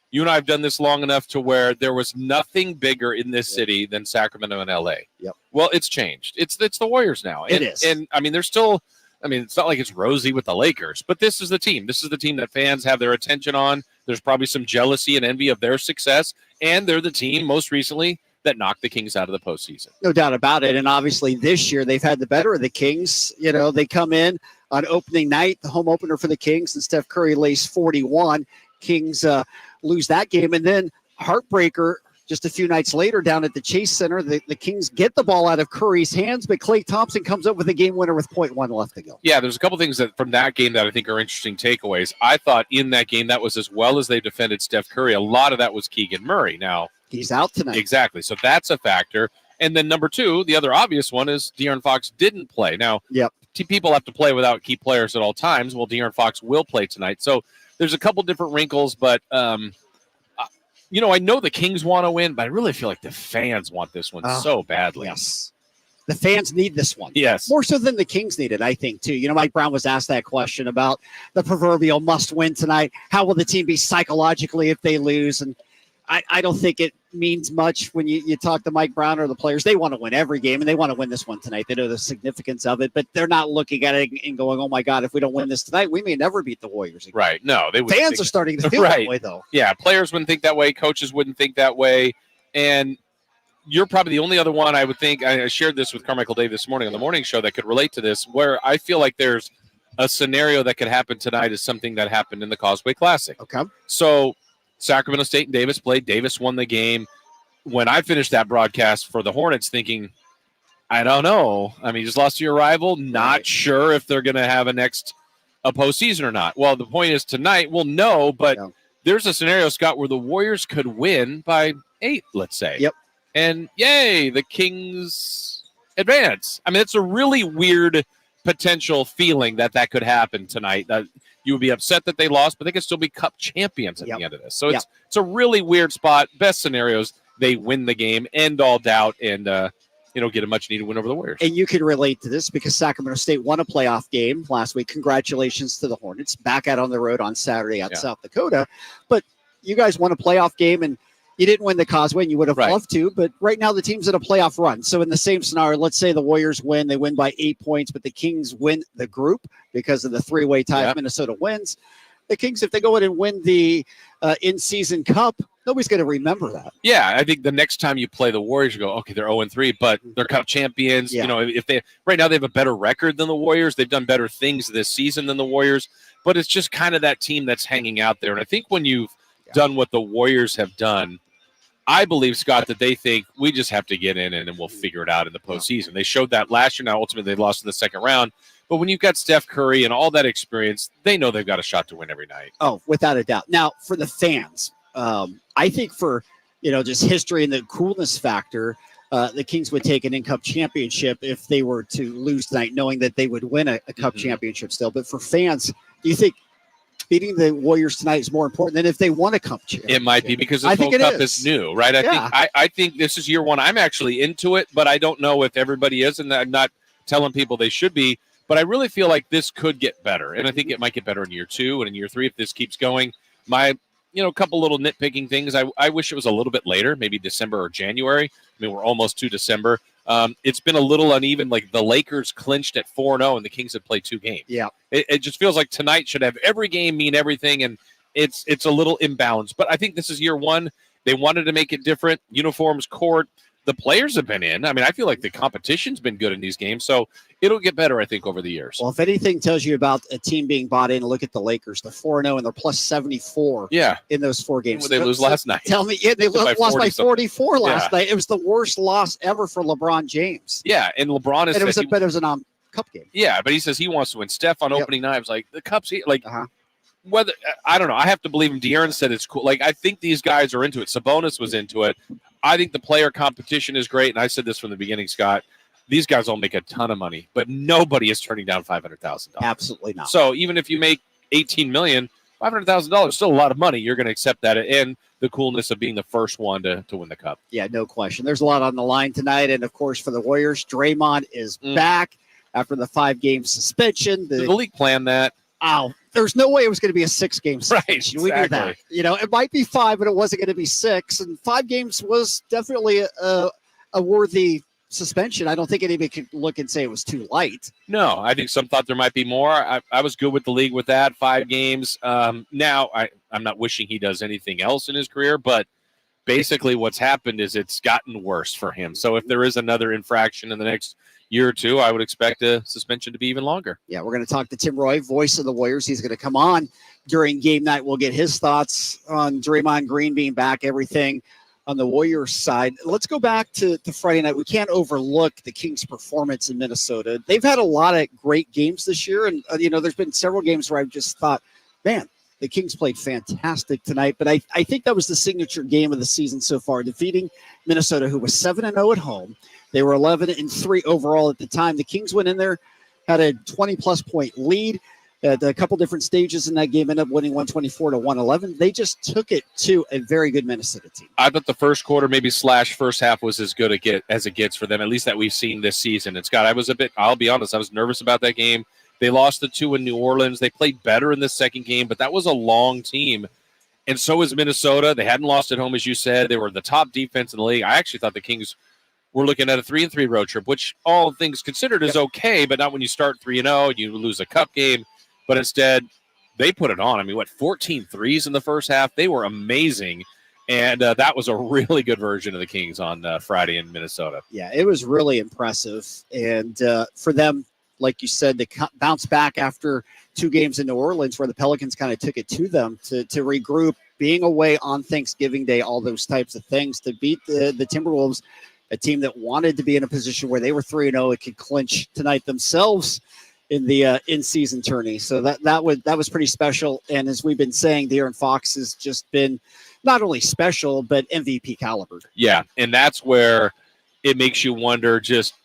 S28: you and I have done this long enough to where there was nothing bigger in this city than Sacramento and LA.
S26: Yep.
S28: Well, it's changed. It's the Warriors now.
S26: It is.
S28: And I mean, there's still. I mean, it's not like it's rosy with the Lakers, but this is the team. This is the team that fans have their attention on. There's probably some jealousy and envy of their success, and they're the team most recently that knocked the Kings out of the postseason.
S26: No doubt about it. And obviously this year they've had the better of the Kings. They come in on opening night, the home opener for the Kings, and Steph Curry lays 41. Kings lose that game. And then heartbreaker, just a few nights later down at the Chase Center, the Kings get the ball out of Curry's hands, but Klay Thompson comes up with a game winner with 0.1 left to go.
S28: Yeah, there's a couple things from that game that I think are interesting takeaways. I thought in that game that was as well as they defended Steph Curry. A lot of that was Keegan Murray. Now,
S26: he's out tonight.
S28: Exactly. So that's a factor. And then number two, the other obvious one is De'Aaron Fox didn't play. Now, people have to play without key players at all times. Well, De'Aaron Fox will play tonight. So there's a couple different wrinkles, but I know the Kings want to win, but I really feel like the fans want this one so badly.
S26: Yes. The fans need this one.
S28: Yes.
S26: More so than the Kings need it, I think, too. Mike Brown was asked that question about the proverbial must-win tonight. How will the team be psychologically if they lose? And I don't think it means much when you talk to Mike Brown or the players. They want to win every game, and they want to win this one tonight. They know the significance of it, but they're not looking at it and going, oh, my God, if we don't win this tonight, we may never beat the Warriors again.
S28: Right. No.
S26: Fans are starting to feel that way, though.
S28: Yeah, players wouldn't think that way. Coaches wouldn't think that way. And you're probably the only other one I would think. I shared this with Carmichael Dave this morning on the morning show that could relate to this, where I feel like there's a scenario that could happen tonight is something that happened in the Causeway Classic.
S26: Okay.
S28: So Sacramento State and Davis played. Davis won the game. When I finished that broadcast for the Hornets thinking, I don't know. I mean, you just lost to your rival. Not sure if they're going to have a postseason or not. Well, the point is tonight we'll know, but there's a scenario, Scott, where the Warriors could win by 8, let's say.
S26: Yep.
S28: And yay, the Kings advance. I mean, it's a really weird potential feeling that could happen tonight. You would be upset that they lost, but they could still be Cup champions at the end of this. So it's a really weird spot. Best scenarios, they win the game, end all doubt, and get a much-needed win over the Warriors.
S26: And you can relate to this because Sacramento State won a playoff game last week. Congratulations to the Hornets. Back out on the road on Saturday at South Dakota. But you guys won a playoff game, and you didn't win the Causeway, and you would have loved to, but right now the team's in a playoff run. So in the same scenario, let's say the Warriors win. They win by 8 points, but the Kings win the group because of the three-way tie if Minnesota wins. The Kings, if they go in and win the in-season cup, nobody's going to remember that.
S28: Yeah, I think the next time you play the Warriors, you go, okay, they're 0-3, but they're Cup champions.
S26: Yeah.
S28: If they right now they have a better record than the Warriors. They've done better things this season than the Warriors, but it's just kind of that team that's hanging out there. And I think when you've done what the Warriors have done, I believe, Scott, that they think we just have to get in and then we'll figure it out in the postseason. They showed that last year. Now, ultimately, they lost in the second round. But when you've got Steph Curry and all that experience, they know they've got a shot to win every night.
S26: Oh, without a doubt. Now, for the fans, I think for, just history and the coolness factor, the Kings would take an in-cup championship if they were to lose tonight, knowing that they would win a cup championship still. But for fans, do you think beating the Warriors tonight is more important than if they won a cup championship?
S28: It might be because this whole cup is new, right? I think this is year one. I'm actually into it, but I don't know if everybody is, and I'm not telling people they should be. But I really feel like this could get better, and I think it might get better in year 2 and in year 3 if this keeps going. My, couple little nitpicking things. I wish it was a little bit later, maybe December or January. I mean, we're almost to December. It's been a little uneven. Like the Lakers clinched at 4-0, and the Kings have played 2 games.
S26: Yeah,
S28: it just feels like tonight should have every game mean everything, and it's a little imbalanced. But I think this is year one. They wanted to make it different. Uniforms, court. The players have been in. I mean, I feel like the competition's been good in these games, so it'll get better, I think, over the years.
S26: Well, if anything tells you about a team being bought in, look at the Lakers. They're 4-0, and they're plus 74 in those 4 games.
S28: Well, they lose last night.
S26: Tell me, they lost by 44 last night. It was the worst loss ever for LeBron James.
S28: Yeah, and LeBron is.
S26: And it was a cup game.
S28: Yeah, but he says he wants to win. Steph on opening night was like, the cup's here. Like, whether I don't know. I have to believe him. De'Aaron said it's cool. Like, I think these guys are into it. Sabonis was into it. I think the player competition is great, and I said this from the beginning, Scott. These guys all make a ton of money, but nobody is turning down $500,000.
S26: Absolutely not.
S28: So even if you make $18 million, $500,000 is still a lot of money. You're going to accept that, and the coolness of being the first one to win the cup.
S26: Yeah, no question. There's a lot on the line tonight, and of course for the Warriors, Draymond is back after the 5-game suspension.
S28: Did the league plan that?
S26: Oh, there's no way it was going to be a 6-game suspension.
S28: Right,
S26: We knew that. You know, it might be 5, but it wasn't going to be 6. And 5 games was definitely a worthy suspension. I don't think anybody could look and say it was too light.
S28: No, I think some thought there might be more. I was good with the league with that, 5 games. Now, I'm not wishing he does anything else in his career, but basically what's happened is it's gotten worse for him. So if there is another infraction in the next year or two, I would expect a suspension to be even longer.
S26: Yeah, we're going to talk to Tim Roy, voice of the Warriors. He's going to come on during game night. We'll get his thoughts on Draymond Green being back, everything on the Warriors side. Let's go back to Friday night. We can't overlook the Kings' performance in Minnesota. They've had a lot of great games this year, and there's been several games where I've just thought, man, the Kings played fantastic tonight. But I think that was the signature game of the season so far, defeating Minnesota, who was 7-0 at home. They were 11-3 overall at the time. The Kings went in there, had a 20-plus point lead at a couple different stages in that game, ended up winning 124-111. They just took it to a very good Minnesota team.
S28: I thought the first quarter, maybe / first half, was as good as it gets for them, at least that we've seen this season. And Scott, I'll be honest, I was nervous about that game. They lost the 2 in New Orleans. They played better in the second game, but that was a long team. And so is Minnesota. They hadn't lost at home, as you said. They were the top defense in the league. I actually thought the Kings were looking at a 3-3 road trip, which all things considered is okay, but not when you start 3-0 and you lose a cup game. But instead, they put it on. I mean, 14 threes in the first half? They were amazing. And that was a really good version of the Kings on Friday in Minnesota.
S26: Yeah, it was really impressive. And for them, like you said, to bounce back after 2 games in New Orleans where the Pelicans kind of took it to them to regroup, being away on Thanksgiving Day, all those types of things, to beat the Timberwolves, a team that wanted to be in a position where they were 3-0, it could clinch tonight themselves in the in-season tourney. So that was pretty special. And as we've been saying, De'Aaron Fox has just been not only special, but MVP caliber.
S28: Yeah, and that's where it makes you wonder just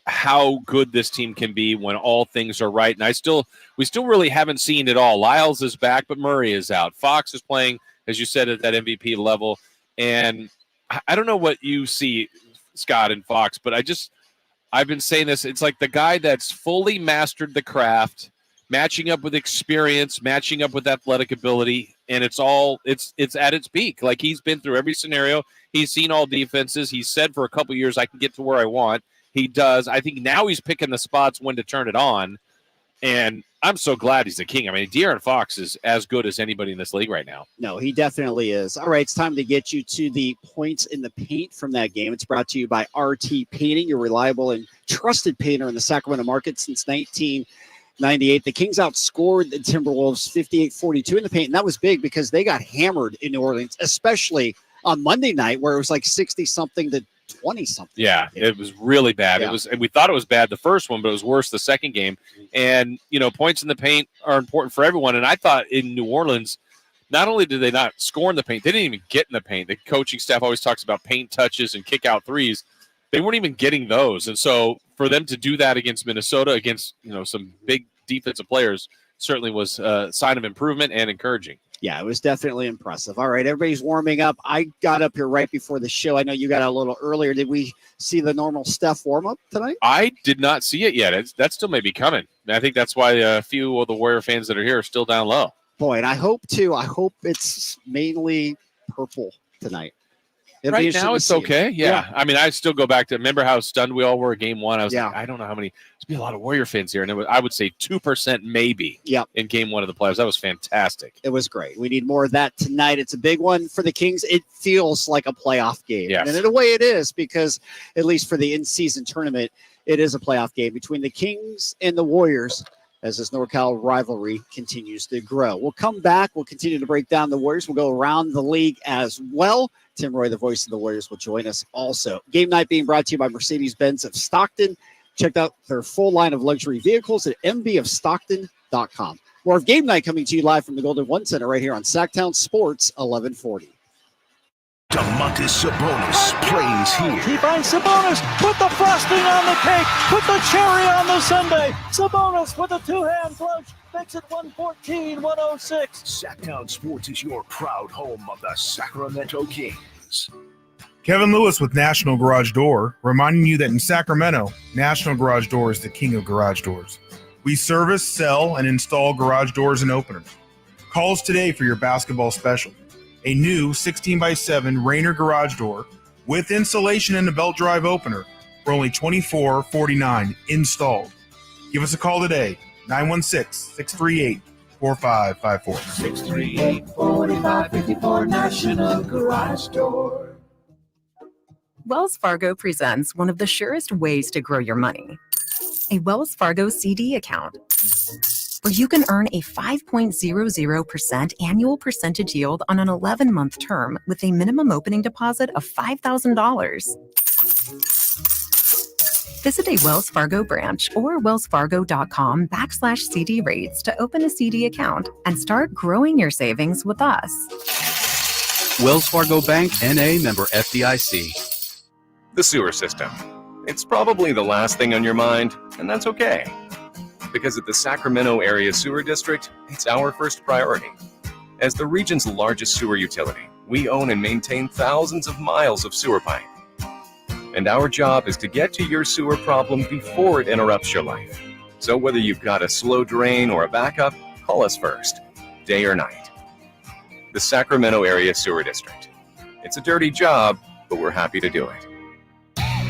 S28: how good this team can be when all things are right. And we still really haven't seen it all. Lyles is back, but Murray is out. Fox is playing, as you said, at that MVP level. And I don't know what you see, Scott and Fox, but I've been saying this. It's like the guy that's fully mastered the craft, matching up with experience, matching up with athletic ability, and it's at its peak. Like, he's been through every scenario. He's seen all defenses. He's said for a couple years, I can get to where I want. He does. I think now he's picking the spots when to turn it on, and I'm so glad he's the king. I mean, De'Aaron Fox is as good as anybody in this league right now.
S26: No, he definitely is. All right, it's time to get you to the points in the paint from that game. It's brought to you by RT Painting, your reliable and trusted painter in the Sacramento market since 1998. The Kings outscored the Timberwolves 58-42 in the paint, and that was big because they got hammered in New Orleans, especially on Monday night where it was like 60-something to 20-something.
S28: Yeah, it was really bad.
S26: Yeah.
S28: And we thought it was bad the first one, but it was worse the second game. And, points in the paint are important for everyone. And I thought in New Orleans, not only did they not score in the paint, they didn't even get in the paint. The coaching staff always talks about paint touches and kick out threes. They weren't even getting those. And so for them to do that against Minnesota, against, some big defensive players, certainly was a sign of improvement and encouraging.
S26: Yeah, it was definitely impressive. All right, everybody's warming up. I got up here right before the show. I know you got a little earlier. Did we see the normal Steph warm-up tonight?
S28: I did not see it yet. That still may be coming. I think that's why a few of the Warrior fans that are here are still down low.
S26: Boy, and I hope, too. I hope it's mainly purple tonight. It'll be
S28: Right
S26: interesting
S28: now,
S26: to
S28: it's
S26: see.
S28: okay. Yeah. I mean, I still go back to remember how stunned we all were at game one. I was like, I don't know how many. There's be a lot of Warrior fans here, and I would say 2% maybe. In game one of the playoffs, that was fantastic.
S26: It was great. We need more of that tonight. It's a big one for the Kings. It feels like a playoff game,
S28: Yes.
S26: and in a way, it is because at least for the in-season tournament, it is a playoff game between the Kings and the Warriors. As this NorCal rivalry continues to grow. We'll come back. We'll continue to break down the Warriors. We'll go around the league as well. Tim Roy, the voice of the Warriors, will join us also. Game night being brought to you by Mercedes-Benz of Stockton. Check out their full line of luxury vehicles at mbofstockton.com. More of Game Night coming to you live from the Golden One Center right here on Sactown Sports 1140.
S7: Domantas Sabonis plays here.
S21: He finds Sabonis, put the frosting on the cake, put the cherry on the sundae. Sabonis with a two-hand flush, makes it 114-106.
S7: Sactown Sports is your proud home of the Sacramento Kings.
S5: Kevin Lewis with National Garage Door, reminding you that in Sacramento, National Garage Door is the king of garage doors. We service, sell, and install garage doors and openers. Call us today for your basketball special. A new 16x7 Rainer garage door with insulation and a belt drive opener for only $24.49 installed. Give us a call today, 916-638-4554.
S21: 638-4554 National Garage Door.
S14: Wells Fargo presents one of the surest ways to grow your money, a Wells Fargo CD account, where you can earn a 5.00% annual percentage yield on an 11-month term with a minimum opening deposit of $5,000. Visit a Wells Fargo branch or wellsfargo.com/CD rates to open a CD account and start growing your savings with us.
S15: Wells Fargo Bank, N.A., member FDIC.
S17: The sewer system. It's probably the last thing on your mind, and that's okay. Because at the Sacramento Area Sewer District, it's our first priority. As the region's largest sewer utility, we own and maintain thousands of miles of sewer pipe. And our job is to get to your sewer problem before it interrupts your life. So whether you've got a slow drain or a backup, call us first, day or night. The Sacramento Area Sewer District. It's a dirty job, but we're happy to do it.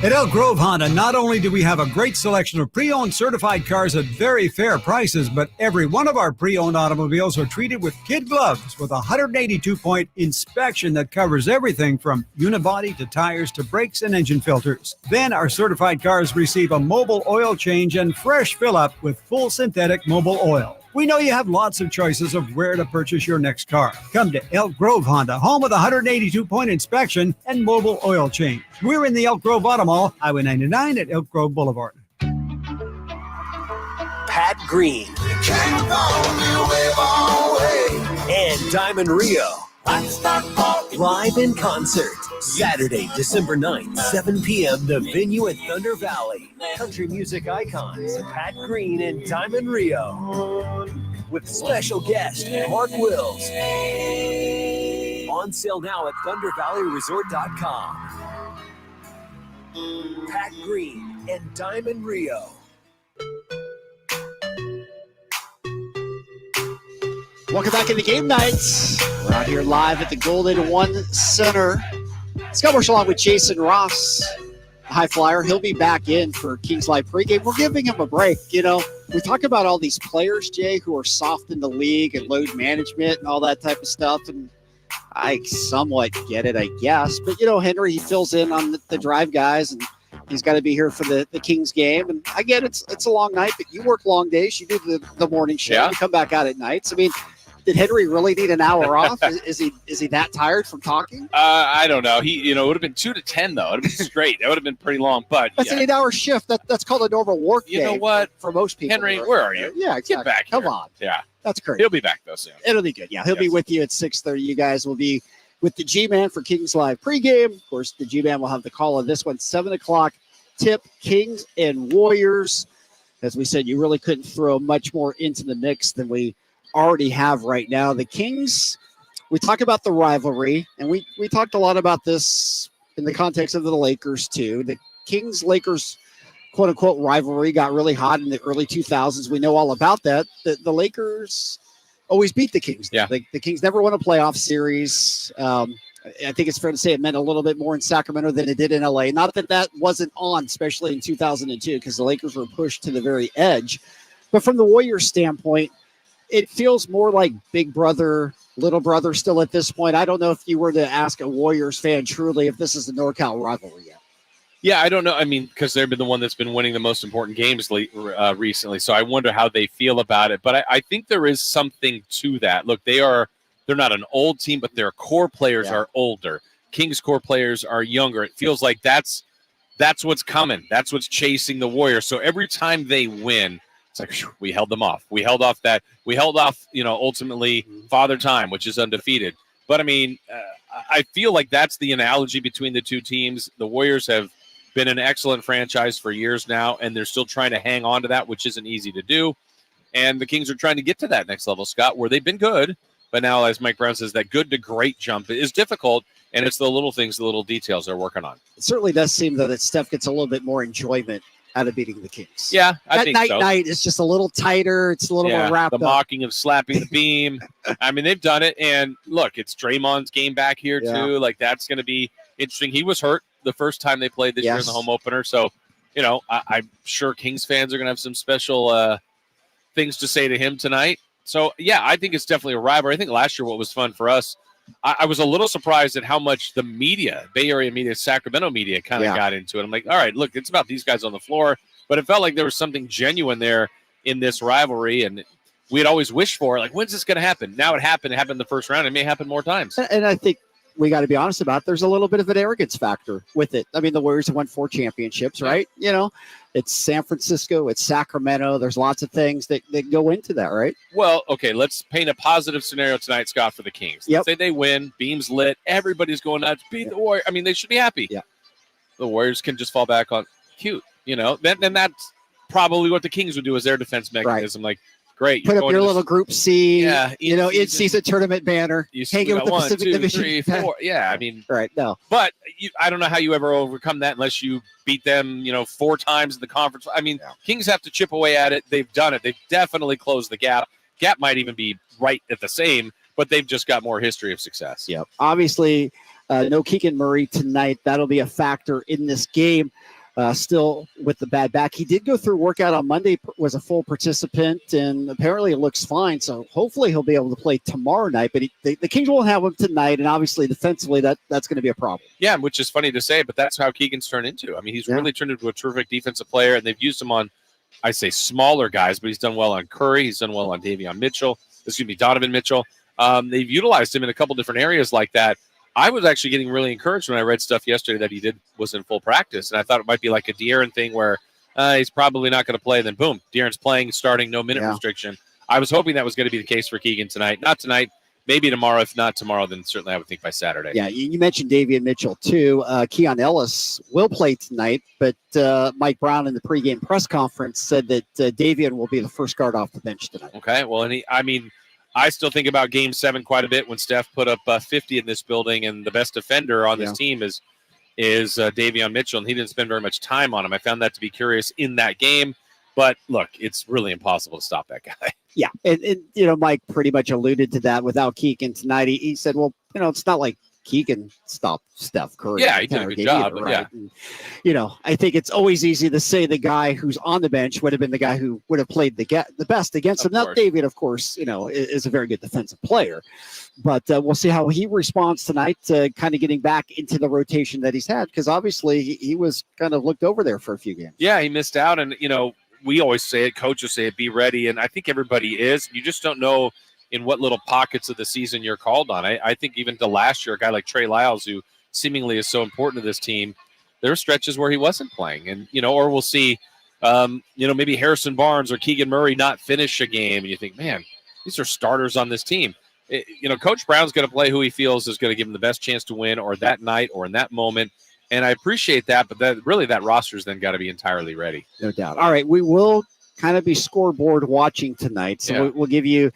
S11: At Elk Grove Honda, not only do we have a great selection of pre-owned certified cars at very fair prices, but every one of our pre-owned automobiles are treated with kid gloves with a 182-point inspection that covers everything from unibody to tires to brakes and engine filters. Then our certified cars receive a mobile oil change and fresh fill-up with full synthetic mobile oil. We know you have lots of choices of where to purchase your next car. Come to Elk Grove Honda, home of the 182-point inspection and mobile oil change. We're in the Elk Grove Auto Mall, Highway 99 at Elk Grove Boulevard.
S19: Pat Green and Diamond Rio live in concert Saturday, December 9th, 7 p.m. The venue at Thunder Valley. Country music icons Pat Green and Diamond Rio with special guest Mark Wills. On sale now at ThunderValleyResort.com. Pat Green and Diamond Rio.
S26: Welcome back into Game Nights. We're out here live at the Golden One Center. Scott Marshall along with Jason Ross, high flyer. He'll be back in for Kings Live pregame. We're giving him a break. You know, we talk about all these players, Jay, who are soft in the league and load management and all that type of stuff. And I somewhat get it, I guess. But, you know, Henry, he fills in on the drive guys, and he's got to be here for the Kings game. And I get it's a long night, but you work long days. You do the morning show.
S28: Yeah.
S26: You come back out at nights. I mean, did Henry really need an hour off? Is he that tired from talking?
S28: I don't know. It would have been 2 to 10 though. It would have been straight. That would have been pretty long. But
S26: that's an 8-hour shift. That's called a normal work day.
S28: You know what?
S26: For most people.
S28: Henry, where are you?
S26: Yeah, exactly.
S28: Get back
S26: Come
S28: here.
S26: on.
S28: Yeah,
S26: that's crazy.
S28: He'll be back though soon.
S26: It'll be good. Yeah, he'll be with you at 6:30. You guys will be with the G-Man for Kings Live pregame. Of course, the G-Man will have the call on this one, 7 o'clock tip, Kings and Warriors. As we said, you really couldn't throw much more into the mix than we already have right now. The Kings, we talk about the rivalry, and we talked a lot about this in the context of the Lakers too. The Kings-Lakers quote-unquote rivalry got really hot in the early 2000s. We know all about that. The Lakers always beat the Kings.
S28: Yeah.
S26: The Kings never won a playoff series. I think it's fair to say it meant a little bit more in Sacramento than it did in LA. Not that that wasn't on, especially in 2002, because the Lakers were pushed to the very edge. But from the Warriors standpoint, it feels more like big brother, little brother still at this point. I don't know if you were to ask a Warriors fan truly if this is the NorCal rivalry yet.
S28: Yeah, I don't know. I mean, because they've been the one that's been winning the most important games recently. So I wonder how they feel about it. But I think there is something to that. Look, they're not an old team, but their core players are older. Kings core players are younger. It feels like that's what's coming. That's what's chasing the Warriors. So every time they win, it's like, whew, we held them off. We held off, ultimately Father Time, which is undefeated. But I mean, I feel like that's the analogy between the two teams. The Warriors have been an excellent franchise for years now, and they're still trying to hang on to that, which isn't easy to do. And the Kings are trying to get to that next level, Scott, where they've been good. But now, as Mike Brown says, that good to great jump is difficult, and it's the little things, the little details they're working on.
S26: It certainly does seem, though, that Steph gets a little bit more enjoyment out of beating the Kings.
S28: Yeah, I think so.
S26: Night is just a little tighter. It's a little more wrapped up.
S28: The mocking of slapping the beam. I mean, they've done it. And look, it's Draymond's game back here, too. Like, that's going to be interesting. He was hurt the first time they played this year in the home opener. So, I'm sure Kings fans are going to have some special things to say to him tonight. So, yeah, I think it's definitely a rivalry. I think last year what was fun for us, I was a little surprised at how much the media, Bay Area media, Sacramento media kind of got into it. I'm like, all right, look, it's about these guys on the floor. But it felt like there was something genuine there in this rivalry. And we had always wished for, like, when's this going to happen? Now it happened. It happened in the first round. It may happen more times.
S26: And I think we got to be honest about it. There's a little bit of an arrogance factor with it. I mean, the Warriors have won 4 championships, right? It's San Francisco, it's Sacramento. There's lots of things that go into that, right?
S28: Well, okay, let's paint a positive scenario tonight, Scott, for the Kings. Let's say they win, beam's lit, everybody's going nuts, beat the Warriors. I mean, they should be happy.
S26: Yeah.
S28: The Warriors can just fall back on cute, Then that's probably what the Kings would do as their defense mechanism. Like, great.
S26: Put up your little Group C,
S28: in
S26: in-season tournament banner, hanging with the Pacific Division.
S28: 3, 4. Yeah, I mean.
S26: Right, no.
S28: But I don't know how you ever overcome that unless you beat them, 4 times in the conference. I mean, Kings have to chip away at it. They've done it. They've definitely closed the gap. Gap might even be right at the same, but they've just got more history of success.
S26: Yeah. Obviously, no Keegan Murray tonight. That'll be a factor in this game. Still with the bad back. He did go through workout on Monday, was a full participant, and apparently it looks fine. So hopefully he'll be able to play tomorrow night. But the Kings won't have him tonight, and obviously defensively that's going to be a problem.
S28: Yeah, which is funny to say, but that's how Keegan's turned into. I mean, he's really turned into a terrific defensive player, and they've used him on, I say, smaller guys, but he's done well on Curry. He's done well on Donovan Mitchell. They've utilized him in a couple different areas like that. I was actually getting really encouraged when I read stuff yesterday that he was in full practice, and I thought it might be like a De'Aaron thing where he's probably not going to play. Then boom, De'Aaron's playing, starting, no minute restriction. I was hoping that was going to be the case for Keegan tonight. Not tonight, maybe tomorrow. If not tomorrow, then certainly I would think by Saturday.
S26: Yeah, you mentioned Davion Mitchell too. Keon Ellis will play tonight, but Mike Brown in the pregame press conference said that Davion will be the first guard off the bench tonight.
S28: Okay, well, I still think about Game 7 quite a bit when Steph put up 50 in this building, and the best defender on this team is Davion Mitchell, and he didn't spend very much time on him. I found that to be curious in that game, but look, it's really impossible to stop that guy.
S26: Yeah, and Mike pretty much alluded to that without Keegan tonight. He said, well, it's not like Keegan stopped Steph Curry.
S28: Yeah, he did a good job. Either, right?
S26: And, I think it's always easy to say the guy who's on the bench would have been the guy who would have played the best against him. Now, David, of course, is a very good defensive player, but we'll see how he responds tonight to kind of getting back into the rotation that he's had, because obviously he was kind of looked over there for a few games.
S28: Yeah, he missed out, and we always say it, coaches say it, be ready, and I think everybody is. You just don't know in what little pockets of the season you're called on. I think even to last year, a guy like Trey Lyles, who seemingly is so important to this team, there are stretches where he wasn't playing. And, or we'll see, maybe Harrison Barnes or Keegan Murray not finish a game. And you think, man, these are starters on this team. Coach Brown's going to play who he feels is going to give him the best chance to win, or that night or in that moment. And I appreciate that, but that roster's then got to be entirely ready.
S26: No doubt. All right, we will kind of be scoreboard watching tonight. So we'll give you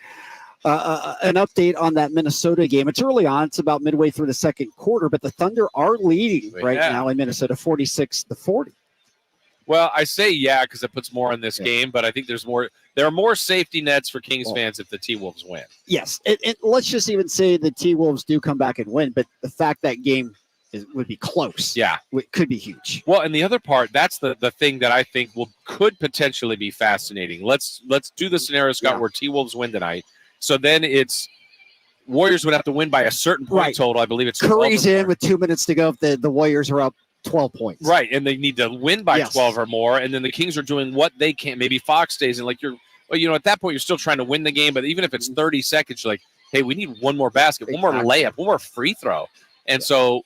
S26: an update on that Minnesota game. It's early on. It's about midway through the second quarter, but the Thunder are leading right now in Minnesota, 46-40.
S28: Well, I say because it puts more in this game, but I think there's more. there are more safety nets for Kings fans if the T-Wolves win.
S26: Yes. And let's just even say the T-Wolves do come back and win, but the fact that game would be close.
S28: Yeah.
S26: It could be huge.
S28: Well, and the other part, that's the thing that I think could potentially be fascinating. Let's do the scenario, Scott, where T-Wolves win tonight. So then it's Warriors would have to win by a certain point total. I believe it's
S26: Curry's in with 2 minutes to go if the Warriors are up 12 points.
S28: Right, and they need to win by 12 or more, and then the Kings are doing what they can. Maybe Fox stays in, at that point, you're still trying to win the game, but even if it's 30 seconds, you're like, hey, we need one more basket, one more layup, one more free throw. And so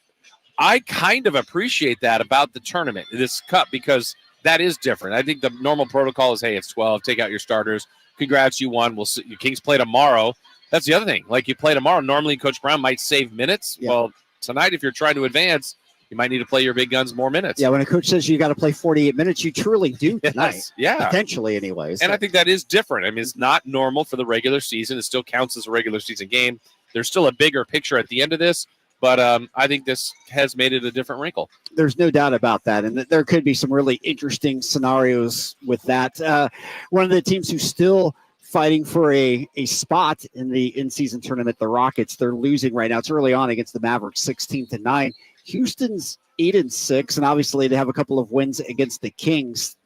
S28: I kind of appreciate that about the tournament, this cup, because that is different. I think the normal protocol is, hey, it's 12, take out your starters. Congrats, you won. We'll see. Your Kings play tomorrow. That's the other thing. Like, you play tomorrow, normally Coach Brown might save minutes. Yeah. Well, tonight, if you're trying to advance, you might need to play your big guns more minutes.
S26: Yeah, when a coach says you got to play 48 minutes, you truly do tonight.
S28: Yes, yeah.
S26: Potentially, anyways.
S28: And I think that is different. I mean, it's not normal for the regular season. It still counts as a regular season game. There's still a bigger picture at the end of this, but I think this has made it a different wrinkle.
S26: There's no doubt about that, and there could be some really interesting scenarios with that. One of the teams who's still fighting for a spot in the in-season tournament, the Rockets, they're losing right now. It's early on against the Mavericks, 16-9. Houston's 8-6, and obviously they have a couple of wins against the Kings.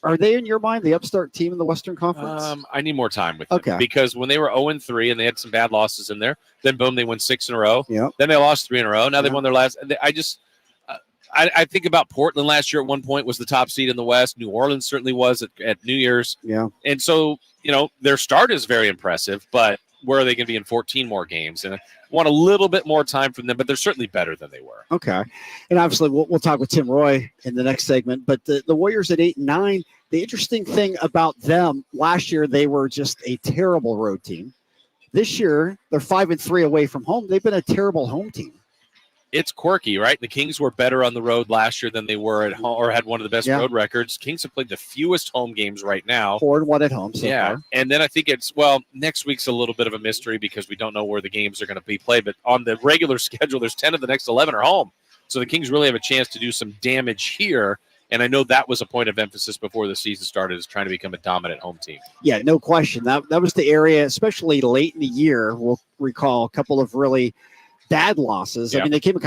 S26: Are they, in your mind, the upstart team in the Western Conference?
S28: I need more time with them because when they were 0-3 and they had some bad losses in there, then boom, they won 6 in a row.
S26: Yep.
S28: Then they lost 3 in a row. Now they won their last. I think about Portland last year at one point was the top seed in the West. New Orleans certainly was at New Year's.
S26: Yeah.
S28: And so, their start is very impressive, but where are they going to be in 14 more games? And I want a little bit more time from them, but they're certainly better than they were.
S26: Okay. And obviously we'll talk with Tim Roy in the next segment, but the Warriors at 8-9, the interesting thing about them, last year they were just a terrible road team. This year they're 5-3 away from home. They've been a terrible home team.
S28: It's quirky, right? The Kings were better on the road last year than they were at home, or had one of the best road records. Kings have played the fewest home games right now.
S26: 4-1 at home so far.
S28: And then I think next week's a little bit of a mystery because we don't know where the games are going to be played. But on the regular schedule, there's 10 of the next 11 are home. So the Kings really have a chance to do some damage here. And I know that was a point of emphasis before the season started, is trying to become a dominant home team.
S26: Yeah, no question. That was the area, especially late in the year. We'll recall a couple of really bad losses. I mean, they came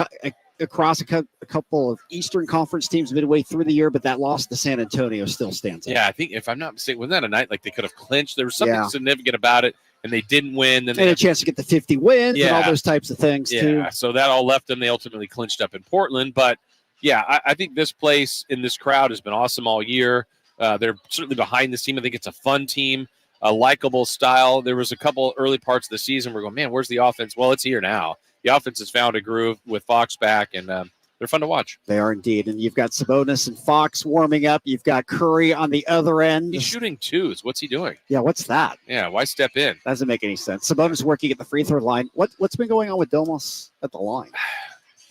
S26: across a couple of Eastern Conference teams midway through the year, but that loss to San Antonio still stands out.
S28: Yeah, I think, if I'm not mistaken, wasn't that a night like they could have clinched? There was something significant about it, and they didn't win. Then
S26: they had a chance to get the 50 wins and all those types of things, too.
S28: Yeah, so that all left them. They ultimately clinched up in Portland. But, yeah, I think this place and this crowd has been awesome all year. They're certainly behind this team. I think it's a fun team, a likable style. There was a couple early parts of the season where we're going, man, where's the offense? Well, it's here now. The offense has found a groove with Fox back, and they're fun to watch.
S26: They are indeed. And you've got Sabonis and Fox warming up. You've got Curry on the other end.
S28: He's shooting twos. What's he doing?
S26: Yeah, what's that?
S28: Yeah, why step in?
S26: Doesn't make any sense. Sabonis working at the free throw line. What's been going on with Domas at the line?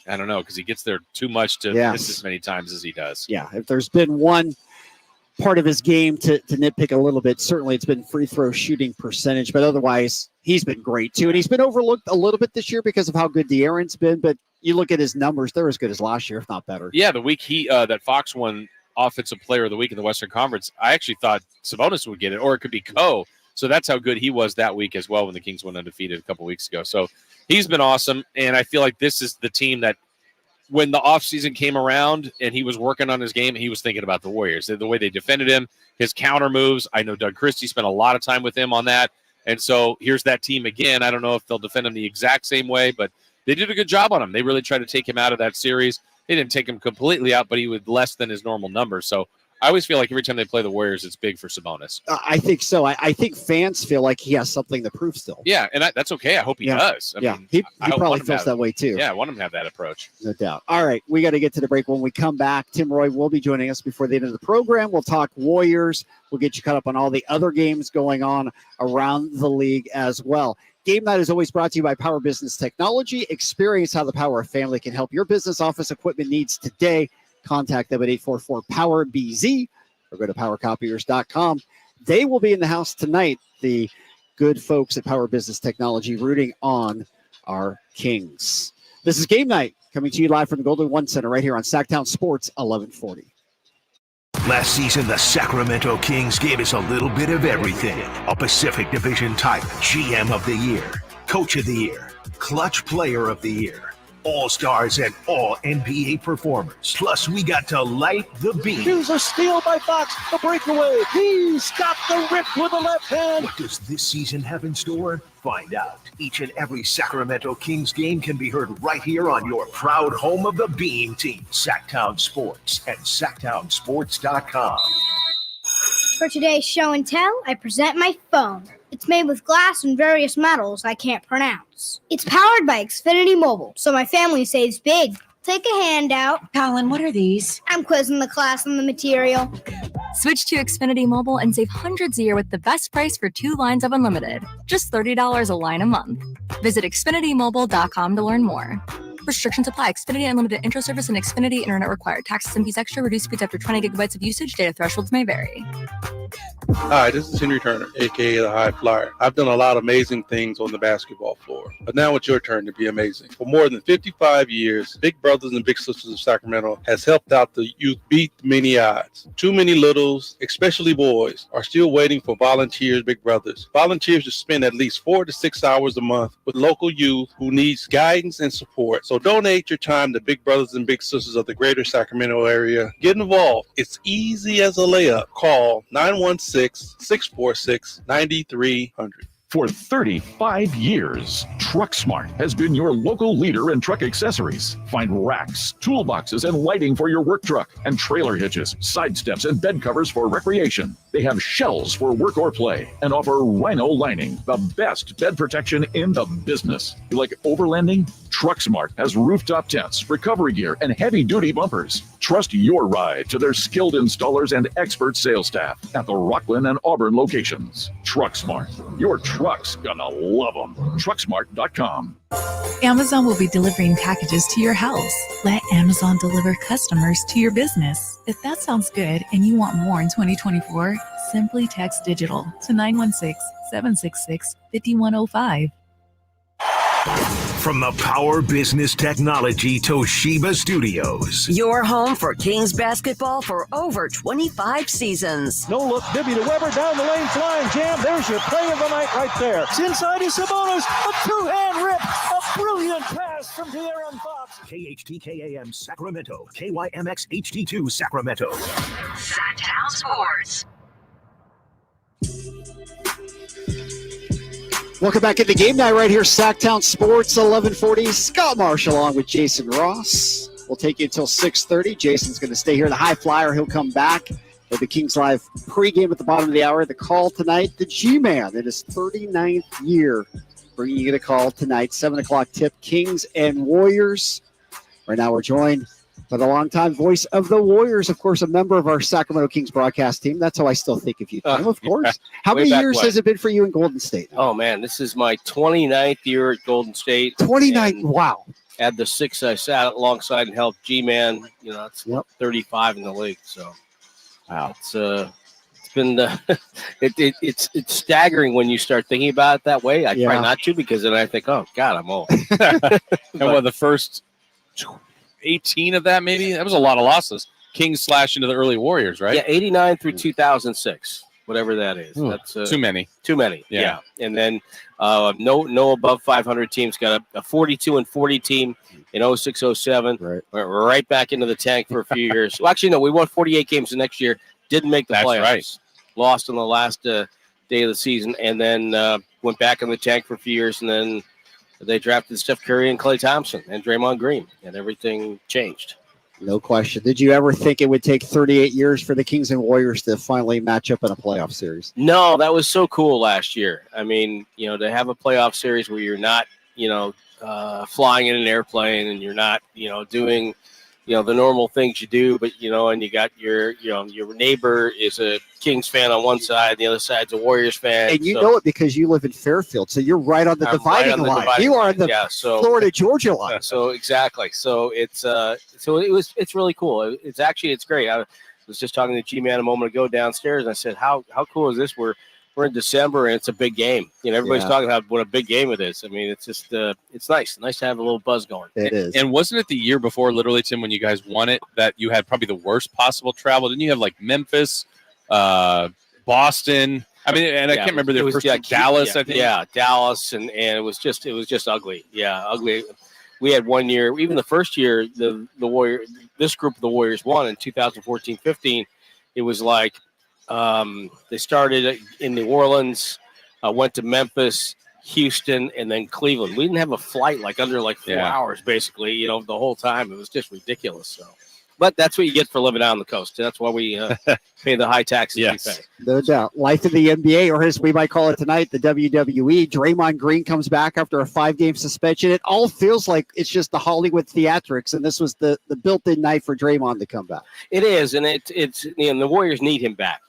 S28: I don't know, because he gets there too much to miss as many times as he does.
S26: Yeah, if there's been one part of his game to nitpick a little bit, certainly it's been free throw shooting percentage, but otherwise he's been great too. And he's been overlooked a little bit this year because of how good De'Aaron's been, but you look at his numbers, they're as good as last year, if not better.
S28: Yeah, the week that Fox won Offensive Player of the Week in the Western Conference, I actually thought Sabonis would get it, or it could be Ko. So that's how good he was that week as well when the Kings went undefeated a couple weeks ago. So he's been awesome, and I feel like this is the team that when the offseason came around and he was working on his game, he was thinking about the Warriors. The way they defended him, his counter moves. I know Doug Christie spent a lot of time with him on that. And so here's that team again. I don't know if they'll defend him the exact same way, but they did a good job on him. They really tried to take him out of that series. They didn't take him completely out, but he was less than his normal numbers. So I always feel like every time they play the Warriors, it's big for Sabonis.
S26: I think so. I think fans feel like he has something to prove still.
S28: Yeah, and that's okay. I hope he does. I mean,
S26: he probably feels that way too.
S28: Yeah, I want him to have that approach.
S26: No doubt. All right, we got to get to the break. When we come back, Tim Roy will be joining us before the end of the program. We'll talk Warriors. We'll get you caught up on all the other games going on around the league as well. Game Night is always brought to you by Power Business Technology. Experience how the Power of Family can help your business office equipment needs today. Contact them at 844-POWER-BZ or go to powercopiers.com. They will be in the house tonight, the good folks at Power Business Technology, rooting on our Kings. This is Game Night, coming to you live from the Golden One Center right here on Sactown Sports 1140.
S7: Last season, the Sacramento Kings gave us a little bit of everything. A Pacific Division type GM of the Year, Coach of the Year, Clutch Player of the Year, All-Stars and All-NBA performers. Plus, we got to light the beam.
S21: Here's a steal by Fox, the breakaway. He's got the rip with the left hand.
S7: What does this season have in store? Find out. Each and every Sacramento Kings game can be heard right here on your proud home of the Beam team, Sactown Sports and SactownSports.com.
S1: For today's show and tell, I present my phone. It's made with glass and various metals I can't pronounce. It's powered by Xfinity Mobile, so my family saves big. Take a handout.
S3: Colin, what are these?
S1: I'm quizzing the class on the material.
S4: Switch to Xfinity Mobile and save hundreds a year with the best price for 2 lines of unlimited. Just $30 a line a month. Visit XfinityMobile.com to learn more. Restrictions apply. Xfinity Unlimited Intro Service and Xfinity Internet required. Taxes and fees extra. Reduced speeds after 20 gigabytes of usage. Data thresholds may vary.
S6: Hi, this is Henry Turner, a.k.a. the High Flyer. I've done a lot of amazing things on the basketball floor, but now it's your turn to be amazing. For more than 55 years, Big Brothers and Big Sisters of Sacramento has helped out the youth beat many odds. Too many littles, especially boys, are still waiting for volunteers, Big Brothers. Volunteers to spend at least 4 to 6 hours a month with local youth who needs guidance and support. So donate your time to Big Brothers and Big Sisters of the greater Sacramento area. Get involved. It's easy as a layup. Call 916-646-9300.
S18: For 35 years, TruckSmart has been your local leader in truck accessories. Find racks, toolboxes, and lighting for your work truck, and trailer hitches, side steps, and bed covers for recreation. They have shells for work or play and offer Rhino lining, the best bed protection in the business. You like overlanding? TruckSmart has rooftop tents, recovery gear, and heavy-duty bumpers. Trust your ride to their skilled installers and expert sales staff at the Rockland and Auburn locations. TruckSmart. Your truck's gonna love them. TruckSmart.com.
S24: Amazon will be delivering packages to your house. Let Amazon deliver customers to your business. If that sounds good and you want more in 2024, simply text digital to 916-766-5105.
S7: From the Power Business Technology Toshiba Studios.
S12: Your home for Kings basketball for over 25 seasons.
S21: No look, Bibby to Weber, down the lane, flying jam. There's your play of the night right there. It's inside is Sabonis, a two-hand rip, a brilliant pass from De'Aaron Fox.
S7: KHTKAM Sacramento, KYMX HD2 Sacramento.
S12: Sactown Sports.
S26: Welcome back into game night right here, Sactown Sports, 1140. Scott Marshall along with Jason Ross. We'll take you until 6:30. Jason's going to stay here. The High Flyer, he'll come back for the Kings Live pregame at the bottom of the hour. The call tonight, the G-Man in his 39th year, bringing you the call tonight. 7 o'clock tip, Kings and Warriors. Right now we're joined by the longtime voice of the Warriors, of course, a member of our Sacramento Kings broadcast team. That's how I still think of you, Tim, of course.
S20: Yeah,
S26: how many years
S20: when?
S26: has it been for you in Golden State?
S20: Oh, man, this is my 29th year at Golden State.
S26: 29, wow.
S20: Add the 6 I sat alongside and helped G-Man. You know, it's 35 in the league. So,
S26: wow,
S20: it's been it's staggering when you start thinking about it that way. I try not to, because then I think, oh God, I'm old.
S28: And what, the first 18 of that, maybe? That was a lot of losses. Kings slash into the early Warriors, right?
S20: Yeah, 89 through 2006, whatever that is. That's
S28: too many.
S20: Too many. Yeah. And then no above 500 teams. Got a 42 and 40 team in 06-07.
S26: Right.
S20: We're right back into the tank for a few years. Well, actually, no, we won 48 games the next year. Didn't make the playoffs.
S28: Right.
S20: Lost on the last day of the season, and then went back in the tank for a few years, and then they drafted Steph Curry and Klay Thompson and Draymond Green, and everything changed.
S26: No question. Did you ever think it would take 38 years for the Kings and Warriors to finally match up in a playoff series?
S20: No, that was so cool last year. I mean, you know, to have a playoff series where you're not, you know, flying in an airplane, and you're not, you know, doing, you know, the normal things you do, but, you know, and you got your neighbor is a Kings fan on one side, the other side's a Warriors fan.
S26: And you know it because you live in Fairfield, so you're right on the dividing line. You are on the Florida-Georgia line.
S20: So exactly. So it's really cool. It's great. I was just talking to G-Man a moment ago downstairs, and I said, how cool is this? We're we're in December and it's a big game. Everybody's talking about what a big game it is. I mean, it's just it's nice to have a little buzz going.
S26: It is.
S28: And wasn't it the year before, literally, Tim, when you guys won it, that you had probably the worst possible travel? Didn't you have like Memphis, Boston? I mean, and I can't remember their first Dallas. I think. Yeah, Dallas, and it was just ugly. Yeah, ugly. We had one year, even the first year, the Warriors, this group of the Warriors won in 2014-15. It was like they started in New Orleans, went to Memphis, Houston, and then Cleveland. We didn't have a flight under 4 hours, basically, the whole time. It was just ridiculous. So, but that's what you get for living out on the coast. That's why we pay the high taxes we pay.
S26: No doubt. Life in the NBA, or as we might call it tonight, the WWE. Draymond Green comes back after a 5-game suspension. It all feels like it's just the Hollywood theatrics, and this was the built-in night for Draymond to come back.
S20: It is, and it's the Warriors need him back.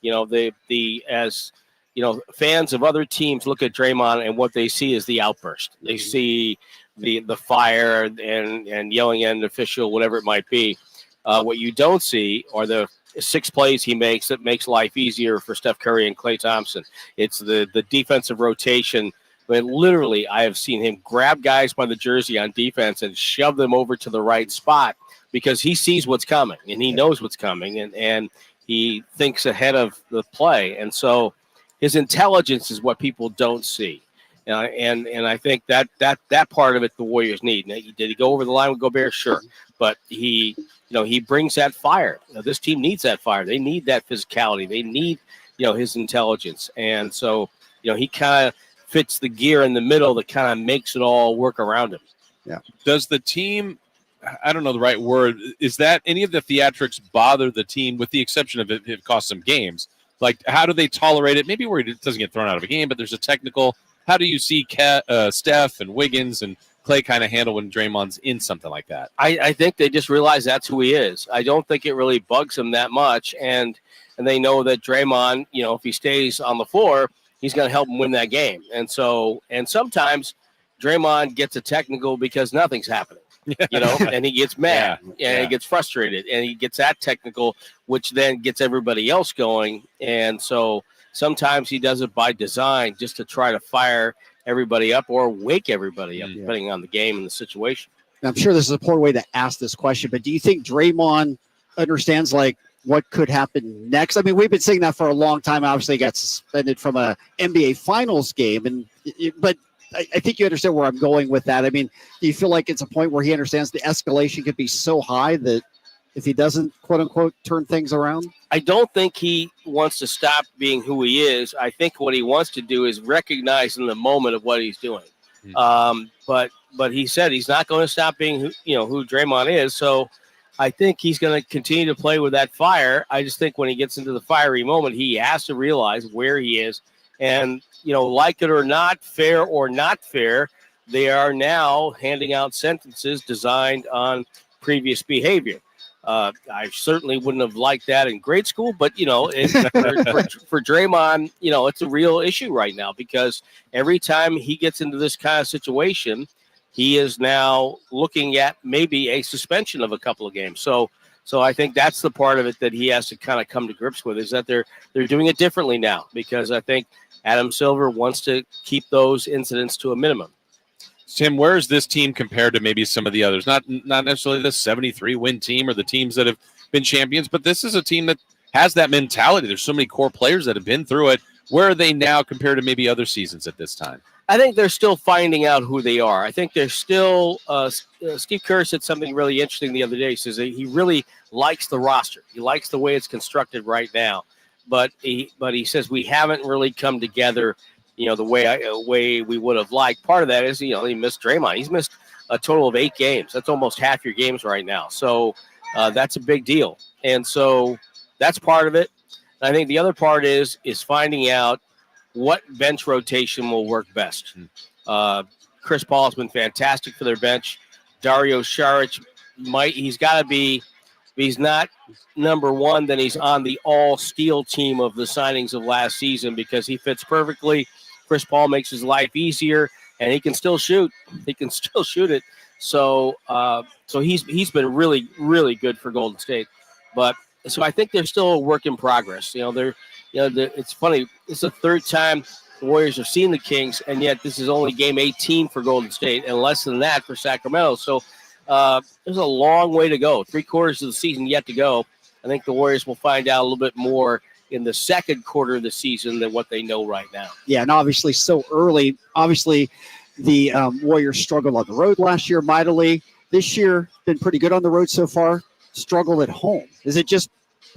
S20: Fans of other teams look at Draymond, and what they see is the outburst. They see the fire and yelling at an official, whatever it might be. What you don't see are the 6 plays he makes that makes life easier for Steph Curry and Klay Thompson. It's the defensive rotation. I mean, literally, I have seen him grab guys by the jersey on defense and shove them over to the right spot because he sees what's coming and he knows what's coming and he thinks ahead of the play. And so his intelligence is what people don't see. And I think that part of it the Warriors need. Now, did he go over the line with Gobert? Sure. But he brings that fire. This team needs that fire. They need that physicality. They need, his intelligence. And so, he kind of fits the gear in the middle that kind of makes it all work around him.
S26: Yeah.
S28: Does the team, I don't know the right word, is that any of the theatrics bother the team with the exception of it costs some games? Like, how do they tolerate it? Maybe where it doesn't get thrown out of a game, but there's a technical. How do you see Steph and Wiggins and Klay kind of handle when Draymond's in something like that?
S20: I think they just realize that's who he is. I don't think it really bugs him that much. And they know that Draymond, if he stays on the floor, he's going to help him win that game. And sometimes Draymond gets a technical because nothing's happening, and he gets mad and he gets frustrated and he gets that technical, which then gets everybody else going. And so sometimes he does it by design just to try to fire everybody up or wake everybody up, depending on the game and the situation.
S26: Now, I'm sure this is a poor way to ask this question, but do you think Draymond understands what could happen next? I mean, we've been saying that for a long time. Obviously, he got suspended from a NBA Finals game, but I think you understand where I'm going with that. I mean, do you feel like it's a point where he understands the escalation could be so high that if he doesn't, quote unquote, turn things around?
S20: I don't think he wants to stop being who he is. I think what he wants to do is recognize in the moment of what he's doing. But he said he's not going to stop being who Draymond is. So I think he's going to continue to play with that fire. I just think when he gets into the fiery moment, he has to realize where he is. And, like it or not, fair or not fair, they are now handing out sentences designed on previous behavior. I certainly wouldn't have liked that in grade school, but for Draymond, it's a real issue right now because every time he gets into this kind of situation, he is now looking at maybe a suspension of a couple of games. So I think that's the part of it that he has to kind of come to grips with is that they're doing it differently now because I think Adam Silver wants to keep those incidents to a minimum.
S28: Tim, where is this team compared to maybe some of the others? Not necessarily the 73-win team or the teams that have been champions, but this is a team that has that mentality. There's so many core players that have been through it. Where are they now compared to maybe other seasons at this time?
S20: I think they're still finding out who they are. I think they're still Steve Kerr said something really interesting the other day. He says that he really likes the roster. He likes the way it's constructed right now. But he says we haven't really come together the way we would have liked. Part of that is, he missed Draymond. He's missed a total of 8 games. That's almost half your games right now. So that's a big deal. And so that's part of it. And I think the other part is finding out what bench rotation will work best. Chris Paul has been fantastic for their bench. Dario Saric he's got to be, if he's not number one, then he's on the all-steel team of the signings of last season because he fits perfectly. Chris Paul makes his life easier, and he can still shoot. He can still shoot it. So he's been really, really good for Golden State. But so I think they're still a work in progress. They're it's funny. It's the third time the Warriors have seen the Kings, and yet this is only game 18 for Golden State and less than that for Sacramento. So there's a long way to go. 3/4 of the season yet to go. I think the Warriors will find out a little bit more in the second quarter of the season than what they know right now.
S26: Yeah, and obviously so early. Obviously, the Warriors struggled on the road last year mightily. This year, been pretty good on the road so far. Struggle at home. Is it just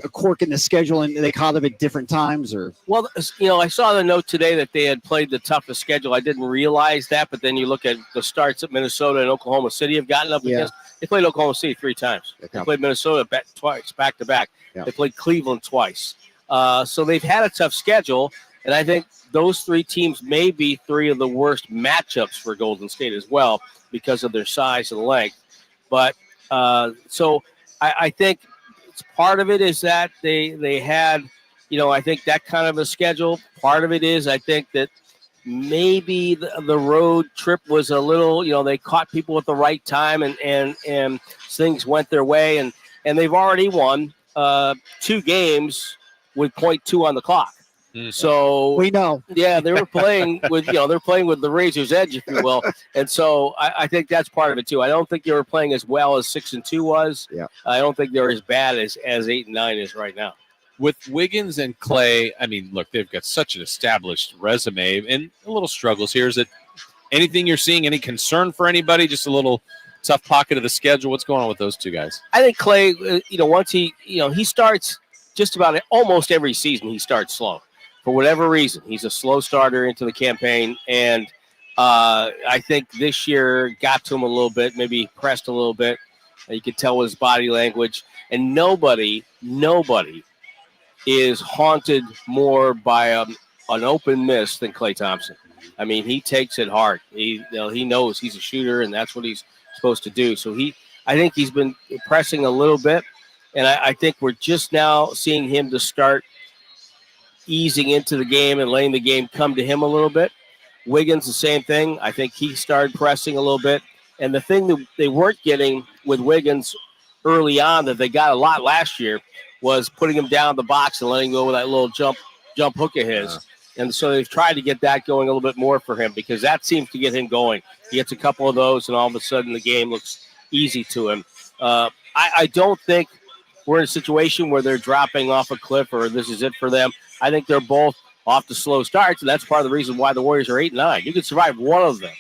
S26: a quirk in the schedule and they caught them at different times? Or
S20: Well, I saw the note today that they had played the toughest schedule. I didn't realize that, but then you look at the starts that Minnesota and Oklahoma City have gotten up against. They played Oklahoma City 3 times. They played Minnesota twice, back to back. They played Cleveland twice. So they've had a tough schedule, and I think those 3 teams may be 3 of the worst matchups for Golden State as well because of their size and length. But so I think part of it is that they had, I think that kind of a schedule. Part of it is I think that maybe the road trip was a little, they caught people at the right time and things went their way. And they've already won 2 games with 0.2 on the clock. So
S26: we know,
S20: they were playing with, they're playing with the razor's edge, if you will. And so I think that's part of it too. I don't think they were playing as well as 6-2 was.
S26: Yeah.
S20: I don't think they're as bad as 8-9 is right now.
S28: With Wiggins and Clay, I mean, look, they've got such an established resume and a little struggles here. Is it anything you're seeing, any concern for anybody? Just a little tough pocket of the schedule? What's going on with those 2 guys?
S20: I think Clay, once he starts just about almost every season, he starts slow. For whatever reason, he's a slow starter into the campaign, and I think this year got to him a little bit, maybe pressed a little bit. You could tell with his body language, and nobody is haunted more by an open miss than Klay Thompson. I mean, he takes it hard. He knows he's a shooter, and that's what he's supposed to do. So I think he's been pressing a little bit, and I think we're just now seeing him to start easing into the game and letting the game come to him a little bit. Wiggins, the same thing. I think he started pressing a little bit. And the thing that they weren't getting with Wiggins early on that they got a lot last year was putting him down the box and letting go with that little jump hook of his. And so they've tried to get that going a little bit more for him because that seems to get him going. He gets a couple of those, and all of a sudden the game looks easy to him. I don't think we're in a situation where they're dropping off a cliff or this is it for them. I think they're both off to slow starts, and that's part of the reason why the Warriors are 8-9. You could survive one of them,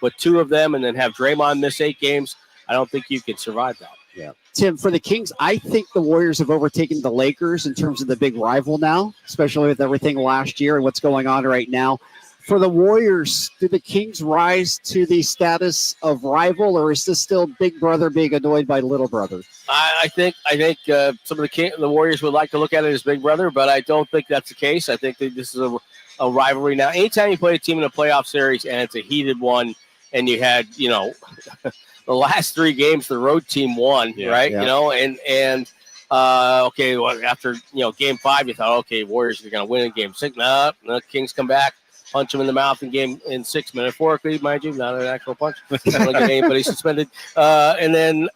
S20: but 2 of them and then have Draymond miss 8 games, I don't think you could survive that.
S26: Yeah. Tim, for the Kings, I think the Warriors have overtaken the Lakers in terms of the big rival now, especially with everything last year and what's going on right now. For the Warriors, do the Kings rise to the status of rival, or is this still big brother being annoyed by little brother?
S20: I think some of the Warriors would like to look at it as big brother, but I don't think that's the case. I think that this is a rivalry now. Anytime you play a team in a playoff series and it's a heated one, and you had the last 3 games the road team won, right? Yeah. Okay, well, after game 5, you thought, okay, Warriors are going to win in game 6. No, Kings come back. Punch him in the mouth in 6 metaphorically, mind you, not an actual punch. I don't get anybody suspended. And then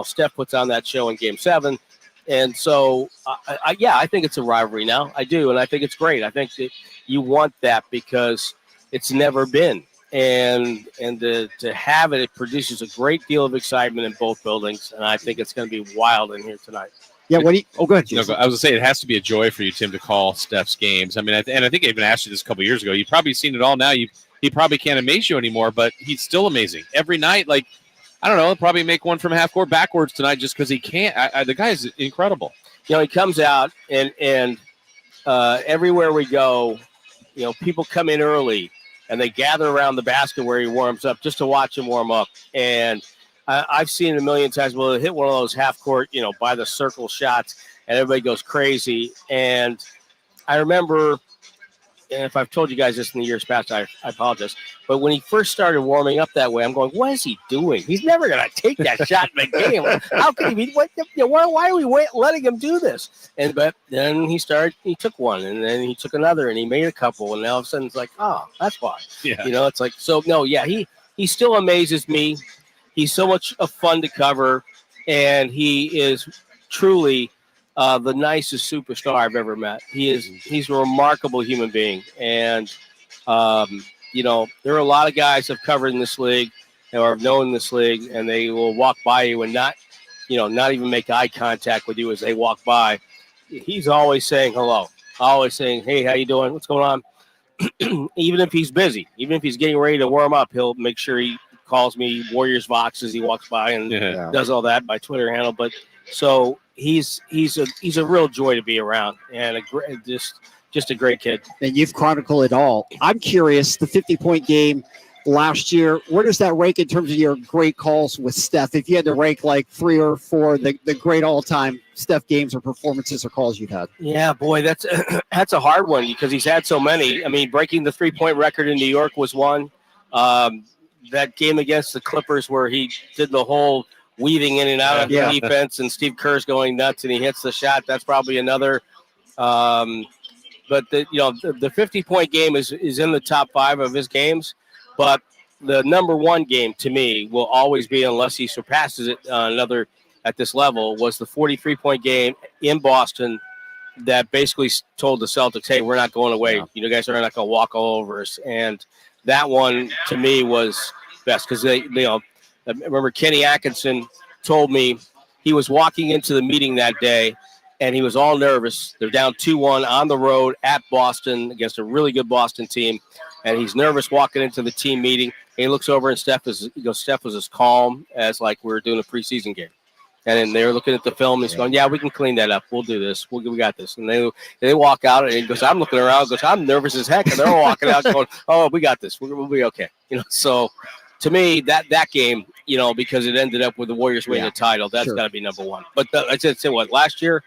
S20: Steph puts on that show in Game 7, and so I think it's a rivalry now. I do, and I think it's great. I think that you want that because it's never been, and to have it produces a great deal of excitement in both buildings, and I think it's going to be wild in here tonight.
S26: Yeah, go ahead, Jason.
S28: No, I was going to say, it has to be a joy for you, Tim, to call Steph's games. I mean, and I think I even asked you this a couple years ago. You've probably seen it all now. He probably can't amaze you anymore, but he's still amazing. Every night, like, I don't know, he'll probably make one from half court backwards tonight just because he can't. The guy is incredible.
S20: He comes out, and everywhere we go, people come in early, and they gather around the basket where he warms up just to watch him warm up. And I've seen it a million times. Well, hit one of those half court, by the circle shots, and everybody goes crazy. And I remember, and if I've told you guys this in the years past, I apologize. But when he first started warming up that way, I'm going, what is he doing? He's never going to take that shot in the game. How can he be? Why are we letting him do this? But then he took one, and then he took another, and he made a couple, and now all of a sudden it's like, oh, that's why.
S28: Yeah.
S20: It's like, so no, yeah, he still amazes me. He's so much fun to cover, and he is truly the nicest superstar I've ever met. He's a remarkable human being. And, you know, there are a lot of guys I've covered in this league or have known this league, and they will walk by you and not even make eye contact with you as they walk by. He's always saying hello, always saying, hey, how you doing? What's going on? Even if he's busy, even if he's getting ready to warm up, he'll make sure he calls me Warriors Vox as he walks by and does all that by Twitter handle. But so he's a real joy to be around, and just a great kid.
S26: And you've chronicled it all. I'm curious, the 50-point game last year, where does that rank in terms of your great calls with Steph? If you had to rank like 3 or 4 the great all-time Steph games or performances or calls you've had.
S20: Yeah, boy, that's a hard one because he's had so many. I mean, breaking the 3-point record in New York was one. That game against the Clippers where he did the whole weaving in and out of the defense and Steve Kerr's going nuts and he hits the shot, that's probably another. But the 50-point game is in the top 5 of his games. But the number one game to me will always be, unless he surpasses it another at this level, was the 43-point game in Boston that basically told the Celtics, hey, we're not going away. Yeah. You guys are not going to walk all over us. And that one to me was best because I remember Kenny Atkinson told me he was walking into the meeting that day and he was all nervous. They're down 2-1 on the road at Boston against a really good Boston team. And he's nervous walking into the team meeting. And he looks over and Steph was as calm as like we were doing a preseason game. And then they're looking at the film and he's going, yeah, we can clean that up. We'll do this. We got this. And they walk out and he goes, I'm looking around, goes, I'm nervous as heck. And they're all walking out going, oh, we got this. We'll be okay. So to me, that game, because it ended up with the Warriors winning the title, that's got to be number one. But I said, last year,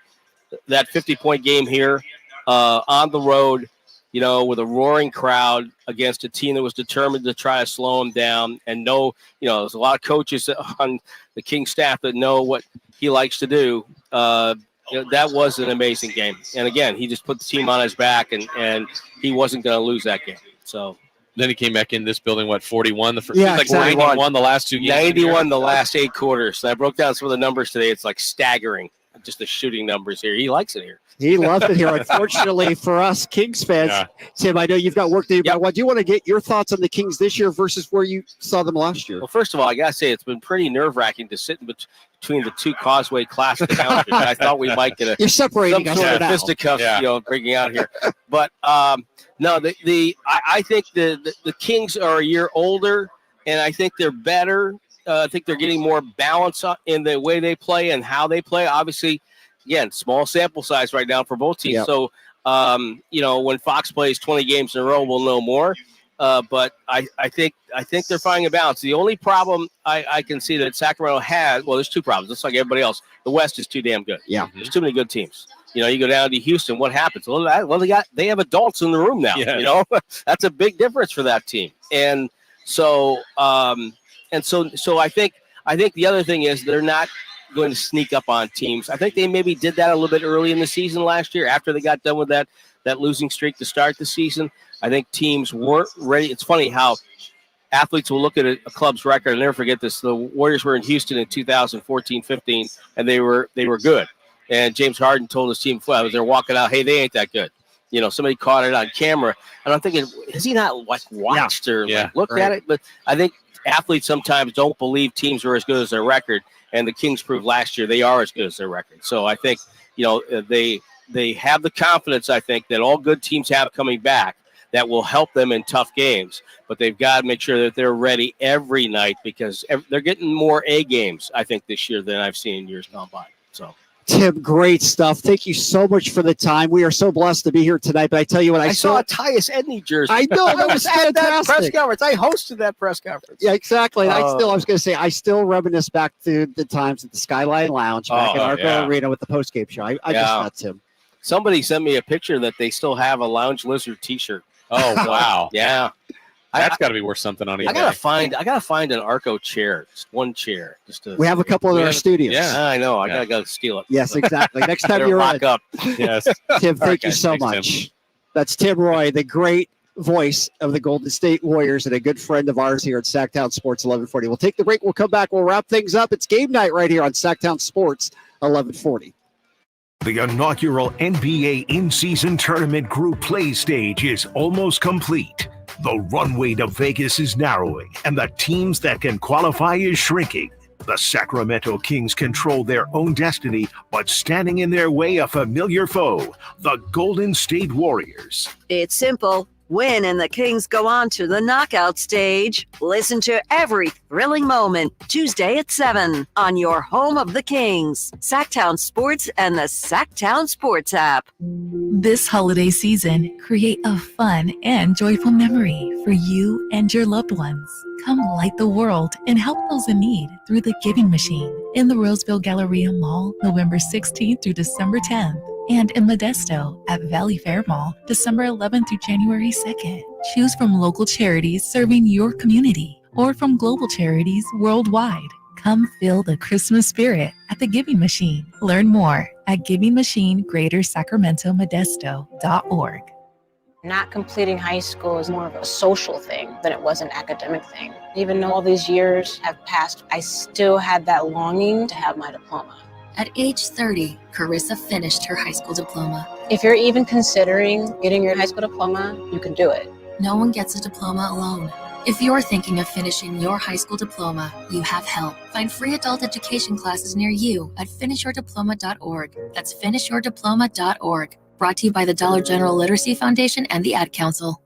S20: that 50-point game here on the road, with a roaring crowd against a team that was determined to try to slow him down and there's a lot of coaches on the Kings staff that know what he likes to do. That was an amazing game. And again, he just put the team on his back and he wasn't going to lose that game. So
S28: then he came back in this building, 41?
S20: Exactly.
S28: 91 the last 2 games.
S20: 91 the last 8 quarters. So I broke down some of the numbers today. It's like staggering. Just the shooting numbers here. He likes it here.
S26: He loved it here. Unfortunately for us Kings fans, Tim, I know you've got work to do, but I do want to get your thoughts on the Kings this year versus where you saw them last year.
S20: Well, first of all, I got to say it's been pretty nerve-wracking to sit in between the 2 Causeway Classic counters. I thought we might get
S26: You're separating
S20: some sort of fisticuffs, breaking out here. But no, I think the Kings are a year older, and I think they're better. I think they're getting more balance in the way they play and how they play. Obviously, again, small sample size right now for both teams. Yep. So, when Fox plays 20 games in a row, we'll know more. But I think they're finding a balance. The only problem I can see that Sacramento has, well, there's 2 problems. Just like everybody else, the West is too damn good.
S26: Yeah,
S20: there's too many good teams. You go down to Houston. What happens? Well, they have adults in the room now. Yeah. That's a big difference for that team. And so. So I think the other thing is they're not going to sneak up on teams. I think they maybe did that a little bit early in the season last year after they got done with that losing streak to start the season. I think teams weren't ready. It's funny how athletes will look at a club's record. I'll never forget this. The Warriors were in Houston in 2014-15, and they were good. And James Harden told his team before they're walking out, hey, they ain't that good. Somebody caught it on camera. And I'm thinking, has he not watched or looked at it? But I think athletes sometimes don't believe teams are as good as their record, and the Kings proved last year they are as good as their record. So I think they have the confidence, I think, that all good teams have coming back that will help them in tough games, but they've got to make sure that they're ready every night because they're getting more A games, I think, this year than I've seen in years gone by. So
S26: Tim, great stuff. Thank you so much for the time. We are so blessed to be here tonight. But I tell you what, I saw
S20: a Tyus Edney jersey.
S26: I know that was
S20: at that
S26: fantastic.
S20: press conference. I hosted that press conference.
S26: Yeah, exactly. And I was going to say, I still reminisce back to the times at the Skyline Lounge back in Arco Arena with the postgame show. I just met Tim.
S20: Somebody sent me a picture that they still have a Lounge Lizard T-shirt.
S28: Oh wow!
S20: Yeah.
S28: That's got to be worth something on eBay.
S20: I gotta find an Arco chair, just one chair.
S26: We have a couple in our studios.
S20: Yeah, I know. I gotta steal it.
S26: Yes, exactly. Next time you're
S20: lock up.
S28: Yes,
S26: Tim. Thank you so much. Tim. That's Tim Roy, the great voice of the Golden State Warriors and a good friend of ours here at Sactown Sports 1140. We'll take the break. We'll come back. We'll wrap things up. It's game night right here on Sactown Sports 1140.
S7: The inaugural NBA in-season tournament group play stage is almost complete. The runway to Vegas is narrowing, and the teams that can qualify is shrinking. The Sacramento Kings control their own destiny, but standing in their way a familiar foe, the Golden State Warriors.
S12: It's simple. Win and the Kings go on to the knockout stage. Listen to every thrilling moment Tuesday at 7 on your home of the Kings, Sactown Sports and the Sactown Sports app.
S24: This holiday season, create a fun and joyful memory for you and your loved ones. Come light the world and help those in need through the Giving Machine in the Roseville Galleria Mall, November 16th through December 10th. And in Modesto at Valley Fair Mall, December 11th through January 2nd. Choose from local charities serving your community or from global charities worldwide. Come feel the Christmas spirit at the Giving Machine. Learn more at givingmachine.greater-sacramento-modesto.org.
S2: Not completing high school is more of a social thing than it was an academic thing. Even though all these years have passed, I still had that longing to have my diploma.
S3: At age 30, Carissa finished her high school diploma.
S2: If you're even considering getting your high school diploma, you can do it.
S3: No one gets a diploma alone. If you're thinking of finishing your high school diploma, you have help. Find free adult education classes near you at finishyourdiploma.org. That's finishyourdiploma.org. Brought to you by the Dollar General Literacy Foundation and the Ad Council.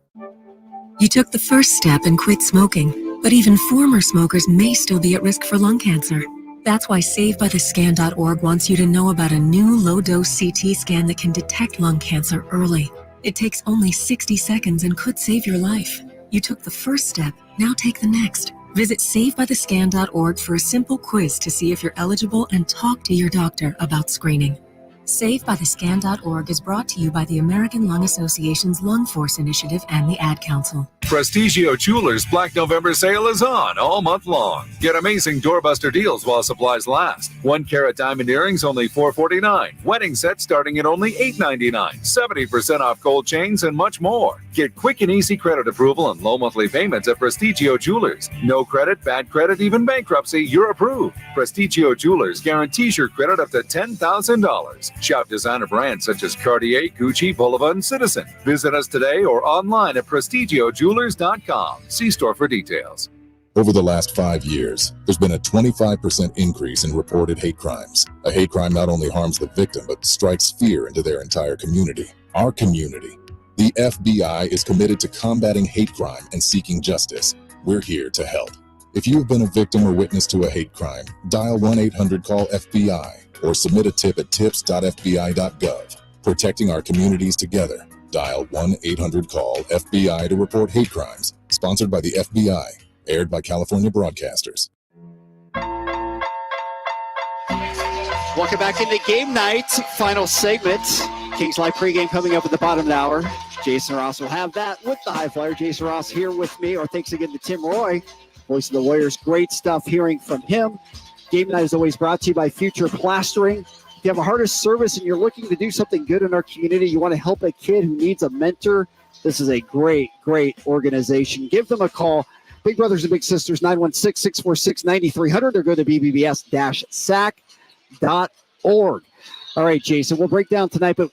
S8: You took the first step and quit smoking, but even former smokers may still be at risk for lung cancer. That's why SaveByTheScan.org wants you to know about a new low-dose CT scan that can detect lung cancer early. It takes only 60 seconds and could save your life. You took the first step, now take the next. Visit SaveByTheScan.org for a simple quiz to see if you're eligible and talk to your doctor about screening. SaveByTheScan.org is brought to you by the American Lung Association's Lung Force Initiative and the Ad Council.
S9: Prestigio Jewelers Black November sale is on all month long. Get amazing doorbuster deals while supplies last. 1 carat diamond earrings only $449. Wedding sets starting at only $899. 70% off gold chains and much more. Get quick and easy credit approval and low monthly payments at Prestigio Jewelers. No credit, bad credit, even bankruptcy, you're approved. Prestigio Jewelers guarantees your credit up to $10,000. Shop designer brands such as Cartier, Gucci, Bulova, and Citizen. Visit us today or online at prestigiojewelers.com. See store for details.
S10: Over the last 5 years, there's been a 25% increase in reported hate crimes. A hate crime not only harms the victim, but strikes fear into their entire community. Our community. The FBI is committed to combating hate crime and seeking justice. We're here to help. If you've been a victim or witness to a hate crime, dial 1-800-CALL-FBI or submit a tip at tips.fbi.gov. Protecting our communities together. Dial 1-800-CALL-FBI to report hate crimes. Sponsored by the FBI. Aired by California Broadcasters.
S26: Welcome back into game night. Final segment. Kings Live pregame coming up at the bottom of the hour. Jason Ross will have that with the High Flyer. Jason Ross here with me. Or thanks again to Tim Roy, voice of the Warriors. Great stuff hearing from him. Game night is always brought to you by Future Plastering. If you have a hardest service and you're looking to do something good in our community, you want to help a kid who needs a mentor, this is a great, great organization. Give them a call. Big Brothers and Big Sisters, 916-646-9300, or go to bbbs-sac.org. All right, Jason, we'll break down tonight, but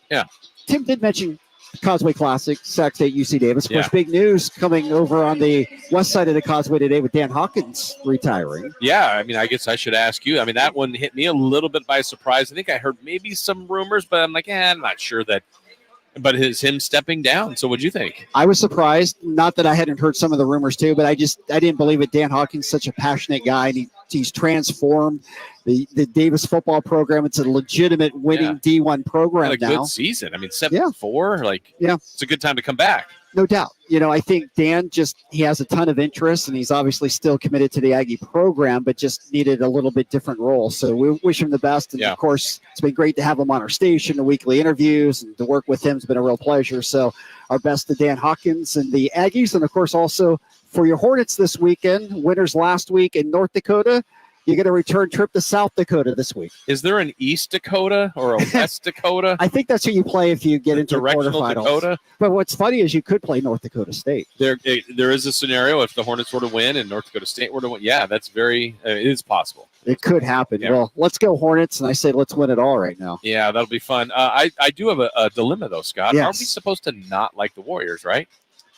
S26: Tim did mention Causeway Classic, Sac State, UC Davis. Of course, big news coming over on the west side of the Causeway today with Dan Hawkins retiring.
S28: Yeah, I mean, I guess I should ask you. I mean, that one hit me a little bit by surprise. I think I heard maybe some rumors, but I'm like, I'm not sure that. But it's him stepping down. So what'd you think?
S26: I was surprised. Not that I hadn't heard some of the rumors too, but I didn't believe it. Dan Hawkins, such a passionate guy, and he's transformed the Davis football program. It's a legitimate winning D1 program
S28: now. Good season. I mean, 7-4. It's a good time to come back.
S26: No doubt. I think Dan he has a ton of interest, and he's obviously still committed to the Aggie program, but just needed a little bit different role. So we wish him the best. And of course, it's been great to have him on our station, the weekly interviews, and to work with him has been a real pleasure. So our best to Dan Hawkins and the Aggies. And of course, also for your Hornets this weekend, winners last week in North Dakota, You get a return trip to South Dakota this week.
S28: Is there an East Dakota or a West Dakota?
S26: I think that's who you play if you get into the
S28: Directional
S26: quarterfinals.
S28: Dakota?
S26: But what's funny is you could play North Dakota State.
S28: There is a scenario if the Hornets were to win and North Dakota State were to win. Yeah, that's it is possible.
S26: It could happen.
S28: Yeah.
S26: Well, let's go Hornets, and I say let's win it all right now.
S28: Yeah, that'll be fun. I do have a dilemma, though, Scott.
S26: Yes.
S28: Aren't we supposed to not like the Warriors, right?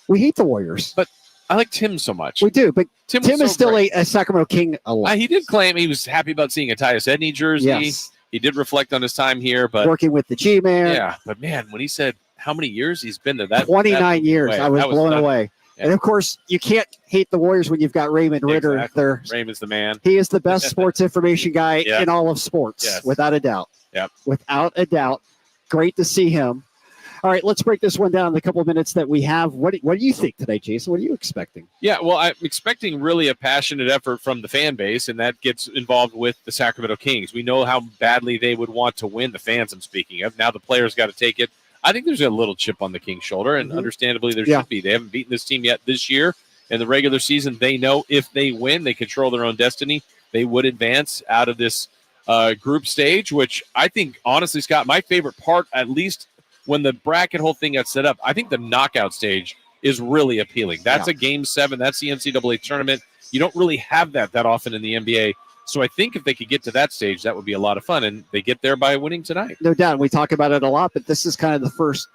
S26: We hate the Warriors.
S28: But I like Tim so much.
S26: We do, but Tim
S28: was so
S26: is still
S28: great.
S26: a Sacramento King alum.
S28: He did claim he was happy about seeing a Tyus Edney jersey.
S26: Yes.
S28: He did reflect on his time here, but
S26: Working with the G-Man.
S28: yeah, but man, when he said how many years he's been there, that
S26: 29 years.
S28: Wait,
S26: I was
S28: that
S26: blown
S28: stunning.
S26: away.
S28: Yeah.
S26: And, of course, you can't hate the Warriors when you've got Raymond Ritter.
S28: Exactly. Raymond's the man.
S26: He is the best sports information guy
S28: Yeah.
S26: in all of sports,
S28: Yes.
S26: without a doubt.
S28: Yep.
S26: Without a doubt. Great to see him. All right, let's break this one down in the couple of minutes that we have. What do you think today, Jason? What are you expecting?
S28: Yeah, well, I'm expecting really a passionate effort from the fan base, and that gets involved with the Sacramento Kings. We know how badly they would want to win, the fans I'm speaking of. Now the players got to take it. I think there's a little chip on the Kings' shoulder, and understandably there should be. They haven't beaten this team yet this year. In the regular season, they know if they win, they control their own destiny. They would advance out of this group stage, which I think, honestly, Scott, my favorite part, at least when the bracket whole thing got set up, I think the knockout stage is really appealing. That's a Game 7. That's the NCAA tournament. You don't really have that often in the NBA. So I think if they could get to that stage, that would be a lot of fun, and they get there by winning tonight.
S26: No doubt. We talk about it a lot, but this is kind of the first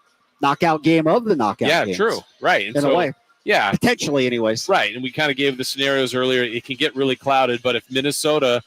S26: knockout game of the knockout games.
S28: True. Right. And
S26: in a way.
S28: Yeah.
S26: Potentially, anyways.
S28: Right. And we kind of gave the scenarios earlier. It can get really clouded, but if Minnesota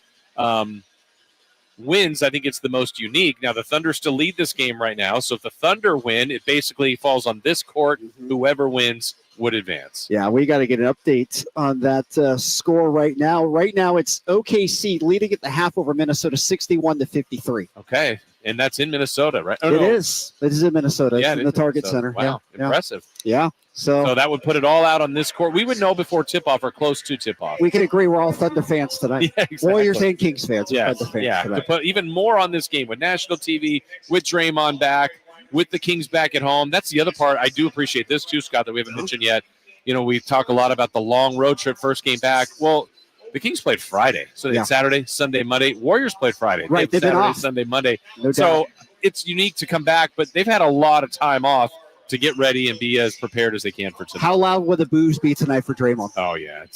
S28: wins, I think it's the most unique. Now, the Thunder still lead this game right now, so if the Thunder win, it basically falls on this court. Whoever wins would advance.
S26: Yeah, we got to get an update on that score right now. Right now, it's OKC leading at the half over Minnesota, 61-53.
S28: Okay, and that's in Minnesota, right?
S26: It is. It is in Minnesota.
S28: Yeah,
S26: It's
S28: it
S26: in
S28: is
S26: the Target
S28: Minnesota.
S26: Center.
S28: Wow,
S26: Yeah.
S28: impressive.
S26: Yeah.
S28: So that would put it all out on this court. We would know before tip-off or close to tip-off.
S26: We can agree we're all Thunder fans tonight.
S28: Yeah, exactly.
S26: Warriors and Kings fans.
S28: Yes,
S26: Thunder fans
S28: yeah,
S26: tonight.
S28: to put even more on this game with national TV, with Draymond back, with the Kings back at home. That's the other part. I do appreciate this too, Scott, that we haven't mentioned yet. You know, we talk a lot about the long road trip, first game back. Well, the Kings played Friday. So they had Saturday, Sunday, Monday. Warriors played Friday.
S26: Right,
S28: They
S26: they've
S28: had
S26: been
S28: Saturday,
S26: off.
S28: Sunday, Monday.
S26: No
S28: so
S26: doubt.
S28: it's unique to come back, but they've had a lot of time off to get ready and be as prepared as they can for tonight.
S26: How loud will the booze be tonight for Draymond?
S28: Oh, yeah.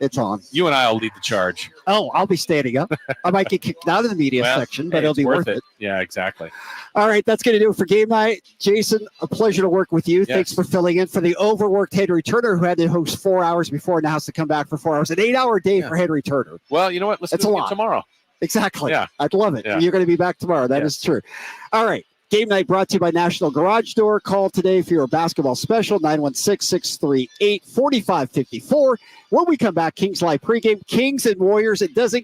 S26: It's on.
S28: You and I will lead the charge.
S26: Oh, I'll be standing up. I might get kicked out of the media section, but
S28: hey,
S26: it'll
S28: it's
S26: be worth it.
S28: Yeah, exactly.
S26: All right, that's going to do it for game night. Jason, a pleasure to work with you.
S28: Yes.
S26: Thanks for filling in for the overworked Henry Turner, who had to host 4 hours before and now has to come back for 4 hours. An 8-hour day for Henry Turner.
S28: Well, you know what? Let's
S26: That's
S28: do
S26: a
S28: it again
S26: lot.
S28: tomorrow.
S26: Exactly.
S28: Yeah.
S26: I'd love it.
S28: Yeah.
S26: You're going to be back tomorrow. That is true. All right. Game night brought to you by National Garage Door. Call today for your basketball special, 916-638-4554. When we come back, Kings Live pregame, Kings and Warriors. It doesn't